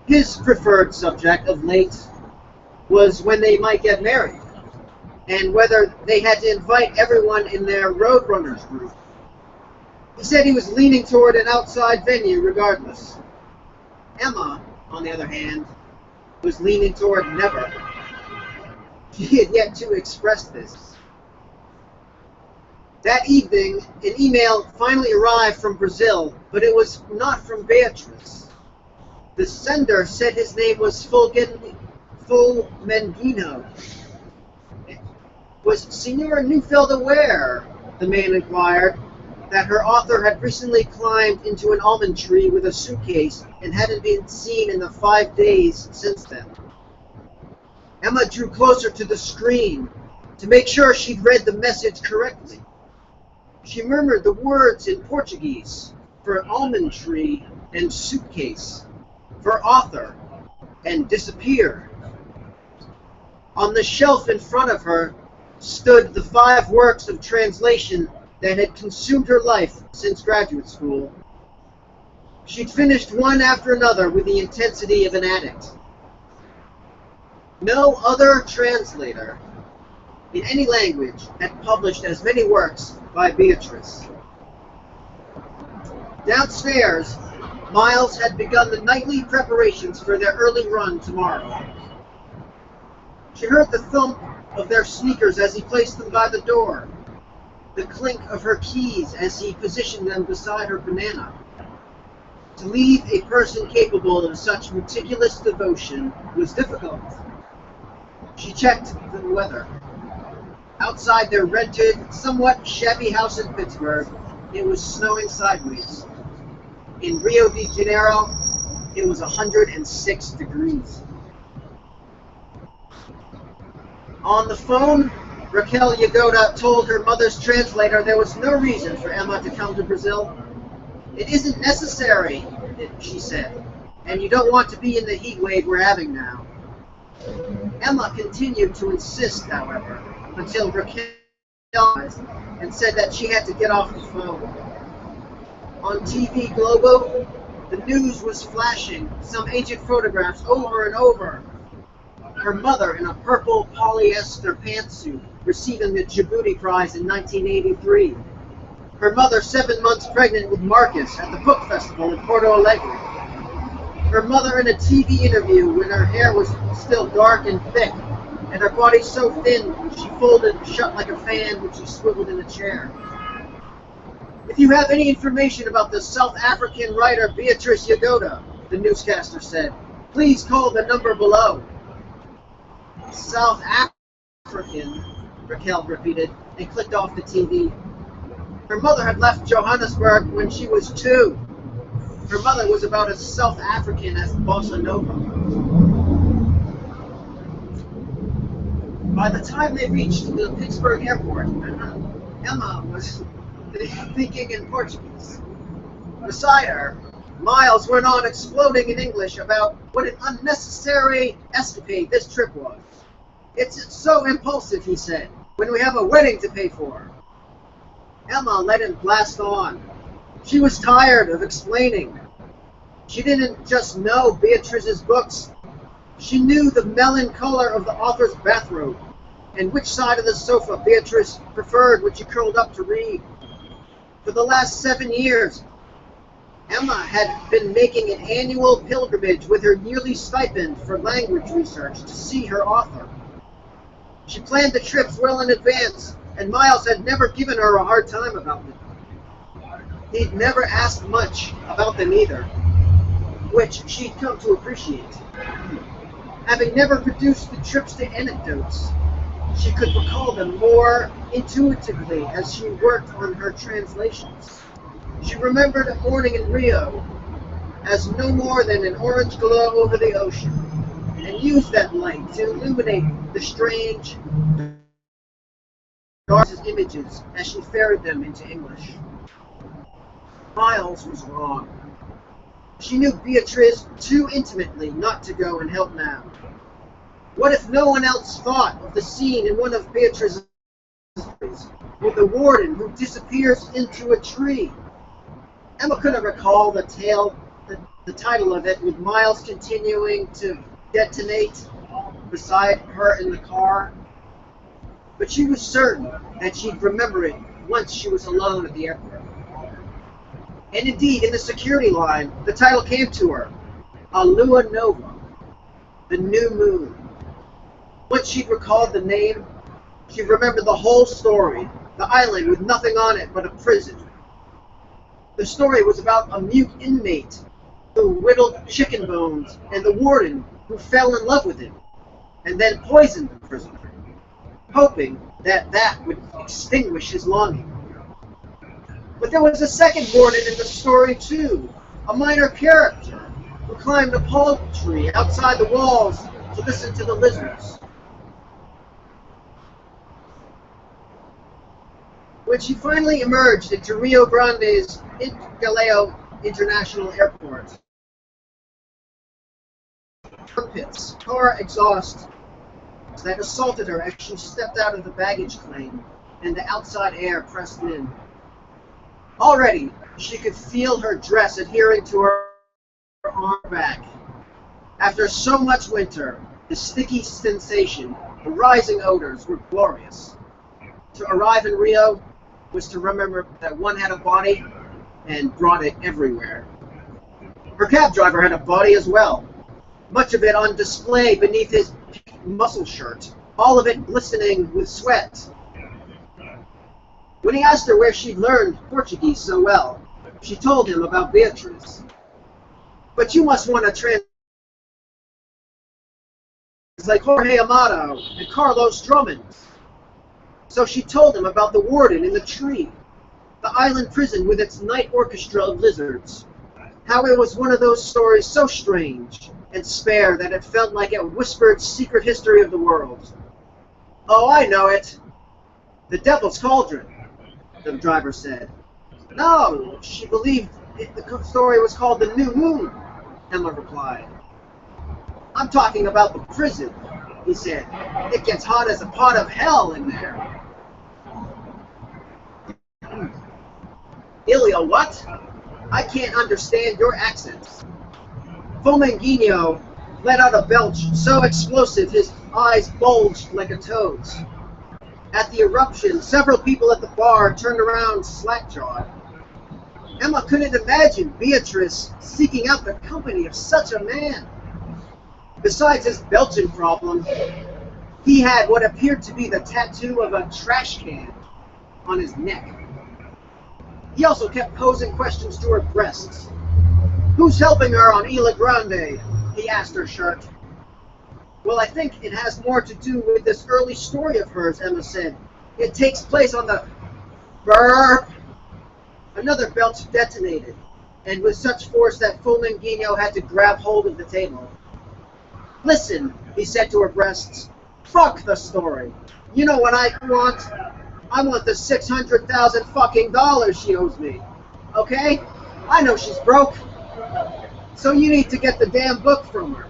K: His preferred subject of late was when they might get married, and whether they had to invite everyone in their Roadrunners group. He said he was leaning toward an outside venue regardless. Emma, on the other hand, was leaning toward never. She had yet to express this. That evening, an email finally arrived from Brazil, but it was not from Beatrice. The sender said his name was Fulmengino. Was Signora Neufeld aware, the man inquired, that her author had recently climbed into an almond tree with a suitcase and hadn't been seen in the 5 days since then? Emma drew closer to the screen to make sure she'd read the message correctly. She murmured the words in Portuguese for almond tree and suitcase, for author, and disappeared. On the shelf in front of her stood the 5 works of translation that had consumed her life since graduate school. She'd finished one after another with the intensity of an addict. No other translator in any language had published as many works by Beatrice. Downstairs, Miles had begun the nightly preparations for their early run tomorrow. She heard the thump of their sneakers as he placed them by the door, the clink of her keys as he positioned them beside her banana. To leave a person capable of such meticulous devotion was difficult. She checked the weather. Outside their rented, somewhat shabby house in Pittsburgh, it was snowing sideways. In Rio de Janeiro, it was 106 degrees. On the phone, Raquel Yagoda told her mother's translator there was no reason for Emma to come to Brazil. "It isn't necessary," she said, "and you don't want to be in the heat wave we're having now." Emma continued to insist, however, until Raquel and said that she had to get off the phone. On TV Globo, the news was flashing some ancient photographs over and over. Her mother in a purple polyester pantsuit receiving the Djibouti Prize in 1983. Her mother 7 months pregnant with Marcus at the book festival in Porto Alegre. Her mother in a TV interview when her hair was still dark and thick, and her body so thin she folded shut like a fan when she swiveled in a chair. "If you have any information about the South African writer Beatrice Yagoda," the newscaster said, "please call the number below." "South African," Raquel repeated, and clicked off the TV. Her mother had left Johannesburg when she was 2. Her mother was about as South African as Bossa Nova. By the time they reached the Pittsburgh airport, Emma was thinking in Portuguese. Beside her, Miles went on exploding in English about what an unnecessary escapade this trip was. It's so impulsive, he said, when we have a wedding to pay for. Emma let him blast on. She was tired of explaining. She didn't just know Beatrice's books. She knew the melon color of the author's bathrobe and which side of the sofa Beatrice preferred when she curled up to read. For the last 7 years, Emma had been making an annual pilgrimage with her yearly stipend for language research to see her author. She planned the trips well in advance, and Miles had never given her a hard time about them. He'd never asked much about them either, which she'd come to appreciate. Having never reduced the trips to anecdotes, she could recall them more intuitively as she worked on her translations. She remembered a morning in Rio as no more than an orange glow over the ocean, and used that light to illuminate the strange, dark images as she ferried them into English. Miles was wrong. She knew Beatrice too intimately not to go and help now. What if no one else thought of the scene in one of Beatrice's stories with the warden who disappears into a tree? Emma couldn't recall the title of it, with Miles continuing to detonate beside her in the car. But she was certain that she'd remember it once she was alone at the airport. And indeed, in the security line, the title came to her, A Lua Nova, the new moon. Once she'd recalled the name, she remembered the whole story, the island with nothing on it but a prison. The story was about a mute inmate who whittled chicken bones and the warden who fell in love with him and then poisoned the prisoner, hoping that would extinguish his longing. But there was a second warden in the story too, a minor character who climbed a palm tree outside the walls to listen to the lizards. When she finally emerged into Rio Grande's Galeo International Airport, armpits, car exhaust that assaulted her as she stepped out of the baggage claim, and the outside air pressed in. Already, she could feel her dress adhering to her arm back. After so much winter, the sticky sensation, the rising odors were glorious. To arrive in Rio was to remember that one had a body and brought it everywhere. Her cab driver had a body as well, much of it on display beneath his muscle shirt, all of it glistening with sweat. When he asked her where she'd learned Portuguese so well, she told him about Beatrice. But you must want to translate like Jorge Amado and Carlos Drummond. So she told him about the warden in the tree, the island prison with its night orchestra of lizards, how it was one of those stories so strange and spare that it felt like a whispered secret history of the world. Oh, I know it. The Devil's Cauldron, the driver said. No, she believed the story was called The New Moon, Emma replied. I'm talking about the prison, he said. It gets hot as a pot of hell in there. Ilya, what? I can't understand your accents. Fomenguino let out a belch so explosive his eyes bulged like a toad's. At the eruption, several people at the bar turned around slack-jawed. Emma couldn't imagine Beatrice seeking out the company of such a man. Besides his belching problem, he had what appeared to be the tattoo of a trash can on his neck. He also kept posing questions to her breasts. Who's helping her on Isla Grande? He asked her shirt. Well, I think it has more to do with this early story of hers, Emma said. It takes place on the... Burp! Another belch detonated, and with such force that Fomenguino had to grab hold of the table. Listen, he said to her breasts. Fuck the story. You know what I want? I want the $600,000 fucking dollars she owes me. Okay? I know she's broke. So you need to get the damn book from her.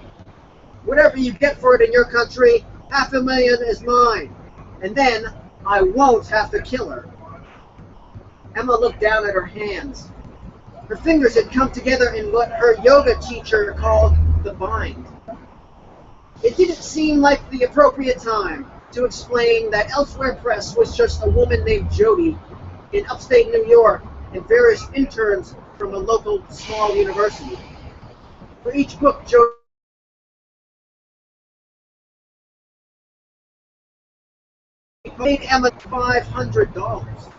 K: Whatever you get for it in your country, $500,000 is mine. And then I won't have to kill her. Emma looked down at her hands. Her fingers had come together in what her yoga teacher called the bind. It didn't seem like the appropriate time to explain that Elsewhere Press was just a woman named Jody in upstate New York and various interns from a local small university. For each book, Jody paid Emma $500.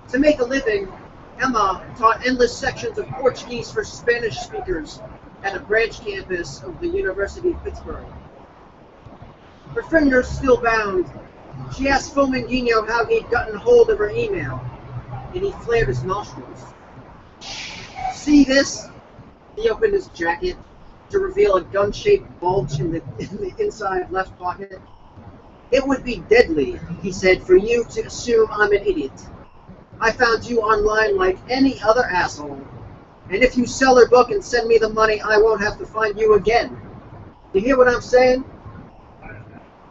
K: To make a living, Emma taught endless sections of Portuguese for Spanish speakers at a branch campus of the University of Pittsburgh. Her fingers still bound, she asked Fomenguino how he'd gotten hold of her email, and he flared his nostrils. See this? He opened his jacket to reveal a gun-shaped bulge in the inside left pocket. It would be deadly, he said, for you to assume I'm an idiot. I found you online like any other asshole. And if you sell her book and send me the money, I won't have to find you again. You hear what I'm saying?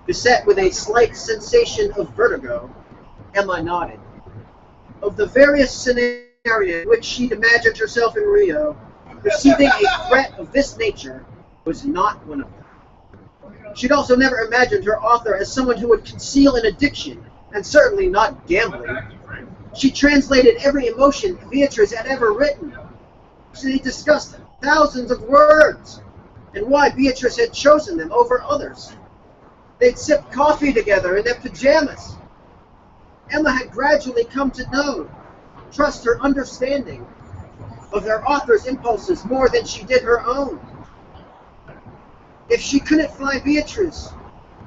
K: Beset with a slight sensation of vertigo, Emma nodded. Of the various scenarios in which she'd imagined herself in Rio, receiving a threat of this nature was not one of them. She'd also never imagined her author as someone who would conceal an addiction, and certainly not gambling. She translated every emotion Beatrice had ever written. She discussed thousands of words, and why Beatrice had chosen them over others. They'd sipped coffee together in their pajamas. Emma had gradually come to know, trust her understanding of their author's impulses more than she did her own. If she couldn't find Beatrice,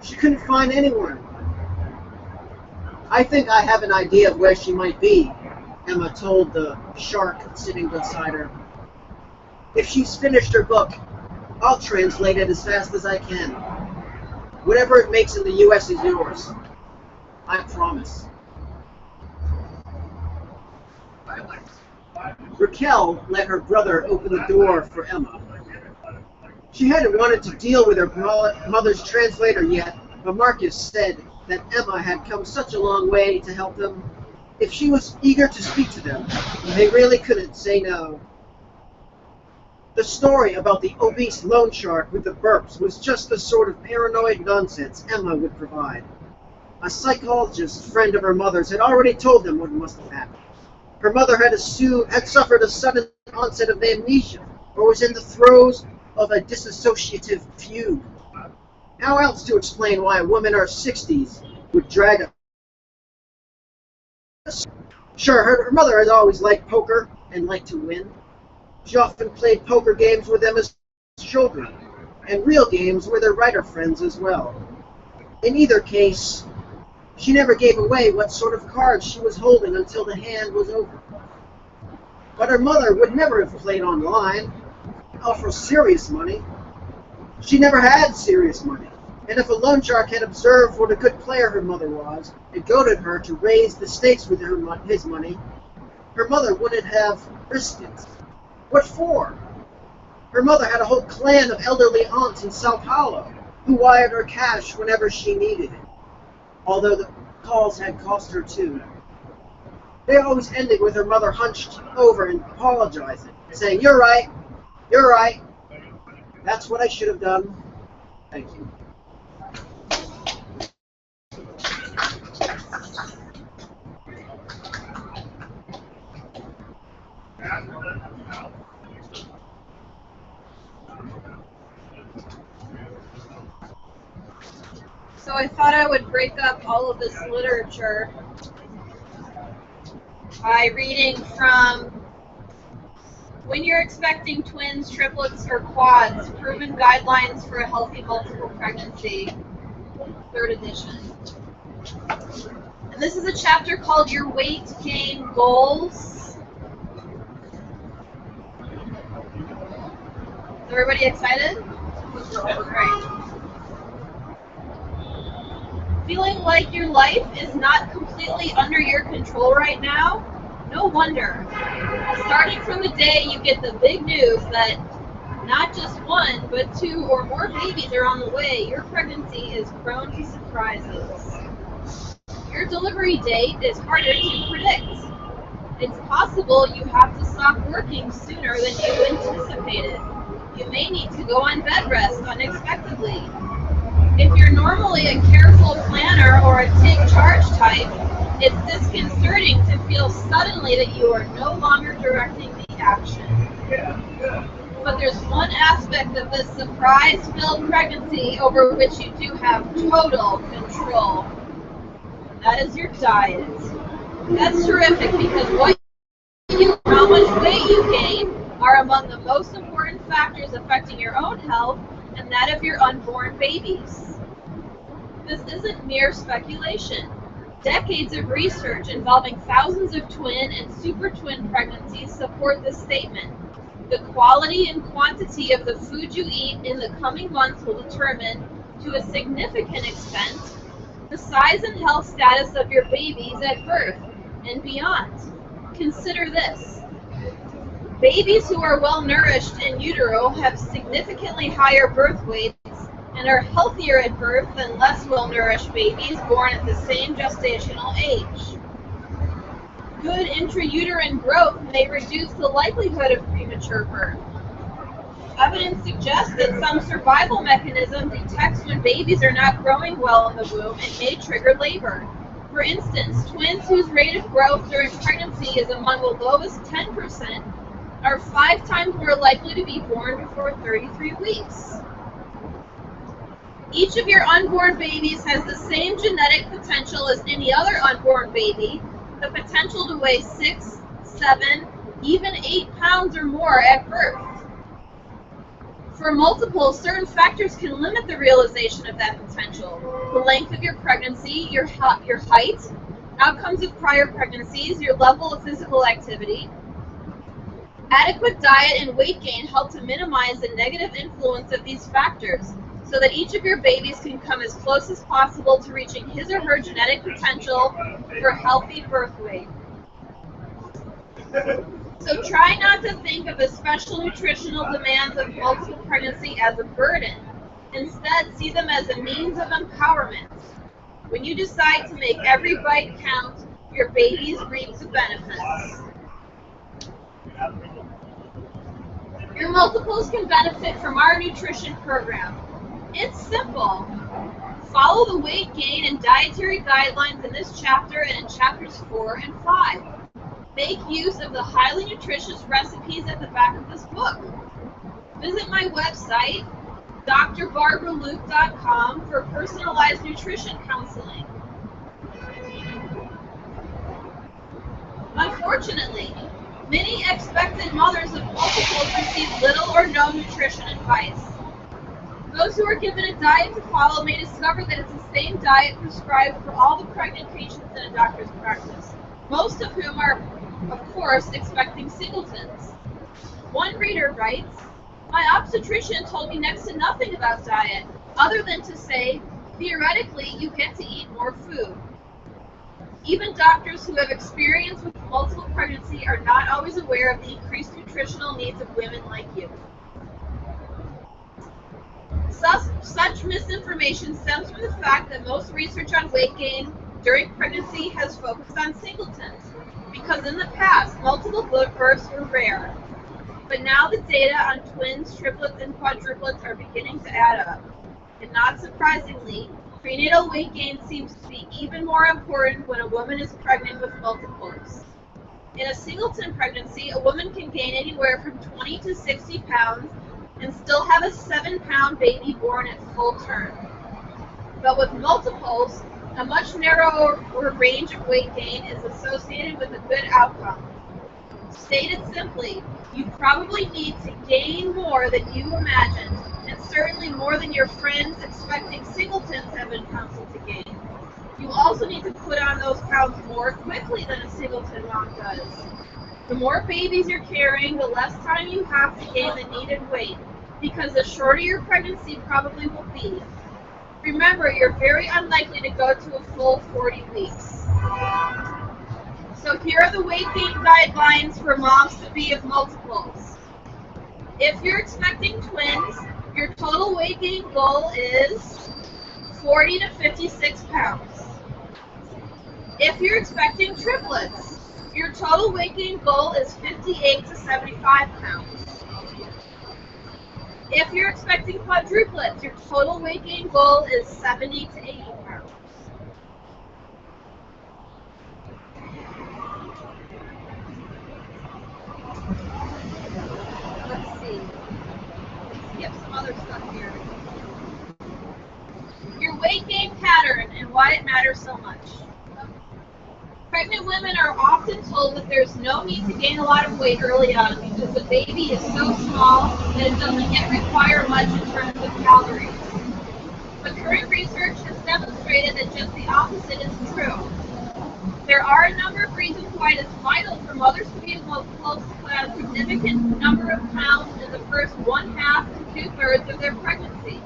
K: she couldn't find anyone. I think I have an idea of where she might be, Emma told the shark sitting beside her. If she's finished her book, I'll translate it as fast as I can. Whatever it makes in the U.S. is yours. I promise. Raquel let her brother open the door for Emma. She hadn't wanted to deal with her mother's translator yet, but Marcus said that Emma had come such a long way to help them. If she was eager to speak to them, they really couldn't say no. The story about the obese loan shark with the burps was just the sort of paranoid nonsense Emma would provide. A psychologist friend of her mother's had already told them what must have happened. Her mother had suffered a sudden onset of amnesia, or was in the throes of a dissociative fugue. How else to explain why a woman in her 60s would drag a... Sure, her mother had always liked poker and liked to win. She often played poker games with them as children, and real games with her writer friends as well. In either case, she never gave away what sort of cards she was holding until the hand was over. But her mother would never have played online, offer serious money. She never had serious money, and if a loan shark had observed what a good player her mother was, and goaded her to raise the stakes with his money, her mother wouldn't have risked it. What for? Her mother had a whole clan of elderly aunts in Sao Paulo who wired her cash whenever she needed it, although the calls had cost her too. They always ended with her mother hunched over and apologizing, saying, "You're right, you're right. That's what I should have done. Thank you."
G: So I thought I would break up all of this literature by reading from When You're Expecting Twins, Triplets, or Quads, Proven Guidelines for a Healthy Multiple Pregnancy, 3rd edition. And this is a chapter called Your Weight Gain Goals. Is everybody excited? Great. Feeling like your life is not completely under your control right now? No wonder. Starting from the day you get the big news that Not just one, but 2 or more babies are on the way. Your pregnancy is prone to surprises. Your delivery date is harder to predict. It's possible you have to stop working sooner than you anticipated. You may need to go on bed rest unexpectedly. If you're normally a careful planner or a take charge type, it's disconcerting to feel suddenly that you are no longer directing the action. But there's one aspect of this surprise-filled pregnancy over which you do have total control. That is your diet. That's terrific because how much weight you gain are among the most important factors affecting your own health and that of your unborn babies. This isn't mere speculation. Decades of research involving thousands of twin and super twin pregnancies support this statement. The quality and quantity of the food you eat in the coming months will determine, to a significant extent, the size and health status of your babies at birth and beyond. Consider this. Babies who are well nourished in utero have significantly higher birth weights and are healthier at birth than less well nourished babies born at the same gestational age. Good intrauterine growth may reduce the likelihood of premature birth. Evidence suggests that some survival mechanism detects when babies are not growing well in the womb and may trigger labor. For instance, twins whose rate of growth during pregnancy is among the lowest 10% are 5 times more likely to be born before 33 weeks. Each of your unborn babies has the same genetic potential as any other unborn baby, the potential to weigh 6, 7, even 8 pounds or more at birth. For multiples, certain factors can limit the realization of that potential. The length of your pregnancy, your height, outcomes of prior pregnancies, your level of physical activity. Adequate diet and weight gain help to minimize the negative influence of these factors so that each of your babies can come as close as possible to reaching his or her genetic potential for healthy birth weight. So try not to think of the special nutritional demands of multiple pregnancy as a burden. Instead, see them as a means of empowerment. When you decide to make every bite count, your babies reap the benefits. Your multiples can benefit from our nutrition program. It's simple. Follow the weight gain and dietary guidelines in this chapter and in chapters 4 and 5. Make use of the highly nutritious recipes at the back of this book. Visit my website, drbarbaraluke.com, for personalized nutrition counseling. Unfortunately, many expectant mothers of multiples receive little or no nutrition advice. Those who are given a diet to follow may discover that it's the same diet prescribed for all the pregnant patients in a doctor's practice, most of whom are, of course, expecting singletons. One reader writes, "My obstetrician told me next to nothing about diet, other than to say, theoretically, you get to eat more food." Even doctors who have experience with multiple pregnancy are not always aware of the increased nutritional needs of women like you. Such misinformation stems from the fact that most research on weight gain during pregnancy has focused on singletons, because in the past, multiple births were rare. But now the data on twins, triplets, and quadruplets are beginning to add up. And not surprisingly, prenatal weight gain seems to be even more important when a woman is pregnant with multiples. In a singleton pregnancy, a woman can gain anywhere from 20 to 60 pounds and still have a 7-pound baby born at full term. But with multiples, a much narrower range of weight gain is associated with a good outcome. Stated simply, you probably need to gain more than you imagined, and certainly more than your friends expecting singletons have been counseled to gain. You also need to put on those pounds more quickly than a singleton mom does. The more babies you're carrying, the less time you have to gain the needed weight, because the shorter your pregnancy probably will be. Remember, you're very unlikely to go to a full 40 weeks. So here are the weight gain guidelines for moms to be of multiples. If you're expecting twins, your total weight gain goal is 40 to 56 pounds. If you're expecting triplets, your total weight gain goal is 58 to 75 pounds. If you're expecting quadruplets, your total weight gain goal is 70 to 80 pounds. Let's see. Let's skip some other stuff here. Your weight gain pattern and why it matters so much. Pregnant women are often told that there's no need to gain a lot of weight early on because the baby is so small that it doesn't yet require much in terms of calories. But current research has demonstrated that just the opposite is true. There are a number of reasons why it is vital for mothers to be able to a significant number of pounds in the first 1/2 to 2/3 of their pregnancy.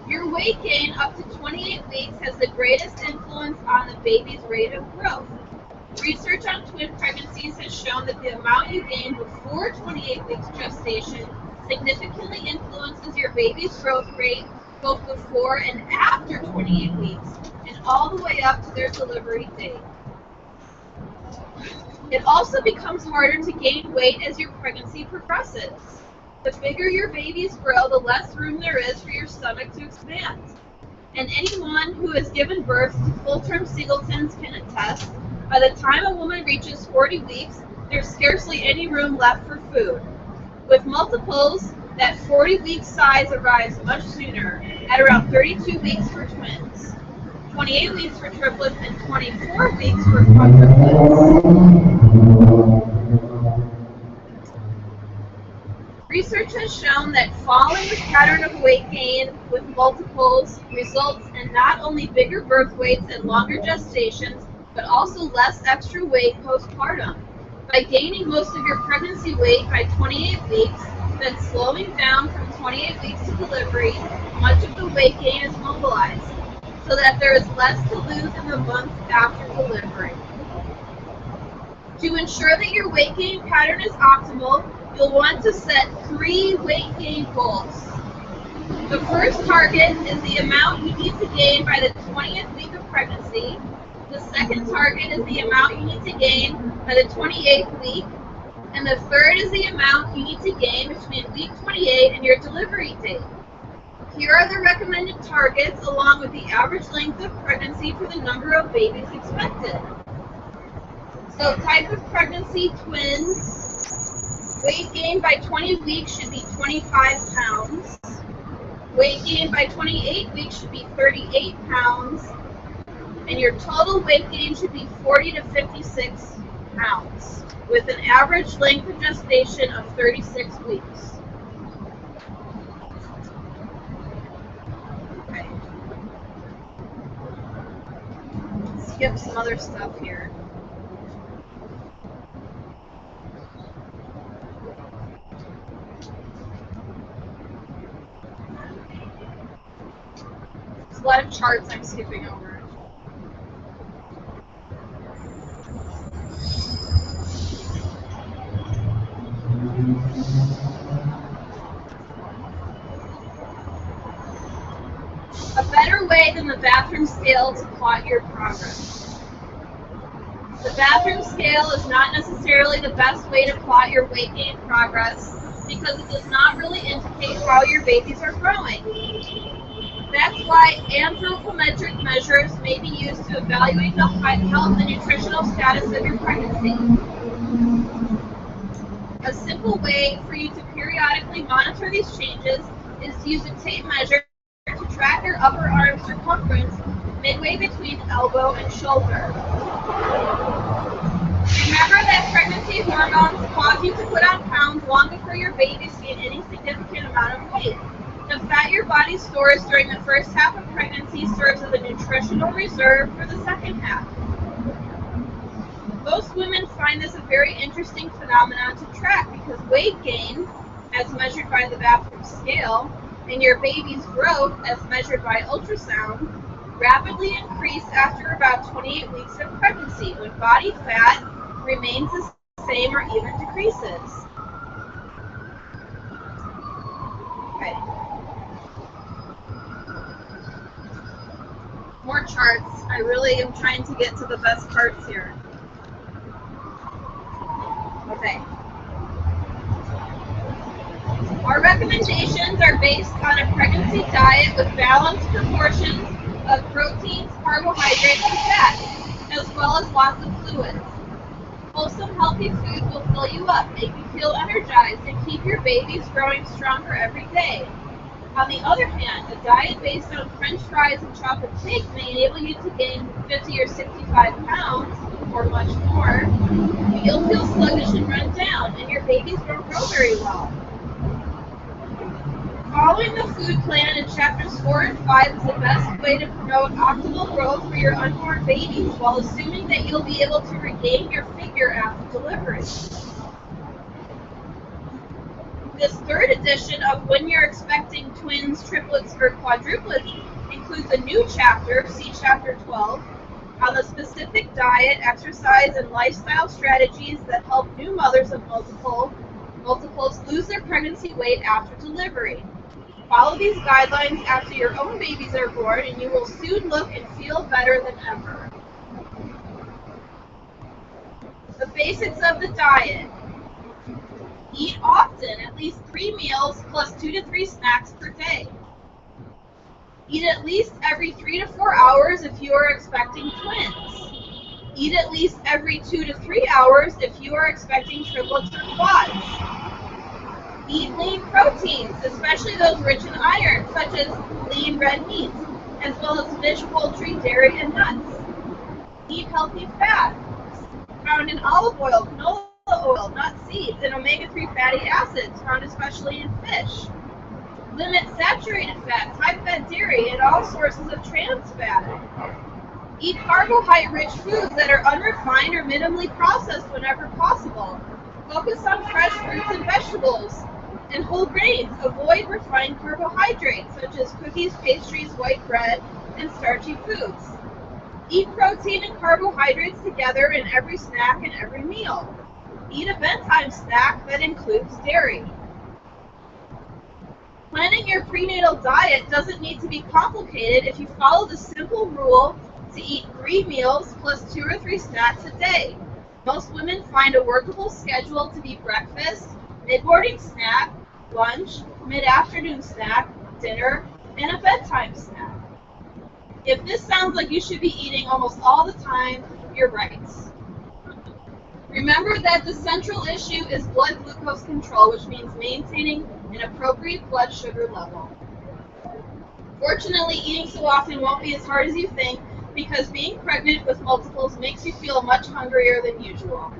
G: Your weight gain up to 28 weeks has the greatest influence on the baby's rate of growth. Research on twin pregnancies has shown that the amount you gain before 28 weeks gestation significantly influences your baby's growth rate both before and after 28 weeks, and all the way up to their delivery date. It also becomes harder to gain weight as your pregnancy progresses. The bigger your babies grow, the less room there is for your stomach to expand. And anyone who has given birth to full-term singletons can attest, by the time a woman reaches 40 weeks, there's scarcely any room left for food. With multiples, that 40-week size arrives much sooner, at around 32 weeks for twins, 28 weeks for triplets, and 24 weeks for quadruplets. Research has shown that following the pattern of weight gain with multiples results in not only bigger birth weights and longer gestations, but also less extra weight postpartum. By gaining most of your pregnancy weight by 28 weeks, then slowing down from 28 weeks to delivery, much of the weight gain is mobilized, so that there is less to lose in the months after delivery. To ensure that your weight gain pattern is optimal, you'll want to set 3 weight gain goals. The first target is the amount you need to gain by the 20th week of pregnancy. The second target is the amount you need to gain by the 28th week. And the third is the amount you need to gain between week 28 and your delivery date. Here are the recommended targets along with the average length of pregnancy for the number of babies expected. So type of pregnancy, twins. Weight gain by 20 weeks should be 25 pounds. Weight gain by 28 weeks should be 38 pounds. And your total weight gain should be 40 to 56 pounds, with an average length of gestation of 36 weeks. Okay. Skip some other stuff here. There's a lot of charts I'm skipping over. A better way than the bathroom scale to plot your progress. The bathroom scale is not necessarily the best way to plot your weight gain progress because it does not really indicate how your babies are growing. That's why anthropometric measures may be used to evaluate the health and nutritional status of your pregnancy. A simple way for you to periodically monitor these changes is to use a tape measure to track your upper arm circumference midway between elbow and shoulder. Remember that pregnancy hormones cause you to put on pounds long before your babies gain any significant amount of weight. The fat your body stores during the first half of pregnancy serves as a nutritional reserve for the second half. Most women find this a very interesting phenomenon to track because weight gain, as measured by the bathroom scale, and your baby's growth, as measured by ultrasound, rapidly increase after about 28 weeks of pregnancy when body fat remains the same or even decreases. charts. I really am trying to get to the best parts here. Okay. Our recommendations are based on a pregnancy diet with balanced proportions of proteins, carbohydrates, and fat, as well as lots of fluids. Wholesome, healthy foods will fill you up, make you feel energized, and keep your babies growing stronger every day. On the other hand, a diet based on French fries and chocolate cake may enable you to gain 50 or 65 pounds, or much more, but you'll feel sluggish and run down, and your babies won't grow very well. Following the food plan in chapters 4 and 5 is the best way to promote optimal growth for your unborn babies while assuming that you'll be able to regain your figure after delivery. This third edition of When You're Expecting Twins, Triplets, or Quadruplets includes a new chapter, see chapter 12, on the specific diet, exercise, and lifestyle strategies that help new mothers of multiples lose their pregnancy weight after delivery. Follow these guidelines after your own babies are born, and you will soon look and feel better than ever. The basics of the diet. Eat often, at least 3 meals plus 2 to 3 snacks per day. Eat at least every 3 to 4 hours if you are expecting twins. Eat at least every 2 to 3 hours if you are expecting triplets or quads. Eat lean proteins, especially those rich in iron, such as lean red meats, as well as fish, poultry, dairy, and nuts. Eat healthy fats, found in olive oil, canola oil, nut seeds, and omega-3 fatty acids, found especially in fish. Limit saturated fats, high-fat dairy, and all sources of trans fat. Eat carbohydrate-rich foods that are unrefined or minimally processed whenever possible. Focus on fresh fruits and vegetables and whole grains. Avoid refined carbohydrates such as cookies, pastries, white bread, and starchy foods. Eat protein and carbohydrates together in every snack and every meal. Eat a bedtime snack that includes dairy. Planning your prenatal diet doesn't need to be complicated if you follow the simple rule to eat 3 meals plus 2 or 3 snacks a day. Most women find a workable schedule to be breakfast, mid-morning snack, lunch, mid-afternoon snack, dinner, and a bedtime snack. If this sounds like you should be eating almost all the time, you're right. Remember that the central issue is blood glucose control, which means maintaining an appropriate blood sugar level. Fortunately, eating so often won't be as hard as you think, because being pregnant with multiples makes you feel much hungrier than usual.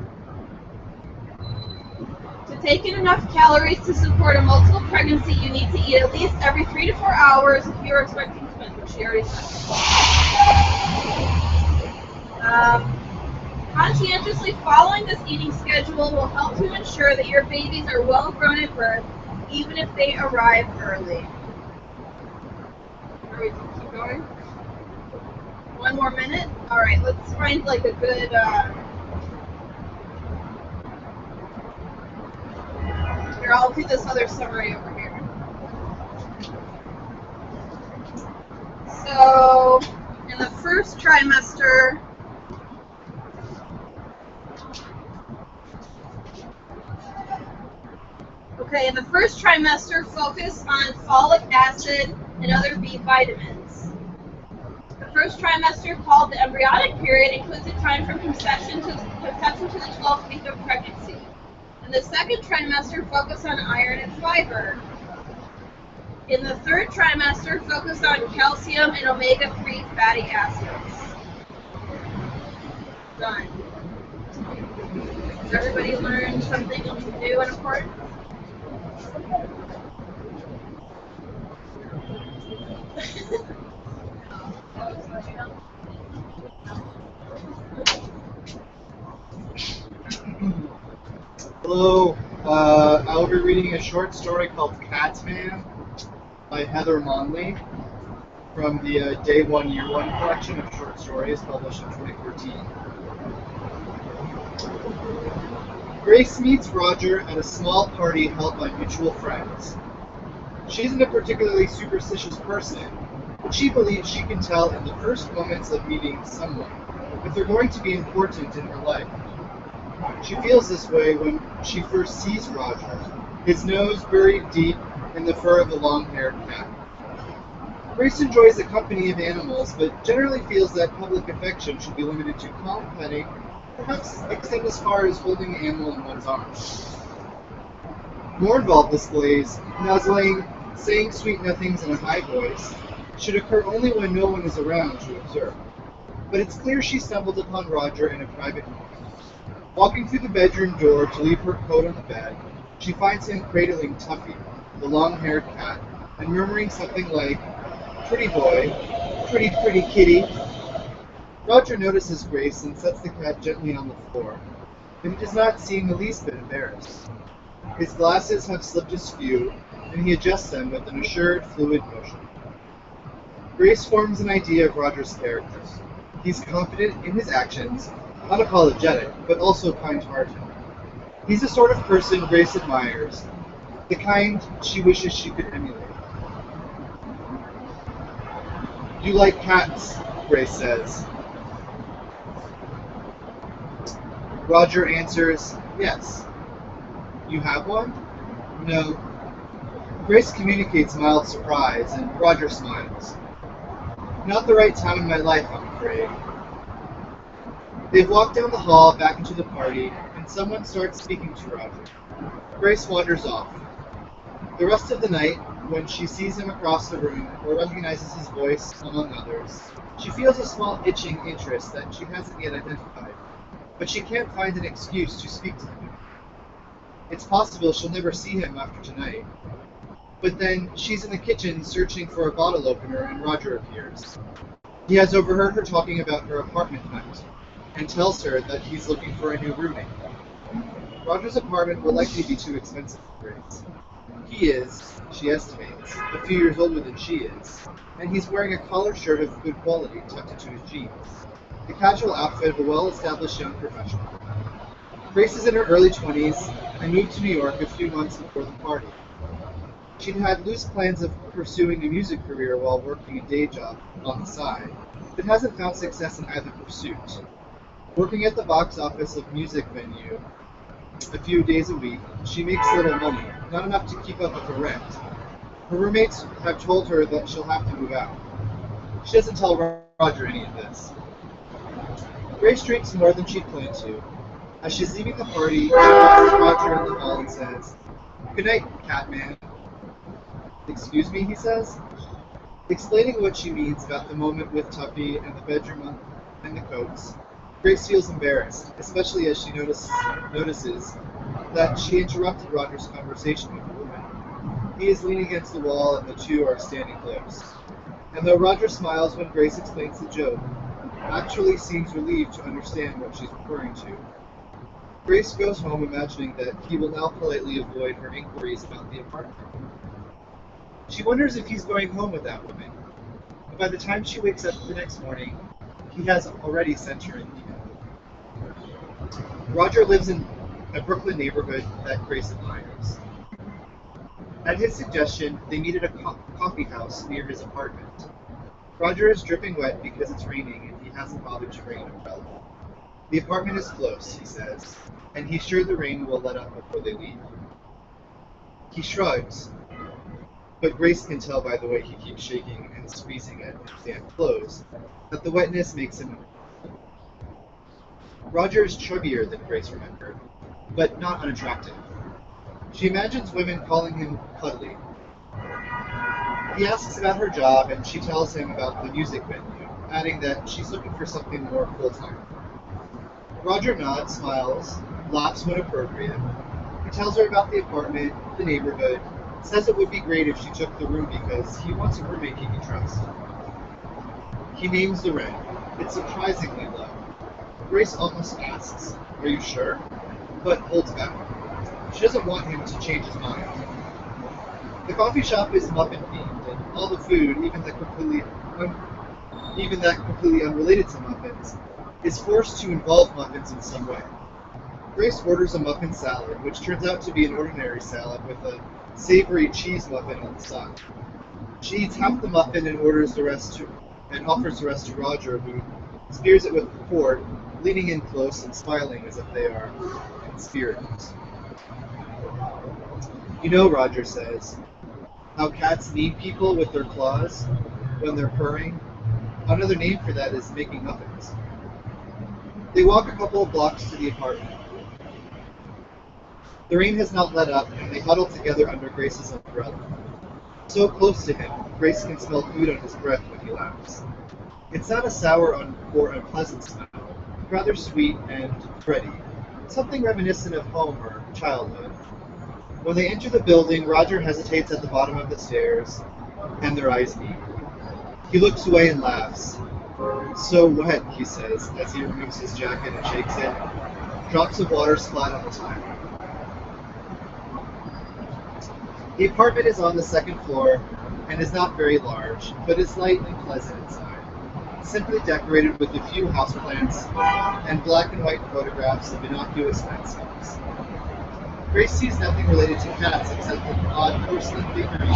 G: To take in enough calories to support a multiple pregnancy, you need to eat at least every 3 to 4 hours if you're expecting twins, which she already said. Conscientiously following this eating schedule will help to ensure that your babies are well grown at birth, even if they arrive early. Are we keep going? 1 more minute? Alright, let's find like a good here, I'll do this other summary over here. So in the first trimester, focus on folic acid and other B vitamins. The first trimester, called the embryonic period, includes a time from conception to the 12th week of pregnancy. In the second trimester, focus on iron and fiber. In the third trimester, focus on calcium and omega-3 fatty acids. Done. Has everybody learned something new and important?
L: Hello, I will be reading a short story called Catsman by Heather Monley from the Day 1, Year 1 collection of short stories published in 2014. Grace meets Roger at a small party held by mutual friends. She isn't a particularly superstitious person, but she believes she can tell in the first moments of meeting someone if they're going to be important in her life. She feels this way when she first sees Roger, his nose buried deep in the fur of a long-haired cat. Grace enjoys the company of animals, but generally feels that public affection should be limited to calm petting, perhaps extend as far as holding an animal in one's arms. More involved displays, nuzzling, saying sweet nothings in a high voice, should occur only when no one is around to observe. But it's clear she stumbled upon Roger in a private moment. Walking through the bedroom door to leave her coat on the bed, she finds him cradling Tuffy, the long-haired cat, and murmuring something like, "Pretty boy, pretty, pretty kitty." Roger notices Grace and sets the cat gently on the floor, but he does not seem the least bit embarrassed. His glasses have slipped askew, and he adjusts them with an assured, fluid motion. Grace forms an idea of Roger's character. He's confident in his actions, unapologetic, but also kind-hearted. He's the sort of person Grace admires, the kind she wishes she could emulate. "You like cats," Grace says. Roger answers, "Yes." "You have one?" "No." Grace communicates mild surprise, and Roger smiles. "Not the right time in my life, I'm afraid." They've walked down the hall back into the party, and someone starts speaking to Roger. Grace wanders off. The rest of the night, when she sees him across the room or recognizes his voice among others, she feels a small itching interest that she hasn't yet identified, but she can't find an excuse to speak to him. It's possible she'll never see him after tonight. But then she's in the kitchen searching for a bottle opener and Roger appears. He has overheard her talking about her apartment hunt and tells her that he's looking for a new roommate. Roger's apartment will likely be too expensive for Grace. He is, she estimates, a few years older than she is, and he's wearing a collared shirt of good quality tucked into his jeans, the casual outfit of a well-established young professional. Grace is in her early 20s and moved to New York a few months before the party. She'd had loose plans of pursuing a music career while working a day job on the side, but hasn't found success in either pursuit. Working at the box office of music venue a few days a week, she makes little money, not enough to keep up with her rent. Her roommates have told her that she'll have to move out. She doesn't tell Roger any of this. Grace drinks more than she'd planned to. As she's leaving the party, she passes Roger in the hall and says, "Good night, Catman." "Excuse me," he says. Explaining what she means about the moment with Tuffy and the bedroom and the coats, Grace feels embarrassed, especially as she notices that she interrupted Roger's conversation with the woman. He is leaning against the wall and the two are standing close. And though Roger smiles when Grace explains the joke, actually seems relieved to understand what she's referring to. Grace goes home imagining that he will now politely avoid her inquiries about the apartment. She wonders if he's going home with that woman, but by the time she wakes up the next morning, he has already sent her an email. Roger lives in a Brooklyn neighborhood that Grace admires. At his suggestion, they meet at a coffee house near his apartment. Roger is dripping wet because it's raining and he hasn't bothered to bring an umbrella. The apartment is close, he says, and he's sure the rain will let up before they leave. He shrugs, but Grace can tell by the way he keeps shaking and squeezing at his damp clothes that the wetness makes him. Roger is chubbier than Grace remembered, but not unattractive. She imagines women calling him cuddly. He asks about her job, and she tells him about the music venue, adding that she's looking for something more full-time. Roger nods, smiles, laughs when appropriate. He tells her about the apartment, the neighborhood, says it would be great if she took the room because he wants a roommate he can trust. He names the rent. It's surprisingly low. Grace almost asks, "Are you sure?" but holds back. She doesn't want him to change his mind. The coffee shop is muffin themed, and all the food, even that completely unrelated to muffins, is forced to involve muffins in some way. Grace orders a muffin salad, which turns out to be an ordinary salad with a savory cheese muffin on the side. She eats half the muffin and offers the rest to Roger, who spears it with a fork, leaning in close and smiling as if they are conspirators. You know, Roger says, how cats need people with their claws when they're purring. Another name for that is making muffins. They walk a couple of blocks to the apartment. The rain has not let up, and they huddle together under Grace's umbrella. So close to him, Grace can smell food on his breath when he laughs. It's not a sour or unpleasant smell, rather sweet and bready, something reminiscent of home or childhood. When they enter the building, Roger hesitates at the bottom of the stairs, and their eyes meet. He looks away and laughs. So wet, he says, as he removes his jacket and shakes it. Drops of water splat on the tile. The apartment is on the second floor and is not very large, but is light and pleasant inside. Simply decorated with a few houseplants and black and white photographs of innocuous landscapes. Grace sees nothing related to cats except an odd porcelain figurine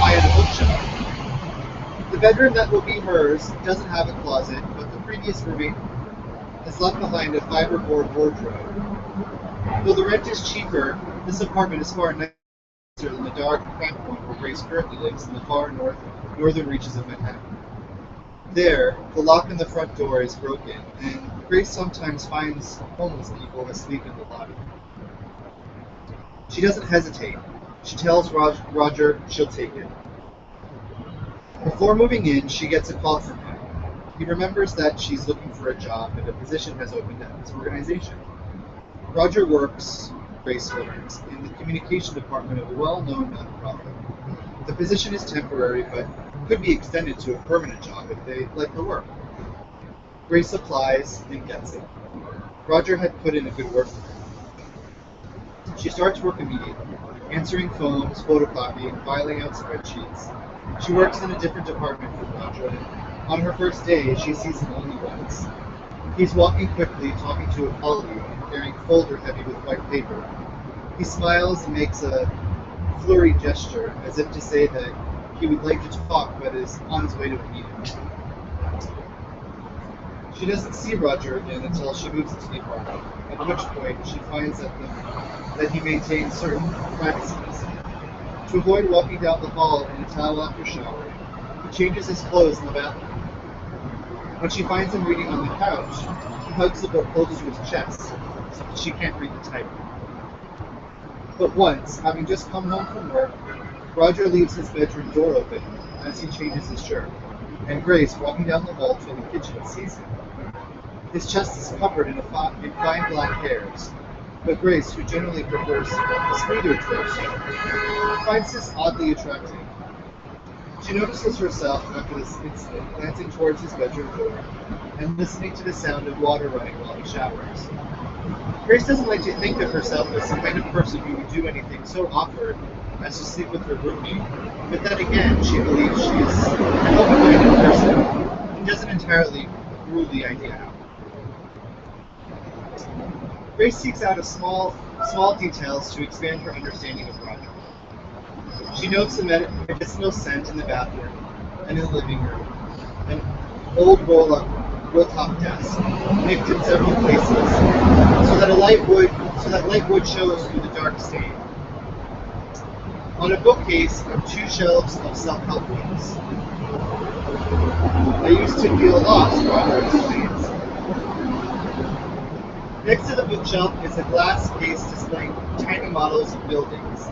L: by a bookshelf. The bedroom that will be hers doesn't have a closet, but the previous roommate has left behind a fiberboard wardrobe. Though the rent is cheaper, this apartment is far nicer than the dark cramped one where Grace currently lives in the far northern reaches of Manhattan. There, the lock on the front door is broken, and Grace sometimes finds homeless people asleep in the lobby. She doesn't hesitate. She tells Roger she'll take it. Before moving in, she gets a call from him. He remembers that she's looking for a job and a position has opened at his organization. Roger works, Grace learns, in the communication department of a well-known nonprofit. The position is temporary, but could be extended to a permanent job if they like her work. Grace applies and gets it. Roger had put in a good word for her. She starts work immediately, answering phones, photocopying, filing out spreadsheets. She works in a different department from Roger, and on her first day, she sees him only once. He's walking quickly, talking to a colleague, carrying a folder heavy with white paper. He smiles and makes a flurried gesture, as if to say that he would like to talk, but is on his way to a meeting. She doesn't see Roger again until she moves into the apartment, at which point she finds that he maintains certain privacies. To avoid walking down the hall in a towel after showering, he changes his clothes in the bathroom. When she finds him reading on the couch, he hugs the book close to his chest, so that she can't read the title. But once, having just come home from work, Roger leaves his bedroom door open as he changes his shirt, and Grace, walking down the hall to the kitchen, sees him. His chest is covered in fine black hairs, but Grace, who generally prefers a smoother torso, finds this oddly attractive. She notices herself after this incident glancing towards his bedroom door and listening to the sound of water running while he showers. Grace doesn't like to think of herself as the kind of person who would do anything so awkward as to sleep with her roommate, but then again, she believes she is an open-minded person and doesn't entirely rule the idea out. Grace seeks out small details to expand her understanding of Roger. She notes the medicinal scent in the bathroom and in the living room, an old roll-top desk, nicked in several places, so that light wood shows through the dark stain. On a bookcase are 2 shelves of self-help books. I used to feel lost, Roger explains. Next to the bookshelf is a glass case displaying tiny models of buildings.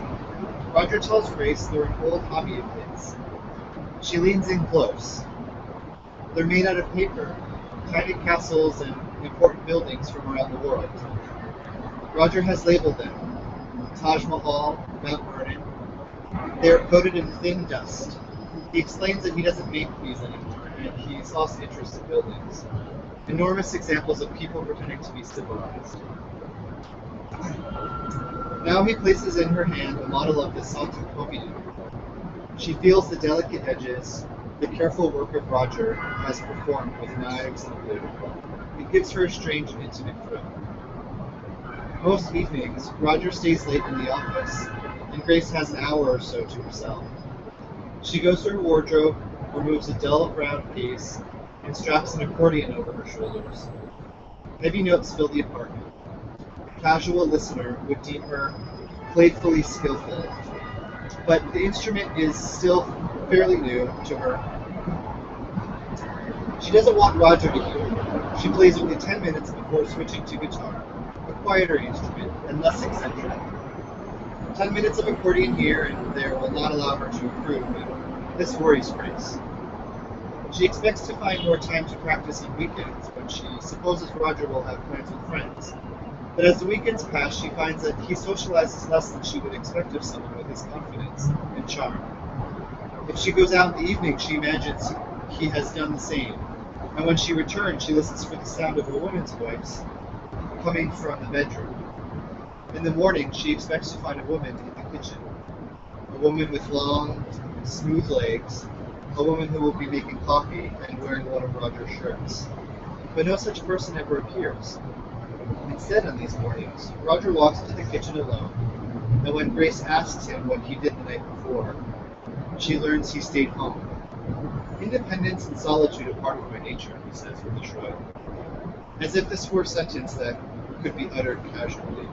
L: Roger tells Grace they're an old hobby of his. She leans in close. They're made out of paper, tiny castles and important buildings from around the world. Roger has labeled them: Taj Mahal, Mount Vernon. They are coated in thin dust. He explains that he doesn't make these anymore, and he's lost interest in buildings. Enormous examples of people pretending to be civilized. Now he places in her hand a model of the Salton Pompidou. She feels the delicate edges, the careful work of Roger has performed with knives and glue. It gives her a strange and intimate thrill. Most evenings, Roger stays late in the office, and Grace has an hour or so to herself. She goes to her wardrobe, removes a dull brown case, and straps an accordion over her shoulders. Heavy notes fill the apartment. A casual listener would deem her playfully skillful, but the instrument is still fairly new to her. She doesn't want Roger to hear it. She plays only 10 minutes before switching to guitar, a quieter instrument and less eccentric. 10 minutes of accordion here and there will not allow her to improve, and this worries Grace. She expects to find more time to practice on weekends when she supposes Roger will have plans with friends. But as the weekends pass, she finds that he socializes less than she would expect of someone with his confidence and charm. If she goes out in the evening, she imagines he has done the same. And when she returns, she listens for the sound of a woman's voice coming from the bedroom. In the morning, she expects to find a woman in the kitchen. A woman with long, smooth legs. A woman who will be making coffee and wearing one of Roger's shirts. But no such person ever appears. Instead, on these mornings, Roger walks into the kitchen alone, and when Grace asks him what he did the night before, she learns he stayed home. Independence and solitude are part of my nature, he says with a shrug, as if this were a sentence that could be uttered casually.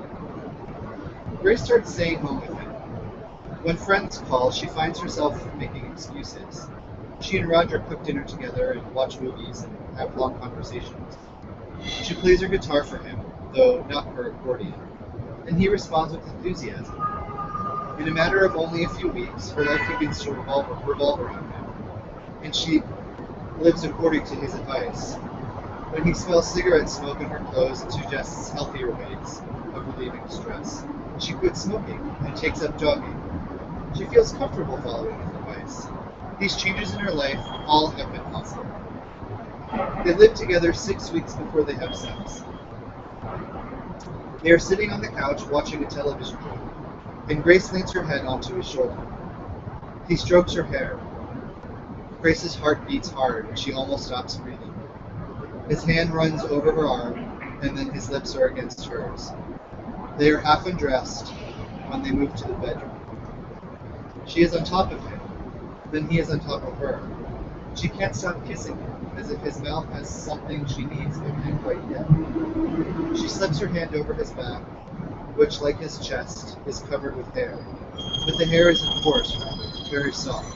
L: Grace starts staying home with him. When friends call, she finds herself making excuses. She and Roger cook dinner together and watch movies and have long conversations. She plays her guitar for him, though not her accordion, and he responds with enthusiasm. In a matter of only a few weeks, her life begins to revolve around him, and she lives according to his advice. When he smells cigarette smoke in her clothes and suggests healthier ways of relieving stress, she quits smoking and takes up jogging. She feels comfortable following his advice. These changes in her life all have been possible. They live together 6 weeks before they have sex. They are sitting on the couch watching a television show, and Grace leans her head onto his shoulder. He strokes her hair. Grace's heart beats hard, and she almost stops breathing. His hand runs over her arm, and then his lips are against hers. They are half undressed when they move to the bedroom. She is on top of him, then he is on top of her. She can't stop kissing him, as if his mouth has something she needs but can't quite get. She slips her hand over his back, which, like his chest, is covered with hair. But the hair isn't coarse, rather, very soft.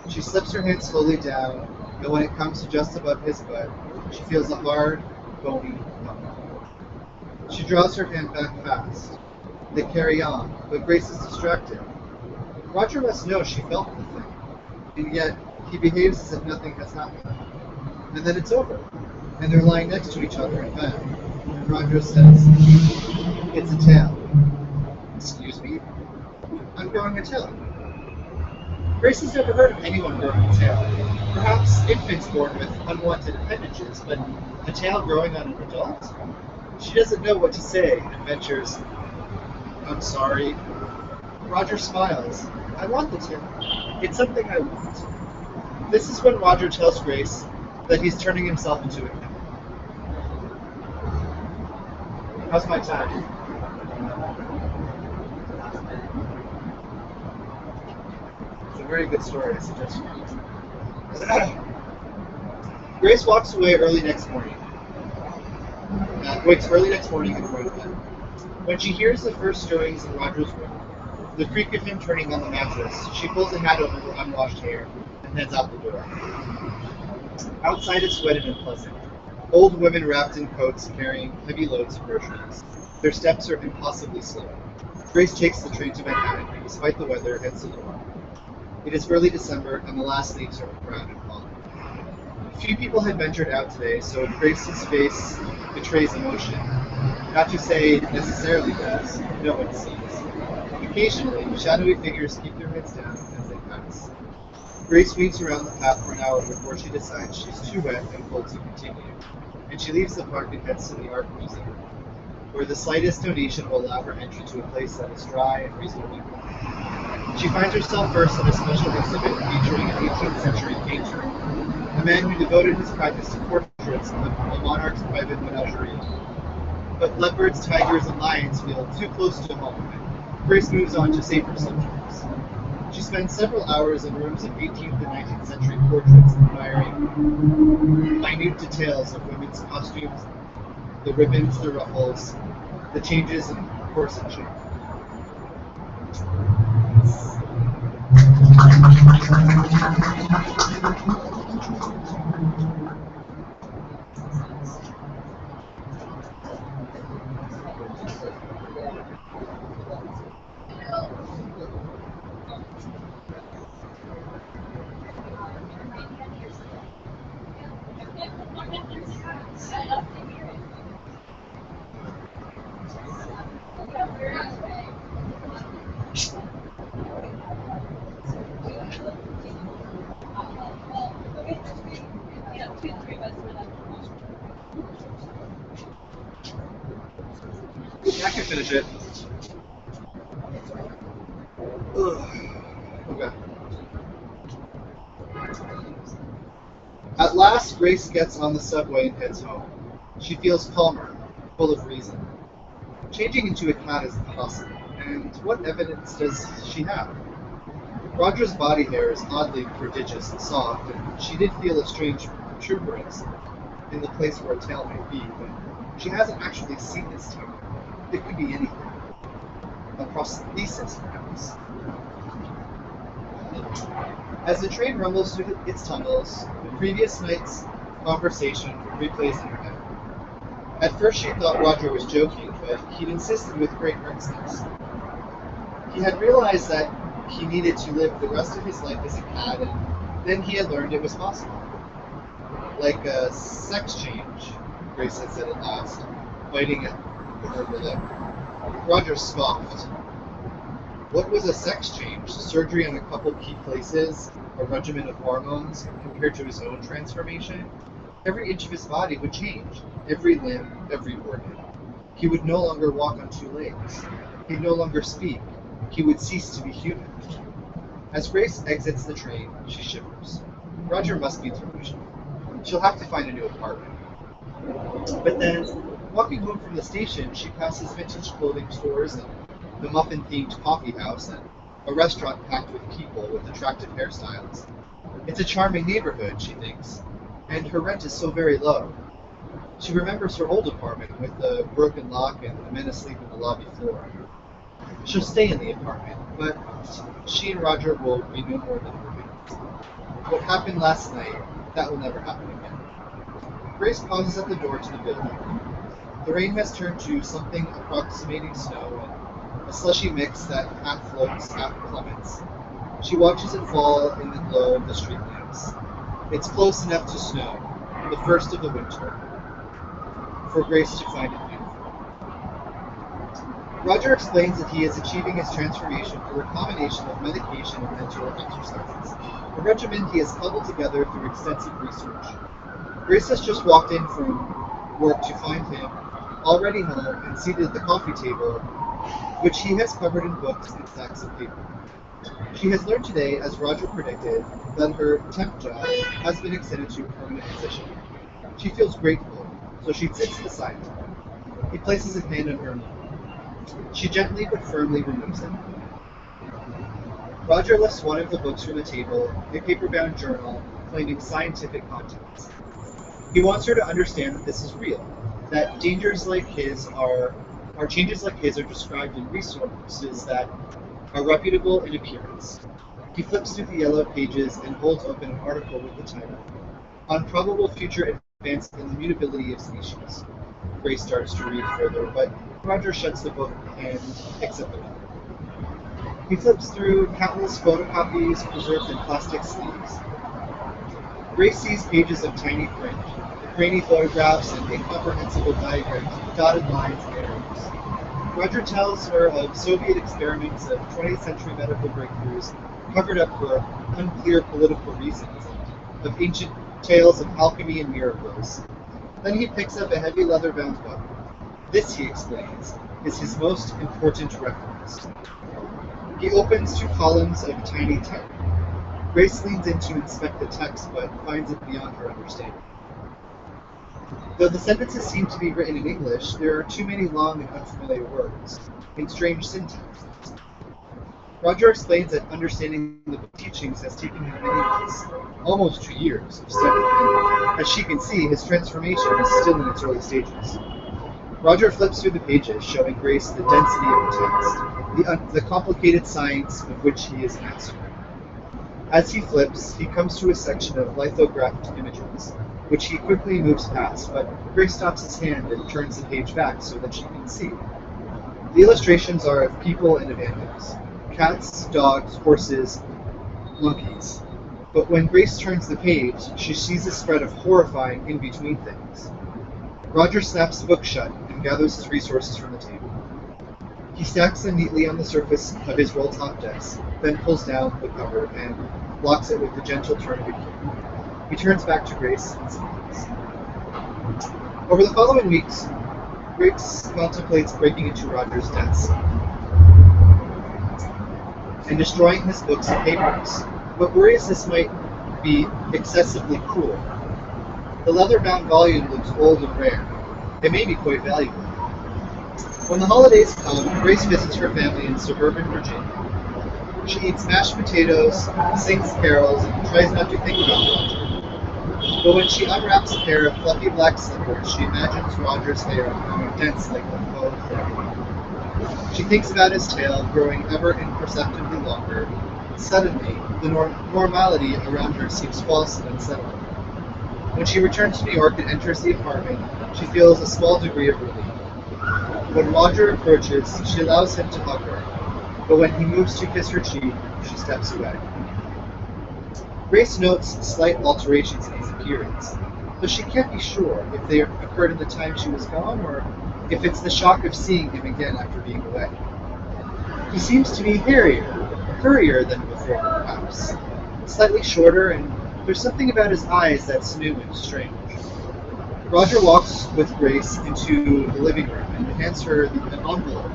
L: She slips her hand slowly down, and when it comes to just above his butt, she feels a hard, bony thump. She draws her hand back fast. They carry on, but Grace is distracted. Roger must know she felt the thing, and yet he behaves as if nothing has happened. And then it's over, and they're lying next to each other in bed. And Roger says, "It's a tail." "Excuse me?" "I'm growing a tail." Grace has never heard of anyone growing a tail. Perhaps infants born with unwanted appendages, but a tail growing on an adult? She doesn't know what to say and ventures, "I'm sorry." Roger smiles. "I want the tail. It's something I want." This is when Roger tells Grace that he's turning himself into a cat. How's my time? It's a very good story, I suggest you read. Grace wakes early next morning in front of him. When she hears the first stirrings in Roger's room, the creak of him turning on the mattress, she pulls a hat over her unwashed hair and heads out the door. Outside it's wet and unpleasant. Old women wrapped in coats carrying heavy loads of groceries. Their steps are impossibly slow. Grace takes the train to Manhattan and, despite the weather, heads to the park. It is early December and the last leaves are brown and falling. Few people had ventured out today, so Grace's face betrays emotion. Not to say it necessarily does, no one sees. Occasionally, shadowy figures keep their heads down as they pass. Grace weaves around the path for an hour before she decides she's too wet and cold to continue, and she leaves the park and heads to the Art Museum, where the slightest donation will allow her entry to a place that is dry and reasonably warm. She finds herself first at a special exhibit featuring an 18th century painter, a man who devoted his practice to portraits of a monarch's private menagerie. But leopards, tigers, and lions feel too close to home. Grace moves on to safer subjects. She spends several hours in rooms of 18th and 19th century portraits admiring minute details of women's costumes, the ribbons, the ruffles, the changes in corset shape. I can finish it. Ugh. Okay. At last, Grace gets on the subway and heads home. She feels calmer, full of reason. Changing into a cat is impossible, and what evidence does she have? Roger's body hair is oddly prodigious and soft, and she did feel a strange protuberance in the place where a tail may be, but she hasn't actually seen this tail. It could be anything. A prosthesis, perhaps. As the train rumbles through its tunnels, the previous night's conversation replays in her head. At first she thought Roger was joking, but he'd insisted with great earnestness. He had realized that he needed to live the rest of his life as a cat, and then he had learned it was possible. Like a sex change, Grace had said at last, biting at her lip. Roger scoffed. What was a sex change? Surgery on a couple key places, a regimen of hormones, compared to his own transformation? Every inch of his body would change, every limb, every organ. He would no longer walk on two legs. He'd no longer speak. He would cease to be human. As Grace exits the train, she shivers. Roger must be delusional. She'll have to find a new apartment. But then, walking home from the station, she passes vintage clothing stores and the muffin-themed coffee house and a restaurant packed with people with attractive hairstyles. It's a charming neighborhood, she thinks, and her rent is so very low. She remembers her old apartment with the broken lock and the men asleep on the lobby floor. She'll stay in the apartment, but she and Roger will be no more than roommates. What happened last night, that will never happen again. Grace pauses at the door to the building. The rain has turned to something approximating snow, and a slushy mix that half floats, half plummets. She watches it fall in the glow of the street lamps. It's close enough to snow, the first of the winter, for Grace to find it beautiful. Roger explains that he is achieving his transformation through a combination of medication and mental exercises, a regimen he has cobbled together through extensive research. Grace has just walked in from work to find him, already home and seated at the coffee table, which he has covered in books and stacks of paper. She has learned today, as Roger predicted, that her temp job has been extended to a permanent position. She feels grateful, so she sits beside him. He places a hand on her knee. She gently but firmly removes it. Roger lifts one of the books from the table, a paper-bound journal claiming scientific contents. He wants her to understand that this is real, that changes like his are described in resources that are reputable in appearance. He flips through the yellow pages and holds open an article with the title, On Probable Future Advances in the Mutability of Species. Grace starts to read further, but Roger shuts the book and picks up another. He flips through countless photocopies preserved in plastic sleeves. Grace sees pages of tiny print, grainy photographs and incomprehensible diagrams with dotted lines and arrows. Roger tells her of Soviet experiments of 20th century medical breakthroughs covered up for unclear political reasons, of ancient tales of alchemy and miracles. Then he picks up a heavy leather-bound book. This, he explains, is his most important reference. He opens 2 columns of tiny type. Grace leans in to inspect the text, but finds it beyond her understanding. Though the sentences seem to be written in English, there are too many long and unfamiliar words, and strange syntaxes. Roger explains that understanding the teachings has taken him many months, almost 2 years of study, and as she can see, his transformation is still in its early stages. Roger flips through the pages, showing Grace the density of the text, the complicated science of which he is master. As he flips, he comes to a section of lithographed images, which he quickly moves past, but Grace stops his hand and turns the page back so that she can see. The illustrations are of people and of animals. Cats, dogs, horses, monkeys. But when Grace turns the page, she sees a spread of horrifying in-between things. Roger snaps the book shut and gathers his resources from the table. He stacks them neatly on the surface of his roll-top desk, then pulls down the cover and locks it with the gentle turn of a key. He turns back to Grace and smiles. Over the following weeks, Grace contemplates breaking into Roger's desk and destroying his books and papers, but worries this might be excessively cruel. The leather-bound volume looks old and rare. It may be quite valuable. When the holidays come, Grace visits her family in suburban Virginia. She eats mashed potatoes, sings carols, and tries not to think about Roger. But when she unwraps a pair of fluffy black slippers, she imagines Roger's hair becoming dense like a faux fur. She thinks about his tail growing ever imperceptibly longer. Suddenly, the normality around her seems false and unsettling. When she returns to New York and enters the apartment, she feels a small degree of relief. When Roger approaches, she allows him to hug her, but when he moves to kiss her cheek, she steps away. Grace notes slight alterations in his appearance, but she can't be sure if they occurred in the time she was gone or if it's the shock of seeing him again after being away. He seems to be furrier than before, perhaps. Slightly shorter, and there's something about his eyes that's new and strange. Roger walks with Grace into the living room and hands her an envelope.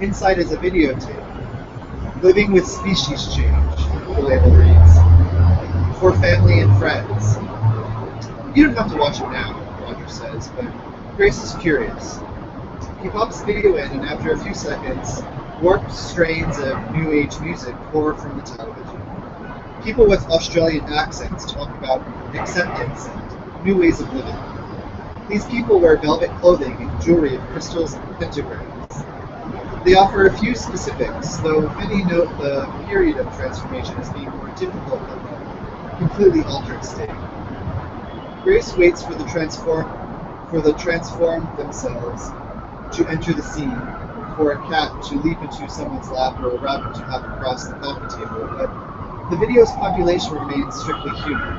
L: Inside is a videotape. Living with Species Change, the label reads. For family and friends. You don't have to watch it now, Roger says, but Grace is curious. He pops the video in, and after a few seconds, warped strains of New Age music pour from the television. People with Australian accents talk about acceptance and new ways of living. These people wear velvet clothing and jewelry of crystals and pentagrams. They offer a few specifics, though many note the period of transformation as being more difficult than the completely altered state. Grace waits for the transformed themselves to enter the scene, for a cat to leap into someone's lap or a rabbit to hop across the coffee table, but the video's population remains strictly human.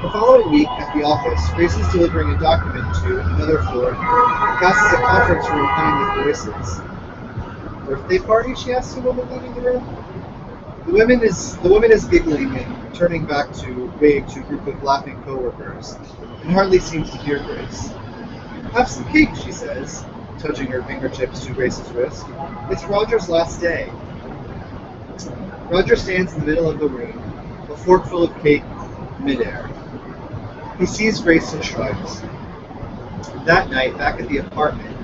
L: The following week at the office, Grace is delivering a document to another floor and passes a conference room behind the voices. Birthday party? She asks a woman leaving the room. The woman is giggling and turning back to wave to a group of laughing coworkers, and hardly seems to hear Grace. Have some cake, she says, touching her fingertips to Grace's wrist. It's Roger's last day. Roger stands in the middle of the room, a forkful of cake midair. He sees Grace and shrugs. That night, back at the apartment,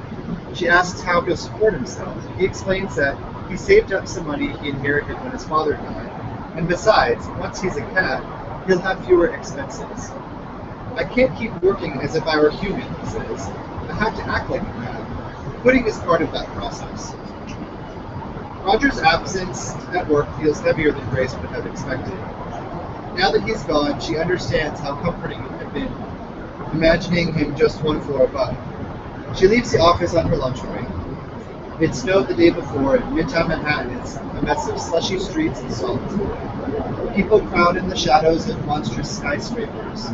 L: she asks how he'll support himself. He explains that he saved up some money he inherited when his father died, and besides, once he's a cat, he'll have fewer expenses. I can't keep working as if I were human, he says. I have to act like a cat. Pudding is part of that process. Roger's absence at work feels heavier than Grace would have expected. Now that he's gone, she understands how comforting it had been, imagining him just one floor above. She leaves the office on her lunch break. It snowed the day before, and Midtown Manhattan is a mess of slushy streets and salt. People crowd in the shadows of monstrous skyscrapers.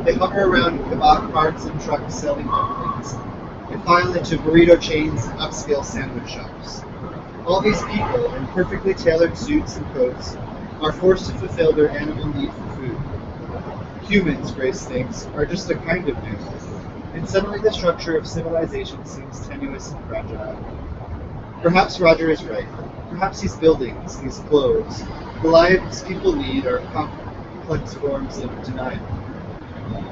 L: They hover around kebab carts and trucks selling dumplings. They file into burrito chains and upscale sandwich shops. All these people, in perfectly tailored suits and coats, are forced to fulfill their animal need for food. Humans, Grace thinks, are just a kind of new, and suddenly the structure of civilization seems tenuous and fragile. Perhaps Roger is right. Perhaps these buildings, these clothes, the lives people lead are complex forms of denial.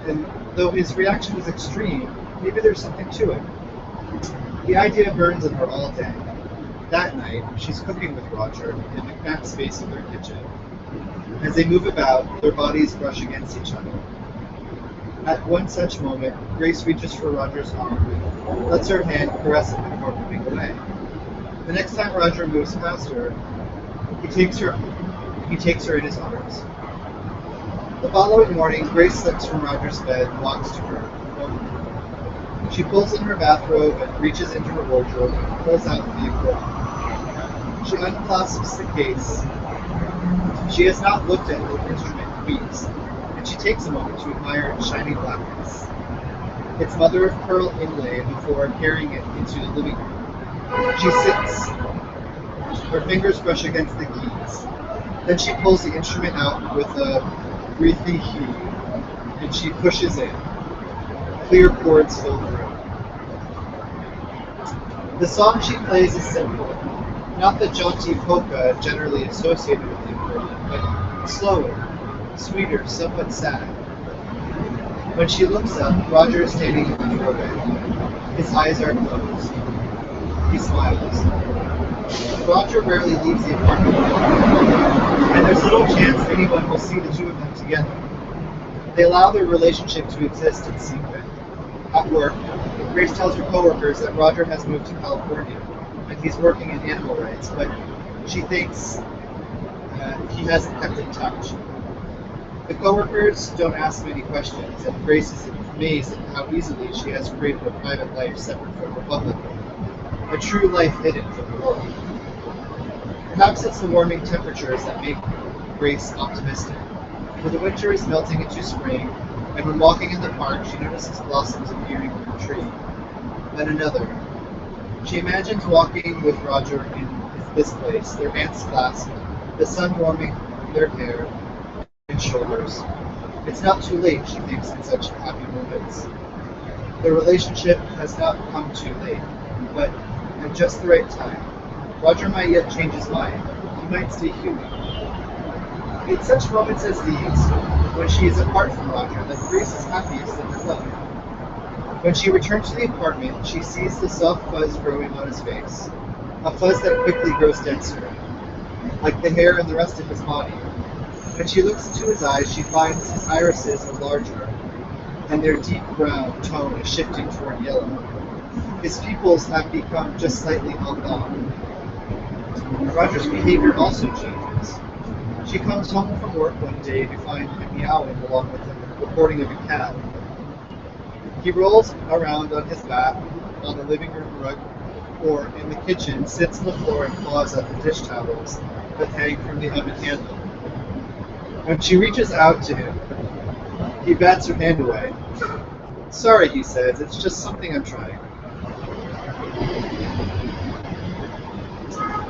L: And though his reaction is extreme, maybe there's something to it. The idea burns in her all day. That night, she's cooking with Roger in the cramped space of their kitchen. As they move about, their bodies brush against each other. At one such moment, Grace reaches for Roger's arm, lets her hand caress it before moving away. The next time Roger moves past her, he takes her in his arms. The following morning, Grace slips from Roger's bed and walks to her room. She pulls in her bathrobe and reaches into her wardrobe and pulls out the equipment. She unclasps the case. She has not looked at the instrument in weeks, and she takes a moment to admire its shiny blackness. Its mother-of-pearl inlay before carrying it into the living room. She sits. Her fingers brush against the keys. Then she pulls the instrument out with a breathy heave, and she pushes in. Clear chords fill the room. The song she plays is simple, not the jaunty polka generally associated with the accordion, but slower, sweeter, somewhat sad. When she looks up, Roger is standing in the doorway. His eyes are closed. He smiles. Roger rarely leaves the apartment, and there's little chance anyone will see the two of them together. They allow their relationship to exist in secret. At work, Grace tells her coworkers that Roger has moved to California, and he's working in animal rights, but she thinks he hasn't kept in touch. The coworkers don't ask many questions, and Grace is amazed at how easily she has created a private life separate from her public life, a true life hidden from the world. Perhaps it's the warming temperatures that make Grace optimistic, for the winter is melting into spring, and when walking in the park, she notices blossoms appearing on the tree. Then another. She imagines walking with Roger in this place, their hands clasped, the sun warming their hair and shoulders. It's not too late, she thinks in such happy moments. Their relationship has not come too late, but at just the right time. Roger might yet change his mind. He might stay human. It's such moments as these, when she is apart from Roger, that Grace is happiest in her life. When she returns to the apartment, she sees the soft fuzz growing on his face, a fuzz that quickly grows denser, like the hair and the rest of his body. When she looks into his eyes, she finds his irises are larger, and their deep brown tone is shifting toward yellow. His pupils have become just slightly oblong. Roger's behavior also changes. She comes home from work one day to find him meowing along with the reporting of a cat. He rolls around on his back on the living room rug or in the kitchen, sits on the floor and claws at the dish towels that hang from the oven handle. When she reaches out to him, he bats her hand away. "Sorry," he says, "it's just something I'm trying."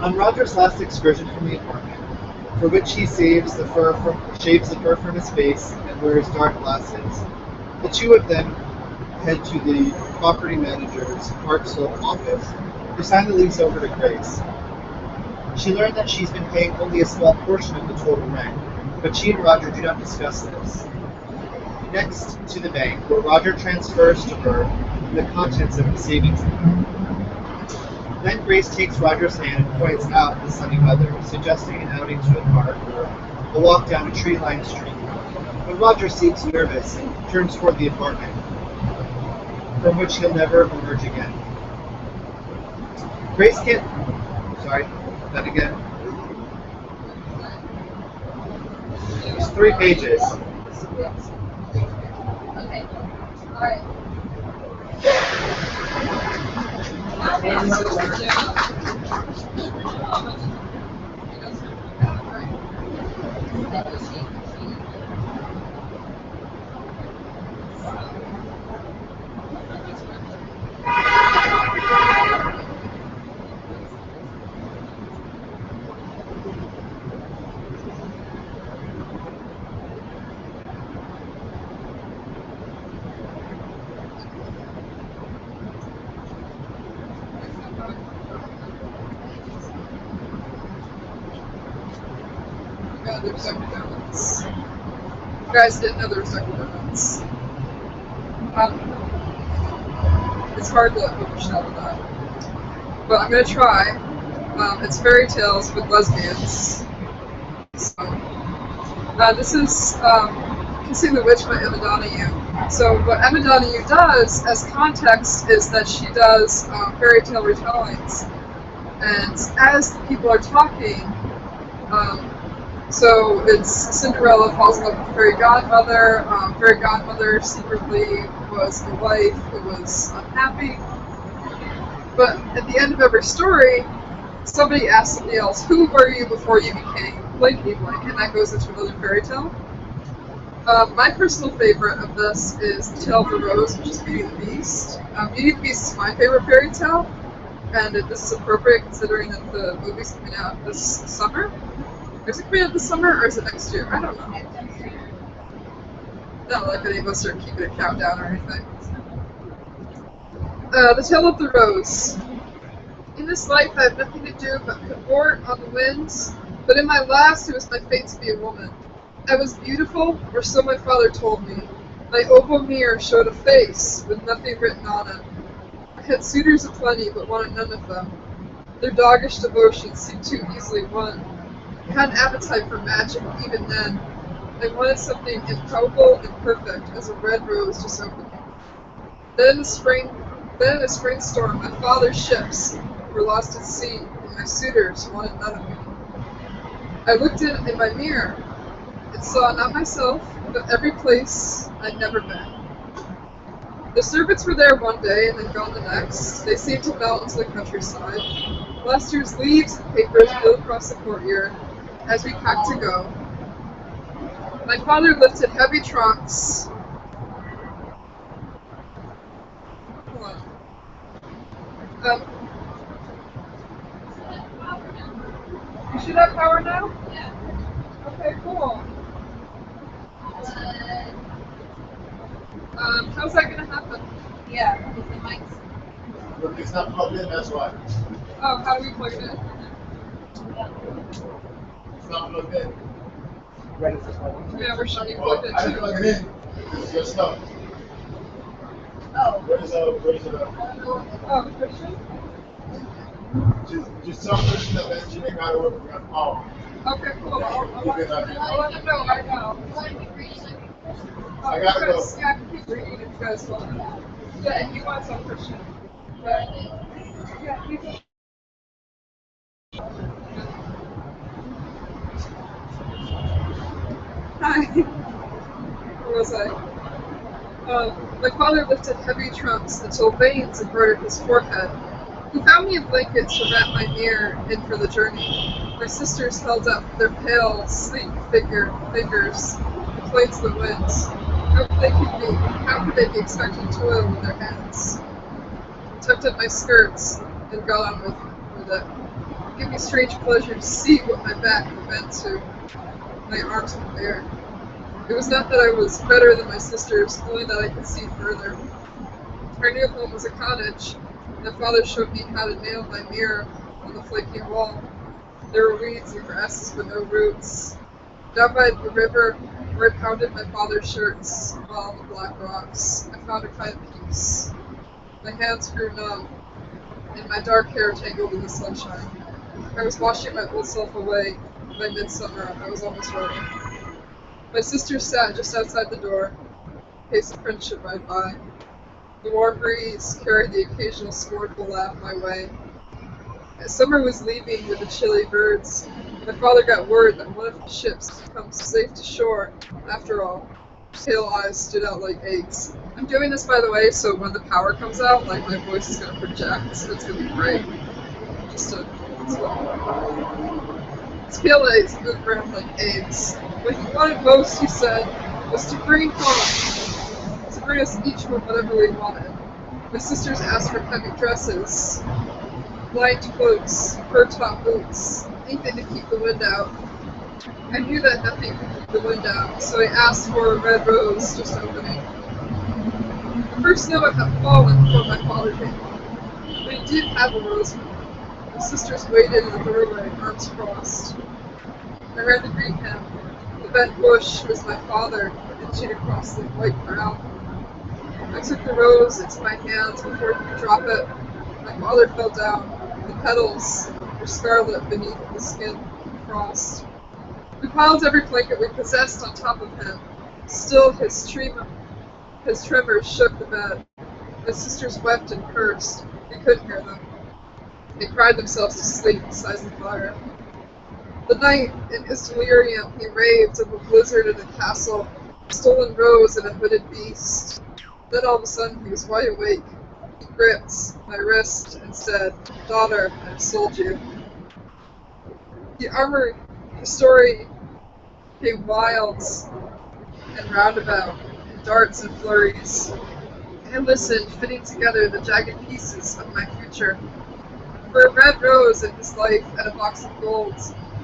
L: On Roger's last excursion from the apartment, for which he shaves the fur from his face and wears dark glasses, the two of them head to the property manager's Park Slope office to sign the lease over to Grace. She learned that she's been paying only a small portion of the total rent, but she and Roger do not discuss this. Next to the bank, where Roger transfers to her the contents of the savings account. Then Grace takes Roger's hand and points out the sunny weather, suggesting an outing to a park or a walk down a tree-lined street. But Roger seems nervous and turns toward the apartment, from which he'll never emerge again. Grace can't... Sorry, that again. There's 3 pages.
G: Okay. All right.
M: There was Dunkin' Donuts. You guys didn't know there was Dunkin' Donuts. It's hard to overshadow that. But I'm gonna try. It's fairy tales with lesbians. So, this is Kissing the Witch by Emma Donoghue. So what Emma Donoghue does as context is that she does fairy tale retellings. And as the people are talking, so it's Cinderella falls in love with Fairy Godmother. Fairy Godmother secretly was a wife who was unhappy. But at the end of every story, somebody asks somebody else, who were you before you became blankety blank? And that goes into another fairy tale. My personal favorite of this is The Tale of the Rose, which is Beauty and the Beast. Beauty and the Beast is my favorite fairy tale, and this is appropriate considering that the movie's coming out this summer. Is it coming out this summer, or is it next year? I don't know. Not like any of us are keeping a countdown or anything. The Tale of the Rose. In this life I have nothing to do but cavort on the winds, but in my last it was my fate to be a woman. I was beautiful, or so my father told me. My oval mirror showed a face with nothing written on it. I had suitors aplenty, but wanted none of them. Their doggish devotion seemed too easily won. I had an appetite for magic even then. I wanted something improbable and perfect, as a red rose just opening. Then in a spring storm, my father's ships were lost at sea, and my suitors wanted none of me. I looked in my mirror and saw not myself, but every place I'd never been. The servants were there one day and then gone the next. They seemed to melt into the countryside. Last year's leaves and papers blew across the courtyard as we packed to go. My father lifted heavy trunks. Hold on. You should have power now? Yeah. Okay, cool. How's that gonna happen? Yeah, because the mic's...
L: Look, it's not plugged in, that's why.
M: Oh, how do we plug it in?
L: It's not plugged in.
M: Yeah, we're showing you plugged in
L: I didn't plug it in. It's your stuff.
M: Oh.
L: Where's it?
M: Oh, Christian?
L: Just tell Christian that the engineer got to work. Oh.
M: Okay, cool. I'll let him know right now.
L: I gotta
M: Chris,
L: go.
M: yeah, I can keep reading if you guys want. Yeah, and you want some Christian. Yeah, you can. Hi. Where was I? My father lifted heavy trunks until veins embroidered his forehead. He found me a blanket to wrap my mirror in for the journey. My sisters held up their pale, sleek fingers to plates the winds. How could they be expecting toil with their hands? I tucked up my skirts and got on with it. It gave me strange pleasure to see what my back had bent to. My arms were bare. It was not that I was better than my sisters, only that I could see further. Our new home was a cottage. My father showed me how to nail my mirror on the flaking wall. There were weeds and grasses but no roots. Down by the river, where I pounded my father's shirts while on the black rocks, I found a kind of peace. My hands grew numb, and my dark hair tangled in the sunshine. I was washing my old self away. By midsummer, I was almost ready. My sister sat just outside the door, in case a friend should ride by. The warm breeze carried the occasional scornful laugh my way. As summer was leaving with the chilly birds, my father got word that one of the ships had come safe to shore. After all, pale eyes stood out like eggs. I'm doing this, by the way, so when the power comes out, like, my voice is going to project, so it's going to be great. Just to... His pale eyes moved around like eggs. What he wanted most, he said, was to bring home, to bring us each home whatever we wanted. My sisters asked for heavy dresses, light cloaks, fur-top boots, anything to keep the wind out. I knew that nothing could keep the wind out, so I asked for a red rose just opening. The first snow had fallen before my father came home, but he did have a rose for me. My sisters waited in the doorway, arms crossed. I ran to greet him. The bent bush was my father, inching across the white ground. I took the rose into my hands before he could drop it. My father fell down. The petals or scarlet beneath the skin frost. We piled every blanket we possessed on top of him. Still, his tremors shook the bed. My sisters wept and cursed. We couldn't hear them. They cried themselves to sleep beside the fire. The night, in his delirium, he raved of a blizzard in a castle, a stolen rose and a hooded beast. Then all of a sudden he was wide awake. He gripped my wrist and said, "Daughter, I have sold you." The story became wild and roundabout, in darts and flurries. I listened, fitting together the jagged pieces of my future. For a red rose in his life and a box of gold,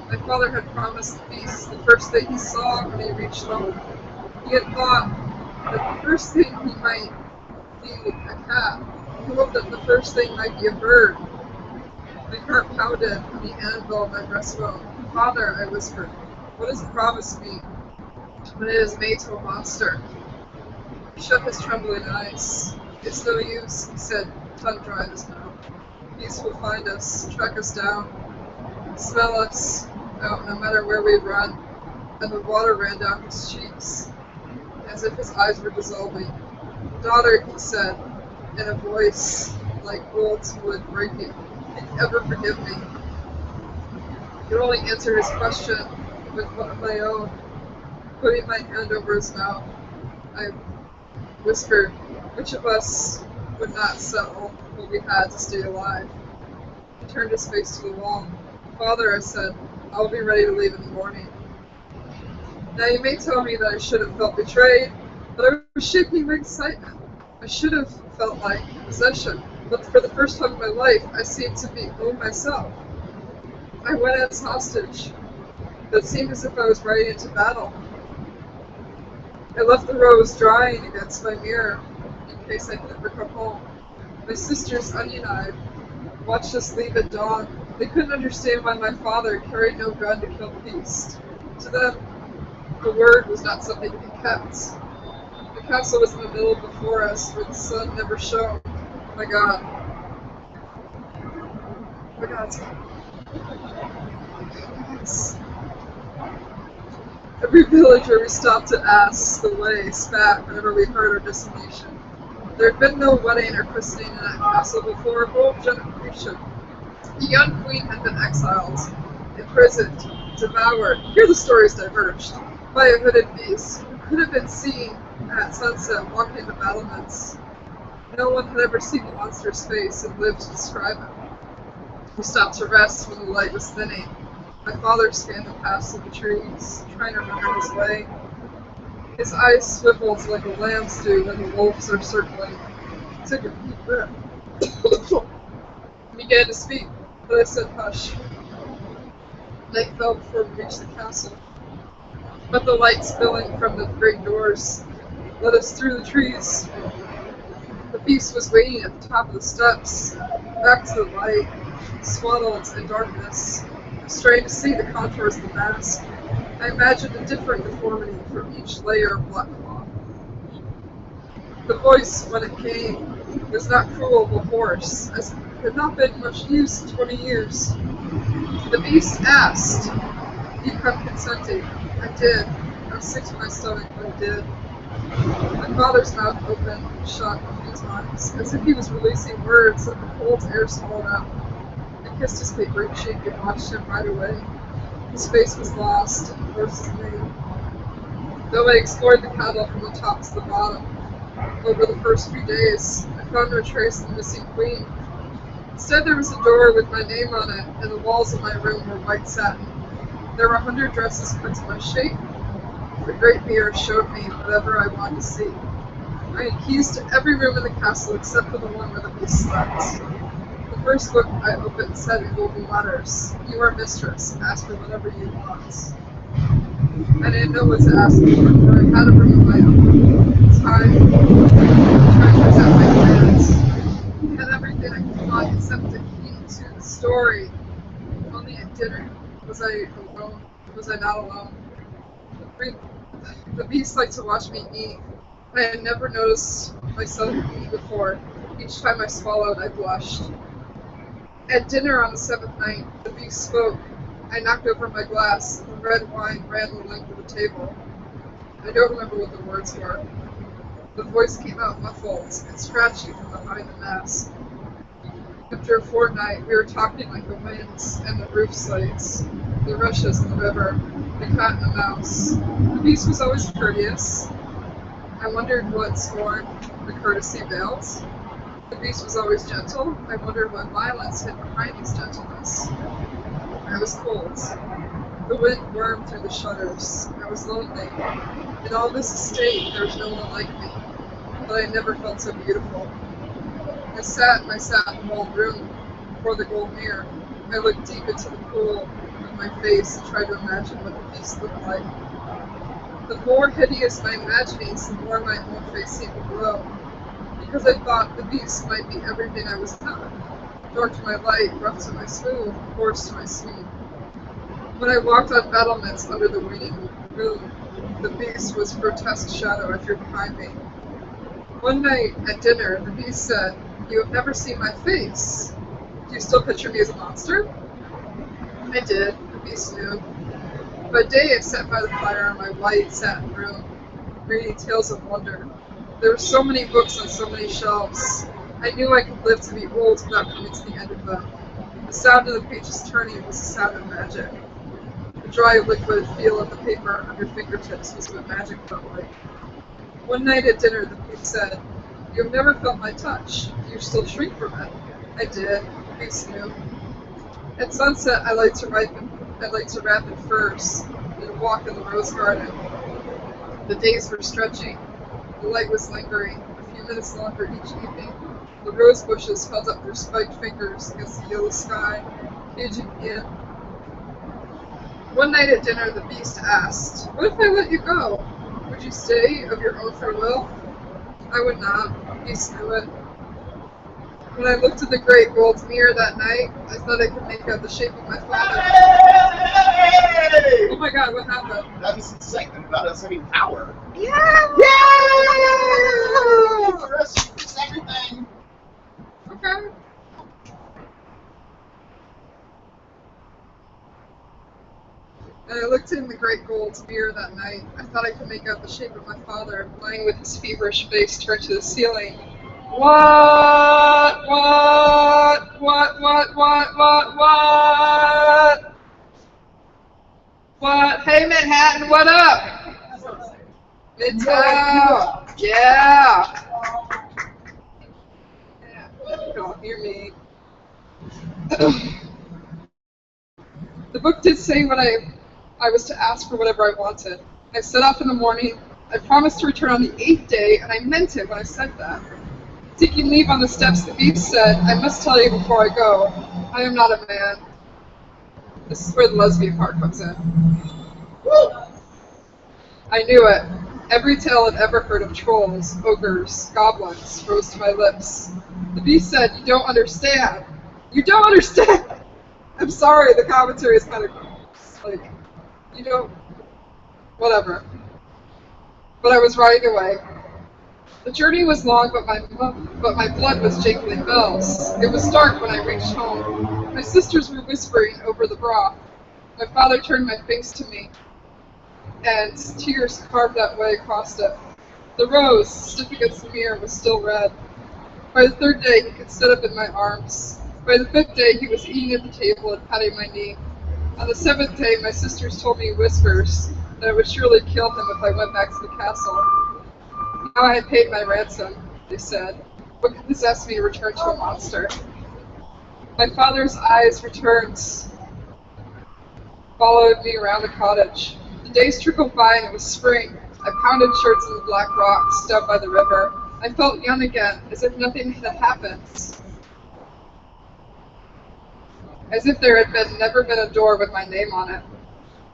M: my father had promised the beast the first thing he saw when he reached home. He had thought that the first thing he might be a cat. He hoped that the first thing might be a bird. My heart pounded on the anvil of my breastbone. "Father," I whispered, "what does the promise mean when it is made to a monster?" He shut his trembling eyes. "It's no use," he said, tongue dry in his mouth. "Beast will find us, track us down, smell us out no matter where we run," and the water ran down his cheeks, as if his eyes were dissolving. "Daughter," he said, in a voice like old wood breaking, "can you ever forgive me?" I could only answer his question with one of my own. Putting my hand over his mouth, I whispered, "Which of us would not settle what we had to stay alive?" He turned his face to the wall. "Father," I said, "I will be ready to leave in the morning." Now you may tell me that I should have felt betrayed, but I was shaking with excitement. I should have felt like possession, but for the first time in my life, I seemed to be myself. I went as hostage, but it seemed as if I was riding into battle. I left the rose drying against my mirror, in case I could never come home. My sisters, onion-eyed, watched us leave at dawn. They couldn't understand why my father carried no gun to kill the beast. To them, the word was not something to be kept. The castle was in the middle before us, where the sun never shone. My God. My God. Every villager we stopped to ask the way spat whenever we heard our destination. There had been no wedding or christening in that castle before a whole generation. The young queen had been exiled, imprisoned, devoured. Here the stories diverged. By a hooded beast who could have been seen at sunset walking the battlements. No one had ever seen the monster's face and lived to describe it. We stopped to rest when the light was thinning. My father scanned the paths of the trees, trying to remember his way. His eyes swiveled like a lamb's do when the wolves are circling. He took a deep breath. He began to speak, but I said hush. Night fell before we reached the castle, but the light spilling from the great doors led us through the trees. The beast was waiting at the top of the steps, back to the light, swaddled in darkness. I strained to see the contours of the mask. I imagined a different deformity from each layer of black cloth. The voice, when it came, was not cruel but hoarse, as it had not been much use in 20 years. The beast asked. He kept consenting. I did. I was sick to my stomach, but I did. My father's mouth opened and shut a few times, as if he was releasing words that the cold air swallowed up. I kissed his papery cheek and watched him right away. His face was lost in the horse's mane. Though I explored the cattle from the top to the bottom, over the first few days, I found no trace of the missing queen. Instead, there was a door with my name on it, and the walls of my room were white satin. There were 100 dresses cut to my shape. The great mirror showed me whatever I wanted to see. I had keys to every room in the castle except for the one where the beast slept. The first book I opened said in golden letters, "You are mistress, ask for whatever you want." I didn't know what to ask for, but I had a room of my own. Time, treasures at my hands, and everything I could want except the key to the story. Only at dinner was I alone. Was I not alone? The beast liked to watch me eat. I had never noticed myself eat before. Each time I swallowed, I blushed. At dinner on the 7th night, the beast spoke. I knocked over my glass. The red wine ran the length of the table. I don't remember what the words were. The voice came out muffled and scratchy from behind the mask. After a fortnight, we were talking like the winds and the roof slates, the rushes in the river, the cat and the mouse. The beast was always courteous. I wondered what scorn the courtesy veils. The beast was always gentle. I wondered what violence hid behind his gentleness. I was cold. The wind wormed through the shutters. I was lonely. In all this estate, there was no one like me, but I never felt so beautiful. I sat in my satin-walled room before the gold mirror. I looked deep into the pool of my face and tried to imagine what the beast looked like. The more hideous my imaginings, the more my own face seemed to glow, because I thought the beast might be everything I was not. Dark to my light, rough to my smooth, coarse to my sweet. When I walked on battlements under the waning moon, the beast was a grotesque shadow I threw behind me. One night at dinner, the beast said, "You have never seen my face. Do you still picture me as a monster?" I did, the beast knew. By day I sat by the fire in my white satin room, reading tales of wonder. There were so many books on so many shelves. I knew I could live to be old without coming to the end of them. The sound of the pages turning was the sound of magic. The dry liquid feel of the paper on your fingertips was what magic felt like. One night at dinner, the beast said, "You have never felt my touch. Do you still shrink from it?" I did. The beast knew. At sunset, I liked to wrap in furs and walk in the rose garden. The days were stretching. The light was lingering, a few minutes longer each evening. The rose bushes held up their spiked fingers against the yellow sky, caging me in. One night at dinner, the beast asked, "What if I let you go? Would you stay of your own free will?" I would not. The beast knew it. When I looked at the great gold mirror that night, I thought I could make out the shape of my father.
D: Hey!
M: Oh my god, what happened?
D: That was excitement about us having power.
M: Yeah!
D: Yay! The rest fix everything.
M: Okay. And I looked in the great gold mirror that night. I thought I could make out the shape of my father, lying with his feverish face turned to the ceiling. What? What? Hey, Manhattan, what up? Midtown. Yeah. Don't hear me. The book did say what I was to ask for whatever I wanted. I set off in the morning. I promised to return on the 8th day, and I meant it when I said that. Taking leave on the steps, the beast said, "I must tell you before I go, I am not a man." This is where the lesbian part comes in. Woo! I knew it. Every tale I'd ever heard of trolls, ogres, goblins rose to my lips. The beast said, "You don't understand. You don't understand." I'm sorry, the commentary is kind of like, you know, whatever. But I was riding away. The journey was long, but my blood was jingling bells. It was dark when I reached home. My sisters were whispering over the broth. My father turned my face to me, and tears carved that way across it. The rose, stiff against the mirror, was still red. By the 3rd day, he could sit up in my arms. By the 5th day, he was eating at the table and patting my knee. On the 7th day, my sisters told me in whispers that I would surely kill him if I went back to the castle. Now I had paid my ransom, they said. What could possess me to return to a monster? My father's eyes returned, followed me around the cottage. The days trickled by and it was spring. I pounded shirts in the black rocks down by the river. I felt young again, as if nothing had happened. As if there had never been a door with my name on it.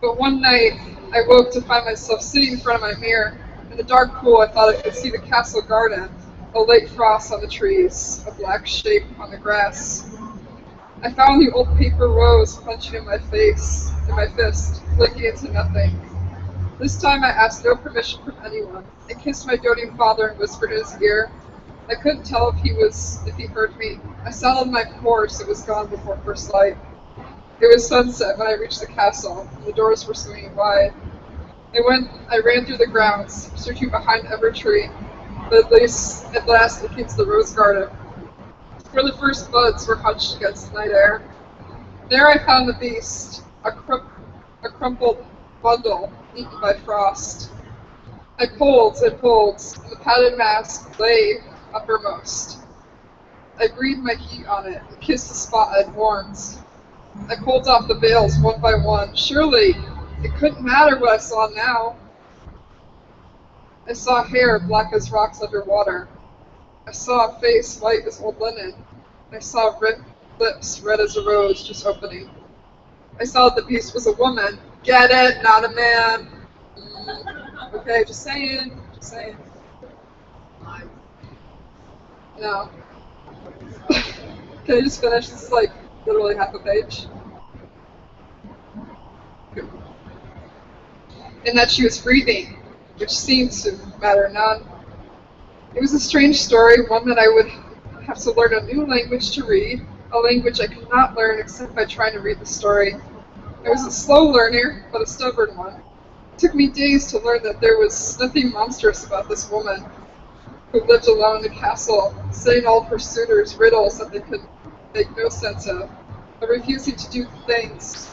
M: But one night, I woke to find myself sitting in front of my mirror. In the dark pool, I thought I could see the castle garden, a late frost on the trees, a black shape on the grass. I found the old paper rose clenching in my face, in my fist, blinking into nothing. This time I asked no permission from anyone. I kissed my doting father and whispered in his ear, I couldn't tell if he heard me. I saddled my horse and was gone before first light. It was sunset when I reached the castle, and the doors were swinging wide. I ran through the grounds, searching behind every tree, but at last I came to the rose garden, where the first buds were hunched against the night air. There I found the beast, a crumpled bundle eaten by frost. I pulled and pulled, and the padded mask lay uppermost. I breathed my heat on it and kissed the spot I'd warmed. I pulled off the veils one by one. Surely it couldn't matter what I saw now. I saw hair black as rocks underwater. I saw a face white as old linen. I saw red lips red as a rose just opening. I saw that the beast was a woman. Get it? Not a man. Okay, just saying. No. Can I just finish? This is like literally half a page. And that she was breathing, which seemed to matter none. It was a strange story, one that I would have to learn a new language to read, a language I could not learn except by trying to read the story. I was a slow learner, but a stubborn one. It took me days to learn that there was nothing monstrous about this woman who lived alone in a castle, setting all her suitors riddles that they could make no sense of, but refusing to do the things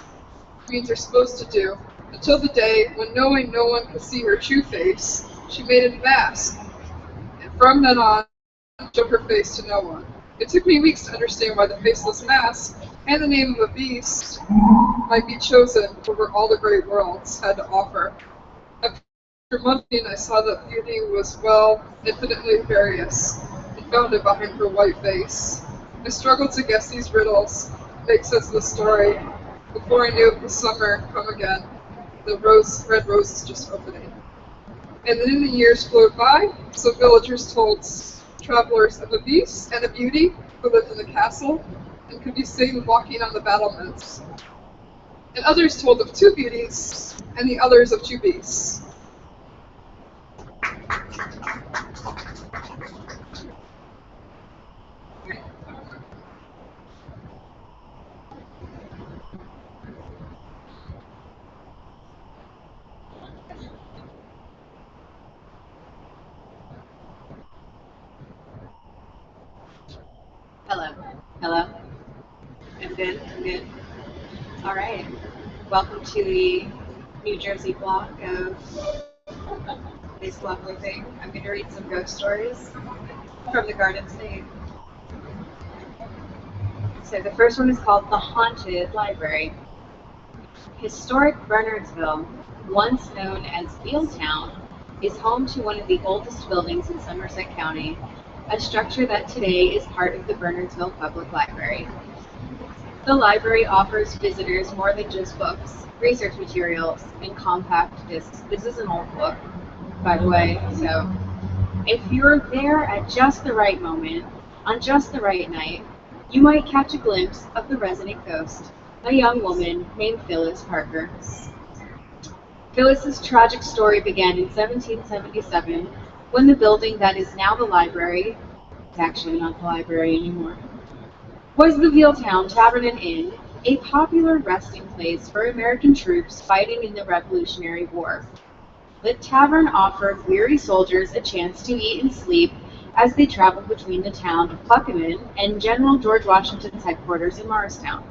M: queens are supposed to do, until the day when, knowing no one could see her true face, she made a mask, and from then on, showed her face to no one. It took me weeks to understand why the faceless mask and the name of a beast might be chosen over all the great worlds had to offer. After monthing, I saw that beauty was, well, infinitely various, and found it behind her white face. I struggled to guess these riddles, make sense of the story. Before I knew it was summer, come again. The red roses just opening. And then the years flowed by, so villagers told travelers of a beast and a beauty who lived in the castle and could be seen walking on the battlements. And others told of two beauties, and the others of two beasts.
N: Hello. I'm good. All right. Welcome to the New Jersey block of this lovely thing. I'm going to read some ghost stories from the Garden State. So the first one is called The Haunted Library. Historic Bernardsville, once known as Bealtown, is home to one of the oldest buildings in Somerset County, a structure that today is part of the Bernardsville Public Library. The library offers visitors more than just books, research materials, and compact discs. This is an old book, by the way, so if you're there at just the right moment, on just the right night, you might catch a glimpse of the resident ghost, a young woman named Phyllis Parker. Phyllis's tragic story began in 1777 when the building that is now the library, it's actually not the library anymore, was the Bealtown Tavern and Inn, a popular resting place for American troops fighting in the Revolutionary War. The tavern offered weary soldiers a chance to eat and sleep as they traveled between the town of Plaquemine and General George Washington's headquarters in Morristown.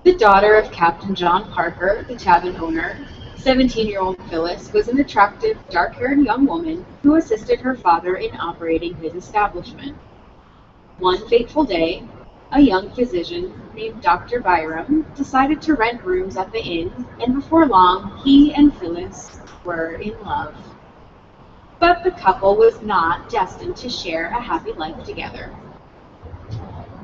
N: The daughter of Captain John Parker, the tavern owner, 17-year-old Phyllis was an attractive, dark-haired young woman who assisted her father in operating his establishment. One fateful day, a young physician named Dr. Byram decided to rent rooms at the inn, and before long, he and Phyllis were in love. But the couple was not destined to share a happy life together.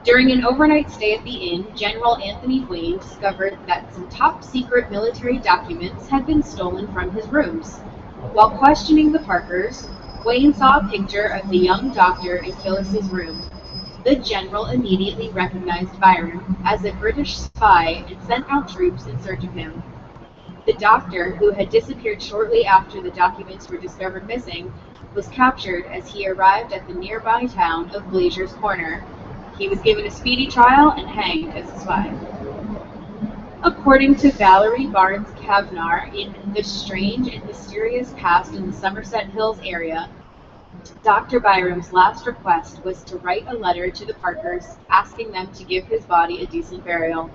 N: During an overnight stay at the inn, General Anthony Wayne discovered that some top-secret military documents had been stolen from his rooms. While questioning the Parkers, Wayne saw a picture of the young doctor in Phyllis's room. The general immediately recognized Byram as a British spy and sent out troops in search of him. The doctor, who had disappeared shortly after the documents were discovered missing, was captured as he arrived at the nearby town of Blazier's Corner. He was given a speedy trial and hanged as a spy. According to Valerie Barnes Kavnar in The Strange and Mysterious Past in the Somerset Hills Area, Dr. Byram's last request was to write a letter to the Parkers asking them to give his body a decent burial.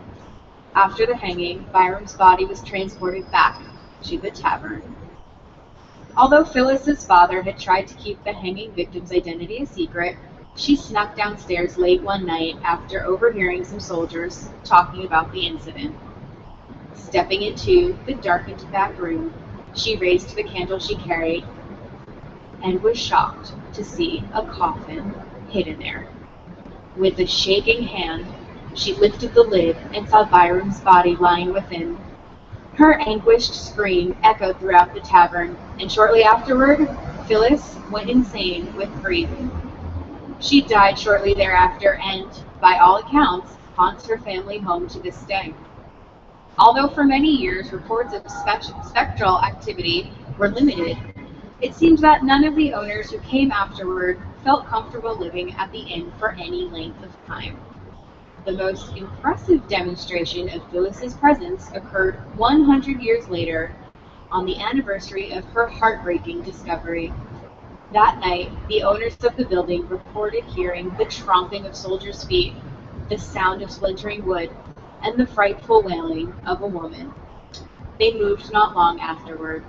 N: After the hanging, Byram's body was transported back to the tavern. Although Phyllis's father had tried to keep the hanging victim's identity a secret, she snuck downstairs late one night after overhearing some soldiers talking about the incident. Stepping into the darkened back room, she raised the candle she carried and was shocked to see a coffin hidden there. With a shaking hand, she lifted the lid and saw Byram's body lying within. Her anguished scream echoed throughout the tavern, and shortly afterward, Phyllis went insane with grief. She died shortly thereafter and, by all accounts, haunts her family home to this day. Although for many years reports of spectral activity were limited, it seems that none of the owners who came afterward felt comfortable living at the inn for any length of time. The most impressive demonstration of Phyllis's presence occurred 100 years later, on the anniversary of her heartbreaking discovery. That night, the owners of the building reported hearing the tromping of soldiers' feet, the sound of splintering wood, and the frightful wailing of a woman. They moved not long afterward.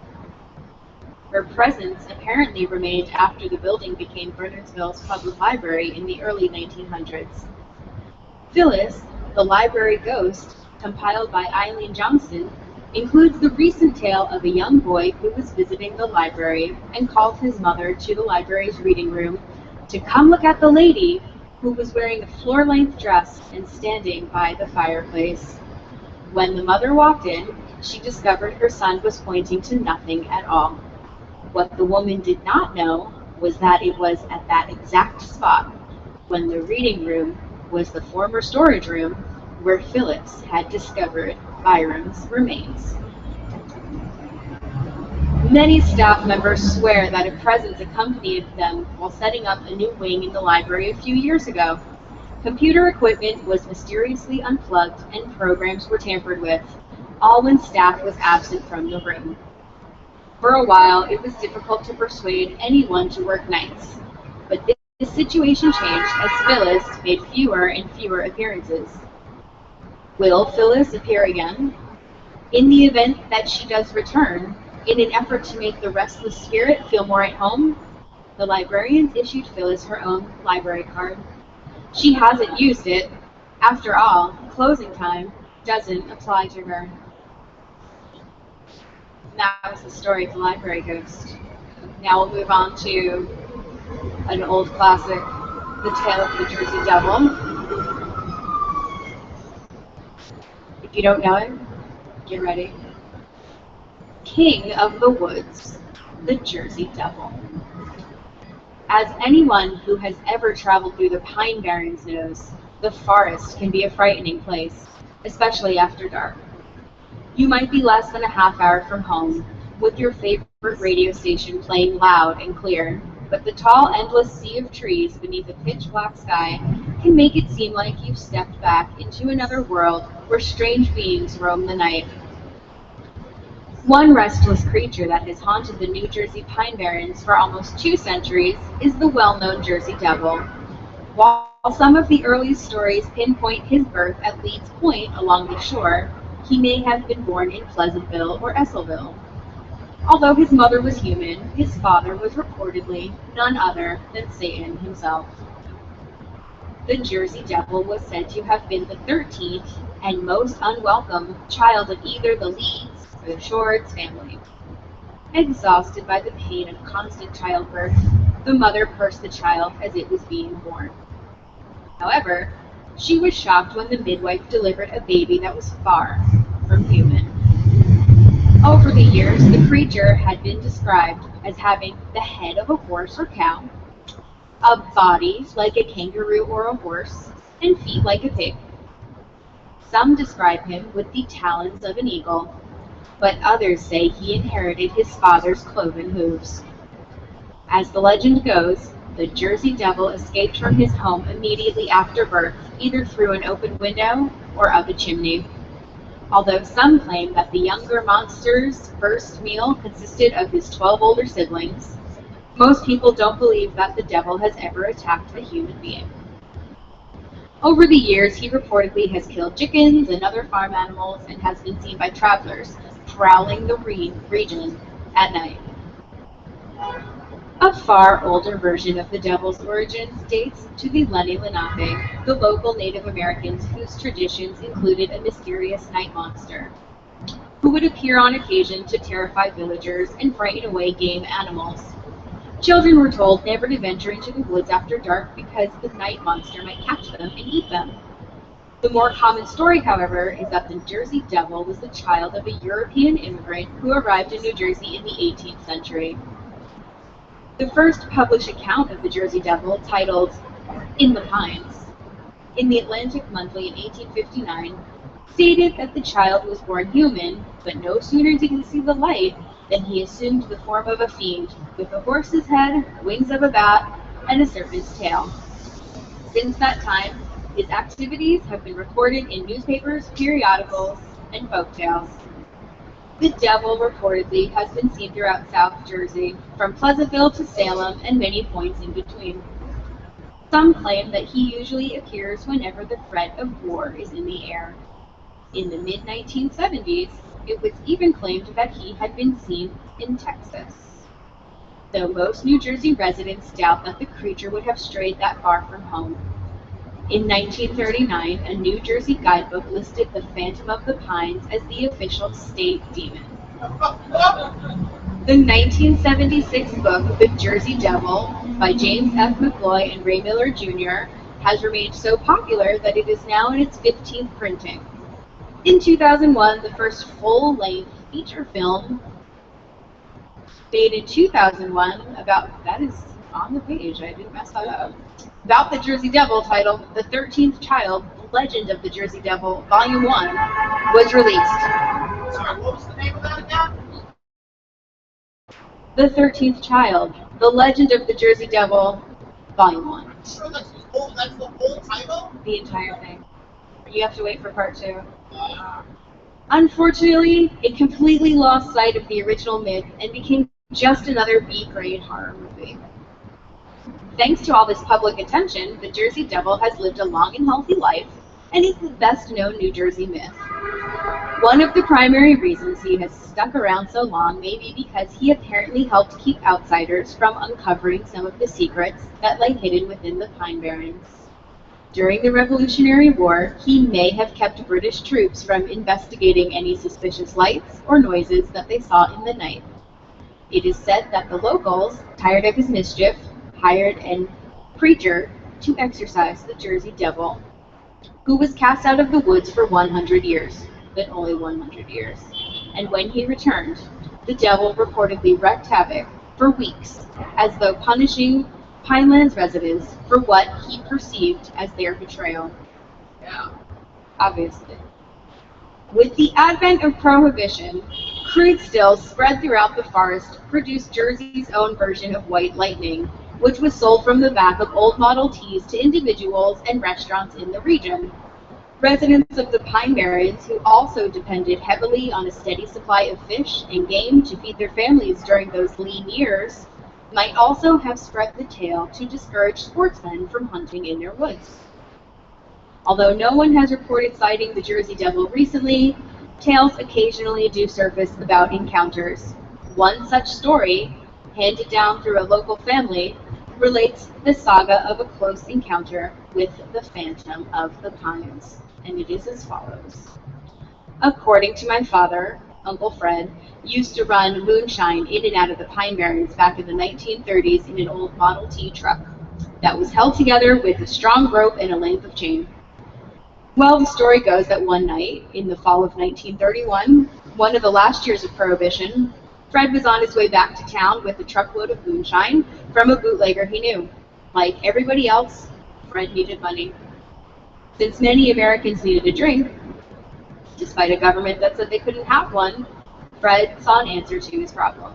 N: Her presence apparently remained after the building became Bernardsville's public library in the early 1900s. Phyllis, the Library Ghost, compiled by Eileen Johnston, includes the recent tale of a young boy who was visiting the library and called his mother to the library's reading room to come look at the lady who was wearing a floor-length dress and standing by the fireplace. When the mother walked in, she discovered her son was pointing to nothing at all. What the woman did not know was that it was at that exact spot, when the reading room was the former storage room, where Phyllis had discovered Byram's remains. Many staff members swear that a presence accompanied them while setting up a new wing in the library a few years ago. Computer equipment was mysteriously unplugged and programs were tampered with, all when staff was absent from the room. For a while, it was difficult to persuade anyone to work nights, but this situation changed as Phyllis made fewer and fewer appearances. Will Phyllis appear again? In the event that she does return, in an effort to make the restless spirit feel more at home, the librarians issued Phyllis her own library card. She hasn't used it. After all, closing time doesn't apply to her. That was the story of the Library Ghost. Now we'll move on to an old classic, The Tale of the Jersey Devil. If you don't know it, get ready. King of the Woods, the Jersey Devil. As anyone who has ever traveled through the Pine Barrens knows, the forest can be a frightening place, especially after dark. You might be less than a half hour from home, with your favorite radio station playing loud and clear, but the tall, endless sea of trees beneath a pitch-black sky can make it seem like you've stepped back into another world where strange beings roam the night. One restless creature that has haunted the New Jersey Pine Barrens for almost 2 centuries is the well-known Jersey Devil. While some of the earliest stories pinpoint his birth at Leeds Point along the shore, he may have been born in Pleasantville or Esselville. Although his mother was human, his father was reportedly none other than Satan himself. The Jersey Devil was said to have been the 13th and most unwelcome child of either the Leeds or the Shorts family. Exhausted by the pain of constant childbirth, the mother cursed the child as it was being born. However, she was shocked when the midwife delivered a baby that was far from human. Over the years, the creature had been described as having the head of a horse or cow, a body like a kangaroo or a horse, and feet like a pig. Some describe him with the talons of an eagle, but others say he inherited his father's cloven hooves. As the legend goes, the Jersey Devil escaped from his home immediately after birth, either through an open window or up a chimney. Although some claim that the younger monster's first meal consisted of his 12 older siblings, most people don't believe that the devil has ever attacked a human being. Over the years, he reportedly has killed chickens and other farm animals and has been seen by travelers prowling the region at night. A far older version of the devil's origins dates to the Lenni Lenape, the local Native Americans whose traditions included a mysterious night monster, who would appear on occasion to terrify villagers and frighten away game animals. Children were told never to venture into the woods after dark because the night monster might catch them and eat them. The more common story, however, is that the Jersey Devil was the child of a European immigrant who arrived in New Jersey in the 18th century. The first published account of the Jersey Devil, titled In the Pines, in the Atlantic Monthly in 1859, stated that the child was born human, but no sooner did he see the light than he assumed the form of a fiend, with a horse's head, wings of a bat, and a serpent's tail. Since that time, his activities have been recorded in newspapers, periodicals, and folktales. The devil reportedly has been seen throughout South Jersey, from Pleasantville to Salem and many points in between. Some claim that he usually appears whenever the threat of war is in the air. In the mid-1970s, it was even claimed that he had been seen in Texas, though most New Jersey residents doubt that the creature would have strayed that far from home. In 1939, a New Jersey guidebook listed the Phantom of the Pines as the official state demon. The 1976 book, The Jersey Devil, by James F. McCloy and Ray Miller Jr., has remained so popular that it is now in its 15th printing. In 2001, the first full-length feature film, made in 2001, that is on the page, I didn't mess that up, about the Jersey Devil, titled The 13th Child, Legend of the Jersey Devil, Volume 1, was released.
I: Sorry, what was the name of that again?
N: The 13th Child, The Legend of the Jersey Devil, Volume 1.
I: Sure, that's the whole title?
N: The entire thing. You have to wait for part 2. Unfortunately, it completely lost sight of the original myth and became just another B-grade horror movie. Thanks to all this public attention, the Jersey Devil has lived a long and healthy life and is the best-known New Jersey myth. One of the primary reasons he has stuck around so long may be because he apparently helped keep outsiders from uncovering some of the secrets that lay hidden within the Pine Barrens. During the Revolutionary War, he may have kept British troops from investigating any suspicious lights or noises that they saw in the night. It is said that the locals, tired of his mischief, hired a preacher to exorcise the Jersey Devil, who was cast out of the woods for 100 years, but only 100 years. And when he returned, the devil reportedly wreaked havoc for weeks, as though punishing Pinelands residents for what he perceived as their betrayal.
I: Yeah.
N: Obviously. With the advent of Prohibition, crude stills spread throughout the forest produced Jersey's own version of White Lightning, which was sold from the back of old Model Ts to individuals and restaurants in the region. Residents of the Pine Barrens, who also depended heavily on a steady supply of fish and game to feed their families during those lean years, might also have spread the tale to discourage sportsmen from hunting in their woods. Although no one has reported sighting the Jersey Devil recently, tales occasionally do surface about encounters. One such story, handed down through a local family, relates the saga of a close encounter with the Phantom of the Pines, and it is as follows. According to my father, Uncle Fred used to run moonshine in and out of the Pine Barrens back in the 1930s in an old Model T truck that was held together with a strong rope and a length of chain. Well, the story goes that one night, in the fall of 1931, one of the last years of Prohibition, Fred was on his way back to town with a truckload of moonshine from a bootlegger he knew. Like everybody else, Fred needed money. Since many Americans needed a drink, despite a government that said they couldn't have one, Fred saw an answer to his problem.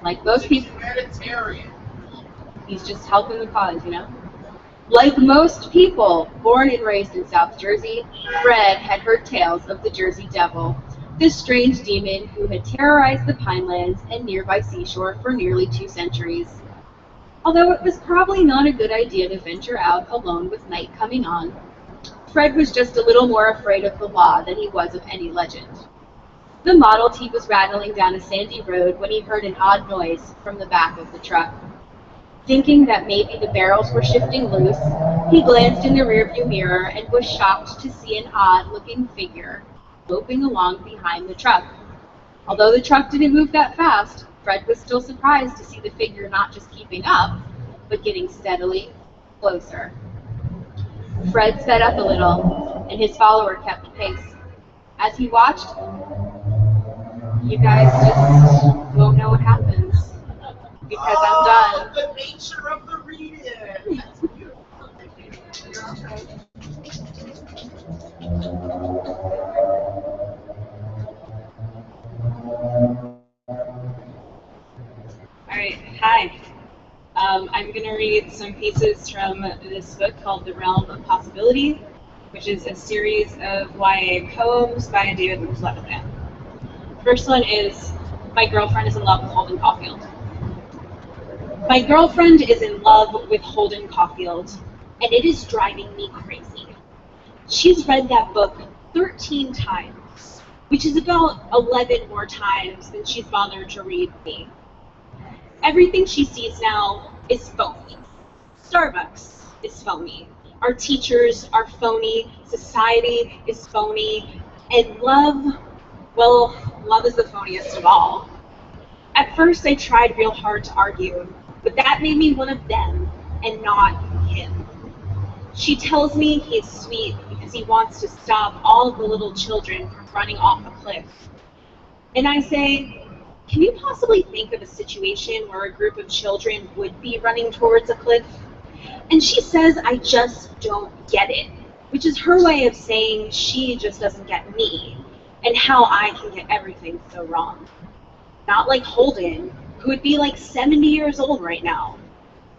N: Like most people,
I: Humanitarian.
N: he's just helping the cause, you know? Like most people born and raised in South Jersey, Fred had heard tales of the Jersey Devil, this strange demon who had terrorized the Pinelands and nearby seashore for nearly 2 centuries. Although it was probably not a good idea to venture out alone with night coming on, Fred was just a little more afraid of the law than he was of any legend. The Model T was rattling down a sandy road when he heard an odd noise from the back of the truck. Thinking that maybe the barrels were shifting loose, he glanced in the rearview mirror and was shocked to see an odd-looking figure loping along behind the truck. Although the truck didn't move that fast, Fred was still surprised to see the figure not just keeping up, but getting steadily closer. Fred sped up a little, and his follower kept pace. As he watched, you guys just won't know what happens, because I'm done.
I: The nature of the reading. That's beautiful.
O: Alright, hi. I'm going to read some pieces from this book called The Realm of Possibility, which is a series of YA poems by David Levithan. First one is, My Girlfriend is in Love with Holden Caulfield. My girlfriend is in love with Holden Caulfield, and it is driving me crazy. She's read that book 13 times, which is about 11 more times than she's bothered to read me. Everything she sees now is phony. Starbucks is phony. Our teachers are phony. Society is phony. And love, well, love is the phoniest of all. At first, I tried real hard to argue, but that made me one of them and not him. She tells me he's sweet because he wants to stop all of the little children from running off a cliff. And I say, can you possibly think of a situation where a group of children would be running towards a cliff? And she says, I just don't get it, which is her way of saying she just doesn't get me and how I can get everything so wrong. Not like Holden, who would be like 70 years old right now,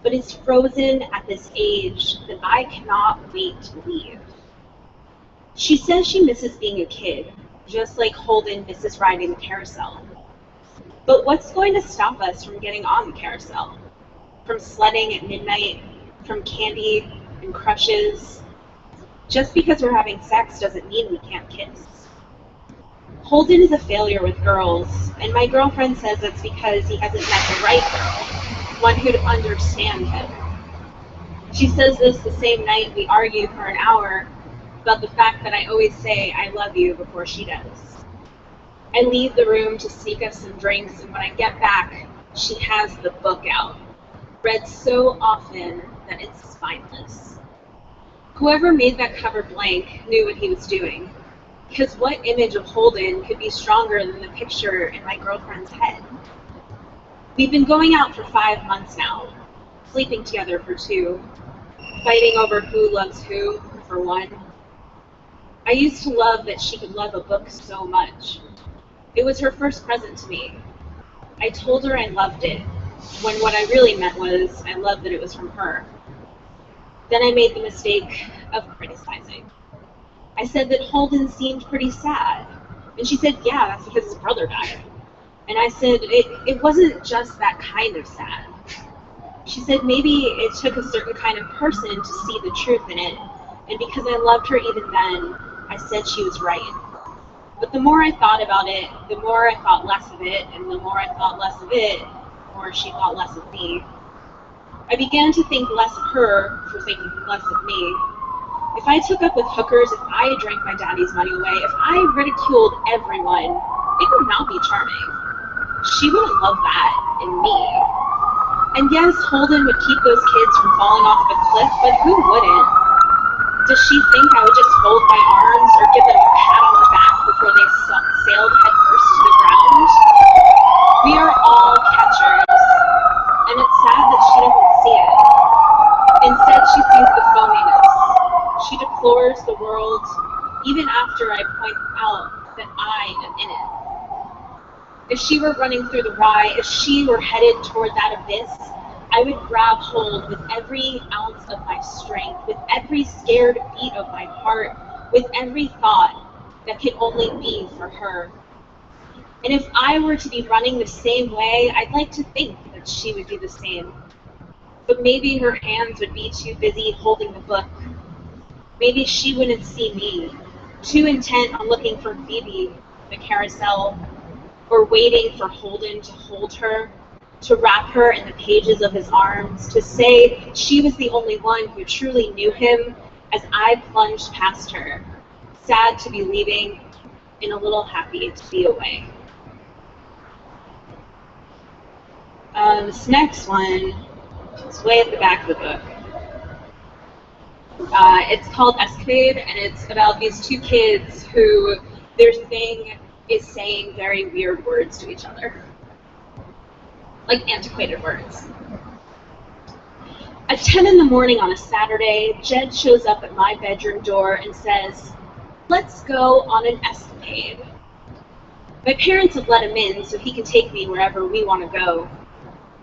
O: but is frozen at this age that I cannot wait to leave. She says she misses being a kid, just like Holden misses riding the carousel. But what's going to stop us from getting on the carousel? From sledding at midnight, from candy and crushes? Just because we're having sex doesn't mean we can't kiss. Holden is a failure with girls, and my girlfriend says it's because he hasn't met the right girl, one who'd understand him. She says this the same night we argue for an hour about the fact that I always say I love you before she does. I leave the room to sneak us some drinks, and when I get back, she has the book out, read so often that it's spineless. Whoever made that cover blank knew what he was doing, because what image of Holden could be stronger than the picture in my girlfriend's head? We've been going out for 5 months now, sleeping together for 2, fighting over who loves who for 1. I used to love that she could love a book so much. It was her first present to me. I told her I loved it, when what I really meant was I loved that it was from her. Then I made the mistake of criticizing. I said that Holden seemed pretty sad, and she said, yeah, that's because his brother died. And I said, it wasn't just that kind of sad. She said maybe it took a certain kind of person to see the truth in it, and because I loved her even then, I said she was right. But the more I thought about it, the more I thought less of it, and the more I thought less of it, the more she thought less of me. I began to think less of her for thinking less of me. If I took up with hookers, if I drank my daddy's money away, if I ridiculed everyone, it would not be charming. She wouldn't love that in me. And yes, Holden would keep those kids from falling off the cliff, but who wouldn't? Does she think I would just fold my arms or give them a pat on the back before they sailed headfirst to the ground? We are all catchers, and it's sad that she doesn't see it. Instead, she sees the phoniness. She deplores the world even after I point out that I am in it. If she were running through the rye, if she were headed toward that abyss, I would grab hold with every ounce of my strength, with every scared beat of my heart, with every thought that could only be for her. And if I were to be running the same way, I'd like to think that she would do the same. But maybe her hands would be too busy holding the book. Maybe she wouldn't see me, too intent on looking for Phoebe, the carousel, or waiting for Holden to hold her, to wrap her in the pages of his arms, to say she was the only one who truly knew him as I plunged past her, sad to be leaving and a little happy to be away. This next one is way at the back of the book. It's called Escapade, and it's about these two kids who their thing is saying very weird words to each other. Like antiquated words. At 10 in the morning on a Saturday, Jed shows up at my bedroom door and says, "Let's go on an escapade." My parents have let him in so he can take me wherever we want to go.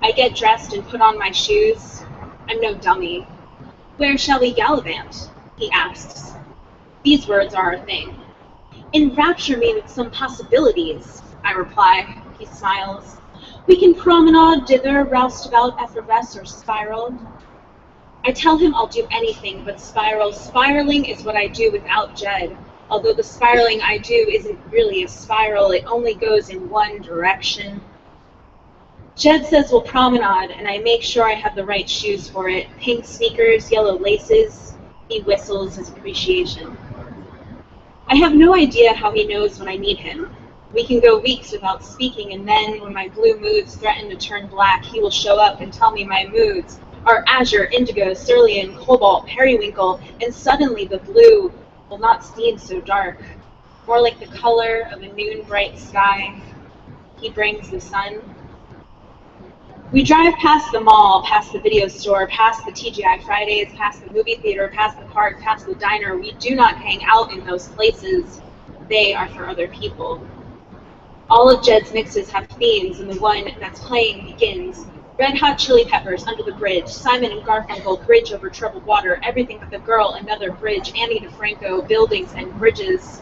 O: I get dressed and put on my shoes. I'm no dummy. "Where shall we gallivant?" he asks. These words are our thing. "Enrapture me with some possibilities," I reply. He smiles. "We can promenade dither, roustabout, effervesce, or spiral." I tell him I'll do anything but spiral. Spiraling is what I do without Jed, although the spiraling I do isn't really a spiral, it only goes in one direction. Jed says we'll promenade, and I make sure I have the right shoes for it. Pink sneakers, yellow laces. He whistles his appreciation. I have no idea how he knows when I need him. We can go weeks without speaking, and then, when my blue moods threaten to turn black, he will show up and tell me my moods are azure, indigo, cerulean, cobalt, periwinkle, and suddenly the blue will not seem so dark, more like the color of a noon-bright sky. He brings the sun. We drive past the mall, past the video store, past the TGI Fridays, past the movie theater, past the park, past the diner. We do not hang out in those places. They are for other people. All of Jed's mixes have themes, and the one that's playing begins. Red Hot Chili Peppers, Under the Bridge, Simon and Garfunkel, Bridge Over Troubled Water, Everything But the Girl, Another Bridge, Annie DeFranco, Buildings and Bridges.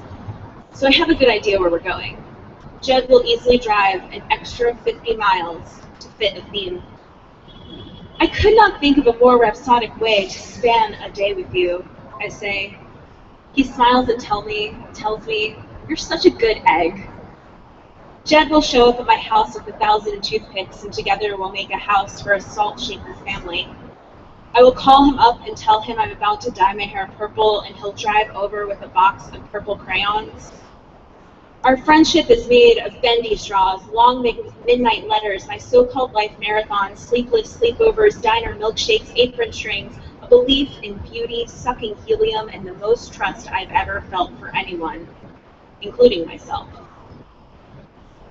O: So I have a good idea where we're going. Jed will easily drive an extra 50 miles to fit a theme. I could not think of a more rhapsodic way to span a day with you, I say. He smiles and tells me, "You're such a good egg." Jed will show up at my house with 1,000 toothpicks, and together we'll make a house for a salt shaker family. I will call him up and tell him I'm about to dye my hair purple, and he'll drive over with a box of purple crayons. Our friendship is made of bendy straws, long midnight letters, my so-called life marathons, sleepless sleepovers, diner milkshakes, apron strings, a belief in beauty, sucking helium, and the most trust I've ever felt for anyone, including myself.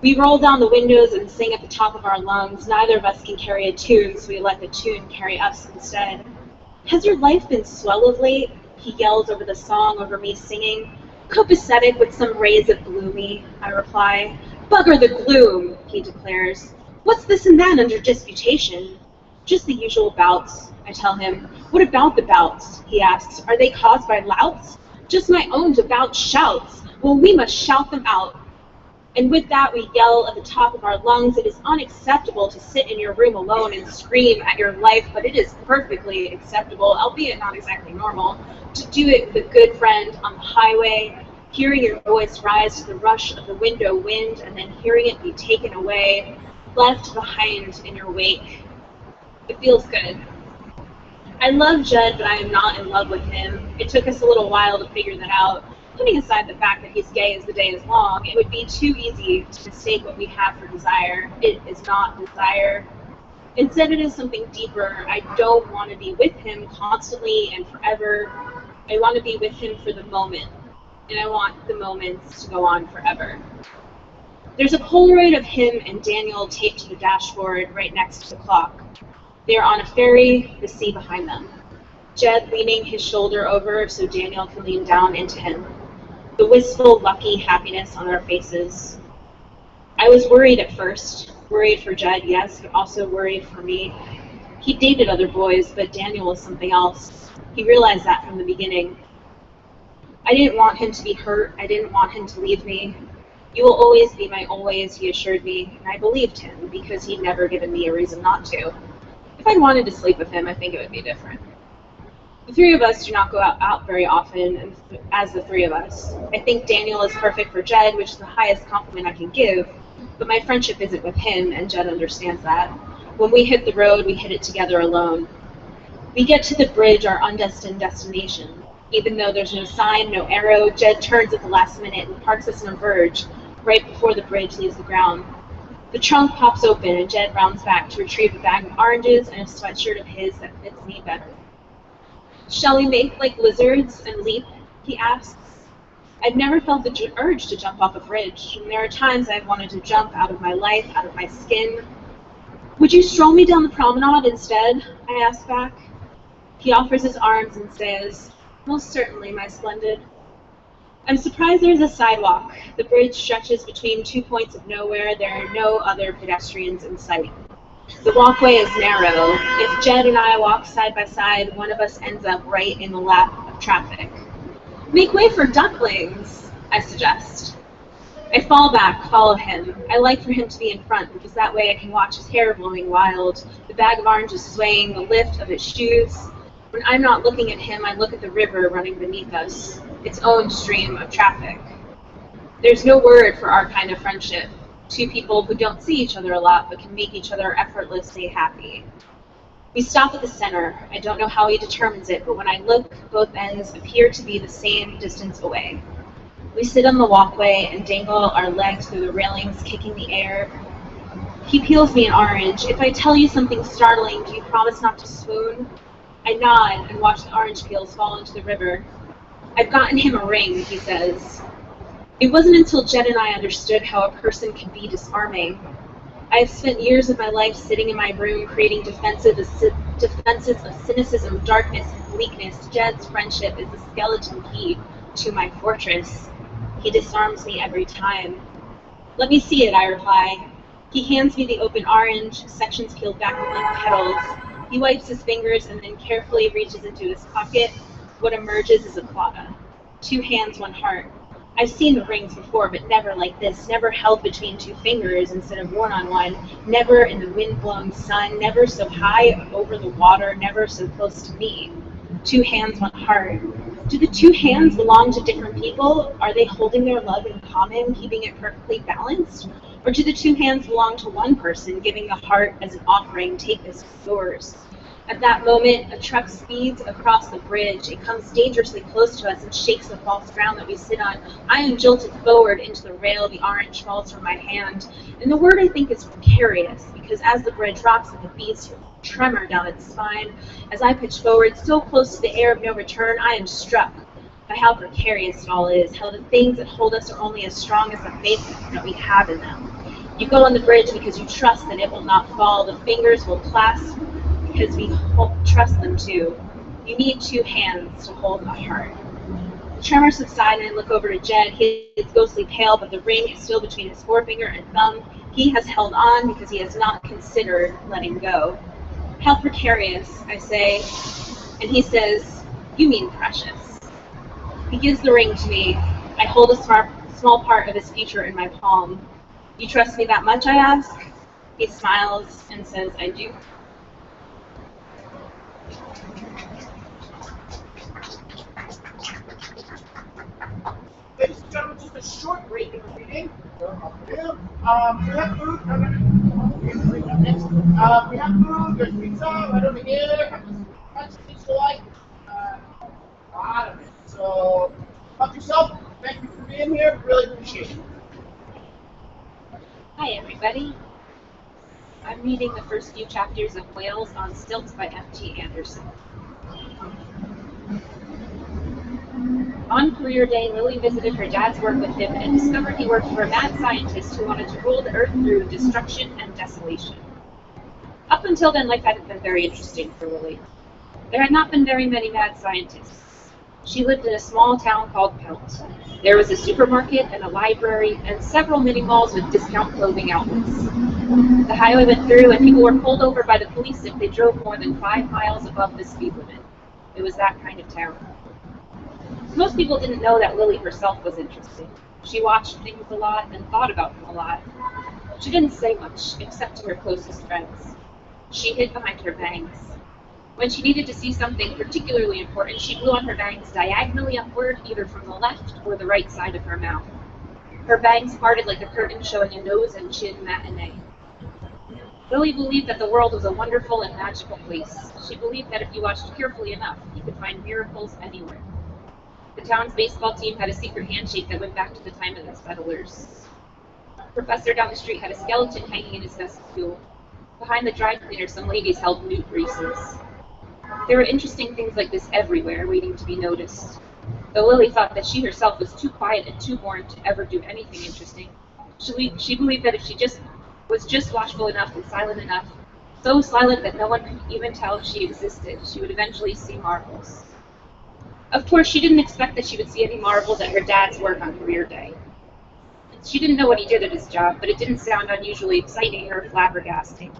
O: We roll down the windows and sing at the top of our lungs. Neither of us can carry a tune, so we let the tune carry us instead. "Has your life been swell of late?" he yells over the song, over me singing. "Copacetic with some rays of gloomy," I reply. "Bugger the gloom," he declares. "What's this and that under disputation?" "Just the usual bouts," I tell him. "What about the bouts?" he asks. "Are they caused by louts?" "Just my own devout shouts." "Well, we must shout them out." And with that, we yell at the top of our lungs. It is unacceptable to sit in your room alone and scream at your life, but it is perfectly acceptable, albeit not exactly normal, to do it with a good friend on the highway, hearing your voice rise to the rush of the window wind, and then hearing it be taken away, left behind in your wake. It feels good. I love Jed, but I am not in love with him. It took us a little while to figure that out. Putting aside the fact that he's gay as the day is long, it would be too easy to mistake what we have for desire. It is not desire. Instead, it is something deeper. I don't want to be with him constantly and forever. I want to be with him for the moment, and I want the moments to go on forever. There's a Polaroid of him and Daniel taped to the dashboard right next to the clock. They are on a ferry, the sea behind them. Jed leaning his shoulder over so Daniel can lean down into him. The wistful, lucky happiness on our faces. I was worried at first. Worried for Jed, yes, but also worried for me. He dated other boys, but Daniel was something else. He realized that from the beginning. I didn't want him to be hurt. I didn't want him to leave me. You will always be my always, he assured me, and I believed him because he'd never given me a reason not to. If I'd wanted to sleep with him, I think it would be different. The three of us do not go out very often as the three of us. I think Daniel is perfect for Jed, which is the highest compliment I can give, but my friendship isn't with him, and Jed understands that. When we hit the road, we hit it together alone. We get to the bridge, our undestined destination. Even though there's no sign, no arrow, Jed turns at the last minute and parks us on a verge, right before the bridge leaves the ground. The trunk pops open and Jed rounds back to retrieve a bag of oranges and a sweatshirt of his that fits me better. Shall we make like lizards and leap? He asks. I've never felt the urge to jump off a bridge, and there are times I've wanted to jump out of my life, out of my skin. Would you stroll me down the promenade instead? I ask back. He offers his arms and says, most certainly, my splendid. I'm surprised there's a sidewalk. The bridge stretches between 2 points of nowhere. There are no other pedestrians in sight. The walkway is narrow. If Jed and I walk side by side, one of us ends up right in the lap of traffic. Make way for ducklings, I suggest. I fall back, follow him. I like for him to be in front because that way I can watch his hair blowing wild, the bag of oranges swaying, the lift of his shoes. When I'm not looking at him, I look at the river running beneath us, its own stream of traffic. There's no word for our kind of friendship. Two people who don't see each other a lot but can make each other effortlessly happy. We stop at the center. I don't know how he determines it, but when I look, both ends appear to be the same distance away. We sit on the walkway and dangle our legs through the railings, kicking the air. He peels me an orange. If I tell you something startling, do you promise not to swoon? I nod and watch the orange peels fall into the river. I've gotten him a ring, he says. It wasn't until Jed and I understood how a person can be disarming. I have spent years of my life sitting in my room creating defenses of cynicism, darkness, and bleakness. Jed's friendship is the skeleton key to my fortress. He disarms me every time. Let me see it, I reply. He hands me the open orange, sections peeled back with ink petals. He wipes his fingers and then carefully reaches into his pocket. What emerges is a quagga. 2 hands, 1 heart. I've seen the rings before, but never like this, never held between 2 fingers instead of one on one, never in the wind-blown sun, never so high over the water, never so close to me. 2 hands, 1 heart. Do the 2 hands belong to different people? Are they holding their love in common, keeping it perfectly balanced? Or do the 2 hands belong to one person, giving the heart as an offering, take this as yours? At that moment, a truck speeds across the bridge. It comes dangerously close to us and shakes the false ground that we sit on. I am jolted forward into the rail. The orange falls from my hand. And the word I think is precarious, because as the bridge rocks like a beast, a tremor down its spine. As I pitch forward, so close to the air of no return, I am struck by how precarious it all is, how the things that hold us are only as strong as the faith that we have in them. You go on the bridge because you trust that it will not fall. The fingers will clasp because we trust them too. You need 2 hands to hold a heart. The tremor subsides and I look over to Jed. He is ghostly pale, but the ring is still between his forefinger and thumb. He has held on because he has not considered letting go. How precarious, I say, and he says, you mean precious. He gives the ring to me. I hold a small part of his future in my palm. You trust me that much, I ask? He smiles and says, I do.
I: Ladies and gentlemen, just a short break in the reading. We have food. We have food. There's pizza right over here. Much things to like. A lot of it. So, help yourself. Thank you for being here. Really appreciate it.
O: Hi, everybody. I'm reading the first few chapters of Whales on Stilts by F.G. Anderson. On career day, Lily visited her dad's work with him and discovered he worked for a mad scientist who wanted to rule the earth through destruction and desolation. Up until then, life hadn't been very interesting for Lily. There had not been very many mad scientists. She lived in a small town called Pelt. There was a supermarket and a library and several mini malls with discount clothing outlets. The highway went through and people were pulled over by the police if they drove more than 5 miles above the speed limit. It was that kind of town. Most people didn't know that Lily herself was interesting. She watched things a lot and thought about them a lot. She didn't say much, except to her closest friends. She hid behind her bangs. When she needed to see something particularly important, she blew on her bangs diagonally upward, either from the left or the right side of her mouth. Her bangs parted like a curtain showing a nose and chin matinee. Lily believed that the world was a wonderful and magical place. She believed that if you watched carefully enough, you could find miracles anywhere. The town's baseball team had a secret handshake that went back to the time of the settlers. A professor down the street had a skeleton hanging in his vestibule. Behind the dry cleaner, some ladies held newt races. There were interesting things like this everywhere, waiting to be noticed. Though Lily thought that she herself was too quiet and too boring to ever do anything interesting, she believed that if she was just watchful enough and silent enough, so silent that no one could even tell she existed, she would eventually see marvels. Of course, she didn't expect that she would see any marvels at her dad's work on career day. She didn't know what he did at his job, but it didn't sound unusually exciting or flabbergasting.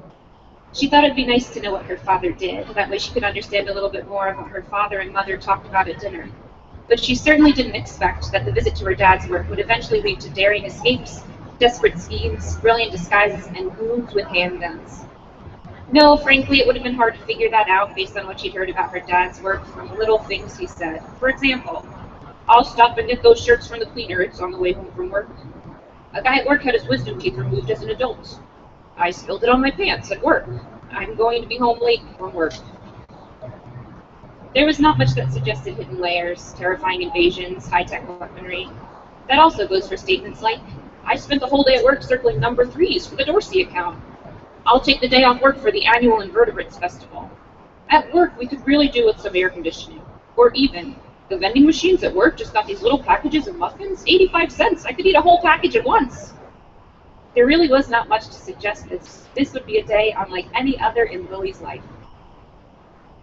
O: She thought it'd be nice to know what her father did. That way she could understand a little bit more of what her father and mother talked about at dinner. But she certainly didn't expect that the visit to her dad's work would eventually lead to daring escapes, desperate schemes, brilliant disguises, and goons with handguns. No, frankly, it would have been hard to figure that out based on what she'd heard about her dad's work from little things he said. For example, "I'll stop and get those shirts from the cleaner. It's on the way home from work." "A guy at work had his wisdom teeth removed as an adult." "I spilled it on my pants at work. I'm going to be home late from work." There was not much that suggested hidden layers, terrifying invasions, high-tech weaponry. That also goes for statements like, "I spent the whole day at work circling number 3s for the Dorsey account." "I'll take the day off work for the annual Invertebrates Festival." "At work, we could really do with some air conditioning." Or even, "The vending machines at work just got these little packages of muffins, 85 cents. I could eat a whole package at once." There really was not much to suggest this would be a day unlike any other in Lily's life.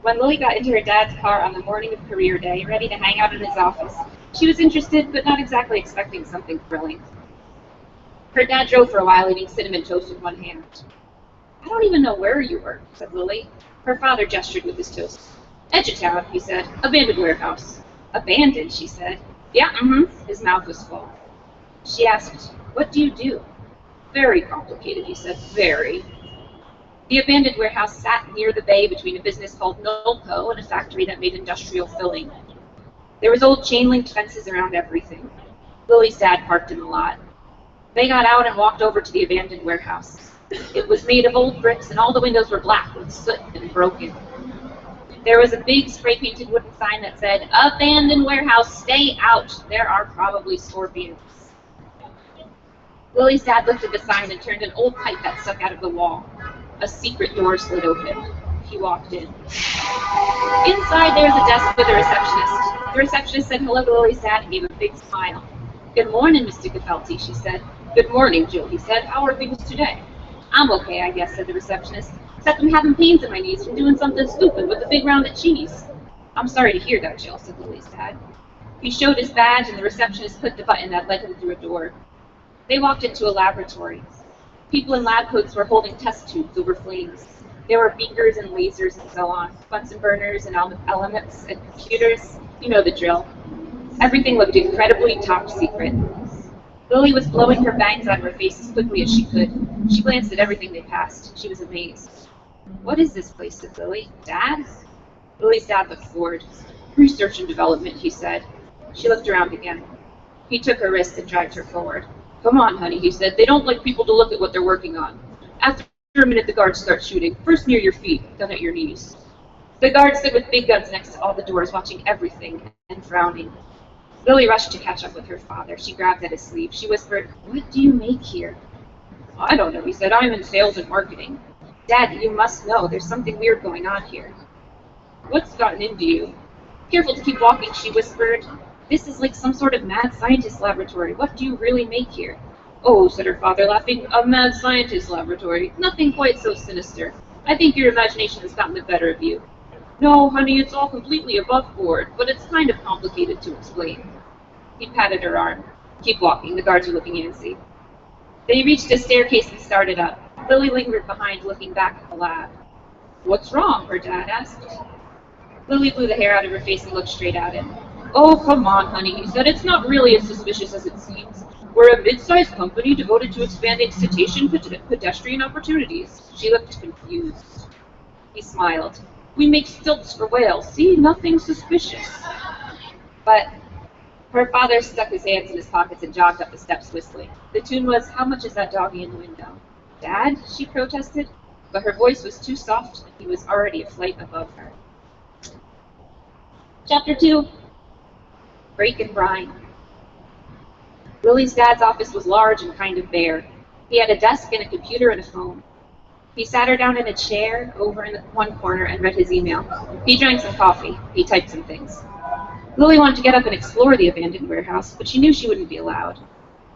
O: When Lily got into her dad's car on the morning of career day, ready to hang out in his office, she was interested, but not exactly expecting something thrilling. Her dad drove for a while, eating cinnamon toast with one hand. "I don't even know where you work," said Lily. Her father gestured with his toast. "Edge of town," he said. "Abandoned warehouse." "Abandoned," she said. "Yeah, His mouth was full. She asked, "What do you do?" "Very complicated," he said. "Very." The abandoned warehouse sat near the bay between a business called Nolco and a factory that made industrial filling. There was old chain-linked fences around everything. Lily's dad parked in the lot. They got out and walked over to the abandoned warehouse. It was made of old bricks, and all the windows were black with soot and broken. There was a big spray-painted wooden sign that said, "Abandoned warehouse, stay out. There are probably scorpions." Lily's dad lifted the sign and turned an old pipe that stuck out of the wall. A secret door slid open. He walked in. Inside, there was a desk with a receptionist. The receptionist said hello to Lily's dad and gave a big smile. "Good morning, Mr. Geffelty," she said. "Good morning, Jill," he said. "How are things today?" "I'm okay, I guess," said the receptionist. "Except I'm having pains in my knees from doing something stupid with the big round of cheese." "I'm sorry to hear that, Jill," said Lily's dad. He showed his badge, and the receptionist clicked the button that led him through a door. They walked into a laboratory. People in lab coats were holding test tubes over flames. There were beakers and lasers and so on, Bunsen burners and elements and computers. You know the drill. Everything looked incredibly top secret. Lily was blowing her bangs out of her face as quickly as she could. She glanced at everything they passed. She was amazed. "What is this place?" said Lily. "Dad?" Lily's dad looked bored. "Research and development," he said. She looked around again. He took her wrist and dragged her forward. "Come on, honey," he said. "They don't like people to look at what they're working on. After a minute, the guards start shooting. First near your feet, then at your knees." The guards stood with big guns next to all the doors, watching everything and frowning. Lily rushed to catch up with her father. She grabbed at his sleeve. She whispered, "What do you make here?" "I don't know," he said. "I'm in sales and marketing." "Dad, you must know. There's something weird going on here." "What's gotten into you?" "Careful to keep walking," she whispered. "This is like some sort of mad scientist laboratory. What do you really make here?" "Oh," said her father, laughing, "a mad scientist laboratory. Nothing quite so sinister. I think your imagination has gotten the better of you."
P: No, honey, it's all completely above board, but it's kind of complicated to explain. He patted her arm. Keep walking, the guards are looking antsy. They reached a staircase and started up. Lily lingered behind, looking back at the lab. What's wrong? Her dad asked. Lily blew the hair out of her face and looked straight at him. Oh, come on, honey, he said. It's not really as suspicious as it seems. We're a mid-sized company devoted to expanding cetacean pedestrian opportunities. She looked confused. He smiled. We make stilts for whales. See, nothing suspicious. But her father stuck his hands in his pockets and jogged up the steps whistling. The tune was, How Much Is That Doggy in the Window? Dad? She protested, but her voice was too soft and he was already a flight above her. Chapter 2. Break and Brine. Lily's dad's office was large and kind of bare. He had a desk and a computer and a phone. He sat her down in a chair over in one corner and read his email. He drank some coffee. He typed some things. Lily wanted to get up and explore the abandoned warehouse, but she knew she wouldn't be allowed.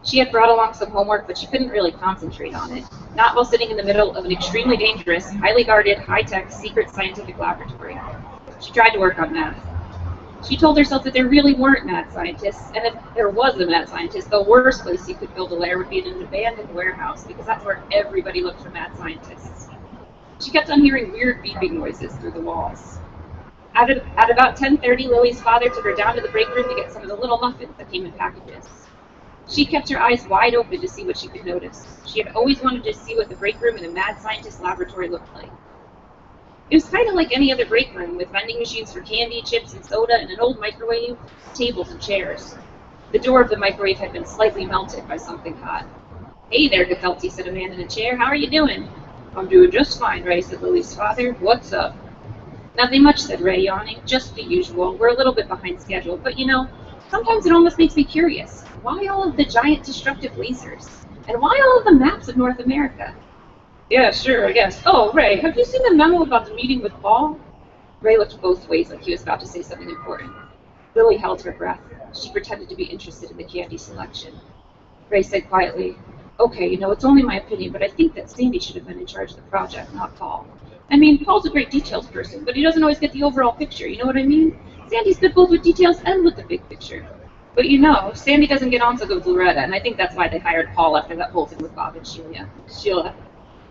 P: She had brought along some homework, but she couldn't really concentrate on it, not while sitting in the middle of an extremely dangerous, highly guarded, high-tech, secret scientific laboratory. She tried to work on math. She told herself that there really weren't mad scientists, and if there was a mad scientist, the worst place you could build a lair would be in an abandoned warehouse, because that's where everybody looked for mad scientists. She kept on hearing weird beeping noises through the walls. At about 10:30, Lily's father took her down to the break room to get some of the little muffins that came in packages. She kept her eyes wide open to see what she could notice. She had always wanted to see what the break room in a mad scientist laboratory looked like. It was kind of like any other break room, with vending machines for candy, chips, and soda, and an old microwave, tables, and chairs. The door of the microwave had been slightly melted by something hot. Hey there, Gefelty, said a man in a chair. How are you doing? I'm doing just fine, Ray, said Lily's father. What's up? Nothing much, said Ray, yawning. Just the usual. We're a little bit behind schedule, but you know, sometimes it almost makes me curious. Why all of the giant destructive lasers? And why all of the maps of North America? Yeah, sure, I guess. Oh, Ray, have you seen the memo about the meeting with Paul? Ray looked both ways like he was about to say something important. Lily held her breath. She pretended to be interested in the candy selection. Ray said quietly, Okay, you know, it's only my opinion, but I think that Sandy should have been in charge of the project, not Paul. I mean, Paul's a great details person, but he doesn't always get the overall picture, you know what I mean? Sandy's good both with details and with the big picture. But you know, Sandy doesn't get on so good with Loretta, and I think that's why they hired Paul after that whole thing with Bob and Sheila.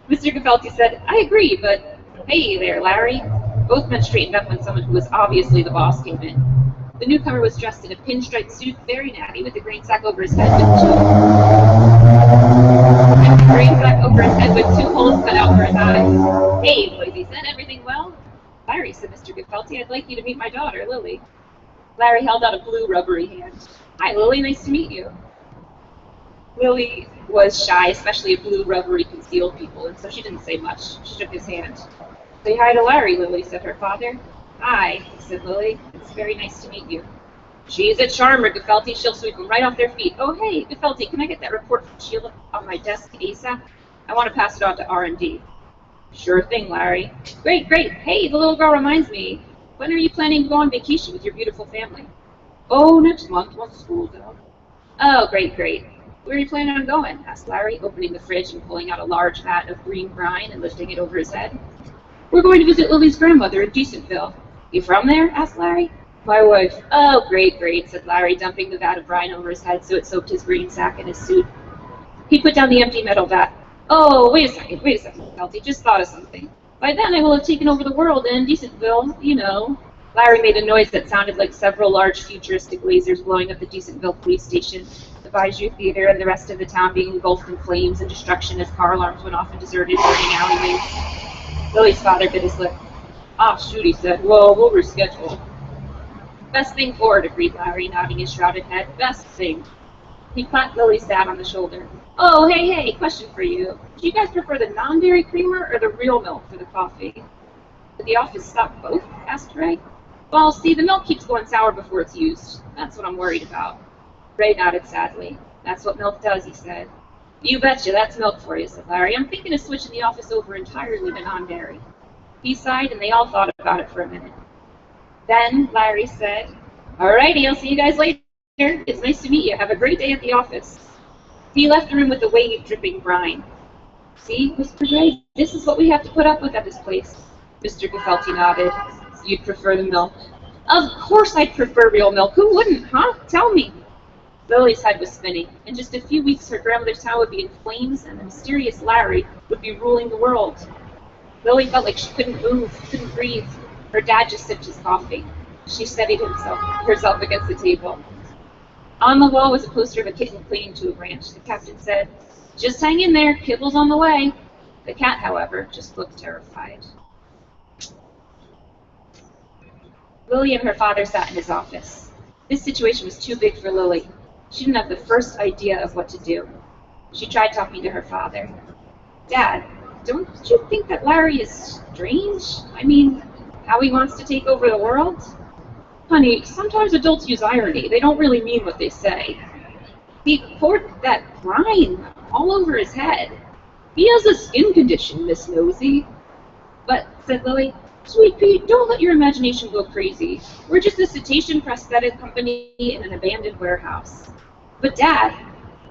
P: Mr. Gefelty said, I agree, but hey there, Larry. Both men straightened up when someone who was obviously the boss came in. The newcomer was dressed in a pinstripe suit, very natty, with a grain sack over his head with two holes cut out for his eyes. Hey, boys, he said, everything well? Larry, said Mr. Gefelty, I'd like you to meet my daughter, Lily. Larry held out a blue rubbery hand. Hi, Lily, nice to meet you. Lily was shy, especially of blue rubbery concealed people, and so she didn't say much. She shook his hand. Say hi to Larry, Lily, said her father. Hi, said Lily. It's very nice to meet you. She's a charmer, Gefelty. She'll sweep them right off their feet. Oh, hey, Gefelty, can I get that report from Sheila on my desk ASAP? I want to pass it on to R&D. Sure thing, Larry. Great, great. Hey, the little girl reminds me. When are you planning to go on vacation with your beautiful family? Oh, next month, once school's out. Oh, great, great. Where are you planning on going? Asked Larry, opening the fridge and pulling out a large vat of green brine and lifting it over his head. We're going to visit Lily's grandmother in Decentville. You from there? Asked Larry. My wife. Oh, great, great, said Larry, dumping the vat of brine over his head so it soaked his green sack and his suit. He put down the empty metal vat. Oh, wait a second, Gefelty, just thought of something. By then I will have taken over the world in Decentville, you know. Larry made a noise that sounded like several large futuristic lasers blowing up the Decentville police station, the Bijou Theater, and the rest of the town being engulfed in flames and destruction as car alarms went off in deserted, burning alleyways. Lily's father bit his lip. Ah, shoot, he said. Well, we'll reschedule. Best thing forward, agreed Larry, nodding his shrouded head. Best thing. He clapped Lily's dad on the shoulder. Oh, hey, question for you. Do you guys prefer the non-dairy creamer or the real milk for the coffee? Did the office stock both? Asked Ray. Well, see, the milk keeps going sour before it's used. That's what I'm worried about. Ray nodded sadly. That's what milk does, he said. You betcha, that's milk for you, said Larry. I'm thinking of switching the office over entirely to non-dairy. He sighed, and they all thought about it for a minute. Then Larry said, Alrighty, I'll see you guys later. It's nice to meet you. Have a great day at the office. He left the room with the wave dripping brine. See, whispered Ray, this is what we have to put up with at this place. Mr. Gefelty nodded. you'd prefer the milk. Of course I'd prefer real milk. Who wouldn't, huh? Tell me. Lily's head was spinning. In just a few weeks, her grandmother's town would be in flames, and the mysterious Larry would be ruling the world. Lily felt like she couldn't move, couldn't breathe. Her dad just sipped his coffee. She steadied herself against the table. On the wall was a poster of a kitten clinging to a branch. The captain said, "Just hang in there, kibble's on the way." The cat, however, just looked terrified. Lily and her father sat in his office. This situation was too big for Lily. She didn't have the first idea of what to do. She tried talking to her father. "Dad, don't you think that Larry is strange? I mean, how he wants to take over the world?" "Honey, sometimes adults use irony. They don't really mean what they say." "He poured that brine all over his head. He has a skin condition, Miss Nosy." "But," said Lily, "Sweet Pea, don't let your imagination go crazy. We're just a cetacean prosthetic company in an abandoned warehouse." "But Dad,"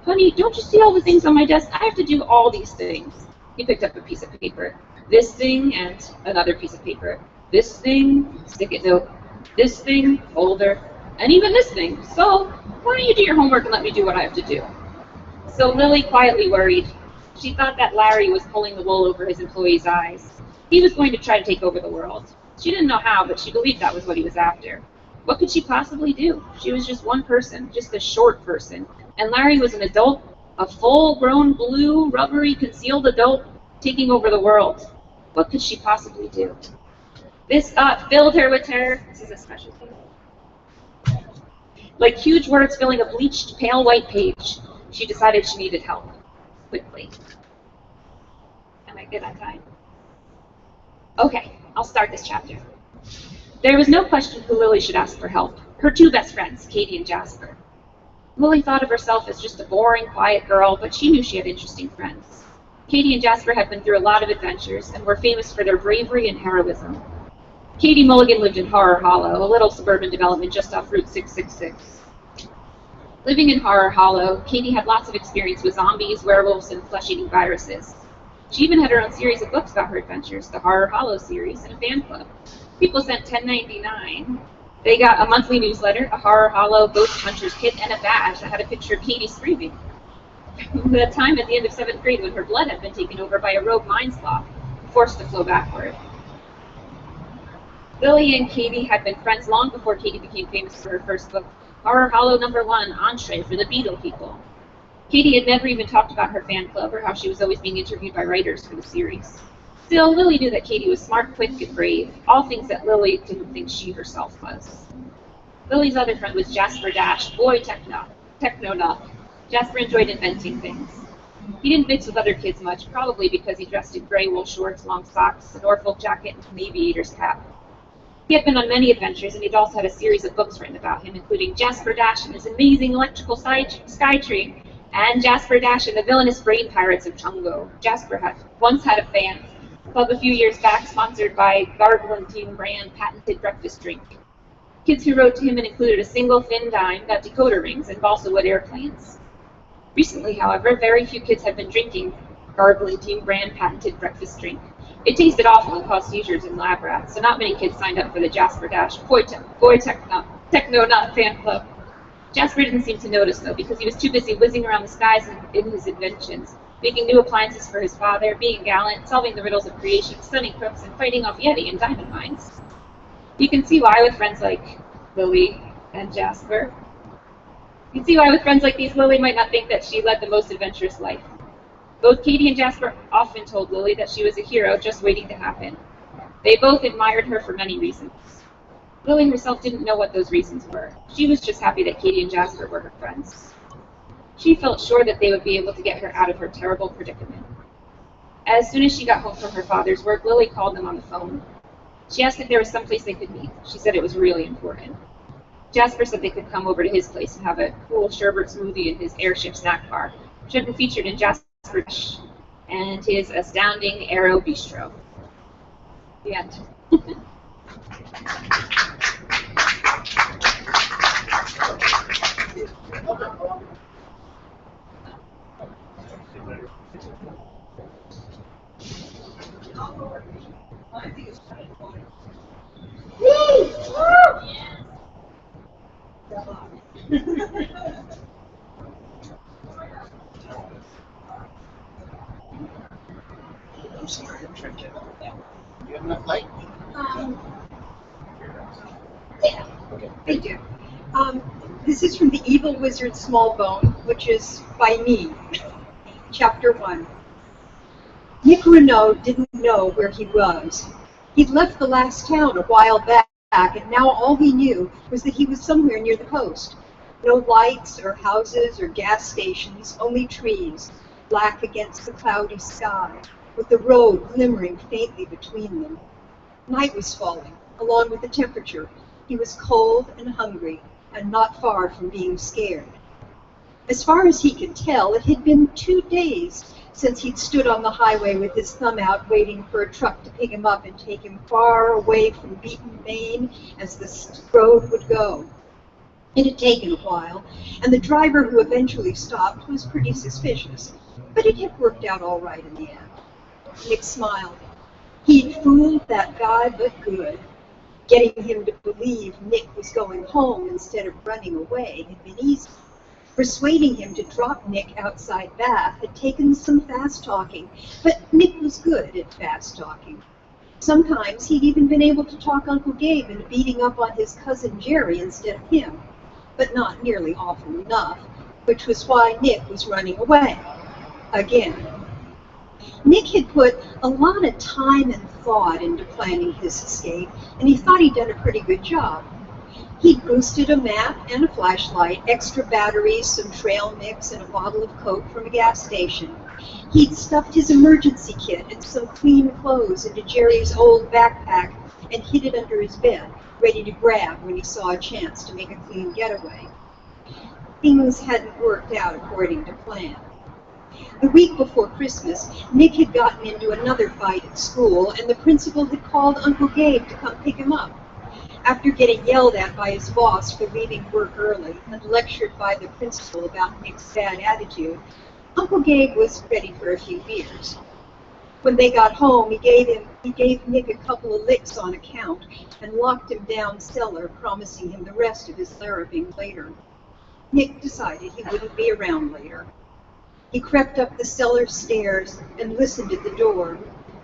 P: "Honey, don't you see all the things on my desk? I have to do all these things." He picked up a piece of paper. "This thing and another piece of paper. This thing, stick-it note. This thing, folder. And even this thing. So, why don't you do your homework and let me do what I have to do?" So Lily quietly worried. She thought that Larry was pulling the wool over his employees' eyes. He was going to try to take over the world. She didn't know how, but she believed that was what he was after. What could she possibly do? She was just one person, just a short person. And Larry was an adult, a full-grown, blue, rubbery, concealed adult, taking over the world. What could she possibly do? This thought filled her with terror. This is a special thing. Like huge words filling a bleached, pale white page. She decided she needed help. Quickly. Am I good on time? Okay, I'll start this chapter. There was no question who Lily should ask for help. Her two best friends, Katie and Jasper. Lily thought of herself as just a boring, quiet girl, but she knew she had interesting friends. Katie and Jasper had been through a lot of adventures and were famous for their bravery and heroism. Katie Mulligan lived in Horror Hollow, a little suburban development just off Route 666. Living in Horror Hollow, Katie had lots of experience with zombies, werewolves, and flesh-eating viruses. She even had her own series of books about her adventures, the Horror Hollow series, and a fan club. People sent $10.99. They got a monthly newsletter, a Horror Hollow Ghost Hunters kit, and a badge that had a picture of Katie screaming. The time at the end of 7th grade when her blood had been taken over by a rogue mind sloth, forced to flow backward. Lily and Katie had been friends long before Katie became famous for her first book, Horror Hollow #1, Entree for the Beetle People. Katie had never even talked about her fan club or how she was always being interviewed by writers for the series. Still, Lily knew that Katie was smart, quick, and brave, all things that Lily didn't think she herself was. Lily's other friend was Jasper Dash, boy techno-nut. Jasper enjoyed inventing things. He didn't mix with other kids much, probably because he dressed in gray wool shorts, long socks, a Norfolk jacket, and an aviator's cap. He had been on many adventures, and he'd also had a series of books written about him, including Jasper Dash and his amazing electrical sky tree, and Jasper Dash and the villainous brain pirates of Chungo. Jasper once had a fan club a few years back, sponsored by Garglantine brand patented breakfast drink. Kids who wrote to him and included a single thin dime got decoder rings and balsa wood airplanes. Recently, however, very few kids have been drinking Garglantine brand patented breakfast drink. It tasted awful and caused seizures in lab rats, so not many kids signed up for the Jasper Dash boy techno-nut fan club. Jasper didn't seem to notice, though, because he was too busy whizzing around the skies in his inventions, making new appliances for his father, being gallant, solving the riddles of creation, stunning crooks, and fighting off Yeti and diamond mines. You can see why with friends like Lily and Jasper. You can see why with friends like these, Lily might not think that she led the most adventurous life. Both Katie and Jasper often told Lily that she was a hero just waiting to happen. They both admired her for many reasons. Lily herself didn't know what those reasons were. She was just happy that Katie and Jasper were her friends. She felt sure that they would be able to get her out of her terrible predicament. As soon as she got home from her father's work, Lily called them on the phone. She asked if there was someplace they could meet. She said it was really important. Jasper said they could come over to his place and have a cool sherbet smoothie in his airship snack bar, which had been featured in Jasper and his astounding Aero Bistro. The end.
D: I'm sorry, I'm trying to get out. Do you have enough light?
Q: Yeah,
D: Okay.
Q: I do. This is from The Evil Wizard Smallbone, which is by me. Chapter 1. Nick Renault didn't know where he was. He'd left the last town a while back, and now all he knew was that he was somewhere near the coast. No lights or houses or gas stations, only trees, black against the cloudy sky, with the road glimmering faintly between them. Night was falling, along with the temperature. He was cold and hungry, and not far from being scared. As far as he could tell, it had been 2 days since he'd stood on the highway with his thumb out waiting for a truck to pick him up and take him far away from beaten Maine as the road would go. It had taken a while, and the driver who eventually stopped was pretty suspicious, but it had worked out all right in the end. Nick smiled. He'd fooled that guy, but good. Getting him to believe Nick was going home instead of running away had been easy. Persuading him to drop Nick outside Bath had taken some fast talking, but Nick was good at fast talking. Sometimes he'd even been able to talk Uncle Gabe into beating up on his cousin Jerry instead of him, but not nearly often enough, which was why Nick was running away. Again. Nick had put a lot of time and thought into planning his escape, and he thought he'd done a pretty good job. He'd boosted a map and a flashlight, extra batteries, some trail mix, and a bottle of Coke from a gas station. He'd stuffed his emergency kit and some clean clothes into Jerry's old backpack and hid it under his bed, ready to grab when he saw a chance to make a clean getaway. Things hadn't worked out according to plan. The week before Christmas, Nick had gotten into another fight at school, and the principal had called Uncle Gabe to come pick him up. After getting yelled at by his boss for leaving work early and lectured by the principal about Nick's bad attitude, Uncle Gabe was ready for a few beers. When they got home, he gave Nick a couple of licks on account and locked him down cellar, promising him the rest of his larruping later. Nick decided he wouldn't be around later. He crept up the cellar stairs and listened at the door.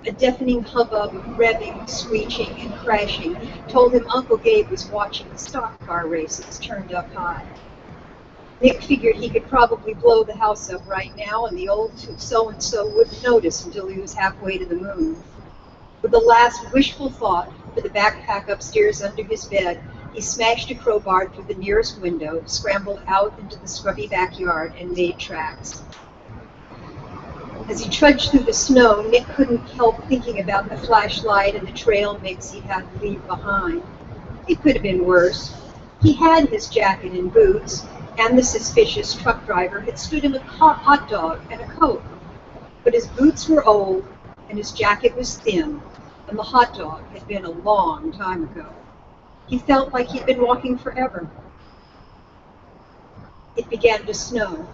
Q: A deafening hubbub of revving, screeching, and crashing told him Uncle Gabe was watching the stock car races turned up high. Nick figured he could probably blow the house up right now, and the old so-and-so wouldn't notice until he was halfway to the moon. With the last wishful thought for the backpack upstairs under his bed, he smashed a crowbar through the nearest window, scrambled out into the scrubby backyard, and made tracks. As he trudged through the snow, Nick couldn't help thinking about the flashlight and the trail mix he'd had to leave behind. It could have been worse. He had his jacket and boots, and the suspicious truck driver had stood him a hot dog and a Coke. But his boots were old, and his jacket was thin, and the hot dog had been a long time ago. He felt like he'd been walking forever. It began to snow.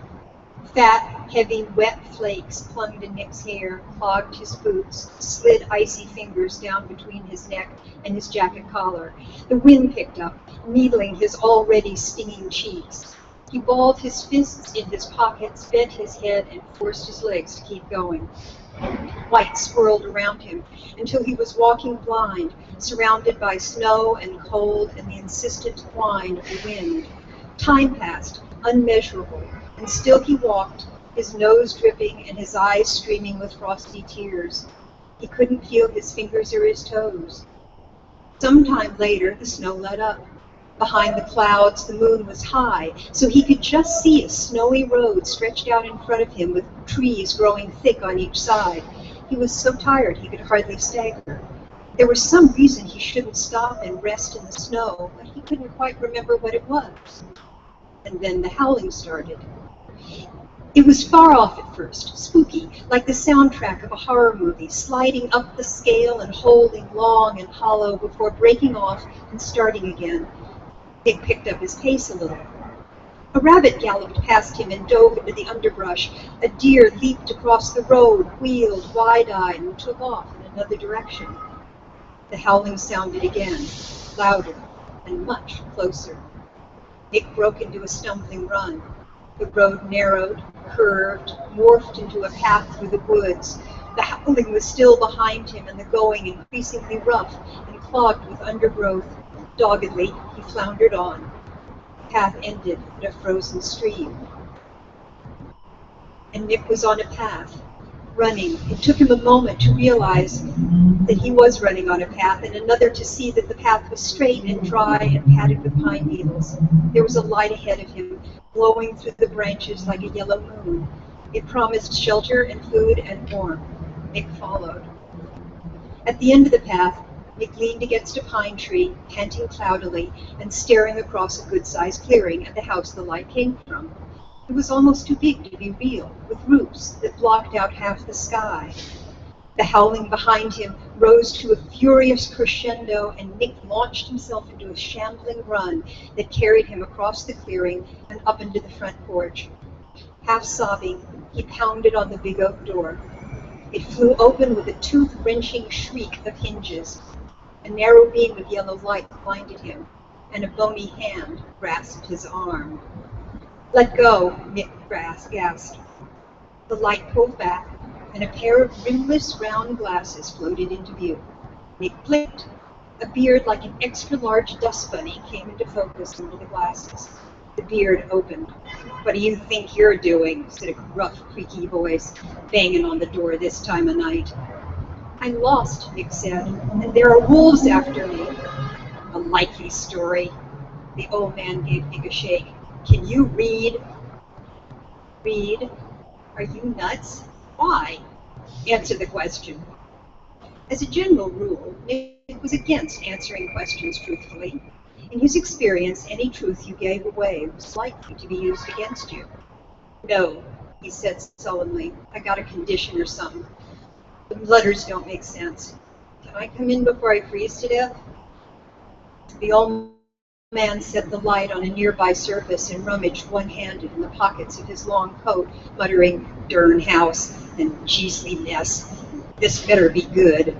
Q: Fat, heavy, wet flakes clung to Nick's hair, clogged his boots, slid icy fingers down between his neck and his jacket collar. The wind picked up, needling his already stinging cheeks. He balled his fists in his pockets, bent his head, and forced his legs to keep going. White swirled around him until he was walking blind, surrounded by snow and cold and the insistent whine of the wind. Time passed, unmeasurable, and still he walked, his nose dripping and his eyes streaming with frosty tears. He couldn't feel his fingers or his toes. Sometime later, the snow let up. Behind the clouds, the moon was high, so he could just see a snowy road stretched out in front of him with trees growing thick on each side. He was so tired he could hardly stagger. There was some reason he shouldn't stop and rest in the snow, but he couldn't quite remember what it was. And then the howling started. It was far off at first, spooky, like the soundtrack of a horror movie, sliding up the scale and holding long and hollow before breaking off and starting again. Nick picked up his pace a little. A rabbit galloped past him and dove into the underbrush. A deer leaped across the road, wheeled wide-eyed, and took off in another direction. The howling sounded again, louder and much closer. Nick broke into a stumbling run. The road narrowed, curved, morphed into a path through the woods. The howling was still behind him, and the going increasingly rough and clogged with undergrowth. Doggedly, he floundered on. The path ended at a frozen stream. And Nick was on a path, running. It took him a moment to realize that he was running on a path, and another to see that the path was straight and dry and padded with pine needles. There was a light ahead of him, glowing through the branches like a yellow moon. It promised shelter and food and warmth. Nick followed. At the end of the path, Nick leaned against a pine tree, panting cloudily and staring across a good-sized clearing at the house the light came from. It was almost too big to be real, with roofs that blocked out half the sky. The howling behind him rose to a furious crescendo, and Nick launched himself into a shambling run that carried him across the clearing and up into the front porch. Half sobbing, he pounded on the big oak door. It flew open with a tooth-wrenching shriek of hinges. A narrow beam of yellow light blinded him, and a bony hand grasped his arm. "Let go," Nick gasped. The light pulled back, and a pair of rimless round glasses floated into view. Nick blinked. A beard like an extra-large dust bunny came into focus under the glasses. The beard opened. "What do you think you're doing?" said a gruff, creaky voice, banging on the door this time of night. "I'm lost," Nick said, "and there are wolves after me." "A likely story." The old man gave Nick a shake. "Can you read?" "Read? Are you nuts? Why?" "Answer the question." As a general rule, Nick was against answering questions truthfully. In his experience, any truth you gave away was likely to be used against you. "No," he said sullenly. "I got a condition or something. The letters don't make sense. Can I come in before I freeze to death?" The old man set the light on a nearby surface and rummaged one-handed in the pockets of his long coat, muttering, "Dern house," and "Jeezly mess. This better be good."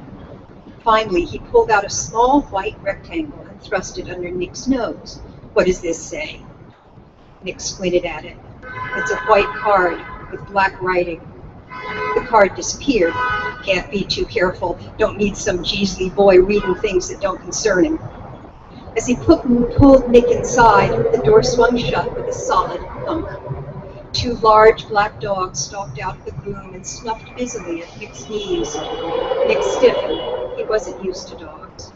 Q: Finally, he pulled out a small white rectangle and thrust it under Nick's nose. "What does this say?" Nick squinted at it. "It's a white card with black writing." The card disappeared. "Can't be too careful. Don't need some Jeezly boy reading things that don't concern him." As he pulled Nick inside, the door swung shut with a solid thump. Two large black dogs stalked out of the gloom and snuffed busily at Nick's knees. Nick stiffened. He wasn't used to dogs.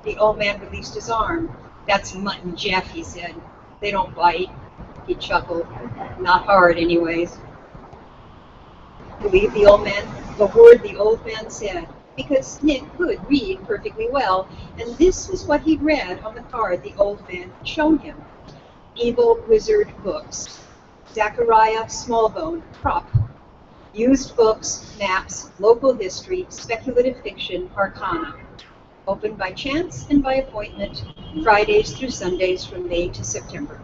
Q: The old man released his arm. "That's Mutt and Jeff," he said. "They don't bite." He chuckled. "Not hard, anyways." Believe the old man, the word the old man said, because Nick could read perfectly well, and this was what he'd read on the card the old man had shown him. Evil Wizard Books. Zachariah Smallbone, prop. Used books, maps, local history, speculative fiction, arcana. Open by chance and by appointment, Fridays through Sundays from May to September.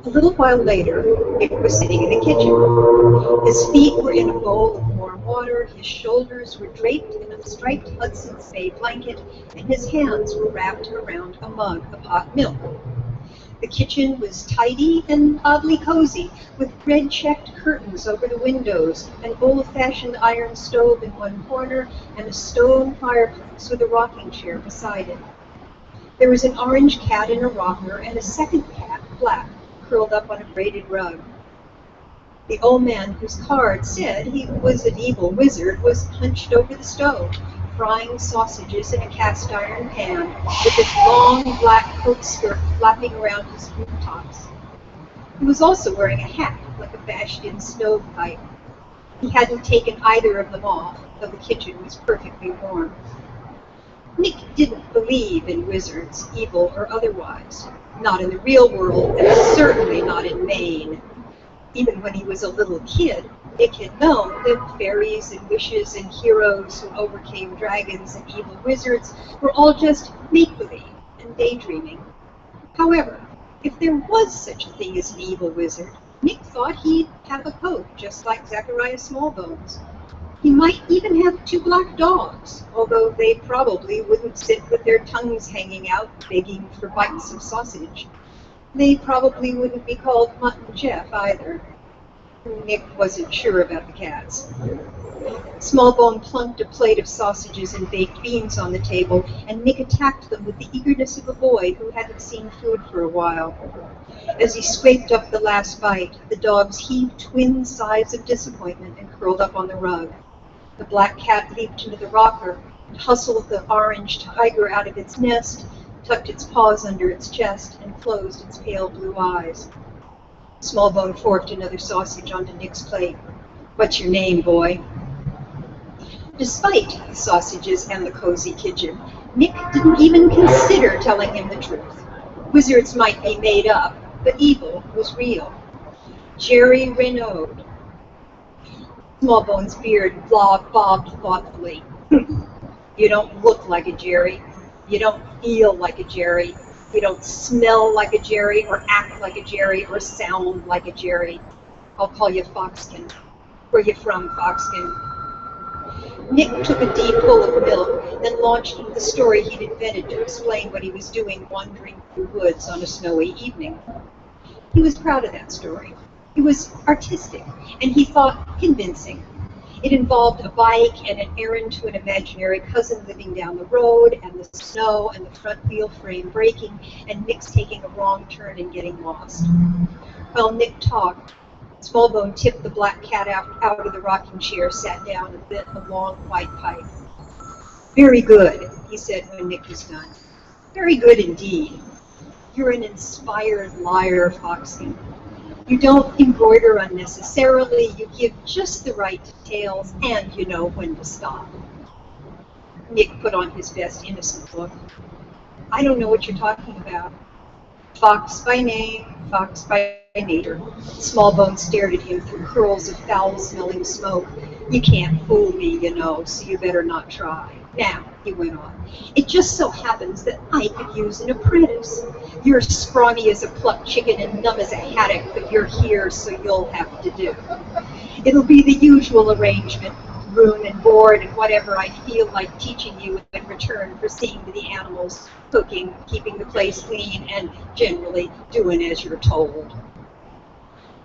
Q: A little while later, Nick was sitting in the kitchen. His feet were in a bowl of warm water, his shoulders were draped in a striped Hudson's Bay blanket, and his hands were wrapped around a mug of hot milk. The kitchen was tidy and oddly cozy, with red-checked curtains over the windows, an old-fashioned iron stove in one corner, and a stone fireplace with a rocking chair beside it. There was an orange cat in a rocker, and a second cat, black, curled up on a braided rug. The old man whose card said he was an evil wizard was hunched over the stove, frying sausages in a cast-iron pan, with his long black coat skirt flapping around his boot tops. He was also wearing a hat, like a bashed-in stovepipe. He hadn't taken either of them off, though the kitchen was perfectly warm. Nick didn't believe in wizards, evil or otherwise. Not in the real world, and certainly not in Maine. Even when he was a little kid, Nick had known that fairies and witches and heroes who overcame dragons and evil wizards were all just make-believe and daydreaming. However, if there was such a thing as an evil wizard, Nick thought he'd have a coat just like Zachariah Smallbones. He might even have 2 black dogs, although they probably wouldn't sit with their tongues hanging out begging for bites of sausage. They probably wouldn't be called Mutt and Jeff either. Nick wasn't sure about the cats. Smallbone plunked a plate of sausages and baked beans on the table, and Nick attacked them with the eagerness of a boy who hadn't seen food for a while. As he scraped up the last bite, the dogs heaved twin sighs of disappointment and curled up on the rug. The black cat leaped into the rocker, hustled the orange tiger out of its nest, tucked its paws under its chest, and closed its pale blue eyes. Smallbone forked another sausage onto Nick's plate. "What's your name, boy?" Despite the sausages and the cozy kitchen, Nick didn't even consider telling him the truth. Wizards might be made up, but evil was real. Jerry Renaud. Smallbone's beard bobbed thoughtfully. "You don't look like a Jerry. You don't feel like a Jerry. You don't smell like a Jerry, or act like a Jerry, or sound like a Jerry. I'll call you Foxkin. Where you from, Foxkin?" Nick took a deep pull of milk, then launched into the story he'd invented to explain what he was doing wandering through woods on a snowy evening. He was proud of that story. It was artistic, and he thought convincing. It involved a bike and an errand to an imaginary cousin living down the road, and the snow and the front wheel frame breaking, and Nick's taking a wrong turn and getting lost. While Nick talked, Smallbone tipped the black cat out of the rocking chair, sat down, and lit a long white pipe. "Very good," he said when Nick was done. "Very good indeed. You're an inspired liar, Foxy. You don't embroider unnecessarily, you give just the right details, and you know when to stop." Nick put on his best innocent look. "I don't know what you're talking about. Fox by name, fox by nature." Smallbone stared at him through curls of foul-smelling smoke. "You can't fool me, you know, so you better not try. Now," he went on, "it just so happens that I could use an apprentice. You're scrawny as a plucked chicken and numb as a haddock, but you're here, so you'll have to do. It'll be the usual arrangement, room and board and whatever I feel like teaching you in return for seeing to the animals, cooking, keeping the place clean, and generally doing as you're told."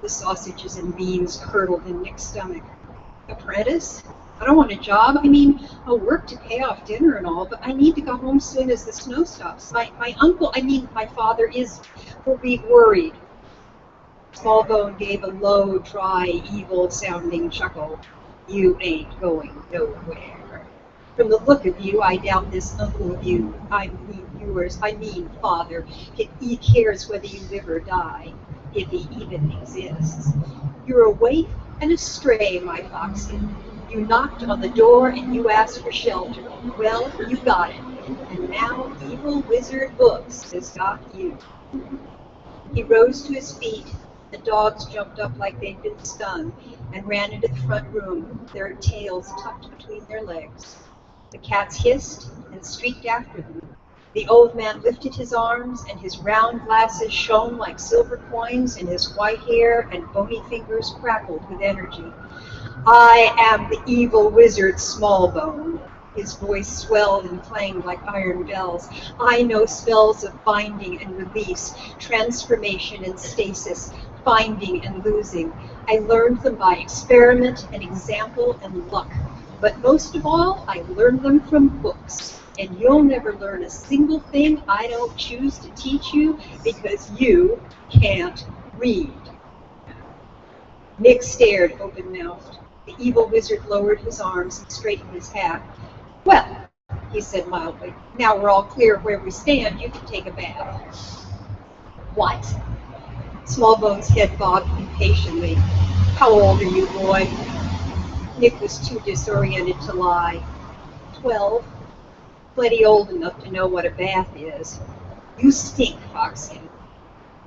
Q: The sausages and beans curdled in Nick's stomach. "Apprentice? I don't want a job. I mean, I'll work to pay off dinner and all, but I need to go home soon as the snow stops. My father will be worried." Smallbone gave a low, dry, evil-sounding chuckle. "You ain't going nowhere. From the look of you, I doubt this uncle of you, I mean father, he cares whether you live or die, if he even exists. You're a waif and a stray, my Foxy. You knocked on the door and you asked for shelter. Well, you got it. And now Evil Wizard Books has got you." He rose to his feet. The dogs jumped up like they'd been stung and ran into the front room, their tails tucked between their legs. The cats hissed and streaked after them. The old man lifted his arms, and his round glasses shone like silver coins, and his white hair and bony fingers crackled with energy. "I am the evil wizard Smallbone." His voice swelled and clanged like iron bells. "I know spells of binding and release, transformation and stasis, finding and losing. I learned them by experiment and example and luck. But most of all, I learned them from books. And you'll never learn a single thing I don't choose to teach you because you can't read." Nick stared open-mouthed. The evil wizard lowered his arms and straightened his hat. "Well," he said mildly, "now we're all clear where we stand, you can take a bath." "What?" Smallbone's head bobbed impatiently. "How old are you, boy?" Nick was too disoriented to lie. 12. Plenty old enough to know what a bath is. "You stink, Foxkin.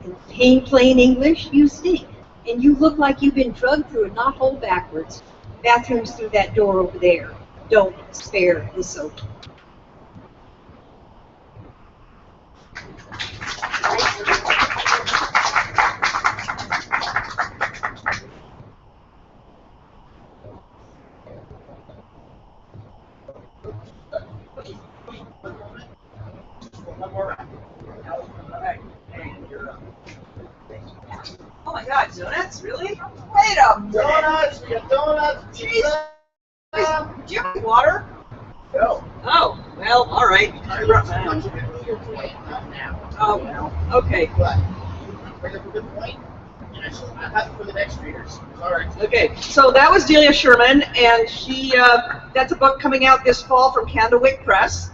Q: In plain English, you stink. And you look like you've been drugged through a knothole backwards. Bathroom's through that door over there. Don't spare the soap."
R: God, donuts? Really? Wait a minute.
I: Donuts, we got donuts.
R: Jeez. Do you have any water?
I: No.
R: Oh, well, all right.
I: I brought some lunch with your point, not now.
R: Oh, well, okay.
I: But you bring up a good point, and I have it for the next readers. All right.
R: Okay, so that was Delia Sherman, and she, that's a book coming out this fall from Candlewick Press,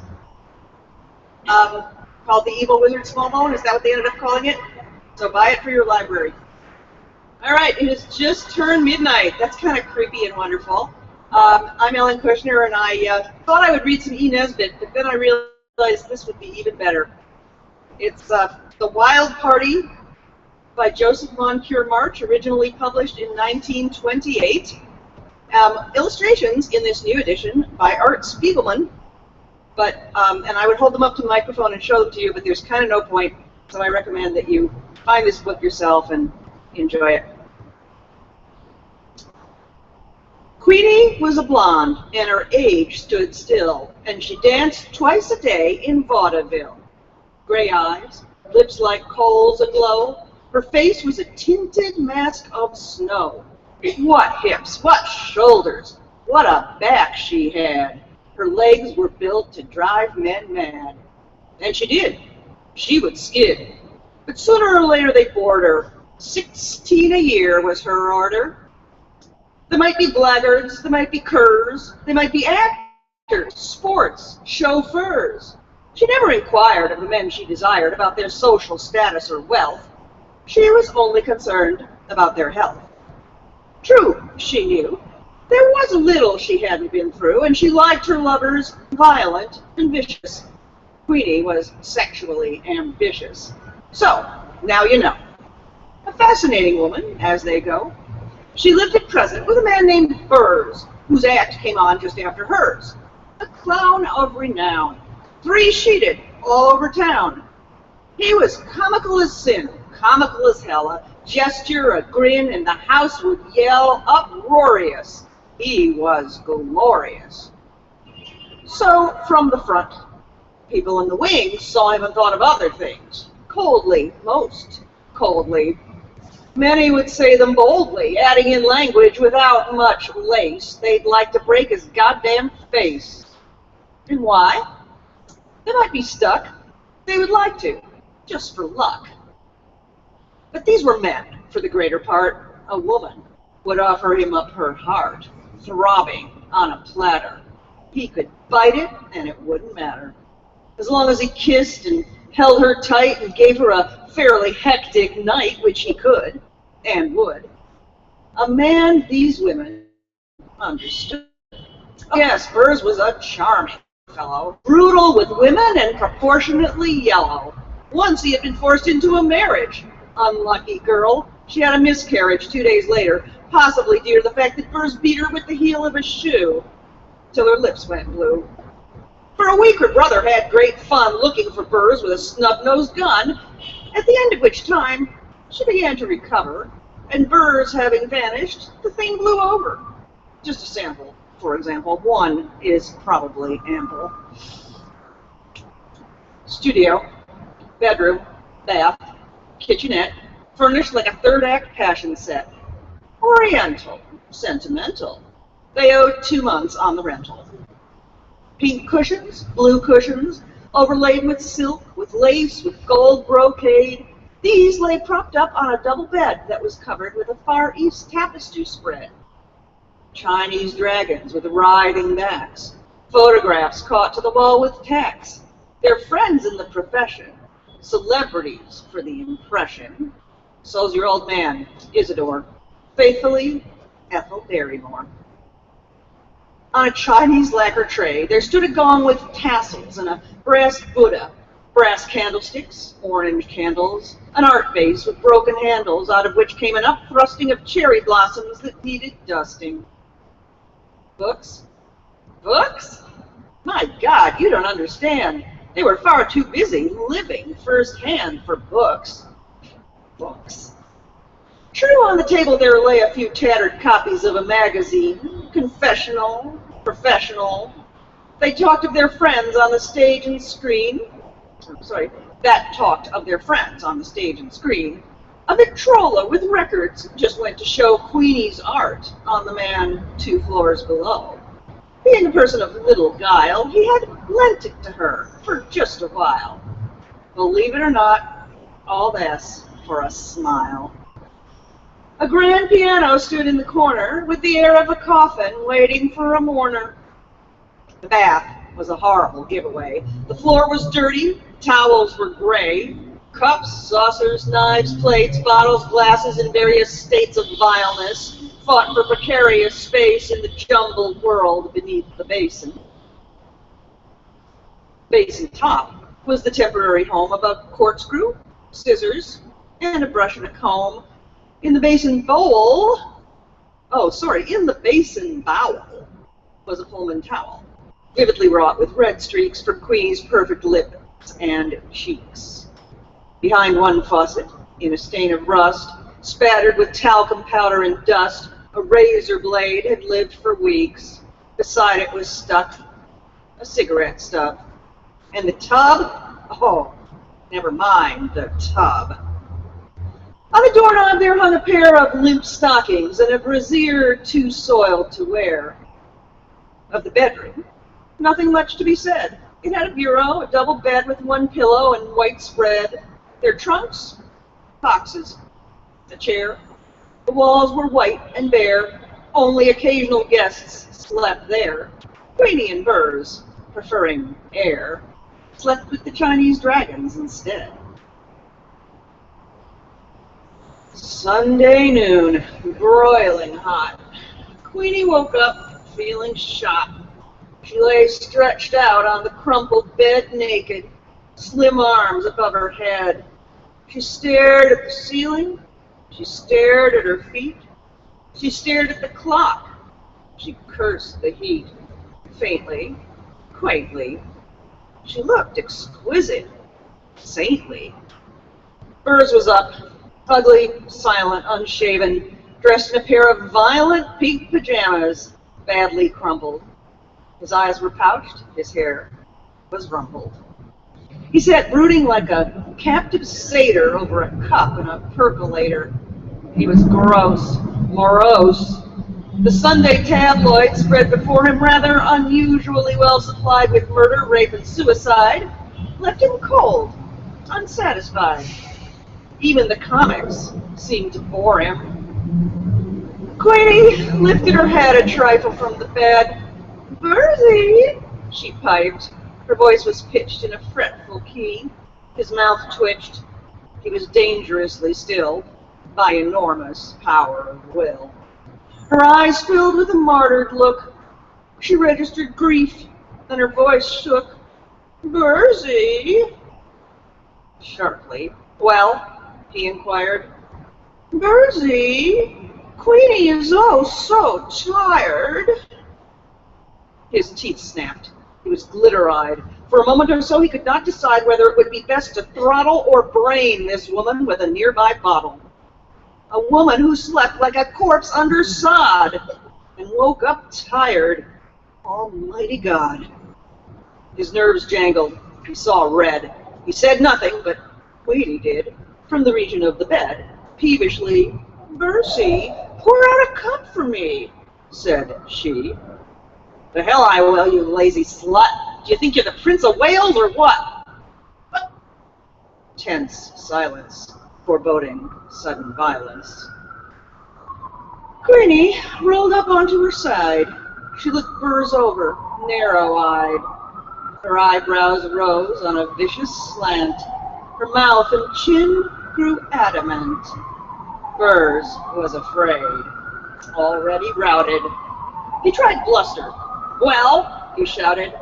R: called The Evil Wizard Smallbone. Is that what they ended up calling it? So buy it for your library. All right, it has just turned midnight. That's kind of creepy and wonderful. I'm Ellen Kushner, and I thought I would read some E. Nesbit, but then I realized this would be even better. It's The Wild Party by Joseph Moncure March, originally published in 1928. Illustrations in this new edition by Art Spiegelman, but and I would hold them up to the microphone and show them to you, but there's kind of no point, so I recommend that you find this book yourself and enjoy it. Queenie was a blonde, and her age stood still, and she danced twice a day in vaudeville. Gray eyes, lips like coals aglow, her face was a tinted mask of snow. What hips, what shoulders, what a back she had. Her legs were built to drive men mad. And she did. She would skid. But sooner or later they bored her. 16 a year was her order. There might be blackguards, there might be curs, they might be actors, sports, chauffeurs. She never inquired of the men she desired about their social status or wealth. She was only concerned about their health. True, she knew, there was a little she hadn't been through, and she liked her lovers violent and vicious. Queenie was sexually ambitious. So, now you know. A fascinating woman, as they go. She lived at present with a man named Burrs, whose act came on just after hers. A clown of renown, three-sheeted all over town. He was comical as sin, comical as hell, a gesture, a grin, and the house would yell uproarious. He was glorious. So, from the front, people in the wings saw him and thought of other things. Coldly, most coldly. Many would say them boldly, adding in language without much lace. They'd like to break his goddamn face. And why? They might be stuck. They would like to, just for luck. But these were men, for the greater part. A woman would offer him up her heart, throbbing on a platter. He could bite it, and it wouldn't matter. As long as he kissed and held her tight and gave her a fairly hectic night, which he could, and would. A man these women understood. Yes, Burrs was a charming fellow, brutal with women and proportionately yellow. Once he had been forced into a marriage. Unlucky girl. She had a miscarriage 2 days later, possibly due to the fact that Burrs beat her with the heel of a shoe, till her lips went blue. For a week her brother had great fun looking for Burrs with a snub-nosed gun, at the end of which time she began to recover, and Burrs having vanished, the thing blew over. Just a sample, for example. One is probably ample. Studio, bedroom, bath, kitchenette, furnished like a third-act passion set. Oriental, sentimental. They owed 2 months on the rental. Pink cushions, blue cushions, overlaid with silk, with lace, with gold brocade. These lay propped up on a double bed that was covered with a Far East tapestry spread. Chinese dragons with writhing backs, photographs caught to the wall with tacks. Their friends in the profession, celebrities for the impression. So's your old man, Isidore. Faithfully, Ethel Barrymore. On a Chinese lacquer tray, there stood a gong with tassels and a brass Buddha, brass candlesticks, orange candles, an art vase with broken handles, out of which came an upthrusting of cherry blossoms that needed dusting. Books? Books? My God, you don't understand. They were far too busy living firsthand for books. Books. True, on the table there lay a few tattered copies of a magazine, confessional, professional. They talked of their friends on the stage and screen. That talked of their friends on the stage and screen. A Victrola with records just went to show Queenie's art on the man 2 floors below. Being a person of little guile, he had lent it to her for just a while. Believe it or not, all this for a smile. A grand piano stood in the corner with the air of a coffin waiting for a mourner. The bath was a horrible giveaway. The floor was dirty, towels were gray. Cups, saucers, knives, plates, bottles, glasses in various states of vileness fought for precarious space in the jumbled world beneath the basin. Basin top was the temporary home of a corkscrew, scissors, and a brush and a comb. In the basin bowl, in the basin bowel was a Pullman towel, vividly wrought with red streaks for Queenie's perfect lips and cheeks. Behind one faucet, in a stain of rust, spattered with talcum powder and dust, a razor blade had lived for weeks. Beside it was stuck a cigarette stub. And the tub? Oh, never mind the tub. On the doorknob there hung a pair of limp stockings and a brassiere too soiled to wear. Of the bedroom, nothing much to be said. It had a bureau, a double bed with 1 pillow and white spread. Their trunks, boxes, a chair. The walls were white and bare. Only occasional guests slept there. Queenie and Burrs, preferring air, slept with the Chinese dragons instead. Sunday noon, broiling hot. Queenie woke up feeling shot. She lay stretched out on the crumpled bed naked, slim arms above her head. She stared at the ceiling. She stared at her feet. She stared at the clock. She cursed the heat. Faintly, quaintly, she looked exquisite, saintly. Burrs was up, ugly, silent, unshaven, dressed in a pair of violent pink pajamas, badly crumpled. His eyes were pouched, his hair was rumpled. He sat brooding like a captive satyr over a cup and a percolator. He was gross, morose. The Sunday tabloids spread before him rather unusually well supplied with murder, rape, and suicide, left him cold, unsatisfied. Even the comics seemed to bore him. Queenie lifted her head a trifle from the bed. "Bertie," she piped. Her voice was pitched in a fretful key. His mouth twitched. He was dangerously stilled by enormous power of will. Her eyes filled with a martyred look. She registered grief, and her voice shook. "Bertie?" Sharply. "Well?" he inquired. "Bertie, Queenie is oh so tired." His teeth snapped. He was glitter-eyed. For a moment or so he could not decide whether it would be best to throttle or brain this woman with a nearby bottle. A woman who slept like a corpse under sod and woke up tired. Almighty God. His nerves jangled. He saw red. He said nothing, but Queenie did, from the region of the bed, peevishly. "Bertie, pour out a cup for me," said she. "The hell I will, you lazy slut. Do you think you're the Prince of Wales or what?" Tense silence, foreboding sudden violence. Queenie rolled up onto her side. She looked Burrs over, narrow-eyed. Her eyebrows rose on a vicious slant. Her mouth and chin grew adamant. Burrs was afraid, already routed. He tried bluster. "Well," he shouted,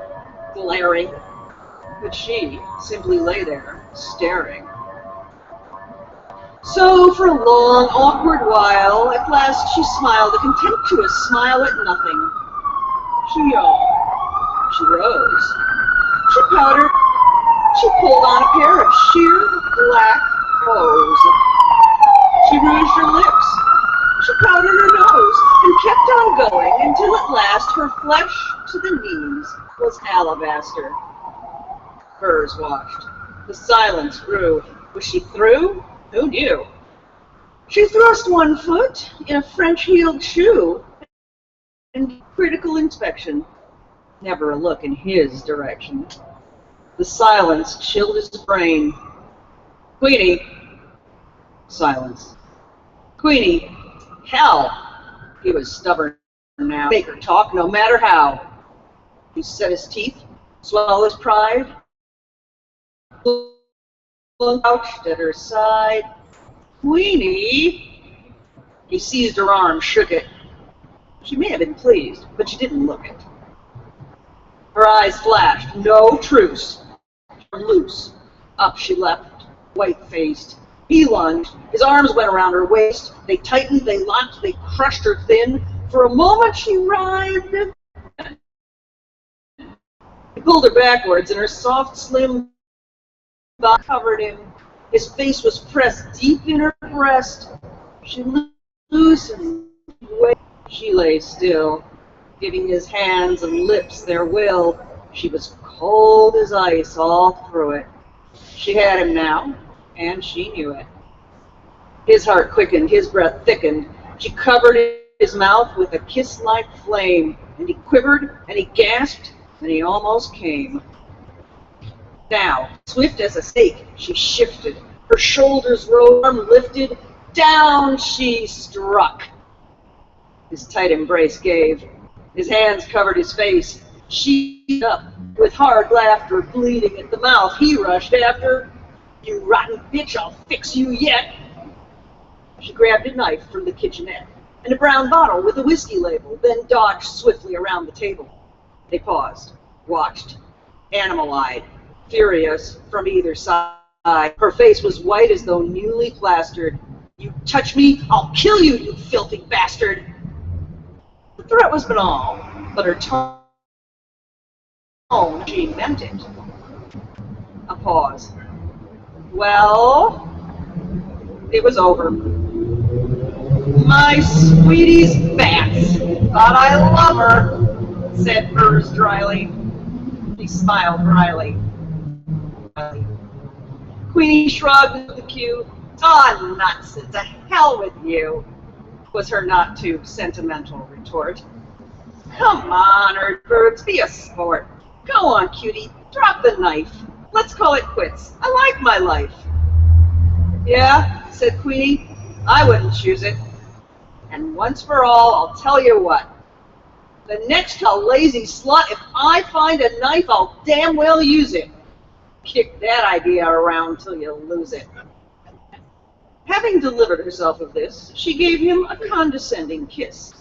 R: glaring. But she simply lay there, staring. So, for a long, awkward while, at last she smiled, a contemptuous smile at nothing. She yawned. She rose. She powdered. She pulled on a pair of sheer black hose. She rouged her lips. She powdered her nose and kept on going until at last her flesh to the knees was alabaster. Burrs watched. The silence grew. Was she through? Who knew? She thrust one foot in a French-heeled shoe and critical inspection. Never a look in his direction. The silence chilled his brain. Queenie. Silence. Queenie. Hell. He was stubborn now. Make her talk no matter how. He set his teeth, swallowed his pride, crouched at her side. Queenie! He seized her arm, shook it. She may have been pleased, but she didn't look it. Her eyes flashed, no truce. Loose. Up she leapt, white-faced. He lunged, his arms went around her waist. They tightened, they locked, they crushed her thin. For a moment she writhed. He pulled her backwards, and her soft, slim body covered him. His face was pressed deep in her breast. She loosened. She lay still, giving his hands and lips their will. She was cold as ice all through it. She had him now, and she knew it. His heart quickened, his breath thickened. She covered his mouth with a kiss like flame, and he quivered, and he gasped, and he almost came. Now, swift as a snake, she shifted. Her shoulders rose, arm lifted. Down she struck. His tight embrace gave. His hands covered his face. She up with hard laughter, bleeding at the mouth. He rushed after. You rotten bitch, I'll fix you yet. She grabbed a knife from the kitchenette and a brown bottle with a whiskey label, then dodged swiftly around the table. They paused, watched, animal-eyed, furious from either side. Her face was white as though newly plastered. You touch me, I'll kill you, you filthy bastard. The threat was banal, but her tone, she meant it. A pause. Well, it was over. My sweetie's bats. Thought I love her, said Burrs dryly. He smiled wryly. Queenie shrugged with the cue. "Aw, nuts, to hell with you," was her not-too-sentimental retort. "Come on, Earthbirds, be a sport. Go on, cutie, drop the knife. Let's call it quits. I like my life." "Yeah," said Queenie, "I wouldn't choose it. And once for all, I'll tell you what. The next lazy slut, if I find a knife, I'll damn well use it. Kick that idea around till you lose it." Having delivered herself of this, she gave him a condescending kiss.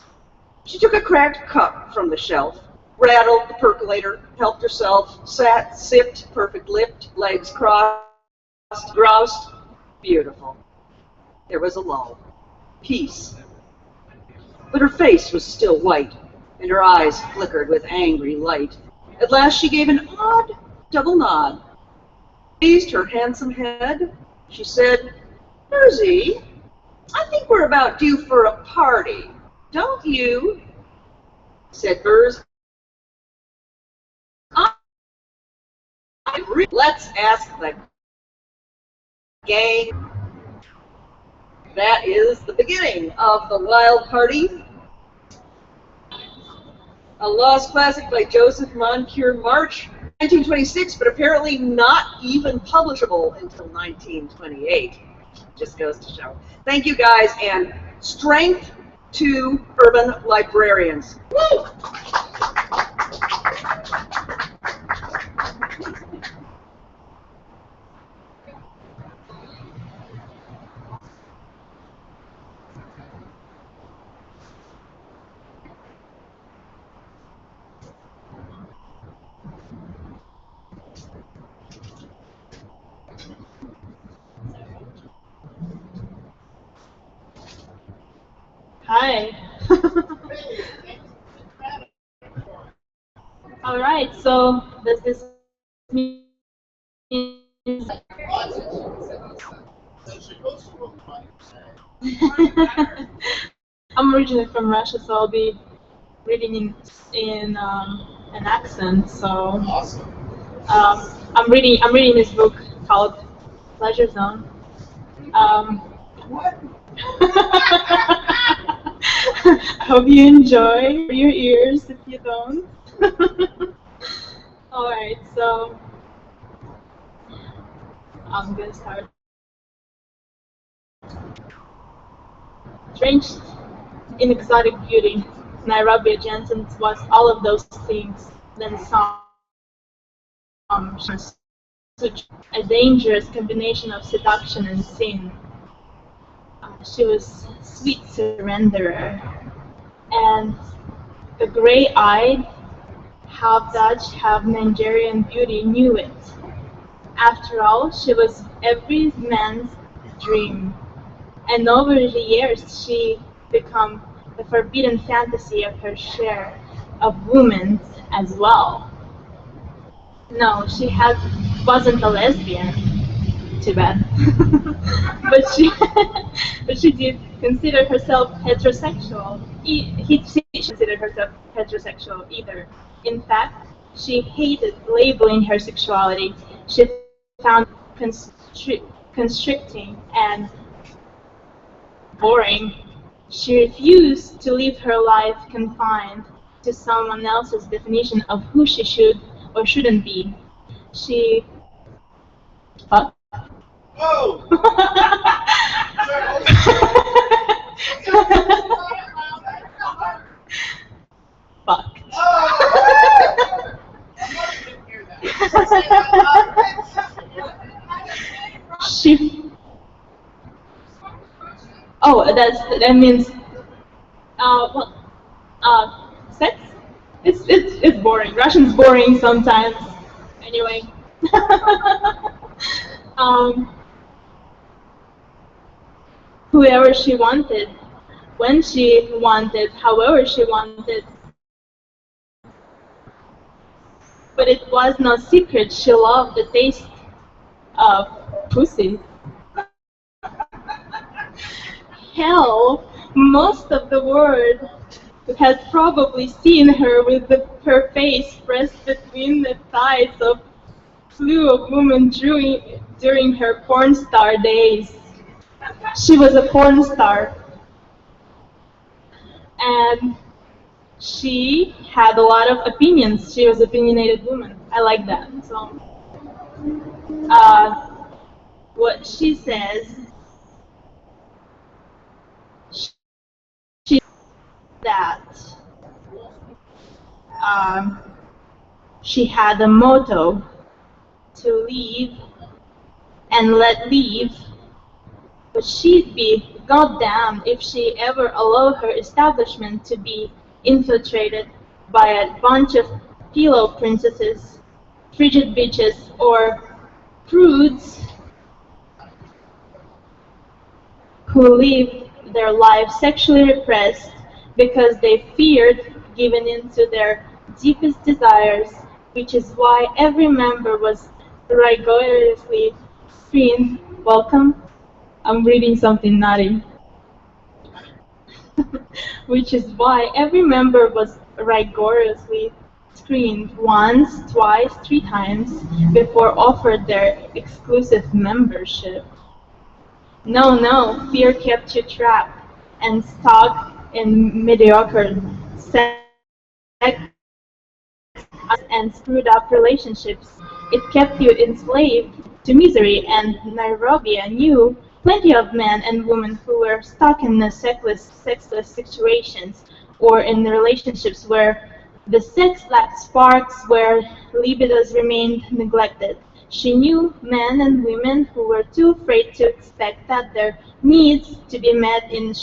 R: She took a cracked cup from the shelf, rattled the percolator, helped herself, sat, sipped, perfect-lipped, legs crossed, groused. Beautiful. There was a lull. Peace. But her face was still white, and her eyes flickered with angry light. At last she gave an odd double nod, raised her handsome head. She said, "Burzy, I think we're about due for a party, don't you?" Said Burrs. "Let's ask the gang." That is the beginning of The Wild Party, a lost classic by Joseph Moncure, March 1926, but apparently not even publishable until 1928. Just goes to show. Thank you guys, and strength to urban librarians. Woo!
S: Hi. All right, so does this mean I'm originally from Russia, so I'll be reading in an accent. So
L: awesome.
S: I'm reading this book called Pleasure Zone.
L: What?
S: hope you enjoy your ears if you don't. Alright, so I'm gonna start. Drenched in exotic beauty, Nairobi Jensen was all of those things, then some. A dangerous combination of seduction and sin. She was sweet surrenderer, and the gray-eyed, half Dutch, half Nigerian beauty knew it. After all, she was every man's dream, and over the years she became the forbidden fantasy of her share of women as well. No, she wasn't a lesbian. Too bad. but she did consider herself heterosexual. She considered herself heterosexual either. In fact, she hated labeling her sexuality. She found constricting and boring. She refused to live her life confined to someone else's definition of who she should or shouldn't be. She... Whoa! Fuck. She... Oh, that means... sex? It's boring. Russian's boring sometimes. Anyway. Whoever she wanted, when she wanted, however she wanted. But it was no secret she loved the taste of pussy. Hell, most of the world has probably seen her with her face pressed between the thighs of slew of women during her porn star days. She was a porn star. And she had a lot of opinions. She was an opinionated woman. I like that. So, what she says, that she had a motto to leave and let leave, but she'd be goddamned if she ever allowed her establishment to be infiltrated by a bunch of pillow princesses, frigid bitches, or prudes who live their lives sexually repressed because they feared giving in to their deepest desires, which is why every member was rigorously screened. Welcome. I'm reading something naughty. Which is why every member was rigorously screened once, twice, 3 times before offered their exclusive membership. No, fear kept you trapped and stuck in mediocre sex and screwed up relationships. It kept you enslaved to misery, and Nairobi knew plenty of men and women who were stuck in the sexless situations or in relationships where the sex lacked sparks, where libidos remained neglected. She knew men and women who were too afraid to expect that their needs to be met in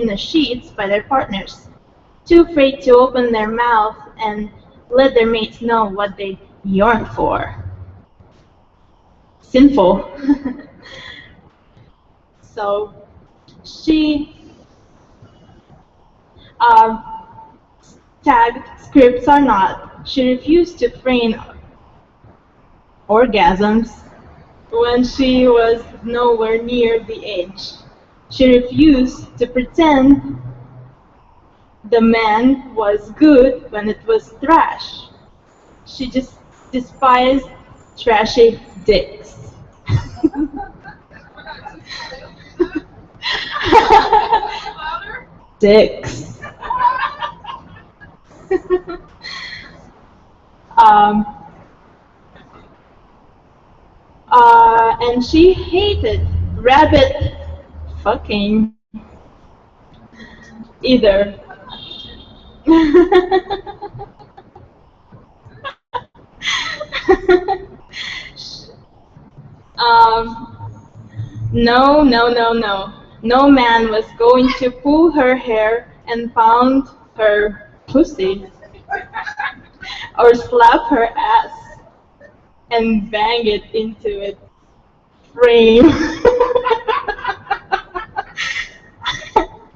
S: the sheets by their partners, too afraid to open their mouth and let their mates know what they yearn for. Sinful. So she tagged scripts or not, she refused to feign orgasms when she was nowhere near the edge. She refused to pretend the man was good when it was trash. She just despised trashy dicks. Dicks. And she hated rabbit fucking either. No. No man was going to pull her hair and pound her pussy or slap her ass and bang it into its frame.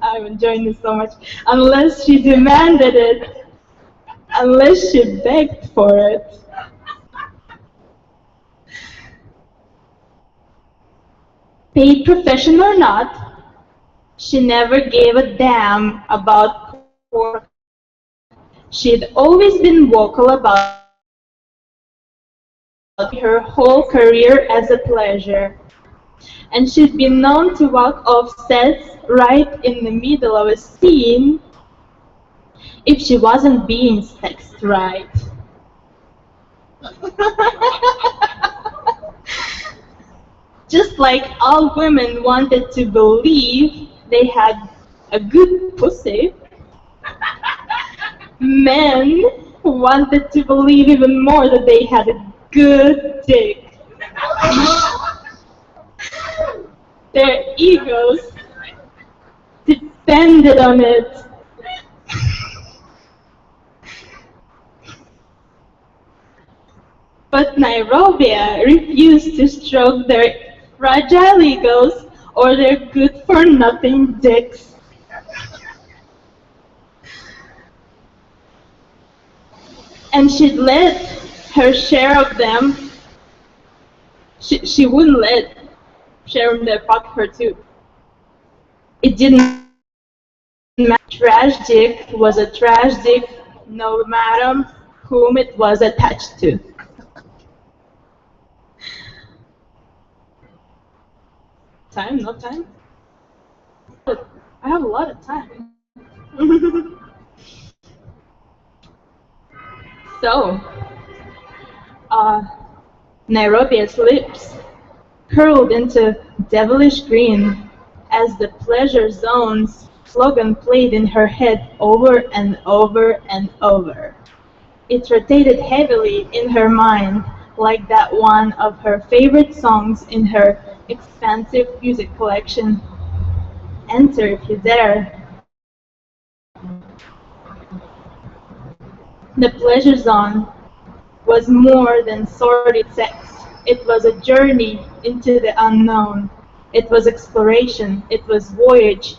S: I'm enjoying this so much. Unless she demanded it. Unless she begged for it. Paid profession or not, she never gave a damn about porn. She'd always been vocal about her whole career as a pleasure. And she'd been known to walk off sets right in the middle of a scene if she wasn't being sexed right. Just like all women wanted to believe they had a good pussy, men wanted to believe even more that they had a good dick. Their egos depended on it. But Nairobi refused to stroke their fragile egos or their good-for-nothing dicks. And she'd let her share of them. She wouldn't let share them fuck her too. It didn't matter. Trash dick was a trash dick no matter whom it was attached to. Time? No time? I have a lot of time. So, Nairobi's lips curled into devilish green as the Pleasure Zone's slogan played in her head over and over and over. It rotated heavily in her mind like that one of her favorite songs in her expansive music collection, Enter If You Dare. The Pleasure Zone was more than sordid sex. It was a journey into the unknown. It was exploration. It was voyage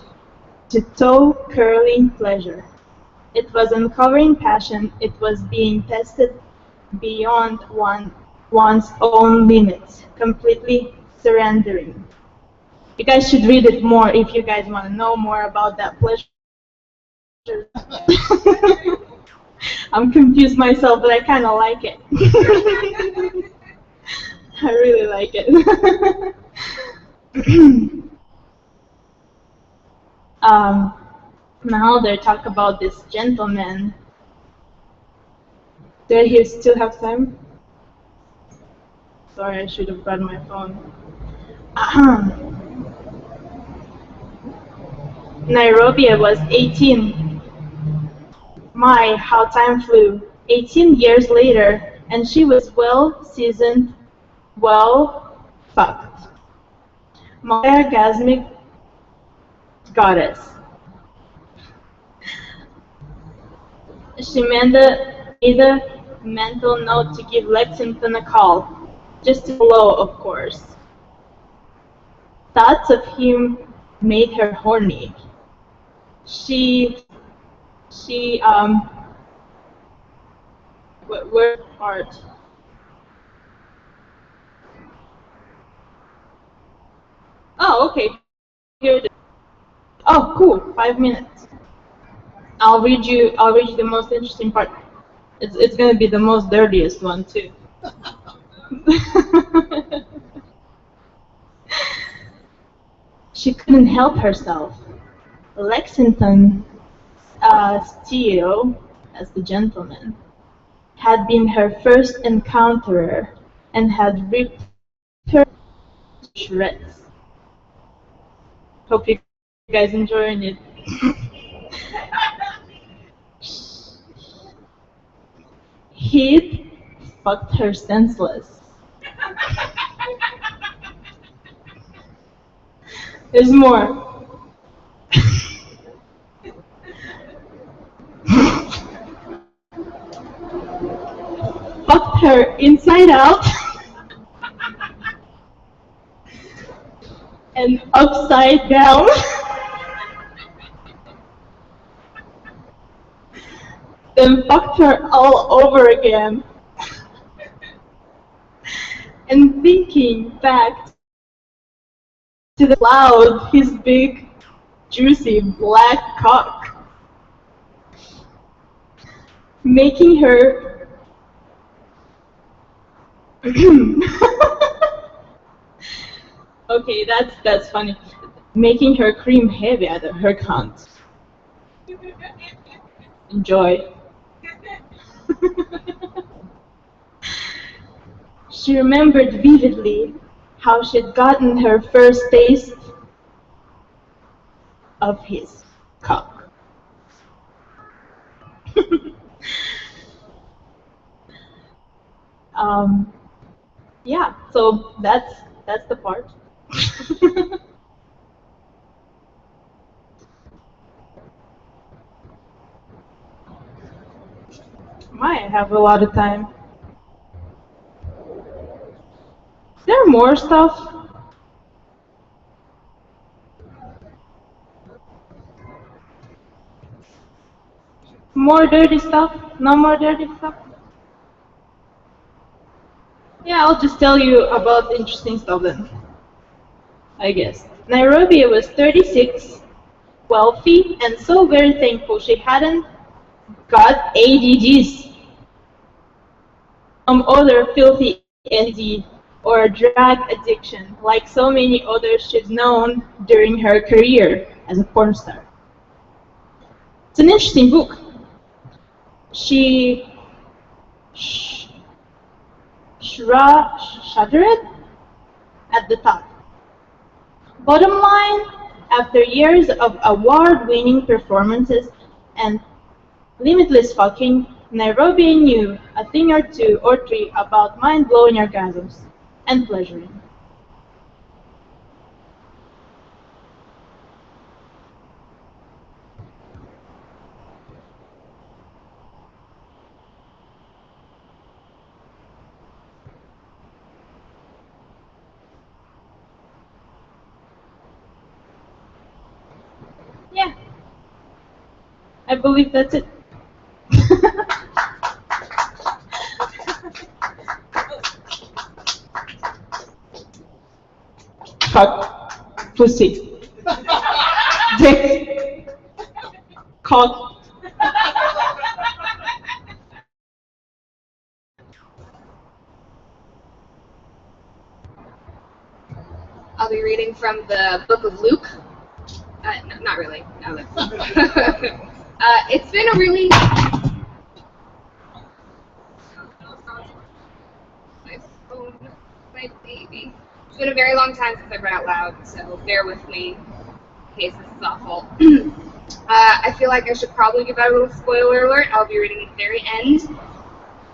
S: to toe-curling pleasure. It was uncovering passion. It was being tested beyond one's own limits, completely surrendering. You guys should read it more if you guys want to know more about that pleasure. I'm confused myself, but I kind of like it. I really like it. Now they talk about this gentleman. Do I still have time? Sorry, I should have grabbed my phone. Nairobi was 18. My, how time flew. 18 years later, and she was well seasoned, well fucked. My orgasmic goddess. She made a mental note to give Lexington a call. Just hello, of course. Thoughts of him made her horny. Where part? Oh, okay. Here it is. Oh, cool. 5 minutes. I'll read you the most interesting part. It's gonna be the most dirtiest one too. She couldn't help herself. Lexington Steele, as the gentleman, had been her first encounterer and had ripped her to shreds. Hope you guys enjoying it. He'd fucked her senseless. There's more. Fucked her inside out and upside down. Then fucked her all over again. And thinking back to the cloud, his big, juicy black cock, making her okay, that's funny. Making her cream heavy out of her cunt. Enjoy. She remembered vividly how she'd gotten her first taste of his cock. Yeah, so that's the part. Might have a lot of time. Is there more stuff? More dirty stuff? No more dirty stuff? Yeah, I'll just tell you about the interesting stuff then, I guess. Nairobi was 36, wealthy, and so very thankful she hadn't got ADDs, some other filthy entity, or drug addiction, like so many others she'd known during her career as a porn star. It's an interesting book. She shuddered at the thought. Bottom line, after years of award-winning performances and limitless fucking, Nairobi knew a thing or two or three about mind-blowing orgasms and pleasuring. Yeah, I believe that's it. Cock, pussy, dick, cock.
T: I'll be reading from the Book of Luke. No, not really. No, it's been a really my baby. It's been a very long time since I've read out loud, so bear with me in case this is awful. I feel like I should probably give out a little spoiler alert. I'll be reading at the very end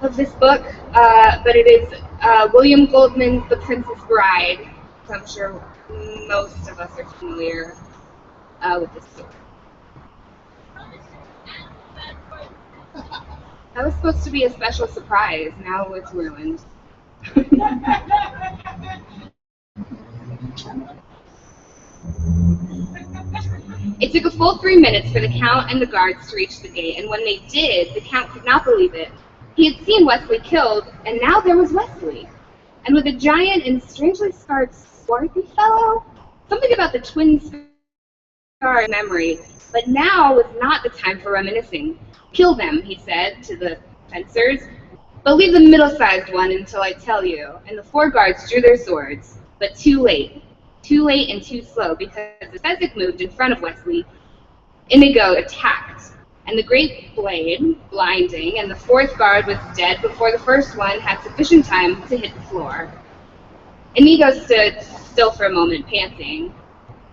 T: of this book, but it is William Goldman's The Princess Bride, so I'm sure most of us are familiar with this story. That was supposed to be a special surprise. Now it's ruined. It took a full 3 minutes for the Count and the guards to reach the gate, and when they did, the Count could not believe it. He had seen Wesley killed, and now there was Wesley. And with a giant and strangely scarred, swarthy fellow, something about the twin scar in memory, but now was not the time for reminiscing. Kill them, he said to the fencers, but leave the middle-sized one until I tell you. And the 4 guards drew their swords, but too late. Too late and too slow, because as Fezzik moved in front of Wesley, Inigo attacked, and the great blade blinding, and the fourth guard was dead before the first one had sufficient time to hit the floor. Inigo stood still for a moment, panting.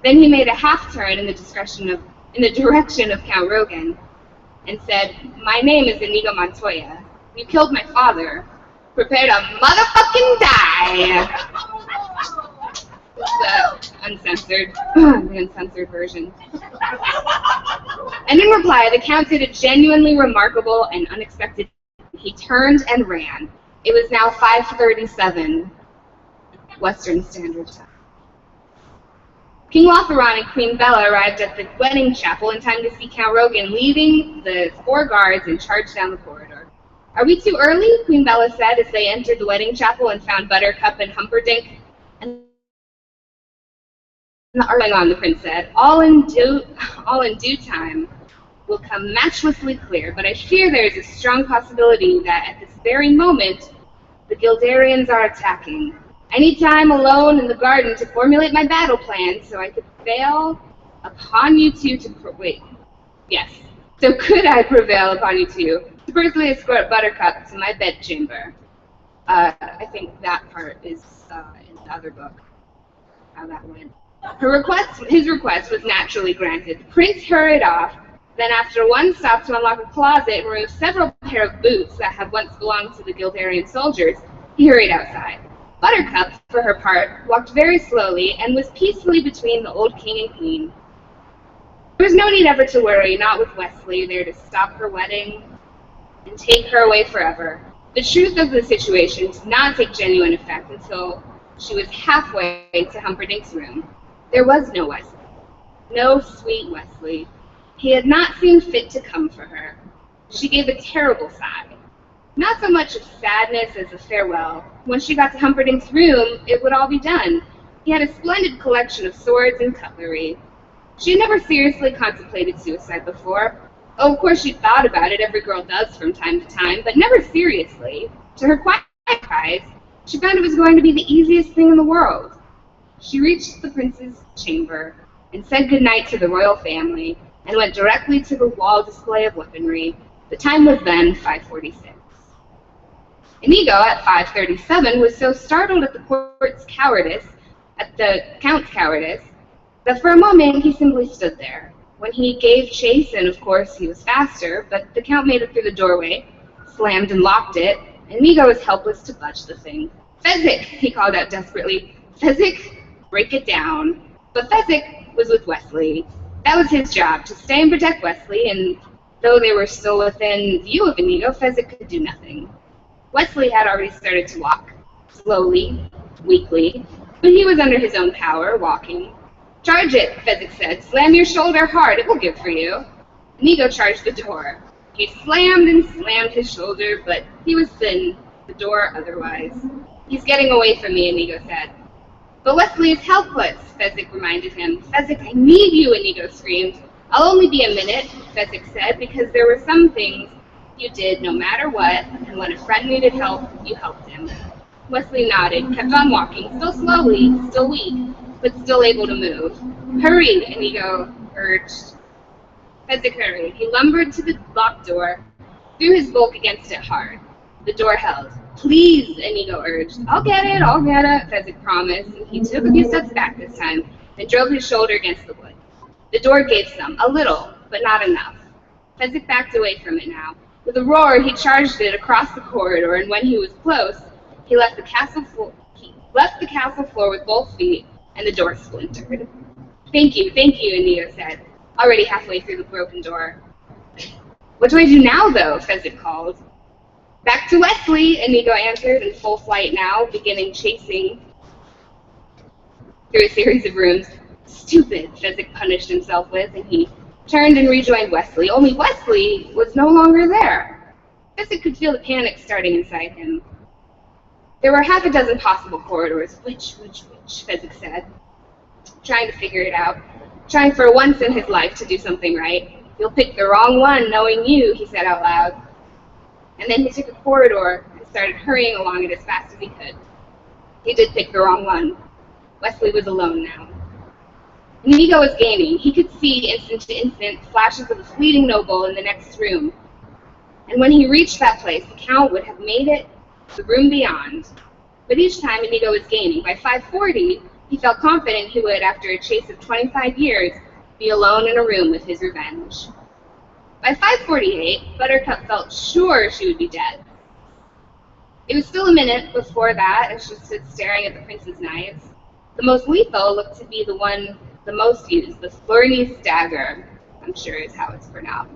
T: Then he made a half turn in the direction of Count Rogan and said, "My name is Inigo Montoya. You killed my father. Prepare to motherfucking die." It's the uncensored version. And in reply, the Count did a genuinely remarkable and unexpected thing. He turned and ran. It was now 5:37 Western Standard Time. King Lautharon and Queen Bella arrived at the wedding chapel in time to see Count Rogan leaving the 4 guards and charge down the corridor. "Are we too early?" Queen Bella said as they entered the wedding chapel and found Buttercup and Humperdinck. And the prince said, all in due time will come matchlessly clear, but I fear there is a strong possibility that at this very moment the Guildarians are attacking. I need time alone in the garden to formulate my battle plan so I could prevail upon you two to So could I prevail upon you two to personally escort Buttercup to my bedchamber? I think that part is in the other book, how that went. His request was naturally granted. The prince hurried off. Then, after one stop to unlock a closet and remove several pair of boots that had once belonged to the Guildarian soldiers, he hurried outside. Buttercup, for her part, walked very slowly and was peacefully between the old king and queen. There was no need ever to worry, not with Wesley there to stop her wedding and take her away forever. The truth of the situation did not take genuine effect until she was halfway to Humperdinck's room. There was no Wesley. No sweet Wesley. He had not seen fit to come for her. She gave a terrible sigh. Not so much of sadness as a farewell. When she got to Humperdinck's room, it would all be done. He had a splendid collection of swords and cutlery. She had never seriously contemplated suicide before. Oh, of course she'd thought about it, every girl does from time to time, but never seriously. To her quiet surprise, she found it was going to be the easiest thing in the world. She reached the prince's chamber and said goodnight to the royal family and went directly to the wall display of weaponry. The time was then 5:46. Inigo, at 5:37, was so startled at the count's cowardice, that for a moment he simply stood there. When he gave chase, and of course he was faster, but the Count made it through the doorway, slammed and locked it, and Inigo was helpless to budge the thing. "Fezzik!" he called out desperately. "Fezzik, break it down." But Fezzik was with Wesley. That was his job, to stay and protect Wesley, and though they were still within view of Inigo, Fezzik could do nothing. Wesley had already started to walk, slowly, weakly, but he was under his own power, walking. "Charge it," Fezzik said. "Slam your shoulder hard, it will give for you." Inigo charged the door. He slammed and slammed his shoulder, but he was thin, the door otherwise. "He's getting away from me," Inigo said. "But Wesley is helpless," Fezzik reminded him. "Fezzik, I need you," Inigo screamed. "I'll only be a minute," Fezzik said, "because there were some things you did no matter what, and when a friend needed help, you helped him." Wesley nodded, kept on walking, still slowly, still weak, but still able to move. "Hurry," Inigo urged. Fezzik hurried. He lumbered to the locked door, threw his bulk against it hard. The door held. "Please," Inigo urged. I'll get it, Fezzik promised, and he took a few steps back this time, and drove his shoulder against the wood. The door gave some, a little, but not enough. Fezzik backed away from it now. With a roar, he charged it across the corridor, and when he was close, he left the castle floor with both feet, and the door splintered. Thank you, Inigo said, already halfway through the broken door. "What do I do now, though?" Fezzik called. "Back to Wesley," Inigo answered, in full flight now, beginning chasing through a series of rooms. "Stupid," Fezzik punished himself with, and he turned and rejoined Wesley. Only Wesley was no longer there. Fezzik could feel the panic starting inside him. There were half a dozen possible corridors. Which, Fezzik said, trying to figure it out, trying for once in his life to do something right. "You'll pick the wrong one, knowing you," he said out loud. And then he took a corridor and started hurrying along it as fast as he could. He did pick the wrong one. Wesley was alone now. Inigo was gaining. He could see instant to instant flashes of a fleeting noble in the next room. And when he reached that place, the Count would have made it the room beyond. But each time Inigo was gaining. By 5:40, he felt confident he would, after a chase of 25 years, be alone in a room with his revenge. By 5:48, Buttercup felt sure she would be dead. It was still a minute before that as she stood staring at the prince's knives. The most lethal looked to be the one the most used, the Flornese dagger, I'm sure is how it's pronounced.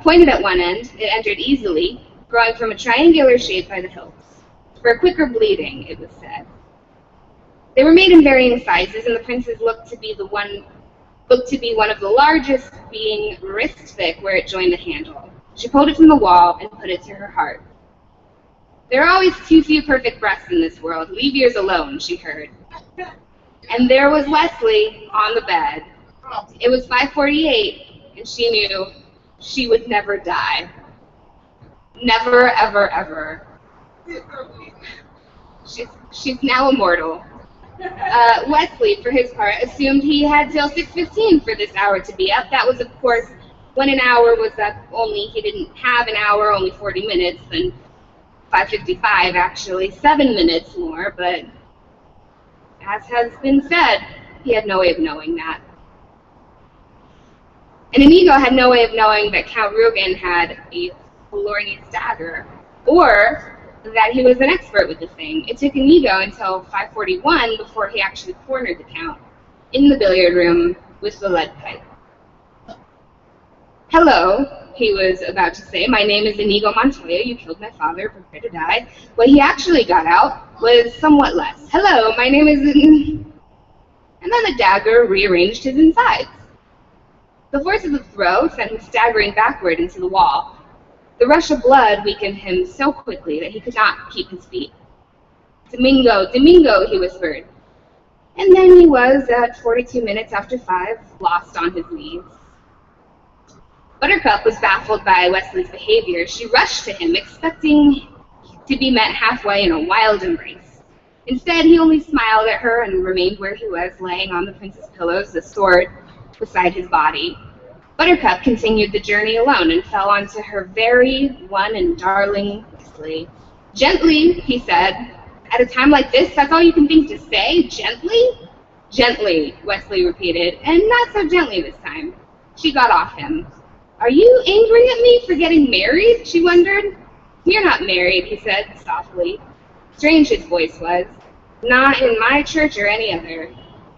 T: Pointed at one end, it entered easily, growing from a triangular shape by the hilts. For a quicker bleeding, it was said. They were made in varying sizes, and the prince's looked to be one of the largest, being wrist thick where it joined the handle. She pulled it from the wall and put it to her heart. There are always too few perfect breasts in this world. Leave yours alone, she heard. And there was Wesley on the bed. It was 5:48, and she knew she would never die. Never, ever, ever. She's now immortal. Wesley, for his part, assumed he had till 6:15 for this hour to be up. That was, of course, when an hour was up, only he didn't have an hour, only 40 minutes, and 5:55 actually, 7 minutes more, but as has been said, he had no way of knowing that. And Inigo had no way of knowing that Count Rugen had a Flornese dagger, or that he was an expert with the thing. It took Inigo until 5:41 before he actually cornered the Count in the billiard room with the lead pipe. "Hello," he was about to say. "My name is Inigo Montoya. You killed my father. Prepare to die." What he actually got out was somewhat less. "Hello, my name is..." And then the dagger rearranged his insides. The force of the throw sent him staggering backward into the wall. The rush of blood weakened him so quickly that he could not keep his feet. "Domingo, Domingo," he whispered. And then he was, at 42 minutes after 5, lost on his knees. Buttercup was baffled by Wesley's behavior. She rushed to him, expecting to be met halfway in a wild embrace. Instead, he only smiled at her and remained where he was, laying on the prince's pillows, the sword beside his body. Buttercup continued the journey alone and fell onto her very one and darling Wesley. "Gently," he said. "At a time like this, that's all you can think to say? Gently?" "Gently," Wesley repeated, and not so gently this time. She got off him. "Are you angry at me for getting married?" she wondered. "You're not married," he said softly. Strange his voice was. "Not in my church or any other.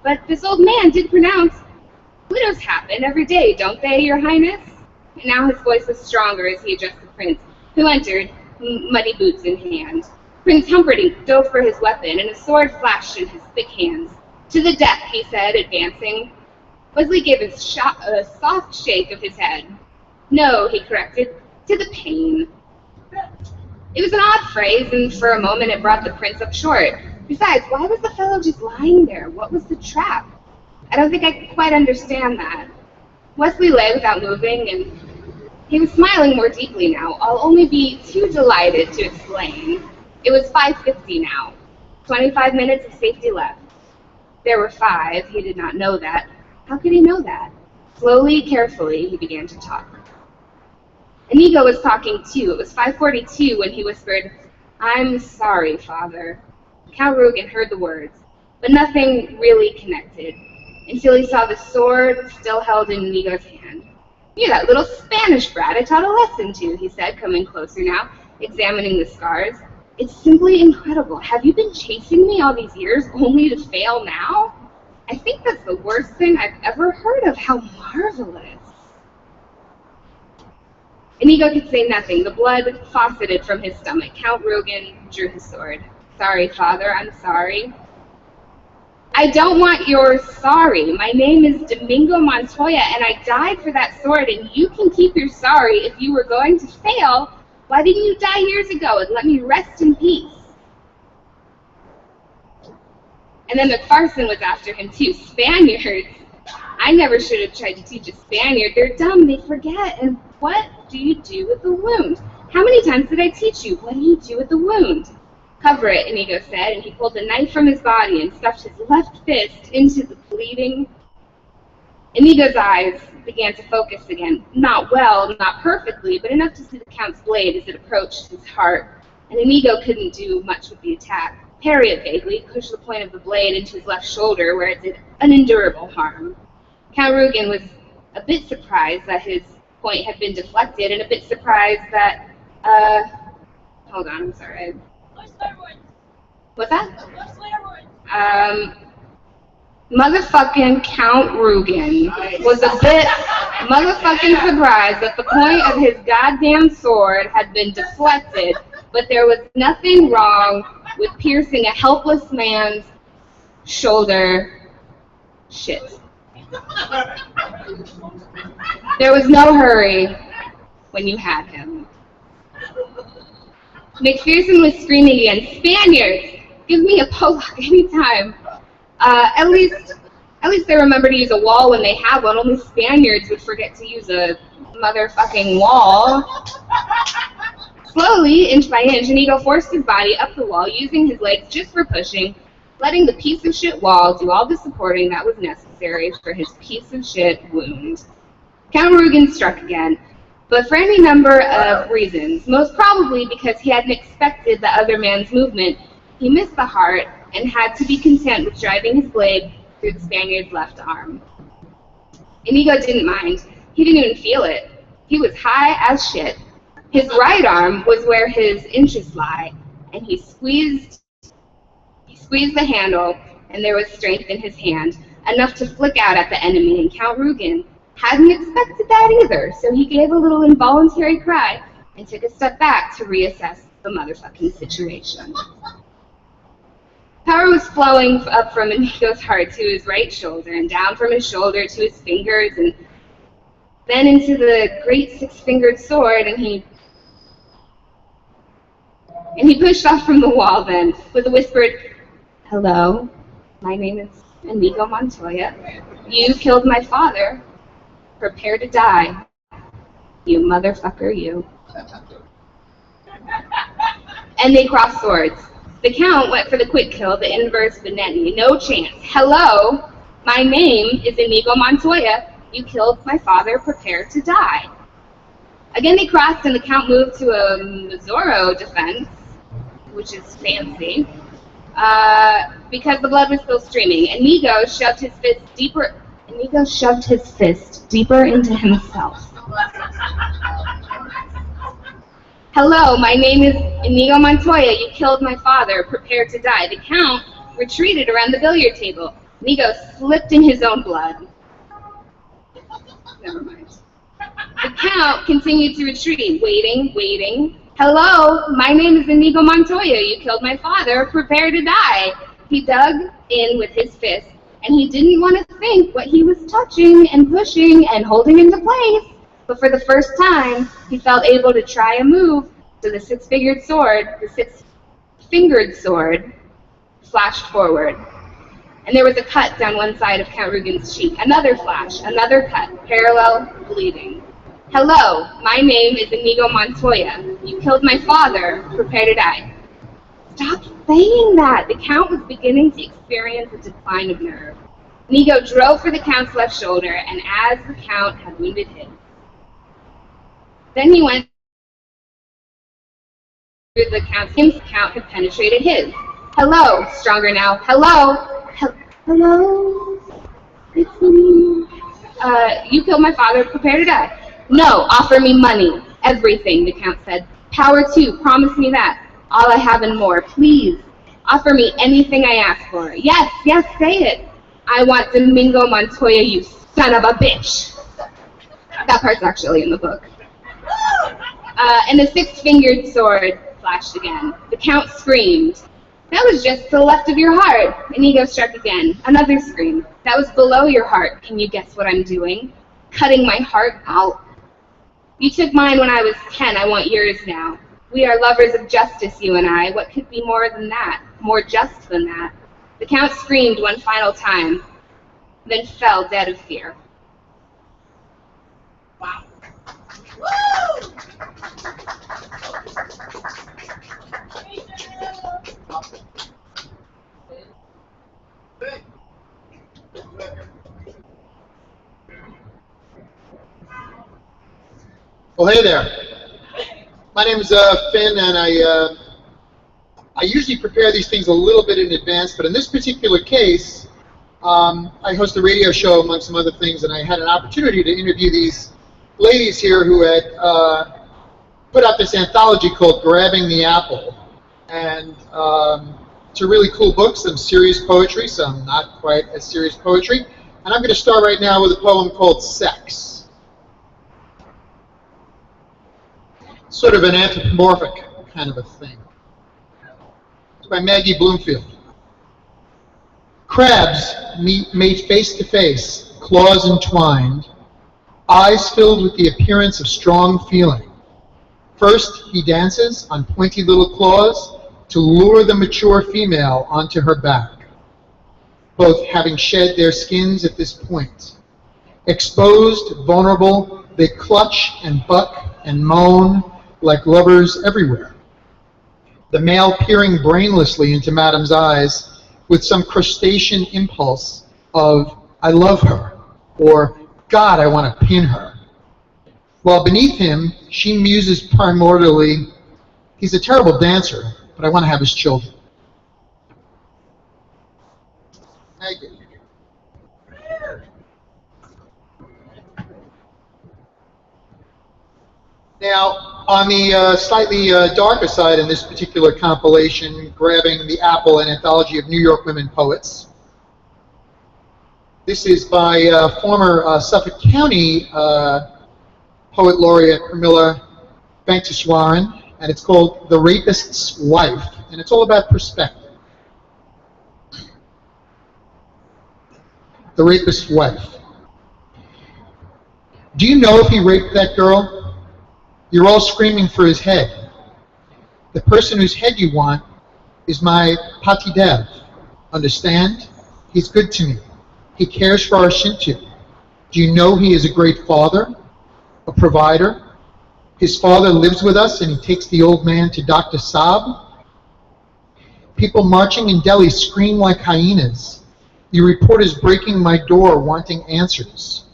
T: But this old man did pronounce, 'Widows happen every day, don't they, your highness?'" And now his voice was stronger as he addressed the prince, who entered, muddy boots in hand. Prince Humperdinck dove for his weapon, and a sword flashed in his thick hands. "To the death," he said, advancing. Wesley gave a soft shake of his head. "No," he corrected, "to the pain." It was an odd phrase, and for a moment it brought the prince up short. Besides, why was the fellow just lying there? What was the trap? I don't think I could quite understand that. Wesley lay without moving, and he was smiling more deeply now. I'll only be too delighted to explain. It was 5:50 now. 25 minutes of safety left. There were 5. He did not know that. How could he know that? Slowly, carefully, he began to talk. Inigo was talking too. It was 5:42 when he whispered, "I'm sorry, Father." Count Rugen heard the words, but nothing really connected, until he saw the sword still held in Inigo's hand. "You're that little Spanish brat I taught a lesson to," he said, coming closer now, examining the scars. "It's simply incredible. Have you been chasing me all these years only to fail now? I think that's the worst thing I've ever heard of. How marvelous." Inigo could say nothing. The blood fauceted from his stomach. Count Rugen drew his sword. "Sorry, Father, I'm sorry." "I don't want your sorry. My name is Domingo Montoya, and I died for that sword, and you can keep your sorry. If you were going to fail, why didn't you die years ago and let me rest in peace?" And then McPherson was after him too. "Spaniards? I never should have tried to teach a Spaniard. They're dumb, they forget. And what do you do with the wound? How many times did I teach you? What do you do with the wound?" Cover it, Inigo said, and he pulled a knife from his body and stuffed his left fist into the bleeding. Inigo's eyes began to focus again. Not well, not perfectly, but enough to see the Count's blade as it approached his heart, and Inigo couldn't do much with the attack. Parry it vaguely, pushed the point of the blade into his left shoulder where it did unendurable harm. Count Rugen was a bit surprised that his point had been deflected, and a bit surprised that, hold on, I'm sorry. What's that? Motherfucking Count Rugen was a bit motherfucking surprised that the point of his goddamn sword had been deflected, but there was nothing wrong with piercing a helpless man's shoulder. Shit. There was no hurry when you had him. McPherson was screaming again, "Spaniards! Give me a Pollock anytime!" At least they remember to use a wall when they have one. Only Spaniards would forget to use a motherfucking wall. Slowly, inch by inch, Inigo forced his body up the wall, using his legs just for pushing, letting the piece of shit wall do all the supporting that was necessary for his piece of shit wound. Count Rugen struck again, but for any number of reasons, most probably because he hadn't expected the other man's movement. He missed the heart and had to be content with driving his blade through the Spaniard's left arm. Inigo didn't mind. He didn't even feel it. He was high as shit. His right arm was where his interests lie, and he squeezed the handle, and there was strength in his hand, enough to flick out at the enemy, and Count Rugen hadn't expected that either, so he gave a little involuntary cry and took a step back to reassess the motherfucking situation. Power was flowing up from Inigo's heart to his right shoulder, and down from his shoulder to his fingers, and then into the great six-fingered sword, and he pushed off from the wall then, with a whispered, "Hello, my name is Inigo Montoya. You killed my father. Prepare to die. You motherfucker, you." And they crossed swords. The Count went for the quick kill, the inverse Benetti. No chance. "Hello, my name is Inigo Montoya. You killed my father. Prepare to die." Again they crossed, and the Count moved to a Mazzoro defense, which is fancy, because the blood was still streaming. Inigo shoved his fist deeper into himself. "Hello, my name is Inigo Montoya. You killed my father. Prepare to die." The Count retreated around the billiard table. Inigo slipped in his own blood. Never mind. The Count continued to retreat, waiting. "Hello, my name is Inigo Montoya. You killed my father. Prepare to die." He dug in with his fist, and he didn't want to think what he was touching and pushing and holding into place. But for the first time, he felt able to try a move, so the six-fingered sword, flashed forward. And there was a cut down one side of Count Rugen's cheek. Another flash, another cut, parallel bleeding. "Hello, my name is Inigo Montoya. You killed my father. Prepare to die." Stop saying that! The Count was beginning to experience a decline of nerve. Inigo drove for the Count's left shoulder, and as the Count had wounded his, then he went through the Count's. The Count had penetrated his. "Hello, stronger now. Hello, hello, it's me. You killed my father. Prepare to die." "No, offer me money. Everything," the Count said. "Power too. Promise me that. All I have and more. Please. Offer me anything I ask for." Yes, say it." "I want Domingo Montoya, you son of a bitch." That part's actually in the book. And the six-fingered sword flashed again. The Count screamed. "That was just to the left of your heart." Inigo struck again. Another scream. "That was below your heart. Can you guess what I'm doing? Cutting my heart out. You took mine when I was 10. I want yours now. We are lovers of justice, you and I. What could be more than that? More just than that?" The Count screamed one final time, then fell dead of fear. Wow. Woo!
U: Well, hey there. My name is Finn, and I usually prepare these things a little bit in advance, but in this particular case, I host a radio show among some other things, and I had an opportunity to interview these ladies here who had put out this anthology called Grabbing the Apple. And it's a really cool book, some serious poetry, some not quite as serious poetry. And I'm going to start right now with a poem called Sex. Sort of an anthropomorphic kind of a thing. It's by Maggie Bloomfield. Crabs meet face to face, claws entwined, eyes filled with the appearance of strong feeling. First, he dances on pointy little claws to lure the mature female onto her back, both having shed their skins at this point. Exposed, vulnerable, they clutch and buck and moan like lovers everywhere. The male peering brainlessly into Madame's eyes with some crustacean impulse of, I love her, or God, I want to pin her. While beneath him, she muses primordially, he's a terrible dancer, but I want to have his children. Thank you. Now, on the slightly darker side in this particular compilation, Grabbing the Apple, an anthology of New York women poets. This is by former Suffolk County poet laureate Pramila Venkateswaran, and it's called The Rapist's Wife, and it's all about perspective. The Rapist's Wife. Do you know if he raped that girl? You're all screaming for his head. The person whose head you want is my Pati Dev. Understand? He's good to me. He cares for our Shinto. Do you know he is a great father? A provider? His father lives with us and he takes the old man to Dr. Saab. People marching in Delhi scream like hyenas. You reporters breaking my door wanting answers.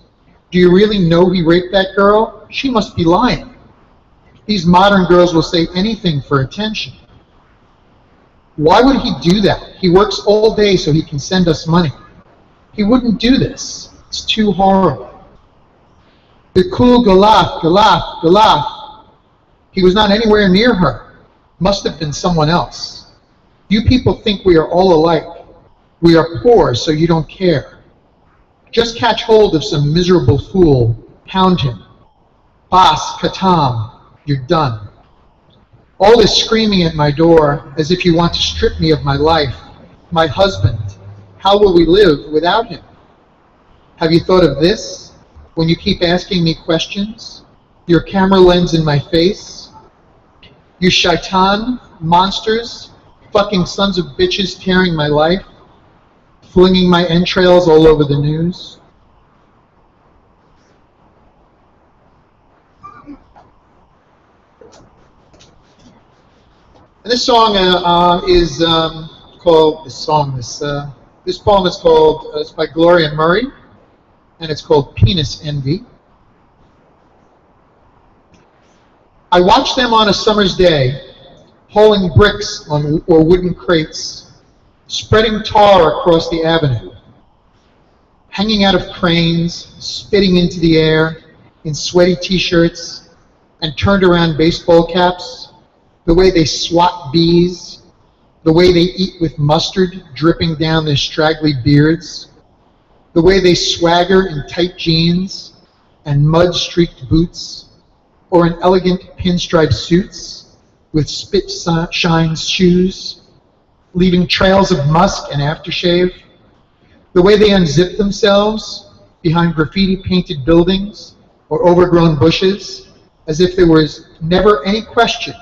U: Do you really know he raped that girl? She must be lying. These modern girls will say anything for attention. Why would he do that? He works all day so he can send us money. He wouldn't do this. It's too horrible. Bikul Galaf, Galaf, Galaf. He was not anywhere near her. Must have been someone else. You people think we are all alike. We are poor, so you don't care. Just catch hold of some miserable fool. Pound him. Bas, Katam. You're done. All this screaming at my door as if you want to strip me of my life, my husband. How will we live without him? Have you thought of this when you keep asking me questions? Your camera lens in my face? You shaitan, monsters, fucking sons of bitches tearing my life, flinging my entrails all over the news? And this song is called, this poem is called, it's by Gloria Murray, and it's called Penis Envy. I watched them on a summer's day, hauling bricks or wooden crates, spreading tar across the avenue, hanging out of cranes, spitting into the air in sweaty t-shirts and turned around baseball caps, the way they swat bees, the way they eat with mustard dripping down their straggly beards, the way they swagger in tight jeans and mud-streaked boots, or in elegant pinstripe suits with spit-shined shoes, leaving trails of musk and aftershave, the way they unzip themselves behind graffiti-painted buildings or overgrown bushes, as if there was never any question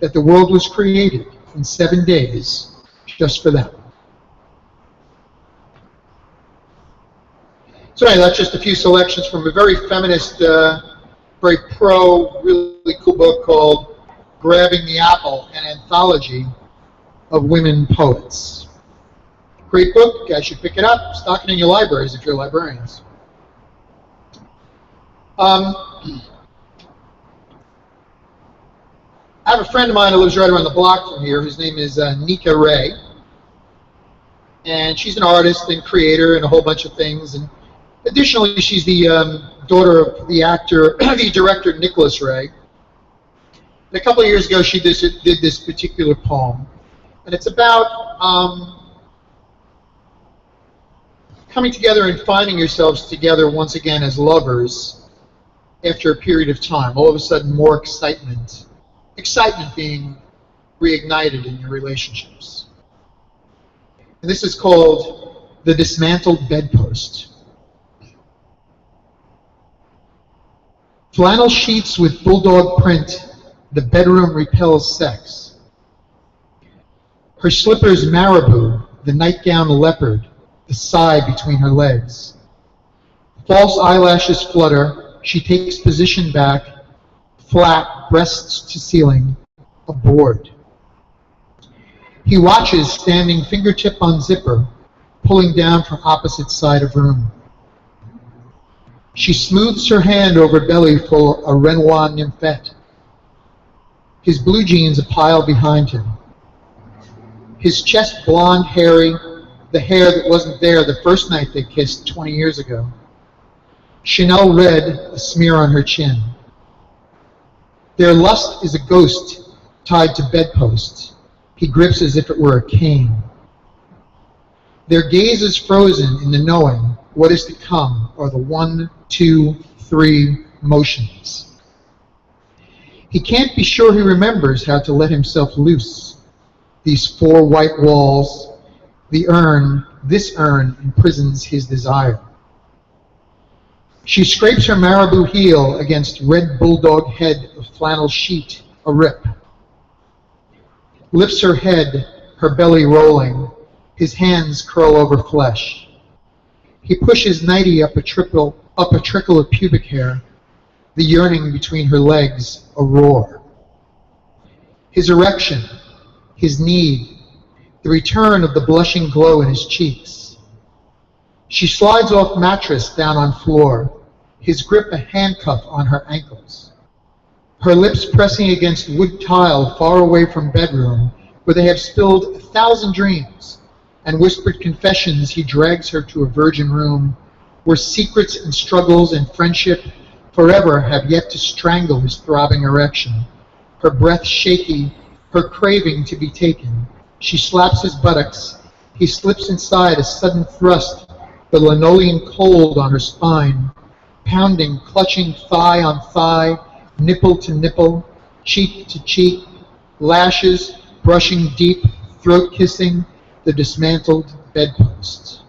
U: that the world was created in 7 days just for them. So anyway, that's just a few selections from a very feminist, very pro, really cool book called Grabbing the Apple, an anthology of Women Poets. Great book. You guys should pick it up. Stock it in your libraries if you're librarians. I have a friend of mine who lives right around the block from here. His name is Nika Ray. And she's an artist and creator and a whole bunch of things. And additionally, she's the daughter of the actor, the director Nicholas Ray. And a couple of years ago, she did this particular poem. And it's about coming together and finding yourselves together once again as lovers after a period of time. All of a sudden, more excitement. Excitement being reignited in your relationships. And this is called The Dismantled Bedpost. Flannel sheets with bulldog print, the bedroom repels sex. Her slippers marabou, the nightgown leopard, the sigh between her legs. False eyelashes flutter, she takes position back, flat, breasts to ceiling, aboard. He watches, standing fingertip on zipper, pulling down from opposite side of room. She smooths her hand over belly for a Renoir nymphette. His blue jeans a pile behind him. His chest blonde, hairy, the hair that wasn't there the first night they kissed 20 years ago. Chanel red, a smear on her chin. Their lust is a ghost tied to bedposts. He grips as if it were a cane. Their gaze is frozen in the knowing what is to come are the 1, 2, 3 motions. He can't be sure he remembers how to let himself loose. These 4 white walls, the urn, this urn imprisons his desire. She scrapes her marabou heel against red bulldog head of flannel sheet, a rip. Lifts her head, her belly rolling, his hands curl over flesh. He pushes nightie up a trickle of pubic hair, the yearning between her legs, a roar. His erection, his need, the return of the blushing glow in his cheeks. She slides off mattress down on floor, his grip a handcuff on her ankles. Her lips pressing against wood tile far away from bedroom, where they have spilled 1,000 dreams and whispered confessions. He drags her to a virgin room, where secrets and struggles and friendship forever have yet to strangle his throbbing erection. Her breath shaky, her craving to be taken. She slaps his buttocks. He slips inside, a sudden thrust, the linoleum cold on her spine, pounding, clutching thigh on thigh, nipple to nipple, cheek to cheek, lashes, brushing deep, throat kissing, the dismantled bedpost.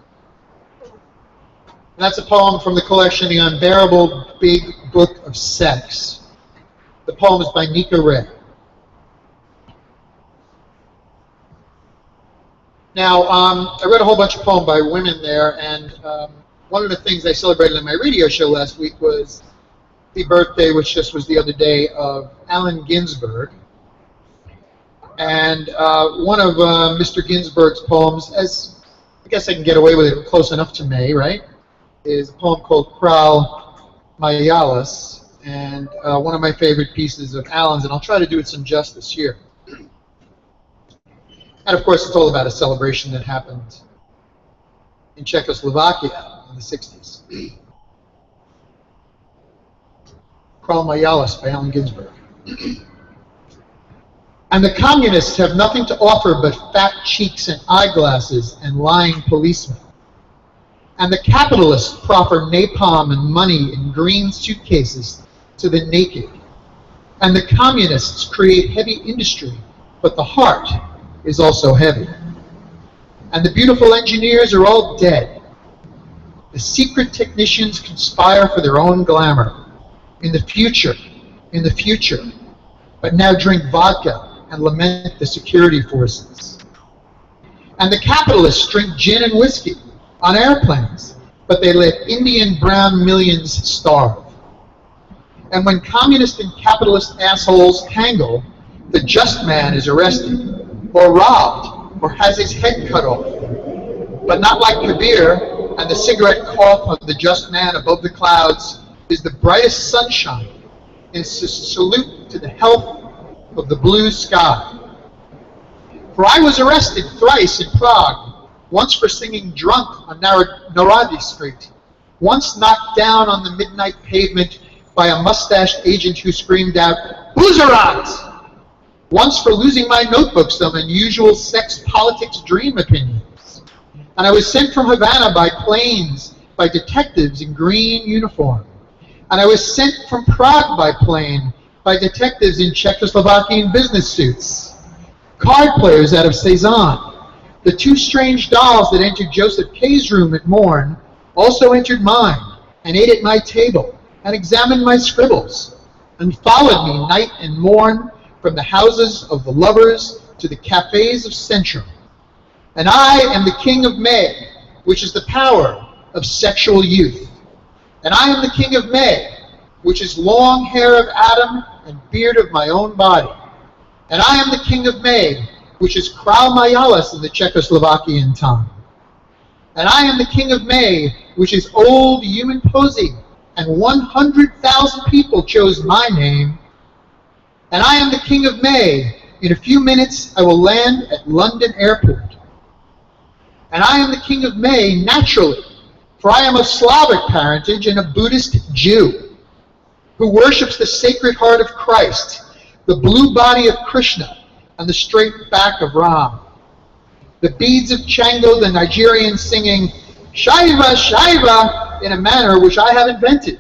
U: That's a poem from the collection, The Unbearable Big Book of Sex. The poem is by Nika Ray. Now, I read a whole bunch of poems by women there, and one of the things I celebrated in my radio show last week was the birthday, which just was the other day, of Allen Ginsberg. And one of Mr. Ginsberg's poems, as I guess I can get away with it close enough to May, right, is a poem called Kral Mayalis, and one of my favorite pieces of Allen's, and I'll try to do it some justice here. And of course, it's all about a celebration that happened in Czechoslovakia in the 60s. Kral Mayalis by Allen Ginsberg. And the communists have nothing to offer but fat cheeks and eyeglasses and lying policemen. And the capitalists proffer napalm and money in green suitcases to the naked. And the communists create heavy industry, but the heart is also heavy. And the beautiful engineers are all dead. The secret technicians conspire for their own glamour. In the future, but now drink vodka and lament the security forces. And the capitalists drink gin and whiskey on airplanes, but they let Indian brown millions starve. And when communist and capitalist assholes tangle, the just man is arrested, or robbed, or has his head cut off. But not like Kabir, and the cigarette cough of the just man above the clouds is the brightest sunshine in salute to the health of the blue sky. For I was arrested thrice in Prague, once for singing drunk on Naradi Street, once knocked down on the midnight pavement by a mustached agent who screamed out, "Buzarat!" Once for losing my notebooks of unusual sex politics dream opinions. And I was sent from Havana by planes by detectives in green uniform. And I was sent from Prague by plane by detectives in Czechoslovakian business suits. Card players out of Cezanne. The two strange dolls that entered Joseph K.'s room at morn also entered mine and ate at my table and examined my scribbles and followed me night and morn from the houses of the lovers to the cafes of Centrum. And I am the king of May, which is the power of sexual youth. And I am the king of May, which is long hair of Adam and beard of my own body. And I am the king of May, which is Král Majalis in the Czechoslovakian tongue. And I am the king of May, which is old human posing, and 100,000 people chose my name. And I am the king of May. In a few minutes I will land at London Airport. And I am the king of May naturally, for I am of Slavic parentage and a Buddhist Jew, who worships the Sacred Heart of Christ, the blue body of Krishna, and the straight back of Ram. The beads of Chango, the Nigerian singing Shaiva, Shaiva, in a manner which I have invented.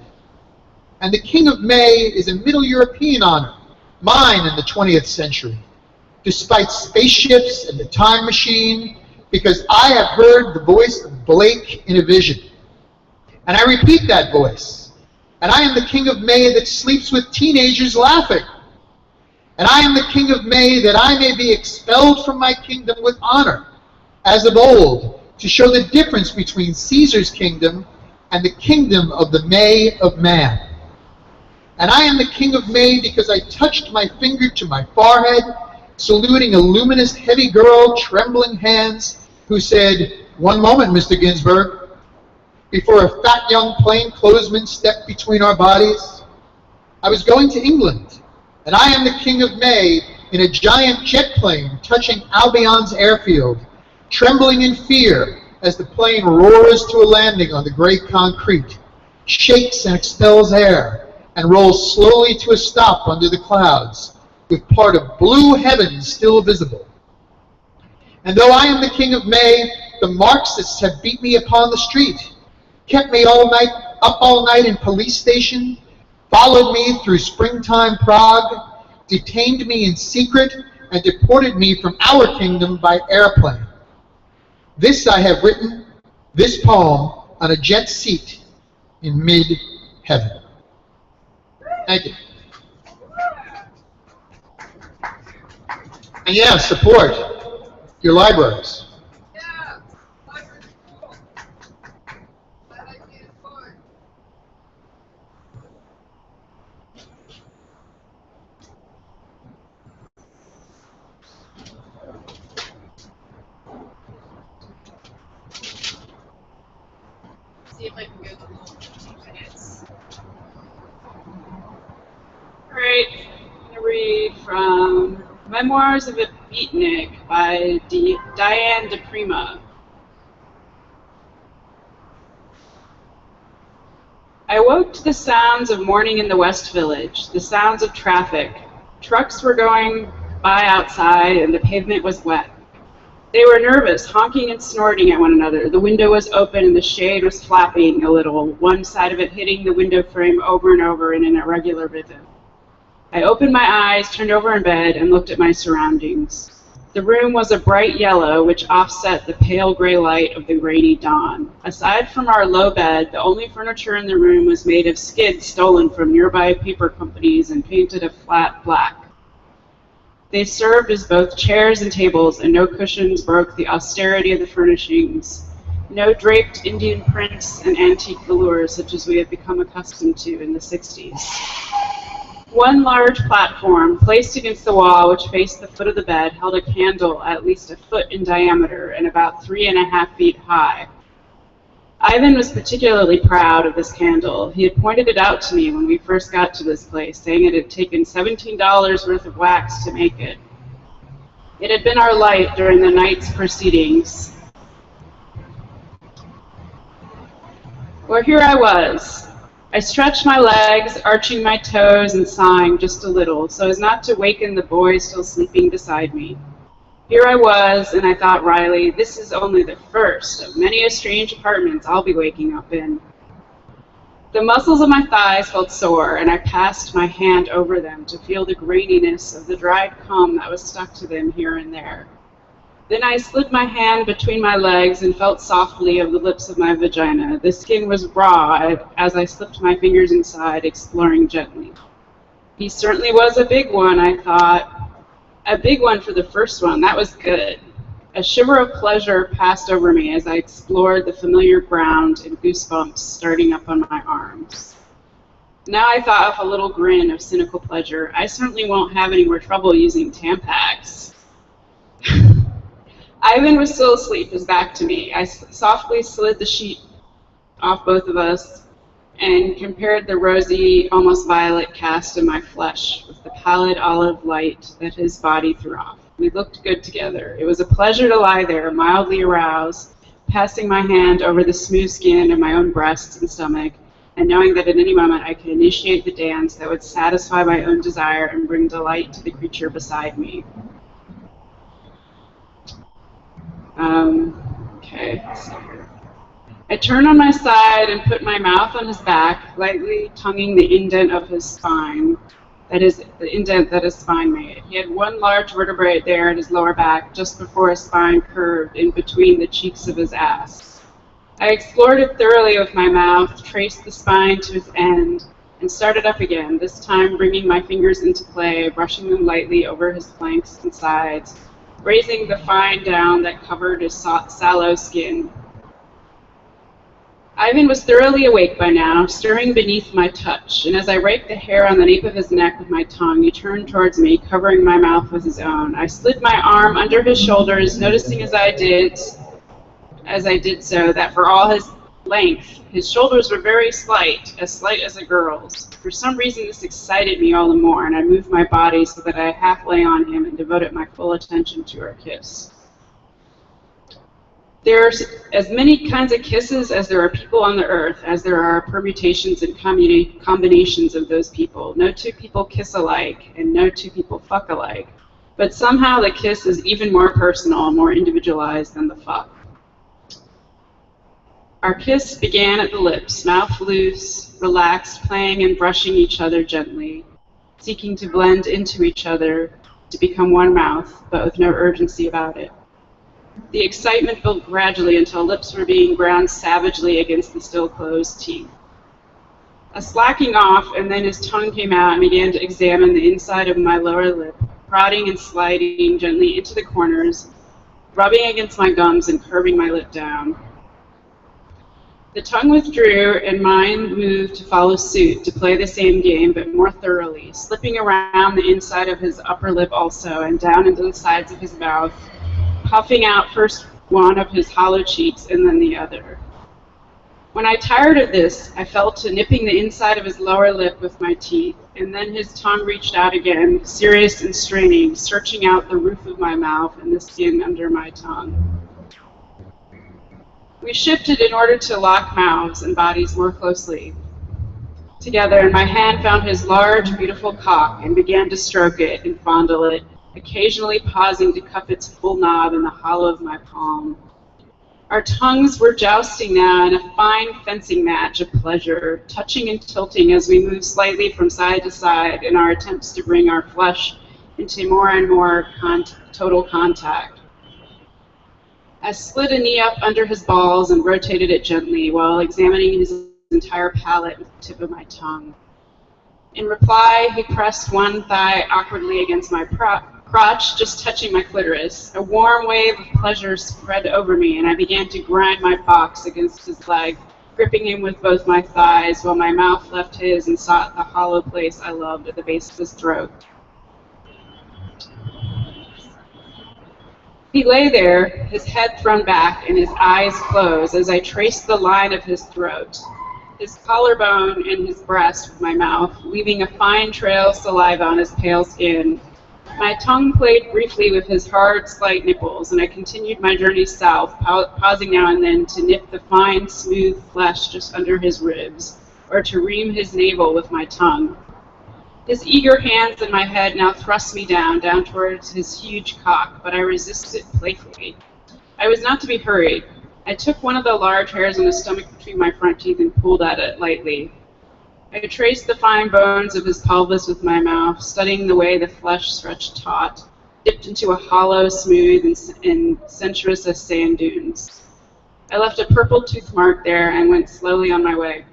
U: And the king of May is a Middle European honor, mine in the 20th century, despite spaceships and the time machine, because I have heard the voice of Blake in a vision. And I repeat that voice. And I am the king of May that sleeps with teenagers laughing. And I am the king of May that I may be expelled from my kingdom with honor, as of old, to show the difference between Caesar's kingdom and the kingdom of the May of man. And I am the king of May because I touched my finger to my forehead, saluting a luminous, heavy girl, trembling hands, who said, "One moment, Mr. Ginsburg," before a fat young plainclothesman stepped between our bodies. I was going to England, and I am the king of May in a giant jet plane touching Albion's airfield, trembling in fear as the plane roars to a landing on the gray concrete, shakes and expels air, and rolls slowly to a stop under the clouds, with part of blue heaven still visible. And though I am the king of May, the Marxists have beat me upon the street, kept me up all night in police station, followed me through springtime Prague, detained me in secret, and deported me from our kingdom by airplane. This I have written, this poem, on a jet seat in mid-heaven. Thank you. And yeah, support your libraries.
C: See if I can go through 2 minutes.
O: Alright, I'm going to read from Memoirs of a Beatnik by Diane DePrima. I awoke to the sounds of morning in the West Village, the sounds of traffic. Trucks were going by outside and the pavement was wet. They were nervous, honking and snorting at one another. The window was open and the shade was flapping a little, one side of it hitting the window frame over and over in an irregular rhythm. I opened my eyes, turned over in bed, and looked at my surroundings. The room was a bright yellow, which offset the pale gray light of the rainy dawn. Aside from our low bed, the only furniture in the room was made of skids stolen from nearby paper companies and painted a flat black. They served as both chairs and tables, and no cushions broke the austerity of the furnishings. No draped Indian prints and antique velours such as we had become accustomed to in the 60s.
A: One large platform, placed against the wall which faced the foot of the bed, held a candle at least a foot in diameter and about 3.5 feet high. Ivan was particularly proud of this candle. He had pointed it out to me when we first got to this place, saying it had taken $17 worth of wax to make it. It had been our light during the night's proceedings. Well, here I was. I stretched my legs, arching my toes and sighing just a little, so as not to waken the boy still sleeping beside me. Here I was, and I thought wryly, this is only the first of many a strange apartments I'll be waking up in. The muscles of my thighs felt sore, and I passed my hand over them to feel the graininess of the dried cum that was stuck to them here and there. Then I slid my hand between my legs and felt softly of the lips of my vagina. The skin was raw as I slipped my fingers inside, exploring gently. He certainly was a big one, I thought. A big one for the first one. That was good. A shiver of pleasure passed over me as I explored the familiar ground and goosebumps starting up on my arms. Now I thought with a little grin of cynical pleasure, I certainly won't have any more trouble using Tampax. Ivan was still asleep, his back to me. I softly slid the sheet off both of us and compared the rosy, almost violet cast of my flesh with the pallid olive light that his body threw off. We looked good together. It was a pleasure to lie there, mildly aroused, passing my hand over the smooth skin of my own breasts and stomach, and knowing that at any moment I could initiate the dance that would satisfy my own desire and bring delight to the creature beside me. Okay, let's see here. I turned on my side and put my mouth on his back, lightly tonguing the indent of his spine. That is, the indent that his spine made. He had one large vertebrae there in his lower back, just before his spine curved in between the cheeks of his ass. I explored it thoroughly with my mouth, traced the spine to its end, and started up again, this time bringing my fingers into play, brushing them lightly over his flanks and sides, raising the fine down that covered his sallow skin. Ivan was thoroughly awake by now, stirring beneath my touch, and as I raked the hair on the nape of his neck with my tongue, he turned towards me, covering my mouth with his own. I slid my arm under his shoulders, noticing as I did so that for all his length, his shoulders were very slight as a girl's. For some reason this excited me all the more, and I moved my body so that I half lay on him and devoted my full attention to our kiss. There's as many kinds of kisses as there are people on the earth, as there are permutations and combinations of those people. No two people kiss alike, and no two people fuck alike. But somehow the kiss is even more personal, more individualized than the fuck. Our kiss began at the lips, mouth loose, relaxed, playing and brushing each other gently, seeking to blend into each other, to become one mouth, but with no urgency about it. The excitement built gradually until lips were being ground savagely against the still closed teeth. A slacking off, and then his tongue came out and began to examine the inside of my lower lip, prodding and sliding gently into the corners, rubbing against my gums and curving my lip down. The tongue withdrew, and mine moved to follow suit, to play the same game, but more thoroughly, slipping around the inside of his upper lip also, and down into the sides of his mouth, puffing out first one of his hollow cheeks and then the other. When I tired of this, I fell to nipping the inside of his lower lip with my teeth, and then his tongue reached out again, serious and straining, searching out the roof of my mouth and the skin under my tongue. We shifted in order to lock mouths and bodies more closely together, and my hand found his large, beautiful cock and began to stroke it and fondle it, occasionally pausing to cup its full knob in the hollow of my palm. Our tongues were jousting now in a fine fencing match of pleasure, touching and tilting as we moved slightly from side to side in our attempts to bring our flesh into more and more total contact. I slid a knee up under his balls and rotated it gently while examining his entire palate with the tip of my tongue. In reply, he pressed one thigh awkwardly against my crotch, just touching my clitoris. A warm wave of pleasure spread over me, and I began to grind my box against his leg, gripping him with both my thighs while my mouth left his and sought the hollow place I loved at the base of his throat. He lay there, his head thrown back and his eyes closed as I traced the line of his throat, his collarbone and his breast with my mouth, leaving a fine trail of saliva on his pale skin. My tongue played briefly with his hard, slight nipples, and I continued my journey south, pausing now and then to nip the fine, smooth flesh just under his ribs, or to ream his navel with my tongue. His eager hands and my head now thrust me down towards his huge cock, but I resisted playfully. I was not to be hurried. I took one of the large hairs on his stomach between my front teeth and pulled at it lightly. I traced the fine bones of his pelvis with my mouth, studying the way the flesh stretched taut, dipped into a hollow, smooth, and sensuous as sand dunes. I left a purple tooth mark there and went slowly on my way.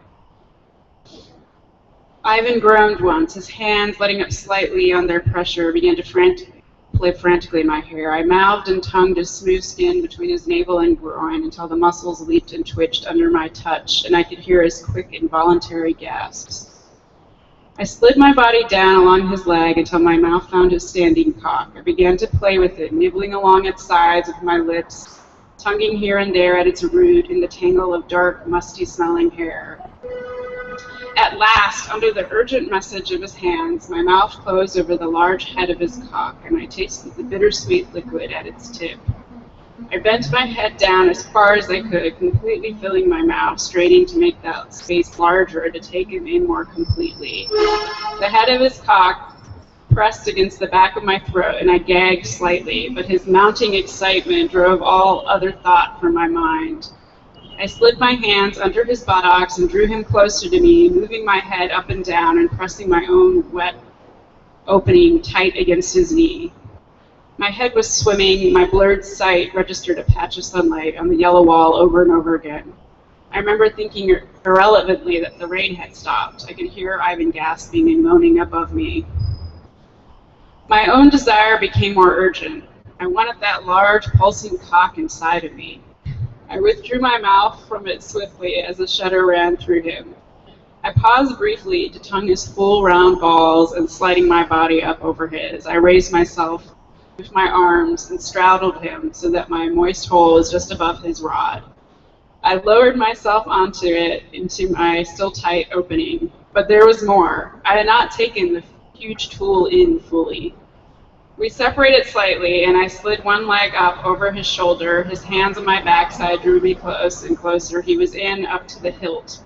A: Ivan groaned once. His hands, letting up slightly on their pressure, began to play frantically in my hair. I mouthed and tongued his smooth skin between his navel and groin until the muscles leaped and twitched under my touch, and I could hear his quick, involuntary gasps. I slid my body down along his leg until my mouth found his standing cock. I began to play with it, nibbling along its sides with my lips, tonguing here and there at its root in the tangle of dark, musty-smelling hair. At last, under the urgent message of his hands, my mouth closed over the large head of his cock, and I tasted the bittersweet liquid at its tip. I bent my head down as far as I could, completely filling my mouth, straining to make that space larger to take him in more completely. The head of his cock pressed against the back of my throat, and I gagged slightly, but his mounting excitement drove all other thought from my mind. I slid my hands under his buttocks and drew him closer to me, moving my head up and down and pressing my own wet opening tight against his knee. My head was swimming, my blurred sight registered a patch of sunlight on the yellow wall over and over again. I remember thinking irrelevantly that the rain had stopped. I could hear Ivan gasping and moaning above me. My own desire became more urgent. I wanted that large, pulsing cock inside of me. I withdrew my mouth from it swiftly as a shudder ran through him. I paused briefly to tongue his full round balls, and sliding my body up over his, I raised myself with my arms and straddled him so that my moist hole was just above his rod. I lowered myself onto it, into my still tight opening, but there was more. I had not taken the huge tool in fully. We separated slightly, and I slid one leg up over his shoulder. His hands on my backside drew me close and closer. He was in up to the hilt.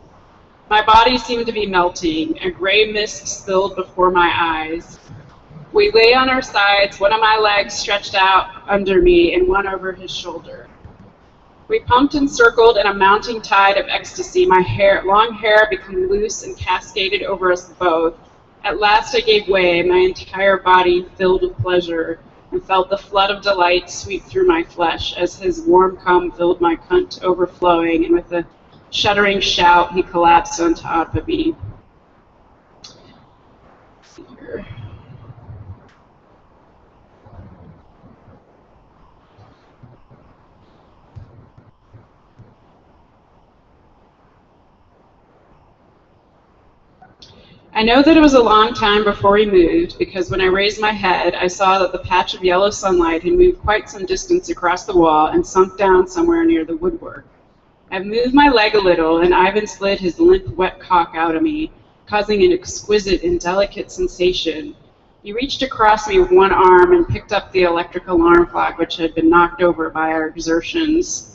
A: My body seemed to be melting. A gray mist spilled before my eyes. We lay on our sides, one of my legs stretched out under me and one over his shoulder. We pumped and circled in a mounting tide of ecstasy. My long hair became loose and cascaded over us both. At last I gave way, my entire body filled with pleasure, and felt the flood of delight sweep through my flesh as his warm cum filled my cunt overflowing, and with a shuddering shout he collapsed on top of me. Let's see here. I know that it was a long time before we moved, because when I raised my head, I saw that the patch of yellow sunlight had moved quite some distance across the wall and sunk down somewhere near the woodwork. I moved my leg a little, and Ivan slid his limp, wet cock out of me, causing an exquisite and delicate sensation. He reached across me with one arm and picked up the electric alarm clock, which had been knocked over by our exertions.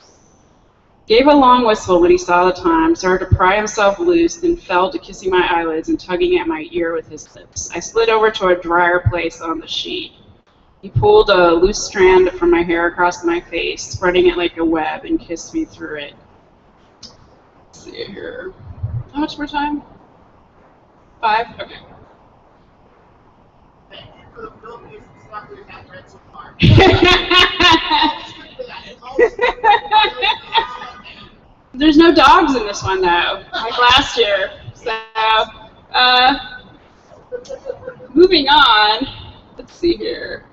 A: Gave a long whistle when he saw the time, started to pry himself loose, then fell to kissing my eyelids and tugging at my ear with his lips. I slid over to a drier place on the sheet. He pulled a loose strand from my hair across my face, spreading it like a web, and kissed me through it. Let's see here. How much more time? 5? Okay. There's no dogs in this one, though, like last year. So, moving on. Let's see here.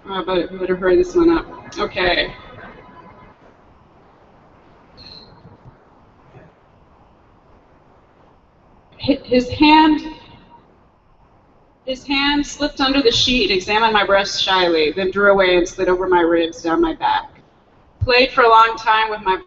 A: Oh, I better hurry this one up. Okay. His hand slipped under the sheet, examined my breasts shyly, then drew away and slid over my ribs down my back. Played for a long time with my